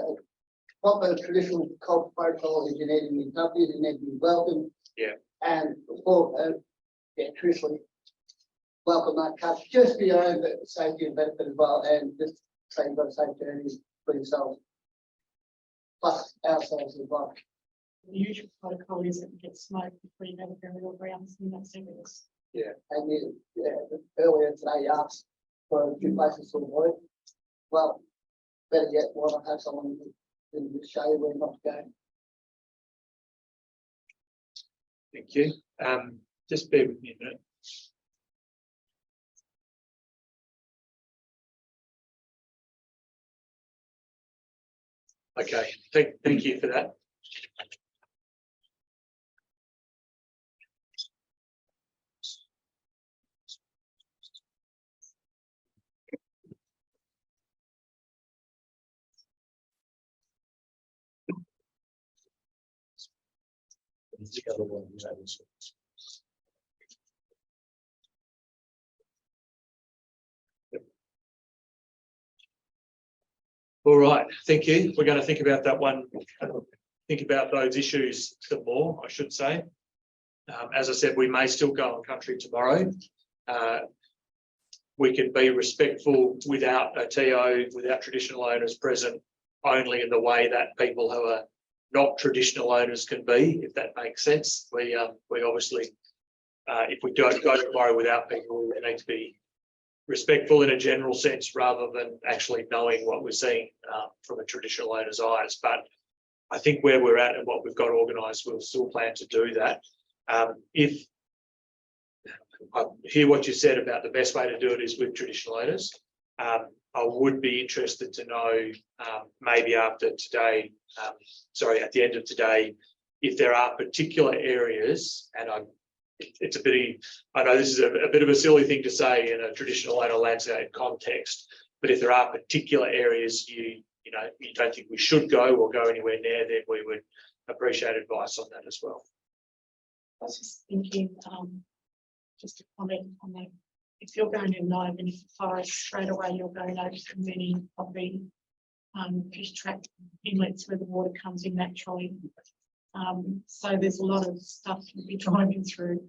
proper traditional cultural protocol is you need to be accompanied, you need to be welcome. Yeah. And for truthfully, welcome that country just for your own safety and benefit as well, and just say you've got a safe journey for yourself, plus ourselves as well. The usual protocol is that you get smoke before you go to burial grounds, and that's evidence. Yeah. And earlier today you asked for a few places to avoid. Well, better yet, why not have someone in the show you where not to go? Thank you. Just bear with me a minute. Okay, thank you for that. All right, thank you. We're going to think about that one, think about those issues some more, I should say. As I said, we may still go on country tomorrow. We can be respectful without a TO, without traditional owners present, only in the way that people who are not traditional owners can be, if that makes sense. We obviously, if we don't go tomorrow without people, we need to be respectful in a general sense rather than actually knowing what we're seeing from a traditional owner's eyes. But I think where we're at and what we've got organised, we'll still plan to do that. If I hear what you said about the best way to do it is with traditional owners, I would be interested to know maybe after today, at the end of today, if there are particular areas, and it's a bit, I know this is a bit of a silly thing to say in a traditional owner landscape context, but if there are particular areas you don't think we should go or go anywhere near, then we would appreciate advice on that as well. I was just thinking, just to comment on that, if you're going to enliven the forest straight away, you're going over many of the fish trap inlets where the water comes in naturally. So there's a lot of stuff you'll be driving through.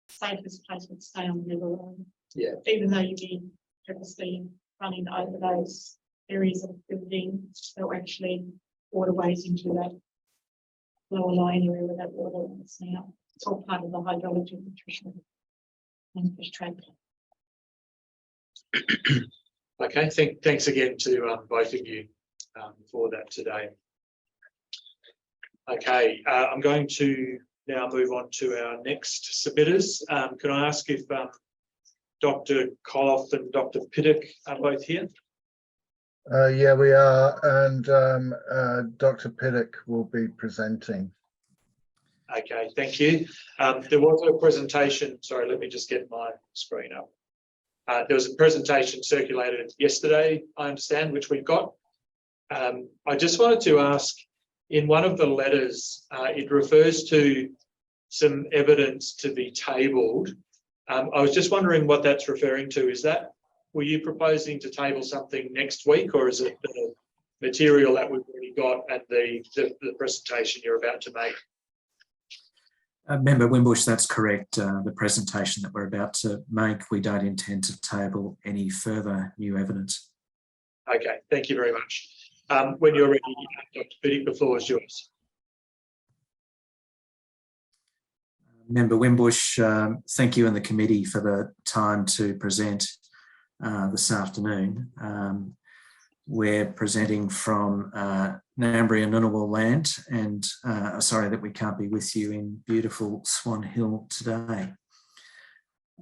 Safest place would stay on the river road. Yeah. Even though you'd be purposely running over those areas of building, there were actually waterways into that lower lying area where that water is now. It's all part of the hydrology and nutrition and fish trap. Okay, thanks again to both of you for that today. Okay, I'm going to now move on to our next submitters. Can I ask if Dr. Koloff and Dr. Pittock are both here? Yeah, we are, and Dr. Pittock will be presenting. Okay, thank you. There was a presentation, sorry, let me just get my screen up. There was a presentation circulated yesterday, I understand, which we've got. I just wanted to ask, in one of the letters, it refers to some evidence to be tabled. I was just wondering what that's referring to. Were you proposing to table something next week, or is it the material that we've already got and the presentation you're about to make? Member Wimbush, that's correct. The presentation that we're about to make, we don't intend to table any further new evidence. Okay, thank you very much. When you're ready, Dr. Pittock, the floor is yours. Member Wimbush, thank you and the committee for the time to present this afternoon. We're presenting from Ngambri and Ngunnawal land, and sorry that we can't be with you in beautiful Swan Hill today.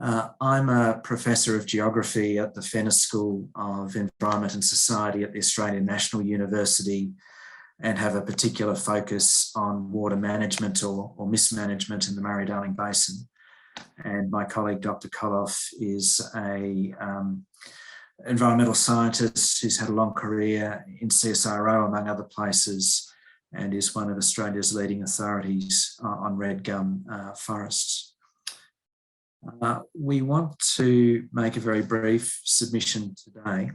I'm a professor of geography at the Fenner School of Environment and Society at the Australian National University, and have a particular focus on water management or mismanagement in the Murray-Darling Basin. And my colleague, Dr. Koloff, is a environmental scientist who's had a long career in CSIRO, among other places, and is one of Australia's leading authorities on red gum forests. We want to make a very brief submission today,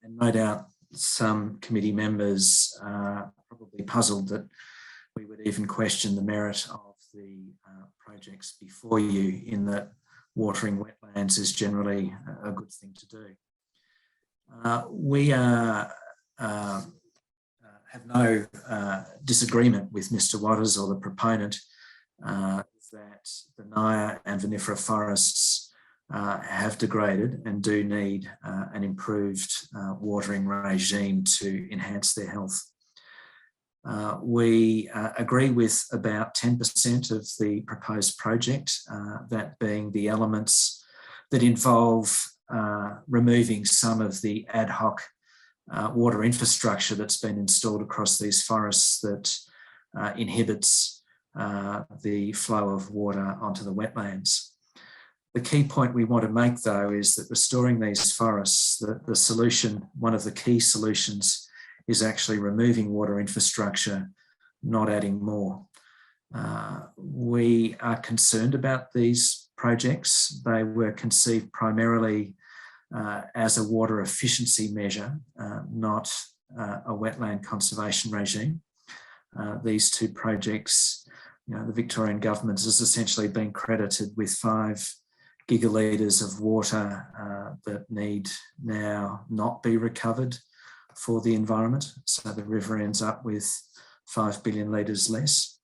and no doubt some committee members are probably puzzled that we would even question the merit of the projects before you, in that watering wetlands is generally a good thing to do. We have no disagreement with Mr. Waters or the proponent. The that the Naya and vinifera forests have degraded and do need an improved watering regime to enhance their health. We agree with about 10% of the proposed project, that being the elements that involve removing some of the ad hoc water infrastructure that's been installed across these forests that inhibits the flow of water onto the wetlands. The key point we want to make, though, is that restoring these forests, the solution, one of the key solutions, is actually removing water infrastructure, not adding more. We are concerned about these projects. They were conceived primarily as a water efficiency measure, not a wetland conservation regime. These two projects, the Victorian government has essentially been credited with 5 gigalitres of water that need now not be recovered for the environment. So the river ends up with 5 billion litres less.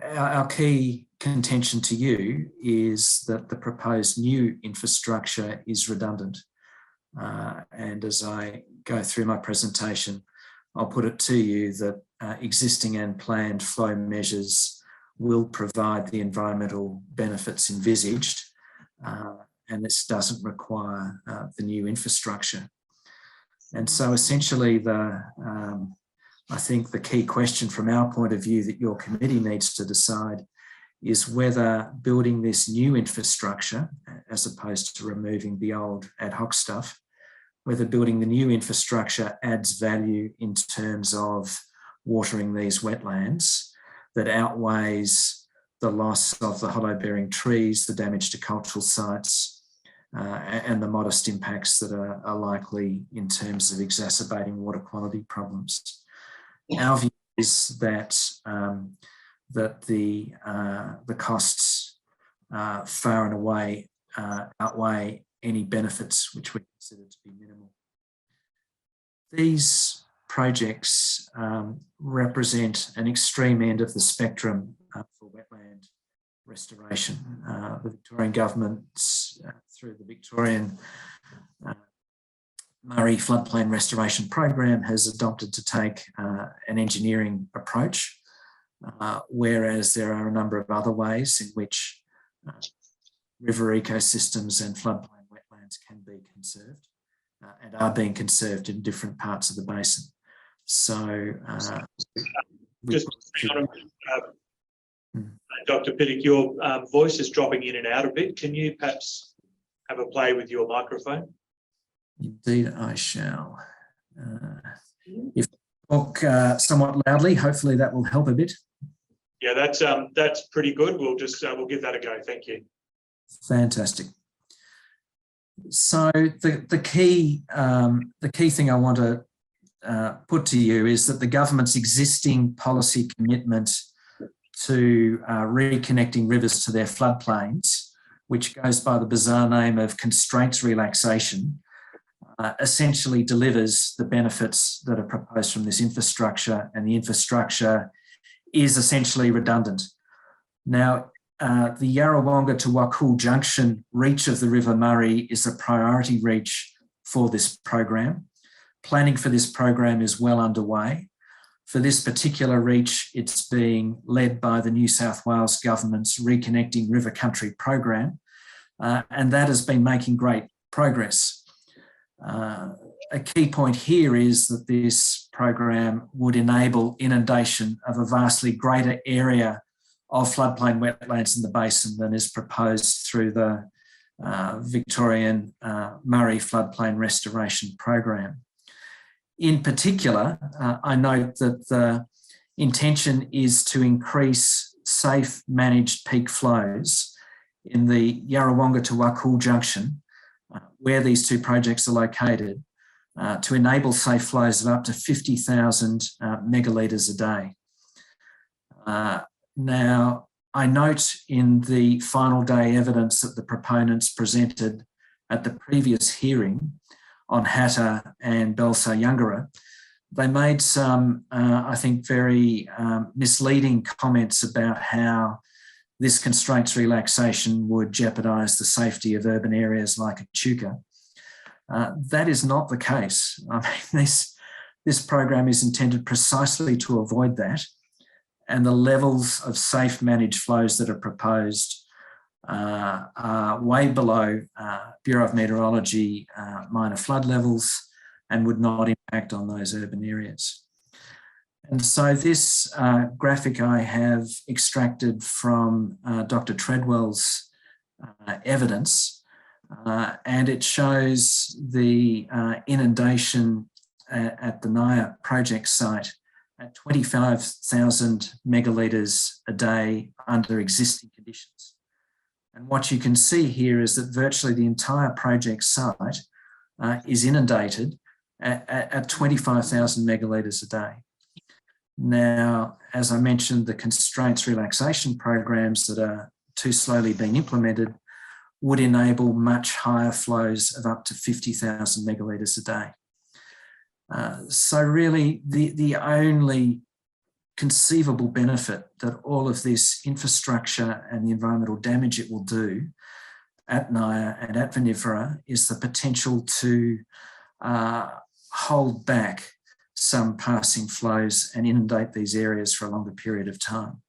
Our key contention to you is that the proposed new infrastructure is redundant. And as I go through my presentation, I'll put it to you that existing and planned flow measures will provide the environmental benefits envisaged, and this doesn't require the new infrastructure. And so essentially I think the key question from our point of view that your committee needs to decide is whether building this new infrastructure, as opposed to removing the old ad hoc stuff, whether building the new infrastructure adds value in terms of watering these wetlands that outweighs the loss of the hollow-bearing trees, the damage to cultural sites, and the modest impacts that are likely in terms of exacerbating water quality problems. Our view is that the costs far and away outweigh any benefits which we consider to be minimal. These projects represent an extreme end of the spectrum for wetland restoration. The Victorian government, through the Victorian Murray Floodplain Restoration Program, has adopted to take an engineering approach, whereas there are a number of other ways in which river ecosystems and floodplain wetlands can be conserved and are being conserved in different parts of the basin. So, Dr. Pittock, your voice is dropping in and out a bit. Can you perhaps have a play with your microphone? Indeed, I shall. If I talk somewhat loudly, hopefully that will help a bit. Yeah, that's pretty good. We'll we'll give that a go. Thank you. Fantastic. So the key thing I want to put to you is that the government's existing policy commitment to reconnecting rivers to their floodplains, which goes by the bizarre name of constraints relaxation, essentially delivers the benefits that are proposed from this infrastructure, and the infrastructure is essentially redundant. Now, the Yarrawonga to Wakul Junction reach of the River Murray is a priority reach for this program. Planning for this program is well underway. For this particular reach, it's being led by the New South Wales government's Reconnecting River Country program, and that has been making great progress. A key point here is that this program would enable inundation of a vastly greater area of floodplain wetlands in the basin than is proposed through the Victorian Murray Floodplain Restoration Program. In particular, I note that the intention is to increase safe managed peak flows in the Yarrawonga to Wakul Junction, where these two projects are located, to enable safe flows of up to 50,000 megalitres a day. Now, I note in the final day evidence that the proponents presented at the previous hearing on Hatta and Belsayungara, they made some, I think, very misleading comments about how this constraints relaxation would jeopardise the safety of urban areas like Echuca. That is not the case. I mean, this program is intended precisely to avoid that, and the levels of safe managed flows that are proposed are way below Bureau of Meteorology minor flood levels and would not impact on those urban areas. And so this graphic I have extracted from Dr. Treadwell's evidence, and it shows the inundation at the NIA project site at 25,000 megalitres a day under existing conditions. And what you can see here is that virtually the entire project site is inundated at 25,000 megalitres a day. Now, as I mentioned, the constraints relaxation programs that are too slowly being implemented would enable much higher flows of up to 50,000 megalitres a day. So really, the only conceivable benefit that all of this infrastructure and the environmental damage it will do at NIA and at Vinifera is the potential to hold back some passing flows and inundate these areas for a longer period of time.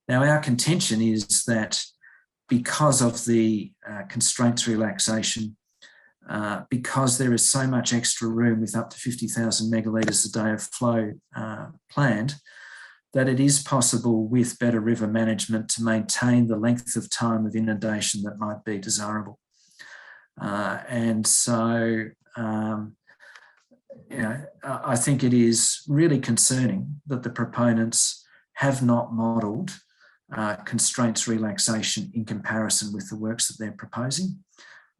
Now, our contention is that because of the constraints relaxation, because there is so much extra room with up to 50,000 megalitres a day of flow planned, that it is possible with better river management to maintain the length of time of inundation that might be desirable. And so, I think it is really concerning that the proponents have not modelled constraints relaxation in comparison with the works that they're proposing.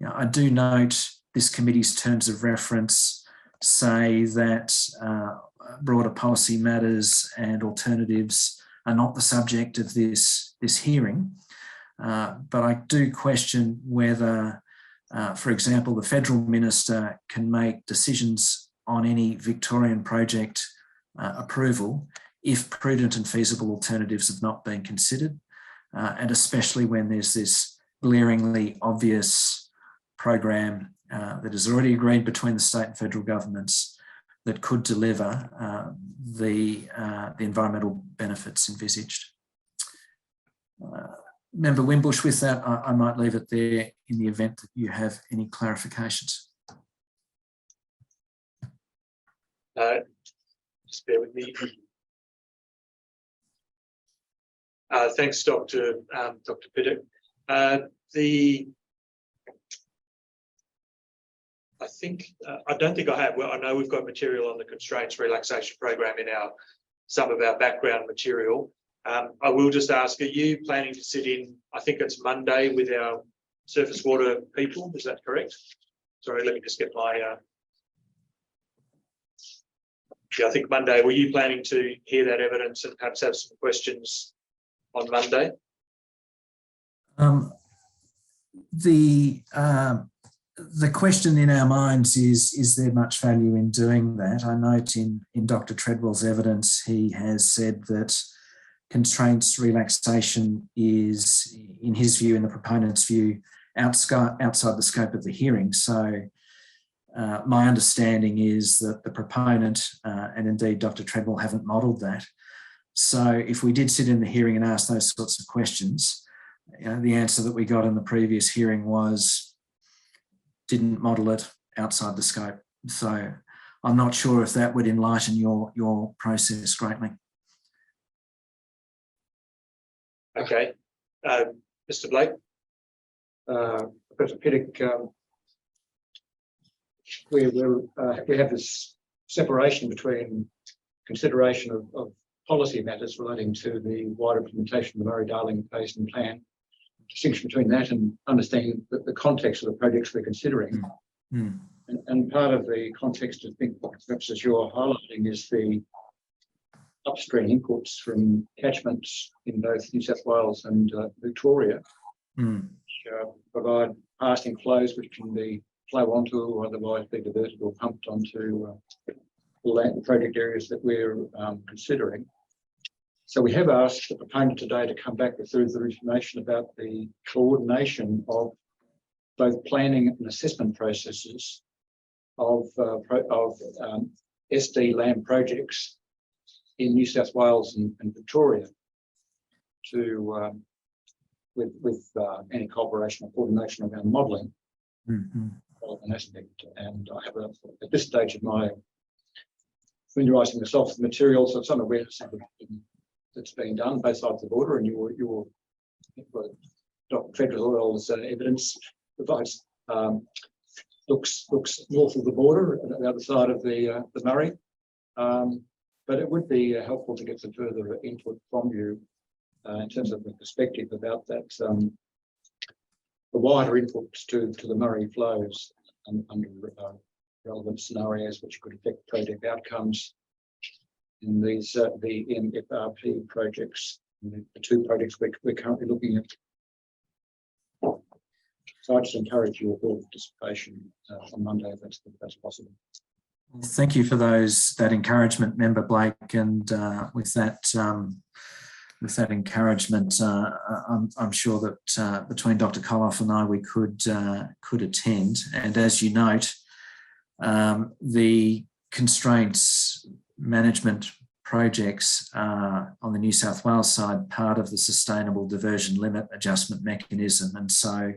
I do note this committee's terms of reference say that broader policy matters and alternatives are not the subject of this hearing. But I do question whether, for example, the federal minister can make decisions on any Victorian project approval if prudent and feasible alternatives have not been considered, and especially when there's this glaringly obvious program that is already agreed between the state and federal governments that could deliver the environmental benefits envisaged. Member Wimbush, with that, I might leave it there in the event that you have any clarifications. Just bear with me. Thanks, Dr. Pittock. I don't think I have. Well, I know we've got material on the constraints relaxation program in some of our background material. I will just ask, are you planning to sit in, I think it's Monday, with our surface water people? Is that correct? Sorry, let me just get my... Yeah, I think Monday. Were you planning to hear that evidence and perhaps have some questions on Monday? The question in our minds is there much value in doing that? I note in Dr. Treadwell's evidence, he has said that constraints relaxation is, in his view, in the proponent's view, outside the scope of the hearing. So my understanding is that the proponent and indeed Dr. Treadwell haven't modelled that. So if we did sit in the hearing and ask those sorts of questions, the answer that we got in the previous hearing was didn't model it outside the scope. So I'm not sure if that would enlighten your process greatly. Okay. Mr. Blake? Professor Pittock, we have this separation between consideration of policy matters relating to the wider implementation of the Murray-Darling Basin Plan, distinction between that and understanding the context of the projects we're considering. And part of the context, I think, perhaps as you're highlighting, is the upstream inputs from catchments in both New South Wales and Victoria, which provide passing flows which can be flow onto or otherwise be diverted or pumped onto the project areas that we're considering. So we have asked the proponent today to come back with further information about the coordination of both planning and assessment processes of SD land projects in New South Wales and Victoria to with any cooperation or coordination around modelling of an aspect. And I have at this stage of my familiarising myself with the materials, so some awareness of everything that's being done both sides of the border, and your Dr. Federal's evidence provides looks north of the border, on the other side of the Murray. But it would be helpful to get some further input from you in terms of the perspective about that, the wider inputs to the Murray flows under relevant scenarios which could affect project outcomes in these VMFRP projects, the two projects we're currently looking at. So I just encourage your full participation on Monday if that's possible. Thank you for that encouragement, Member Blake, and with that encouragement, I'm sure that between Dr. Koloff and I, we could attend. And as you note, the constraints management projects on the New South Wales side, part of the Sustainable Diversion Limit Adjustment Mechanism. And so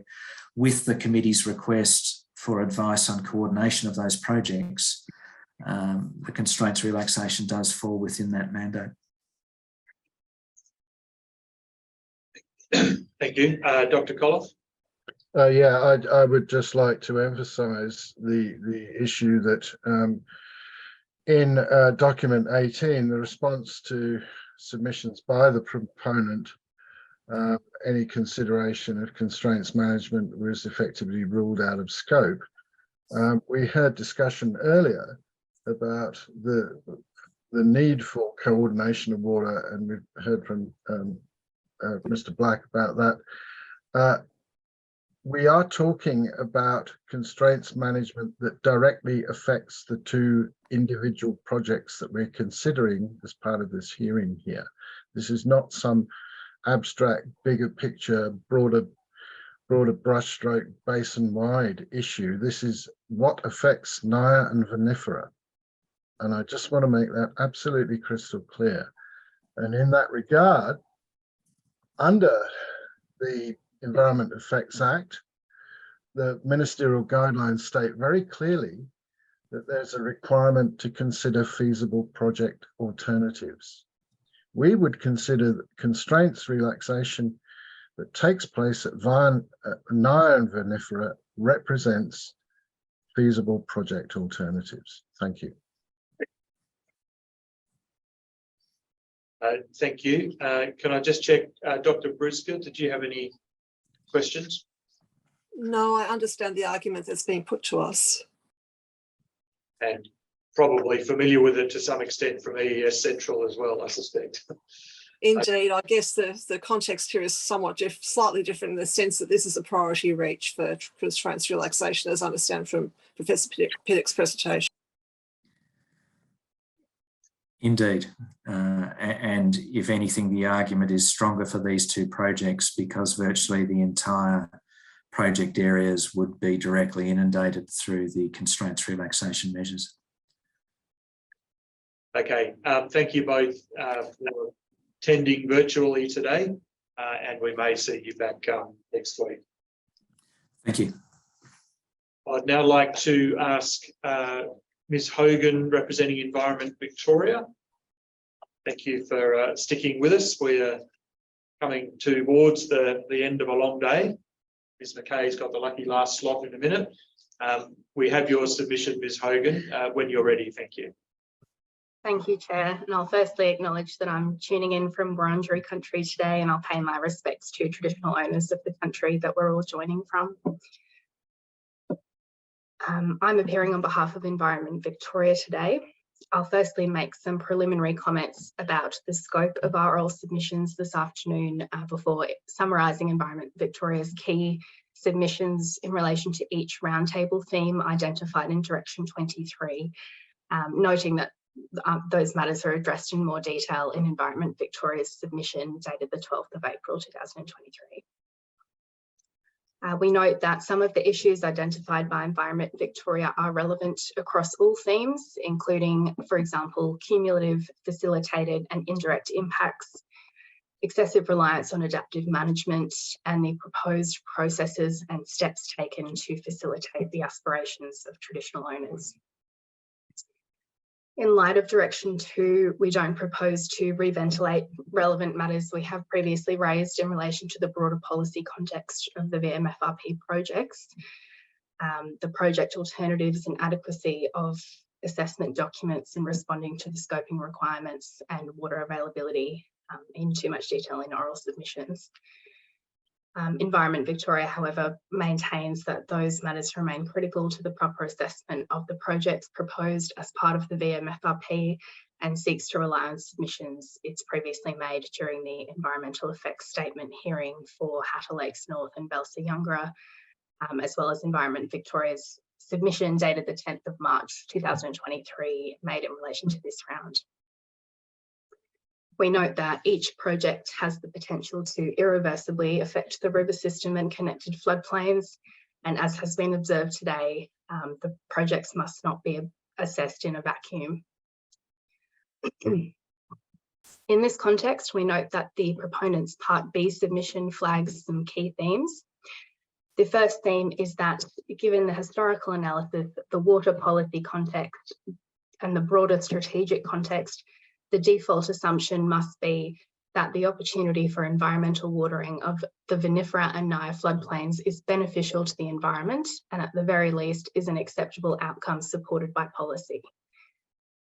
with the committee's request for advice on coordination of those projects, the constraints relaxation does fall within that mandate. Thank you. Dr. Koloff? Yeah, I would just like to emphasise the issue that in document 18, the response to submissions by the proponent, any consideration of constraints management was effectively ruled out of scope. We had discussion earlier about the need for coordination of water, and we've heard from Mr. Black about that. We are talking about constraints management that directly affects the two individual projects that we're considering as part of this hearing here. This is not some abstract, bigger picture, broader brushstroke, basin-wide issue. This is what affects Naya and Vinifera. And I just want to make that absolutely crystal clear. And in that regard, under the Environment Effects Act, the ministerial guidelines state very clearly that there's a requirement to consider feasible project alternatives. We would consider constraints relaxation that takes place at Naya and Vinifera represents feasible project alternatives. Thank you. Thank you. Can I just check, Dr. Brewster, did you have any questions? No, I understand the argument that's being put to us. And probably familiar with it to some extent from EES Central as well, I suspect. Indeed, I guess the context here is somewhat slightly different in the sense that this is a priority reach for constraints relaxation, as I understand from Professor Piddock's presentation. Indeed, and if anything, the argument is stronger for these two projects because virtually the entire project areas would be directly inundated through the constraints relaxation measures. Okay, thank you both for attending virtually today, and we may see you back next week. Thank you. I'd now like to ask Ms. Hogan, representing Environment Victoria. Thank you for sticking with us. We are coming towards the end of a long day. Ms. McKay's got the lucky last slot in a minute. We have your submission, Ms. Hogan, when you're ready. Thank you. Thank you, Chair. And I'll firstly acknowledge that I'm tuning in from Wurundjeri country today, and I'll pay my respects to traditional owners of the country that we're all joining from. I'm appearing on behalf of Environment Victoria today. I'll firstly make some preliminary comments about the scope of our oral submissions this afternoon before summarising Environment Victoria's key submissions in relation to each roundtable theme identified in Direction 23, noting that those matters are addressed in more detail in Environment Victoria's submission dated the 12th of April 2023. We note that some of the issues identified by Environment Victoria are relevant across all themes, including, for example, cumulative, facilitated and indirect impacts, excessive reliance on adaptive management, and the proposed processes and steps taken to facilitate the aspirations of traditional owners. In light of Direction 2, we don't propose to reventilate relevant matters we have previously raised in relation to the broader policy context of the VMFRP projects. The project alternatives and adequacy of assessment documents in responding to the scoping requirements and water availability in too much detail in oral submissions. Environment Victoria, however, maintains that those matters remain critical to the proper assessment of the projects proposed as part of the VMFRP and seeks to rely on submissions it's previously made during the environmental effects statement hearing for Hatter Lakes North and Belsa Yungra, as well as Environment Victoria's submission dated the 10th of March 2023 made in relation to this round. We note that each project has the potential to irreversibly affect the river system and connected floodplains, and as has been observed today, the projects must not be assessed in a vacuum. In this context, we note that the proponent's Part B submission flags some key themes. The first theme is that, given the historical analysis, the water policy context and the broader strategic context, the default assumption must be that the opportunity for environmental watering of the Vinifera and Naya floodplains is beneficial to the environment and at the very least is an acceptable outcome supported by policy.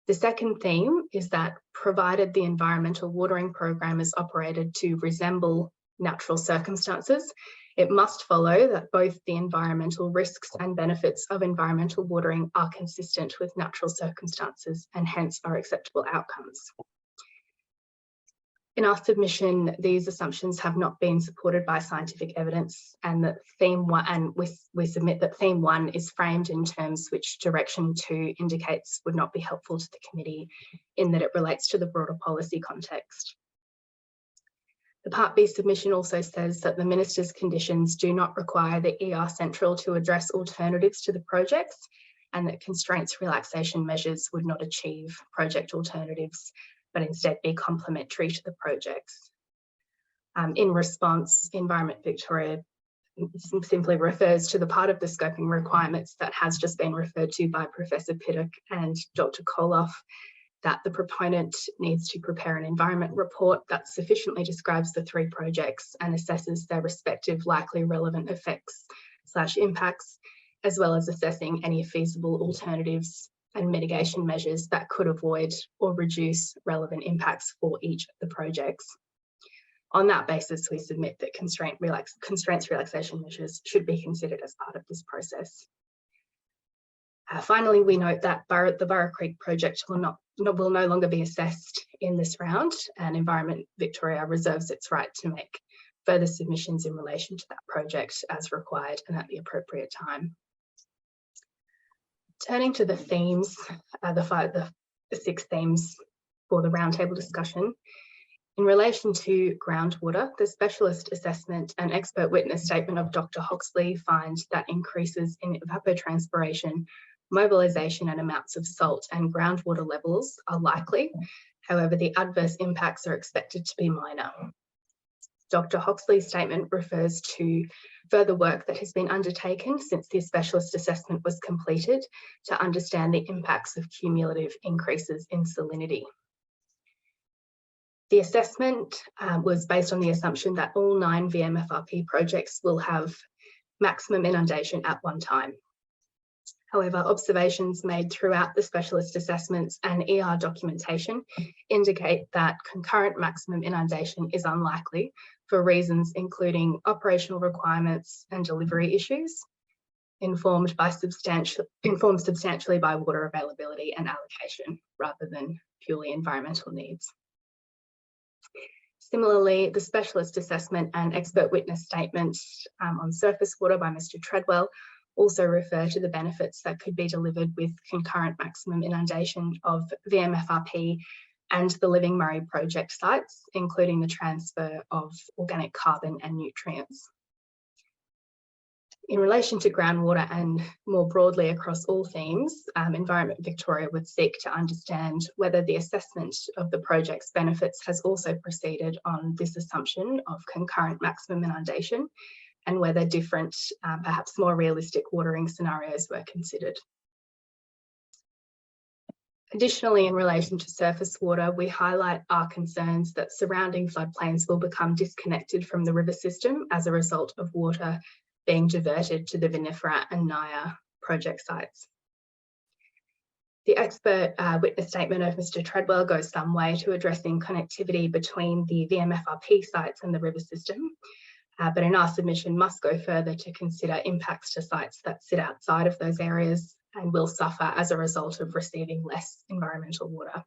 The second theme is that provided the environmental watering program is operated to resemble natural circumstances, it must follow that both the environmental risks and benefits of environmental watering are consistent with natural circumstances and hence are acceptable outcomes. In our submission, these assumptions have not been supported by scientific evidence, and that theme one, and we submit that theme 1 is framed in terms which Direction 2 indicates would not be helpful to the committee in that it relates to the broader policy context. The Part B submission also says that the Minister's conditions do not require the ER Central to address alternatives to the projects, and that constraints relaxation measures would not achieve project alternatives, but instead be complementary to the projects. In response, Environment Victoria simply refers to the part of the scoping requirements that has just been referred to by Professor Pittock and Dr. Koloff, that the proponent needs to prepare an environment report that sufficiently describes the 3 projects and assesses their respective likely relevant effects/impacts, as well as assessing any feasible alternatives and mitigation measures that could avoid or reduce relevant impacts for each of the projects. On that basis, we submit that constraints relaxation measures should be considered as part of this process. Finally, we note that the Burra Creek project will no longer be assessed in this round, and Environment Victoria reserves its right to make further submissions in relation to that project as required and at the appropriate time. Turning to the themes, the 6 themes for the roundtable discussion. In relation to groundwater, the specialist assessment and expert witness statement of Dr. Hoxley finds that increases in evapotranspiration, mobilisation and amounts of salt and groundwater levels are likely. However, the adverse impacts are expected to be minor. Dr. Hoxley's statement refers to further work that has been undertaken since the specialist assessment was completed to understand the impacts of cumulative increases in salinity. The assessment was based on the assumption that all 9 VMFRP projects will have maximum inundation at one time. However, observations made throughout the specialist assessments and ER documentation indicate that concurrent maximum inundation is unlikely for reasons including operational requirements and delivery issues, informed substantially by water availability and allocation rather than purely environmental needs. Similarly, the specialist assessment and expert witness statement on surface water by Mr. Treadwell also refer to the benefits that could be delivered with concurrent maximum inundation of VMFRP and the Living Murray project sites, including the transfer of organic carbon and nutrients. In relation to groundwater and more broadly across all themes, Environment Victoria would seek to understand whether the assessment of the project's benefits has also proceeded on this assumption of concurrent maximum inundation, and whether different, perhaps more realistic watering scenarios were considered. Additionally, in relation to surface water, we highlight our concerns that surrounding floodplains will become disconnected from the river system as a result of water being diverted to the VMFRP and NIA project sites. The expert witness statement of Mr. Treadwell goes some way to addressing connectivity between the VMFRP sites and the river system, but in our submission must go further to consider impacts to sites that sit outside of those areas and will suffer as a result of receiving less environmental water.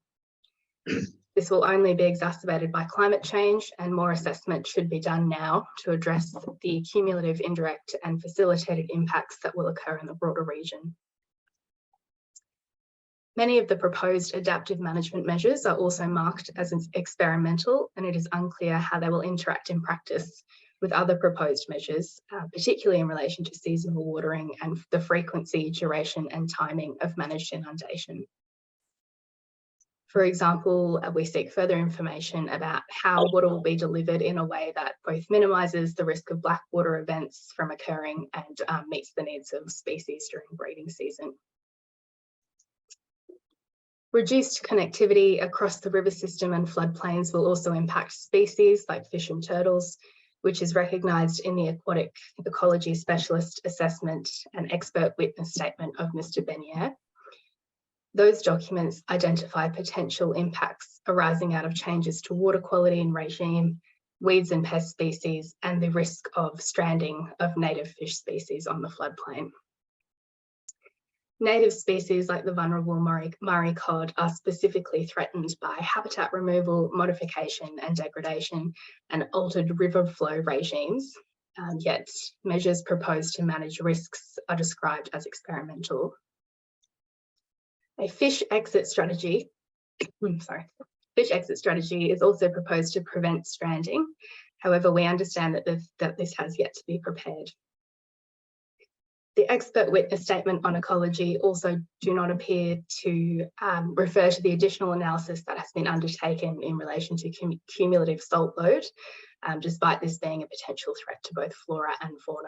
This will only be exacerbated by climate change, and more assessment should be done now to address the cumulative, indirect and facilitated impacts that will occur in the broader region. Many of the proposed adaptive management measures are also marked as experimental, and it is unclear how they will interact in practice with other proposed measures, particularly in relation to seasonal watering and the frequency, duration and timing of managed inundation. For example, we seek further information about how water will be delivered in a way that both minimises the risk of black water events from occurring and meets the needs of species during breeding season. Reduced connectivity across the river system and floodplains will also impact species like fish and turtles, which is recognised in the Aquatic Ecology Specialist Assessment and Expert Witness Statement of Mr. Benier. Those documents identify potential impacts arising out of changes to water quality and regime, weeds and pest species, and the risk of stranding of native fish species on the floodplain. Native species like the vulnerable Murray cod are specifically threatened by habitat removal, modification and degradation and altered river flow regimes, yet measures proposed to manage risks are described as experimental. A fish exit strategy, is also proposed to prevent stranding. However, we understand that this has yet to be prepared. The expert witness statement on ecology also do not appear to refer to the additional analysis that has been undertaken in relation to cumulative salt load, despite this being a potential threat to both flora and fauna.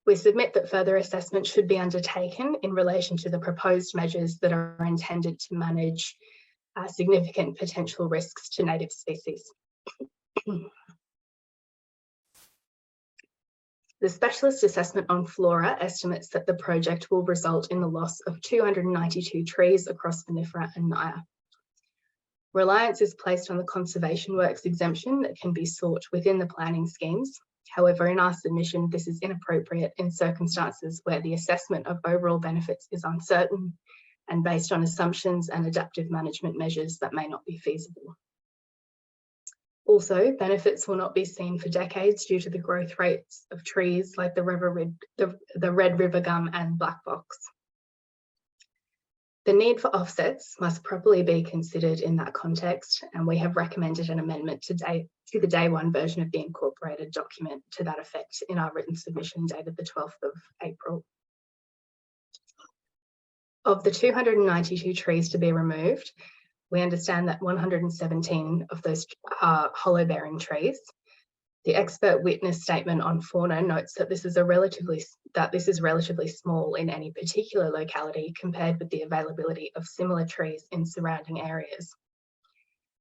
We submit that further assessment should be undertaken in relation to the proposed measures that are intended to manage significant potential risks to native species. The specialist assessment on flora estimates that the project will result in the loss of 292 trees across VMFRP and NIA. Reliance is placed on the conservation works exemption that can be sought within the planning schemes. However, in our submission, this is inappropriate in circumstances where the assessment of overall benefits is uncertain and based on assumptions and adaptive management measures that may not be feasible. Also, benefits will not be seen for decades due to the growth rates of trees like the red river gum and black box. The need for offsets must properly be considered in that context, and we have recommended an amendment to the day one version of the incorporated document to that effect in our written submission dated the 12th of April. Of the 292 trees to be removed, we understand that 117 of those are hollow-bearing trees. The expert witness statement on fauna notes that this is relatively small in any particular locality compared with the availability of similar trees in surrounding areas.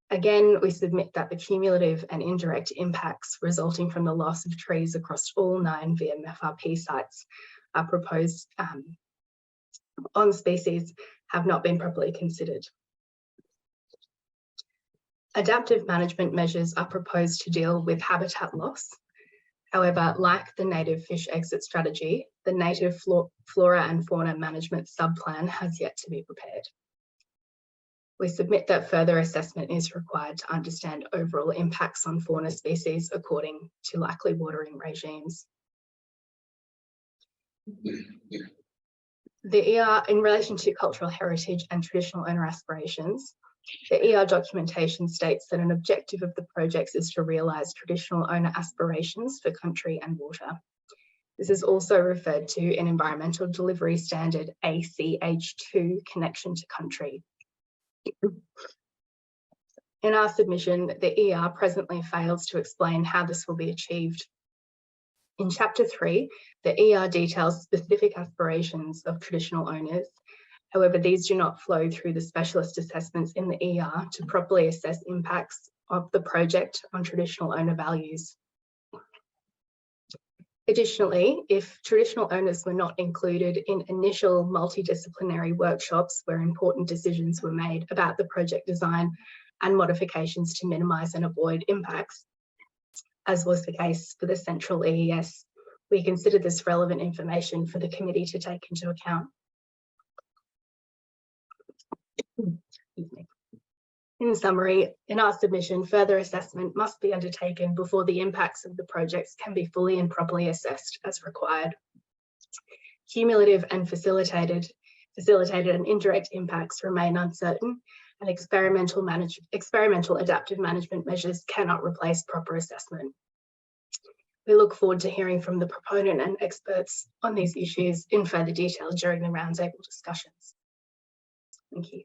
Again, we submit that the cumulative and indirect impacts resulting from the loss of trees across all 9 VMFRP sites are proposed on species have not been properly considered. Adaptive management measures are proposed to deal with habitat loss. However, like the native fish exit strategy, the native flora and fauna management subplan has yet to be prepared. We submit that further assessment is required to understand overall impacts on fauna species according to likely watering regimes. The ER, in relation to cultural heritage and traditional owner aspirations, the ER documentation states that an objective of the projects is to realise traditional owner aspirations for country and water. This is also referred to in Environmental Delivery Standard ACH2 connection to country. In our submission, the ER presently fails to explain how this will be achieved. In Chapter 3, the ER details specific aspirations of traditional owners. However, these do not flow through the specialist assessments in the ER to properly assess impacts of the project on traditional owner values. Additionally, if traditional owners were not included in initial multidisciplinary workshops where important decisions were made about the project design and modifications to minimise and avoid impacts, as was the case for the Central EES, we consider this relevant information for the committee to take into account. In summary, in our submission, further assessment must be undertaken before the impacts of the projects can be fully and properly assessed as required. Cumulative and facilitated and indirect impacts remain uncertain, and experimental adaptive management measures cannot replace proper assessment. We look forward to hearing from the proponent and experts on these issues in further detail during the roundtable discussions. Thank you.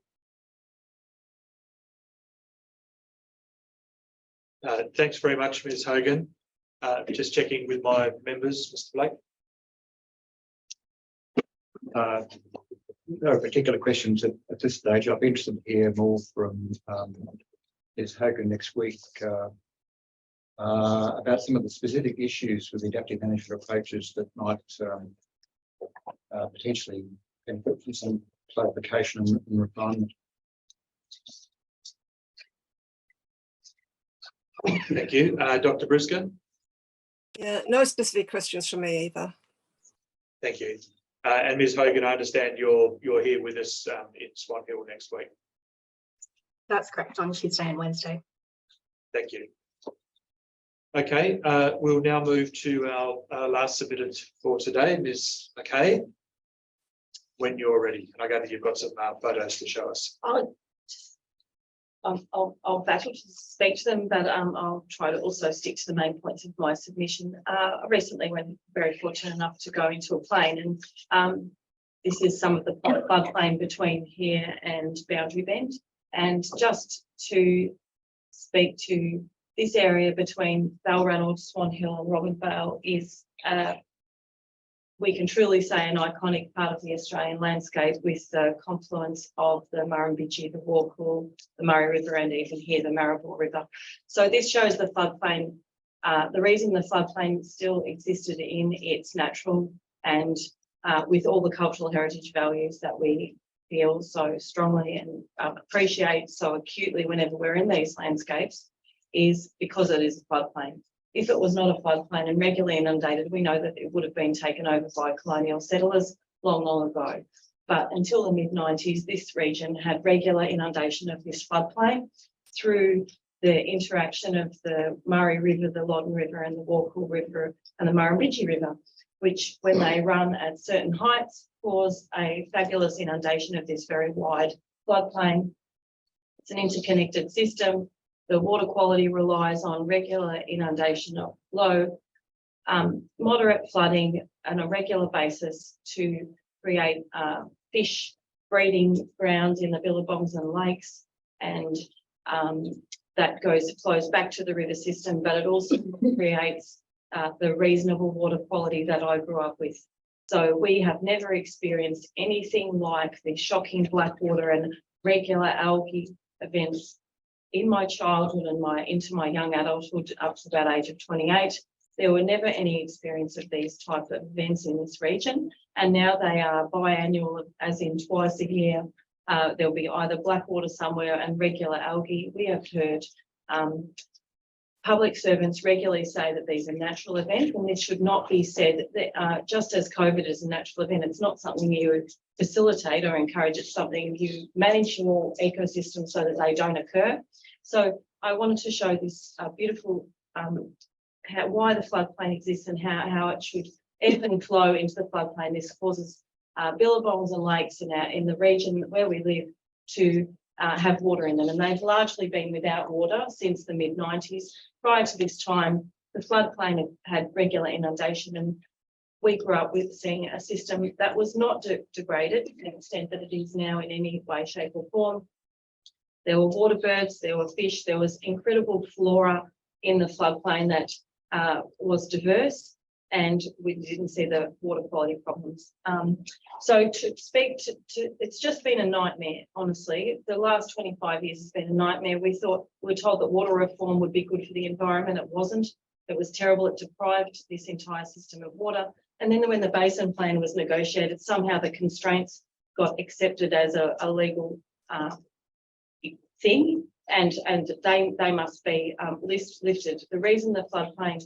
Thanks very much, Ms. Hogan. Just checking with my members, Mr. Blake. No particular questions at this stage. I'd be interested to hear more from Ms. Hogan next week about some of the specific issues with the adaptive management approaches that might potentially benefit from some clarification and refinement. Thank you. Dr. Briskin? Yeah, no specific questions from me either. Thank you. And Ms. Hogan, I understand you're here with us in Swan Hill next week. That's correct, on Tuesday and Wednesday. Thank you. Okay, we'll now move to our last submitted for today, Ms. McKay. When you're ready, and I gather you've got some photos to show us. I'll battle to speak to them, but I'll try to also stick to the main points of my submission. I recently went very fortunate enough to go into a plane, and this is some of the floodplain between here and Boundary Bend. And just to speak to this area between Balranald, Swan Hill and Robin Vale is, we can truly say, an iconic part of the Australian landscape with the confluence of the Murrumbidgee, the Warkall, the Murray River, and even here the Maribor River. So this shows the floodplain, the reason the floodplain still existed in its natural and with all the cultural heritage values that we feel so strongly and appreciate so acutely whenever we're in these landscapes, is because it is a floodplain. If it was not a floodplain and regularly inundated, we know that it would have been taken over by colonial settlers long, long ago. But until the mid-90s, this region had regular inundation of this floodplain through the interaction of the Murray River, the Loddon River and the Warkall River and the Murrumbidgee River, which when they run at certain heights cause a fabulous inundation of this very wide floodplain. It's an interconnected system. The water quality relies on regular inundation of low, moderate flooding on a regular basis to create fish breeding grounds in the billabongs and lakes, and that flows back to the river system, but it also creates the reasonable water quality that I grew up with. So we have never experienced anything like the shocking black water and regular algae events in my childhood and into my young adulthood up to about age of 28. There were never any experience of these type of events in this region, and now they are biannual, as in twice a year. There'll be either black water somewhere and regular algae. We have heard public servants regularly say that these are natural events, and this should not be said that, just as COVID is a natural event. It's not something you facilitate or encourage, it's something you manage your ecosystem so that they don't occur. So I wanted to show this beautiful why the floodplain exists and how it should ebb and flow into the floodplain. This causes billabongs and lakes in the region where we live to have water in them, and they've largely been without water since the mid-90s. Prior to this time, the floodplain had regular inundation, and we grew up with seeing a system that was not degraded to the extent that it is now in any way, shape or form. There were water birds, there were fish, there was incredible flora in the floodplain that was diverse, and we didn't see the water quality problems. So to speak to, it's just been a nightmare, honestly. The last 25 years has been a nightmare. We were told that water reform would be good for the environment. It wasn't. It was terrible. It deprived this entire system of water. And then when the basin plan was negotiated, somehow the constraints got accepted as a legal thing, and they must be lifted. The reason the floodplain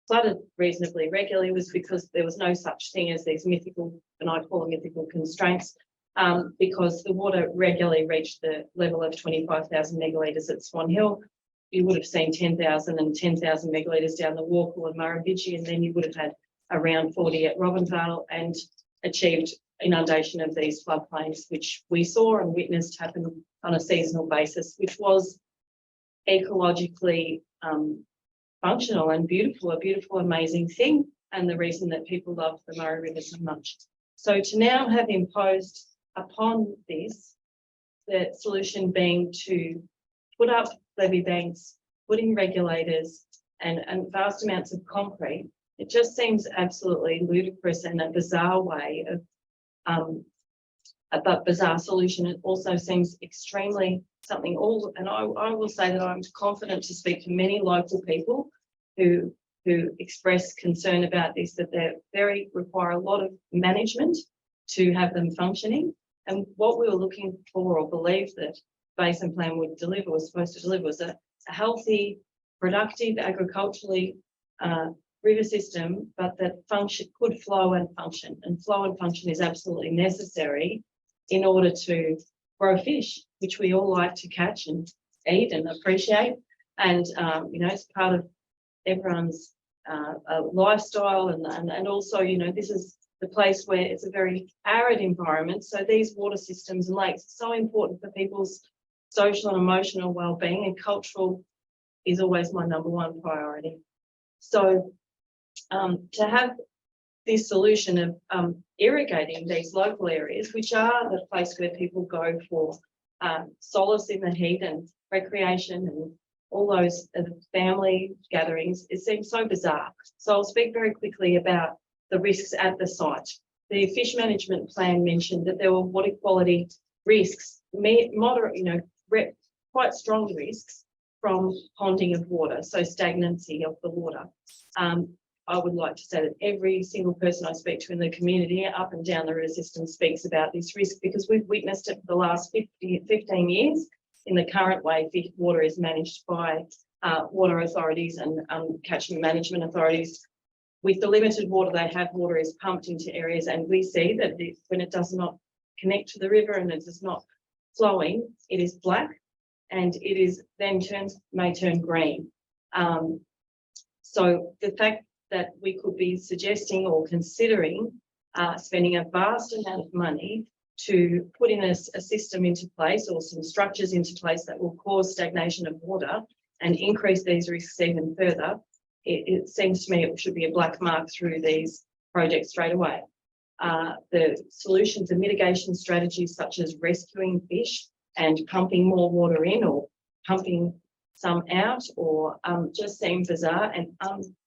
flooded reasonably regularly was because there was no such thing as these mythical, and I call them mythical constraints, because the water regularly reached the level of 25,000 megalitres at Swan Hill. You would have seen 10,000 and 10,000 megalitres down the Walkle and Murrumbidgee, and then you would have had around 40 at Robinvale, and achieved inundation of these floodplains, which we saw and witnessed happen on a seasonal basis, which was ecologically functional and beautiful, a beautiful, amazing thing, and the reason that people love the Murray River so much. So to now have imposed upon this, the solution being to put up levee banks, put in regulators and vast amounts of concrete, it just seems absolutely ludicrous and a bizarre way of a bizarre solution. It also seems extremely something and I will say that I'm confident to speak to many local people who express concern about this, that they require a lot of management to have them functioning. And what we were looking for, or believed that Basin Plan would deliver, was supposed to deliver, was a healthy, productive, agriculturally river system, but that could flow and function. And flow and function is absolutely necessary in order to grow fish, which we all like to catch and eat and appreciate. And it's part of everyone's lifestyle, and also, this is the place where it's a very arid environment. So these water systems and lakes are so important for people's social and emotional well-being, and cultural is always my #1 priority. So to have this solution of irrigating these local areas, which are the place where people go for solace in the heat and recreation and all those family gatherings, it seems so bizarre. So I'll speak very quickly about the risks at the site. The fish management plan mentioned that there were water quality risks, moderate, quite strong risks from ponding of water, so stagnancy of the water. I would like to say that every single person I speak to in the community up and down the river system speaks about this risk, because we've witnessed it for the last 15 years in the current way water is managed by water authorities and catchment management authorities. With the limited water they have, water is pumped into areas, and we see that when it does not connect to the river and it is not flowing, it is black, and it is then may turn green. So the fact that we could be suggesting or considering spending a vast amount of money to put in a system into place, or some structures into place, that will cause stagnation of water and increase these risks even further, it seems to me it should be a black mark through these projects straight away. The solutions and mitigation strategies such as rescuing fish and pumping more water in, or pumping some out, or just seem bizarre and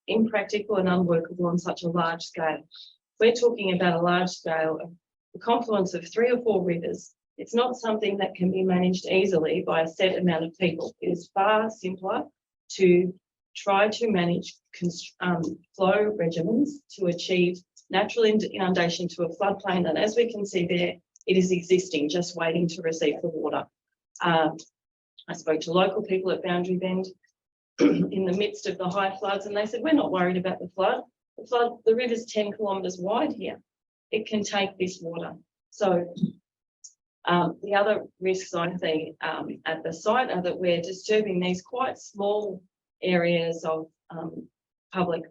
impractical and unworkable on such a large scale. We're talking about a large scale of the confluence of 3 or 4 rivers. It's not something that can be managed easily by a set amount of people. It is far simpler to try to manage flow regimens to achieve natural inundation to a floodplain, and as we can see there, it is existing, just waiting to receive the water. I spoke to local people at Boundary Bend in the midst of the high floods, and they said, we're not worried about the flood. The river's 10 kilometres wide here. It can take this water. So the other risks I see at the site are that we're disturbing these quite small areas of public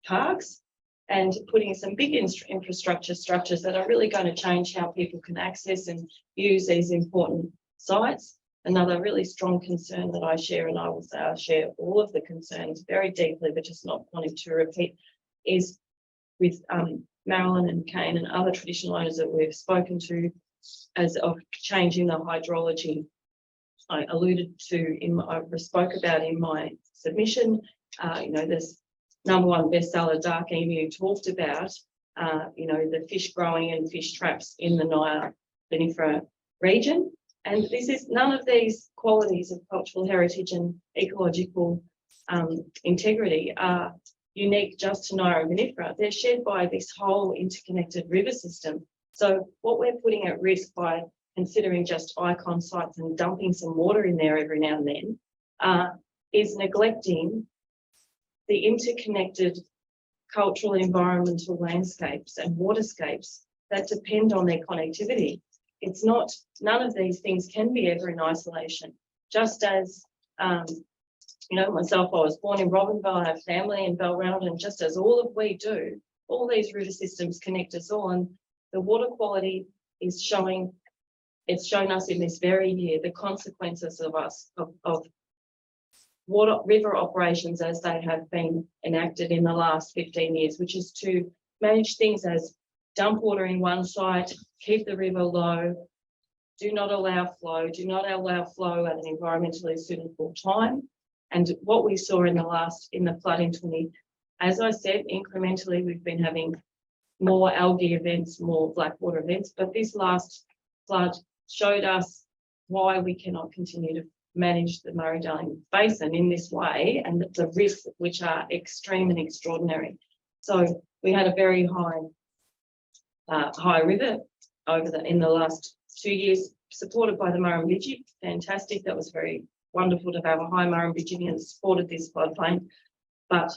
parks, and putting some big infrastructure structures that are really going to change how people can access and use these important sites. Another really strong concern that I share, and I will say I share all of the concerns very deeply, but just not wanting to repeat, is with Marilyn and Kane and other traditional owners that we've spoken to as of changing the hydrology. I alluded to I spoke about in my submission, this #1 bestseller Dark Emu talked about, the fish growing and fish traps in the Nile Vinifera region. And this is none of these qualities of cultural heritage and ecological integrity are unique just to Nile Vinifera. They're shared by this whole interconnected river system. So what we're putting at risk by considering just icon sites and dumping some water in there every now and then is neglecting the interconnected cultural and environmental landscapes and waterscapes that depend on their connectivity. It's not, none of these things can be ever in isolation. Just as, myself, I was born in Robinville, I have family in Balranald, and just as all of we do, all these river systems connect us all, and the water quality is showing, it's shown us in this very year, the consequences of water river operations as they have been enacted in the last 15 years, which is to manage things as dump water in one site, keep the river low, do not allow flow at an environmentally suitable time. And what we saw in the flood in 20, as I said, incrementally, we've been having more algae events, more black water events, but this last flood showed us why we cannot continue to manage the Murray-Darling Basin in this way, and the risks which are extreme and extraordinary. So we had a very high river in the last 2 years, supported by the Murrumbidgee. Fantastic. That was very wonderful to have a high Murrumbidgee and supported this floodplain. But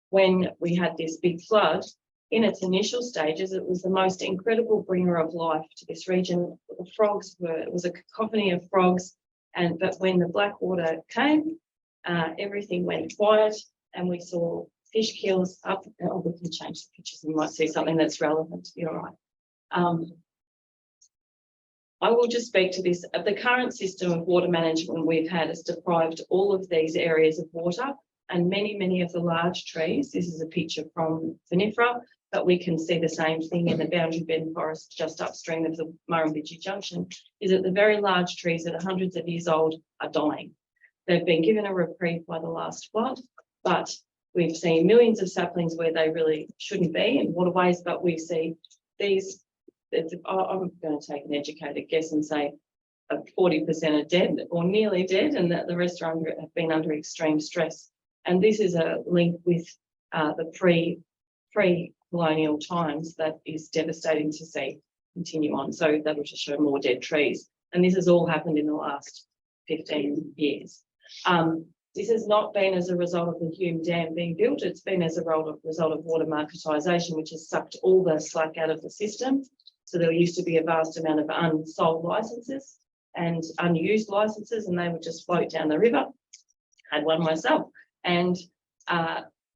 when we had this big flood, in its initial stages, it was the most incredible bringer of life to this region. The frogs it was a cacophony of frogs. But when the black water came, everything went quiet, and we saw fish kills up. Oh, we can change the pictures and you might see something that's relevant. You're right. I will just speak to this. The current system of water management we've had has deprived all of these areas of water, and many of the large trees. This is a picture from Vinifera, but we can see the same thing in the boundary bend forest just upstream of the Murrumbidgee Junction, is that the very large trees that are hundreds of years old are dying. They've been given a reprieve by the last flood, but we've seen millions of saplings where they really shouldn't be in waterways, but we see these, I'm going to take an educated guess and say 40% are dead or nearly dead, and that the rest have been under extreme stress. And this is a link with the pre-colonial times that is devastating to see continue on. So that will just show more dead trees. And this has all happened in the last 15 years. This has not been as a result of the Hume Dam being built. It's been as a result of water marketisation, which has sucked all the slack out of the system. So there used to be a vast amount of unsold licences and unused licences, and they would just float down the river. Had one myself. And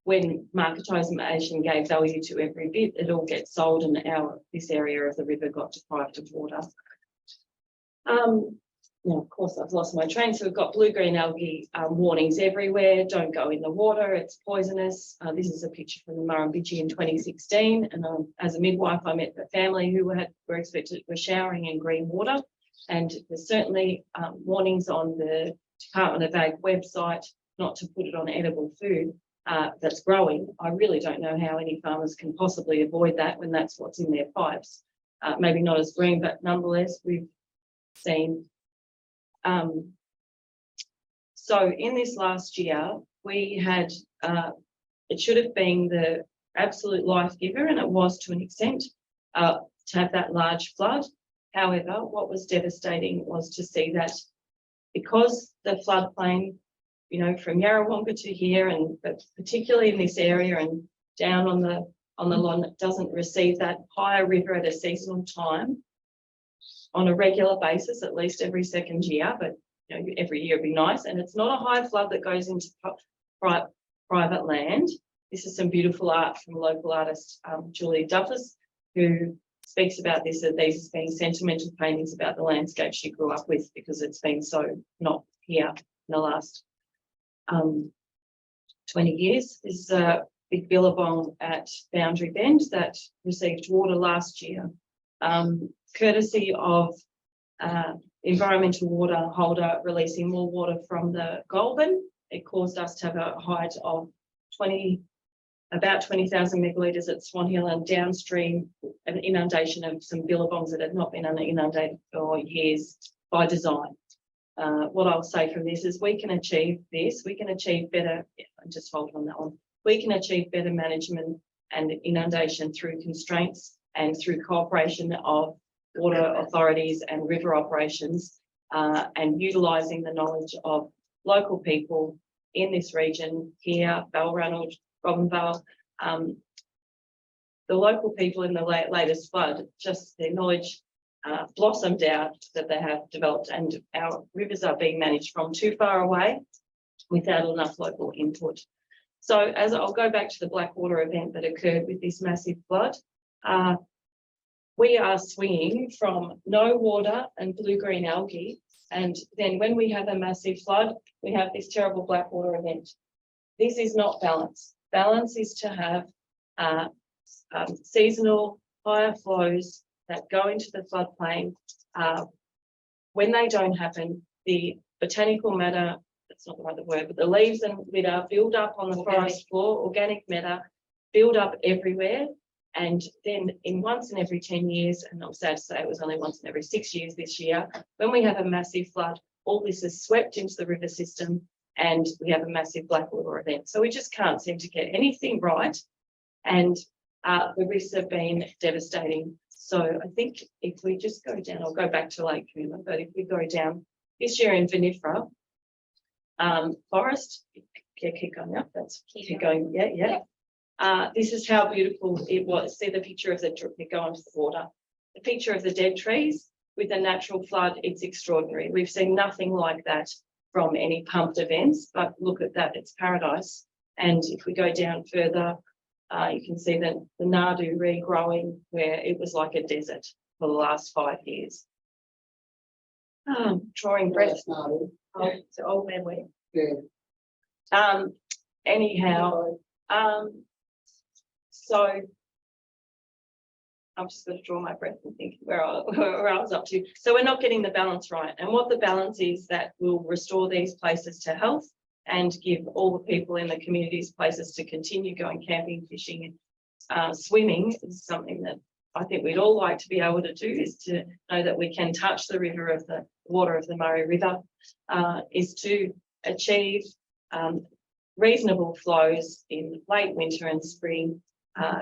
when marketisation gave value to every bit, it all gets sold, and this area of the river got deprived of water. Now, of course, I've lost my train. So we've got blue-green algae warnings everywhere. Don't go in the water. It's poisonous. This is a picture from the Murrumbidgee in 2016. And as a midwife, I met a family who were showering in green water. And there's certainly warnings on the Department of Ag website not to put it on edible food that's growing. I really don't know how any farmers can possibly avoid that when that's what's in their pipes. Maybe not as green, but nonetheless, we've seen. So in this last year, we had, it should have been the absolute life giver, and it was to an extent, to have that large flood. However, what was devastating was to see that because the floodplain, from Yarrawonga to here, and but particularly in this area and down on the lawn, that doesn't receive that higher river at a seasonal time on a regular basis, at least every second year, but every year would be nice. And it's not a high flood that goes into private land. This is some beautiful art from local artist Julie Duffus, who speaks about this, that these as being sentimental paintings about the landscape she grew up with, because it's been so not here in the last 20 years. This is a big billabong at Boundary Bend that received water last year, courtesy of environmental water holder releasing more water from the Goulburn. It caused us to have a height of about 20,000 megalitres at Swan Hill, and downstream an inundation of some billabongs that had not been inundated for years by design. What I'll say from this is we can achieve this, we can achieve better, just hold on that one, we can achieve better management and inundation through constraints and through cooperation of water authorities and river operations, and utilising the knowledge of local people in this region here, Balranald, Robinvale. The local people in the latest flood, just their knowledge blossomed out that they have developed, and our rivers are being managed from too far away without enough local input. So as I'll go back to the Blackwater event that occurred with this massive flood, we are swinging from no water and blue-green algae, and then when we have a massive flood, we have this terrible Blackwater event. This is not balance. Balance is to have seasonal higher flows that go into the floodplain. When they don't happen, the botanical matter, that's not the right word, but the leaves and litter build up on the forest floor, organic matter, build up everywhere. And then in once in every 10 years, and I'm sad to say it was only once in every 6 years this year, when we have a massive flood, all this is swept into the river system and we have a massive Blackwater event. So we just can't seem to get anything right. And the risks have been devastating. So I think if we just go down, I'll go back to Lake Cooma, but if we go down this year in VMFRP, forest, yeah, keep going up, that's keep going, yeah. This is how beautiful it was. See the picture of the, go onto the water. The picture of the dead trees with a natural flood, it's extraordinary. We've seen nothing like that from any pumped events, but look at that, it's paradise. And if we go down further, you can see that the Nadu regrowing where it was like a desert for the last 5 years. Drawing breath. Oh, it's an old man way. Yeah. Anyhow, so I'm just going to draw my breath and think where I was up to. So we're not getting the balance right. And what the balance is that will restore these places to health and give all the people in the communities places to continue going camping, fishing, swimming is something that I think we'd all like to be able to do, is to know that we can touch the river of the water of the Murray River, is to achieve reasonable flows in late winter and spring,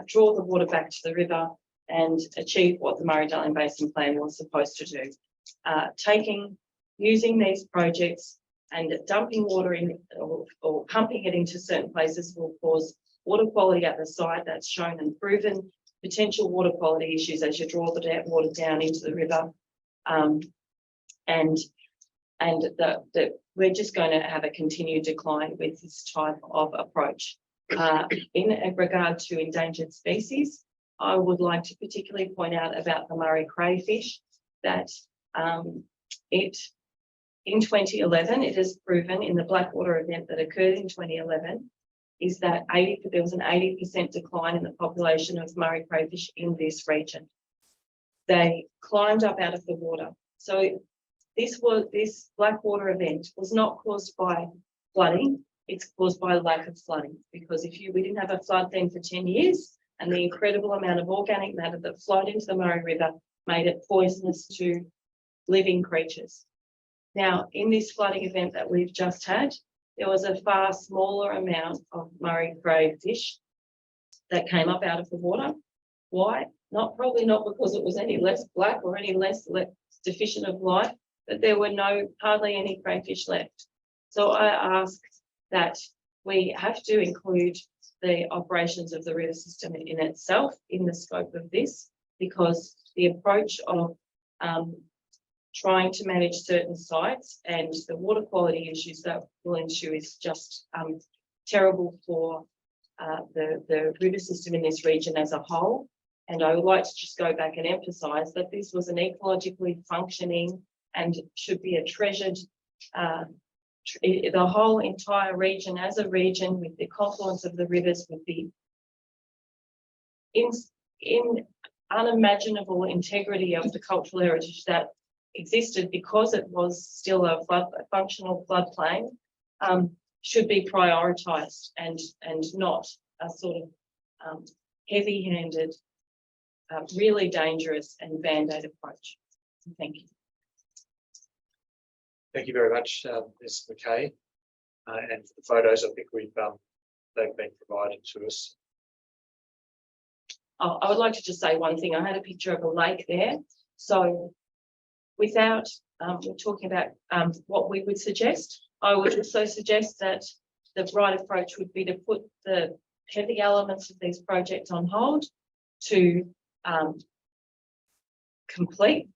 draw the water back to the river and achieve what the Murray-Darling Basin Plan was supposed to do. Using these projects and dumping water in or pumping it into certain places will cause water quality at the site. That's shown and proven. Potential water quality issues as you draw the water down into the river. And we're just going to have a continued decline with this type of approach. In regard to endangered species, I would like to particularly point out about the Murray crayfish, that in 2011, it is proven in the Blackwater event that occurred in 2011, is that there was an 80% decline in the population of Murray crayfish in this region. They climbed up out of the water. So this Blackwater event was not caused by flooding, it's caused by lack of flooding, because we didn't have a flood then for 10 years, and the incredible amount of organic matter that flowed into the Murray River made it poisonous to living creatures. Now, in this flooding event that we've just had, there was a far smaller amount of Murray crayfish that came up out of the water. Why? Probably not because it was any less black or any less deficient of life, but there were hardly any crayfish left. So I ask that we have to include the operations of the river system in itself in the scope of this, because the approach of trying to manage certain sites and the water quality issues that will ensue is just terrible for the river system in this region as a whole. And I would like to just go back and emphasise that this was an ecologically functioning and should be a treasured, the whole entire region as a region with the confluence of the rivers, with the in unimaginable integrity of the cultural heritage that existed because it was still a functional floodplain, should be prioritised and not a sort of heavy-handed, really dangerous and band-aid approach. Thank you. Thank you very much, Ms. McKay. And for the photos, I think they've been provided to us. Oh, I would like to just say one thing. I had a picture of a lake there. So without, we're talking about what we would suggest. I would also suggest that the right approach would be to put the heavy elements of these projects on hold to complete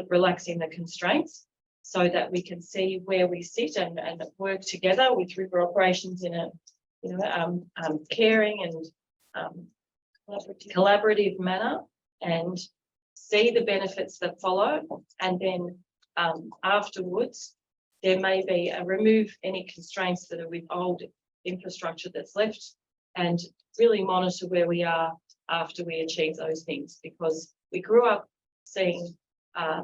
relaxing the constraints so that we can see where we sit and work together with river operations in a caring and collaborative manner and see the benefits that follow. And then afterwards, there may be remove any constraints that are with old infrastructure that's left and really monitor where we are after we achieve those things, because we grew up seeing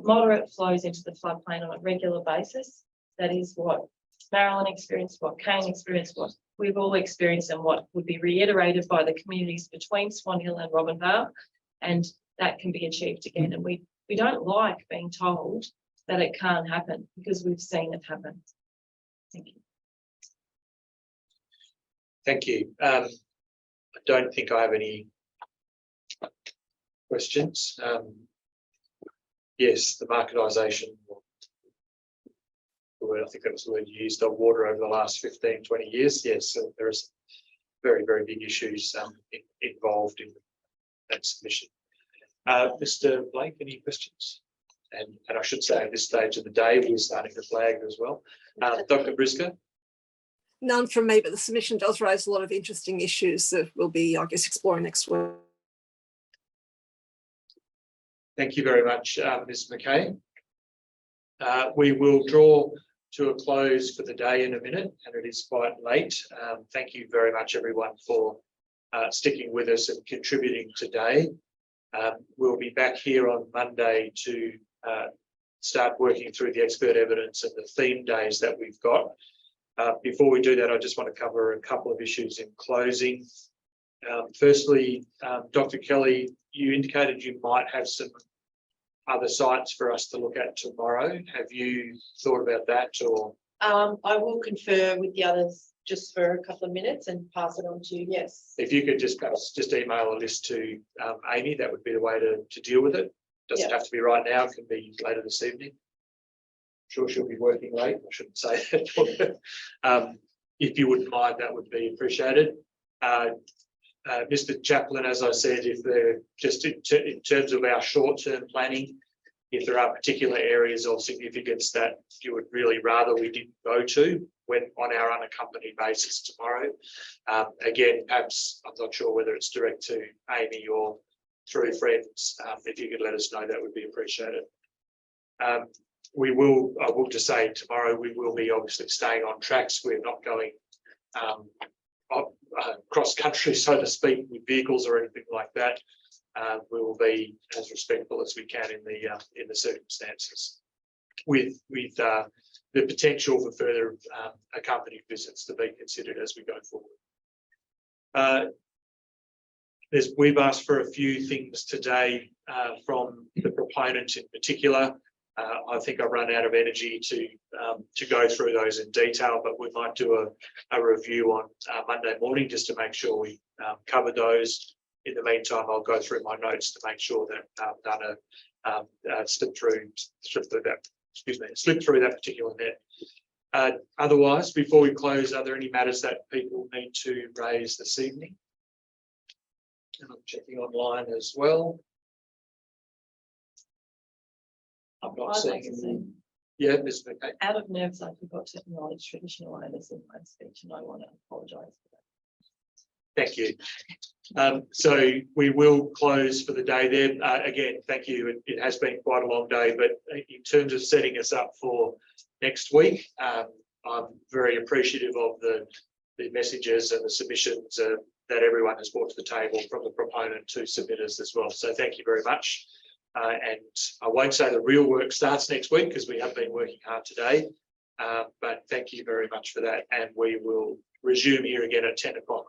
moderate flows into the floodplain on a regular basis. That is what Marilyn experienced, what Kane experienced, what we've all experienced, and what would be reiterated by the communities between Swan Hill and Robinvale, and that can be achieved again. And we don't like being told that it can't happen because we've seen it happen. Thank you. Thank you. I don't think I have any questions. Yes, the marketisation, I think that was the word used, of water over the last 15, 20 years. Yes, so there is very, very big issues involved in that submission. Mr. Blake, any questions? And I should say at this stage of the day, we're starting to flag as well. Dr. Briscoe? None from me, but the submission does raise a lot of interesting issues that we'll be, I guess, exploring next week. Thank you very much, Ms. McKay. We will draw to a close for the day in a minute, and it is quite late. Thank you very much, everyone, for sticking with us and contributing today. We'll be back here on Monday to start working through the expert evidence and the theme days that we've got. Before we do that, I just want to cover a couple of issues in closing. Firstly, Dr. Kelly, you indicated you might have some other sites for us to look at tomorrow. Have you thought about that, or? I will confer with the others just for a couple of minutes and pass it on to you. Yes. If you could just perhaps just email a list to Amy, that would be the way to deal with it. Doesn't have to be right now, it can be later this evening. I'm sure she'll be working late, I shouldn't say that. If you wouldn't mind, that would be appreciated. Mr. Chaplin, as I said, if they're just in terms of our short-term planning, if there are particular areas of significance that you would really rather we didn't go to when on our unaccompanied basis tomorrow, again, perhaps I'm not sure whether it's direct to Amy or through friends. If you could let us know, that would be appreciated. I will just say tomorrow we will be obviously staying on tracks. We're not going cross country, so to speak, with vehicles or anything like that. We will be as respectful as we can in the circumstances, with the potential for further accompanied visits to be considered as we go forward. We've asked for a few things today from the proponent in particular. I think I've run out of energy to go through those in detail, but we might do a review on Monday morning just to make sure we cover those. In the meantime, I'll go through my notes to make sure that I've done a slip through that particular net. Otherwise, before we close, are there any matters that people need to raise this evening? And I'm checking online as well. I'm not seeing any. Yeah, Ms. McKay. Out of nerves, I forgot to acknowledge traditional owners in my speech, and I want to apologise for that. Thank you. So we will close for the day there. Again, thank you. It has been quite a long day, but in terms of setting us up for next week, I'm very appreciative of the messages and the submissions that everyone has brought to the table, from the proponent to submitters as well. So thank you very much. And I won't say the real work starts next week because we have been working hard today, but thank you very much for that. And we will resume here again at 10 o'clock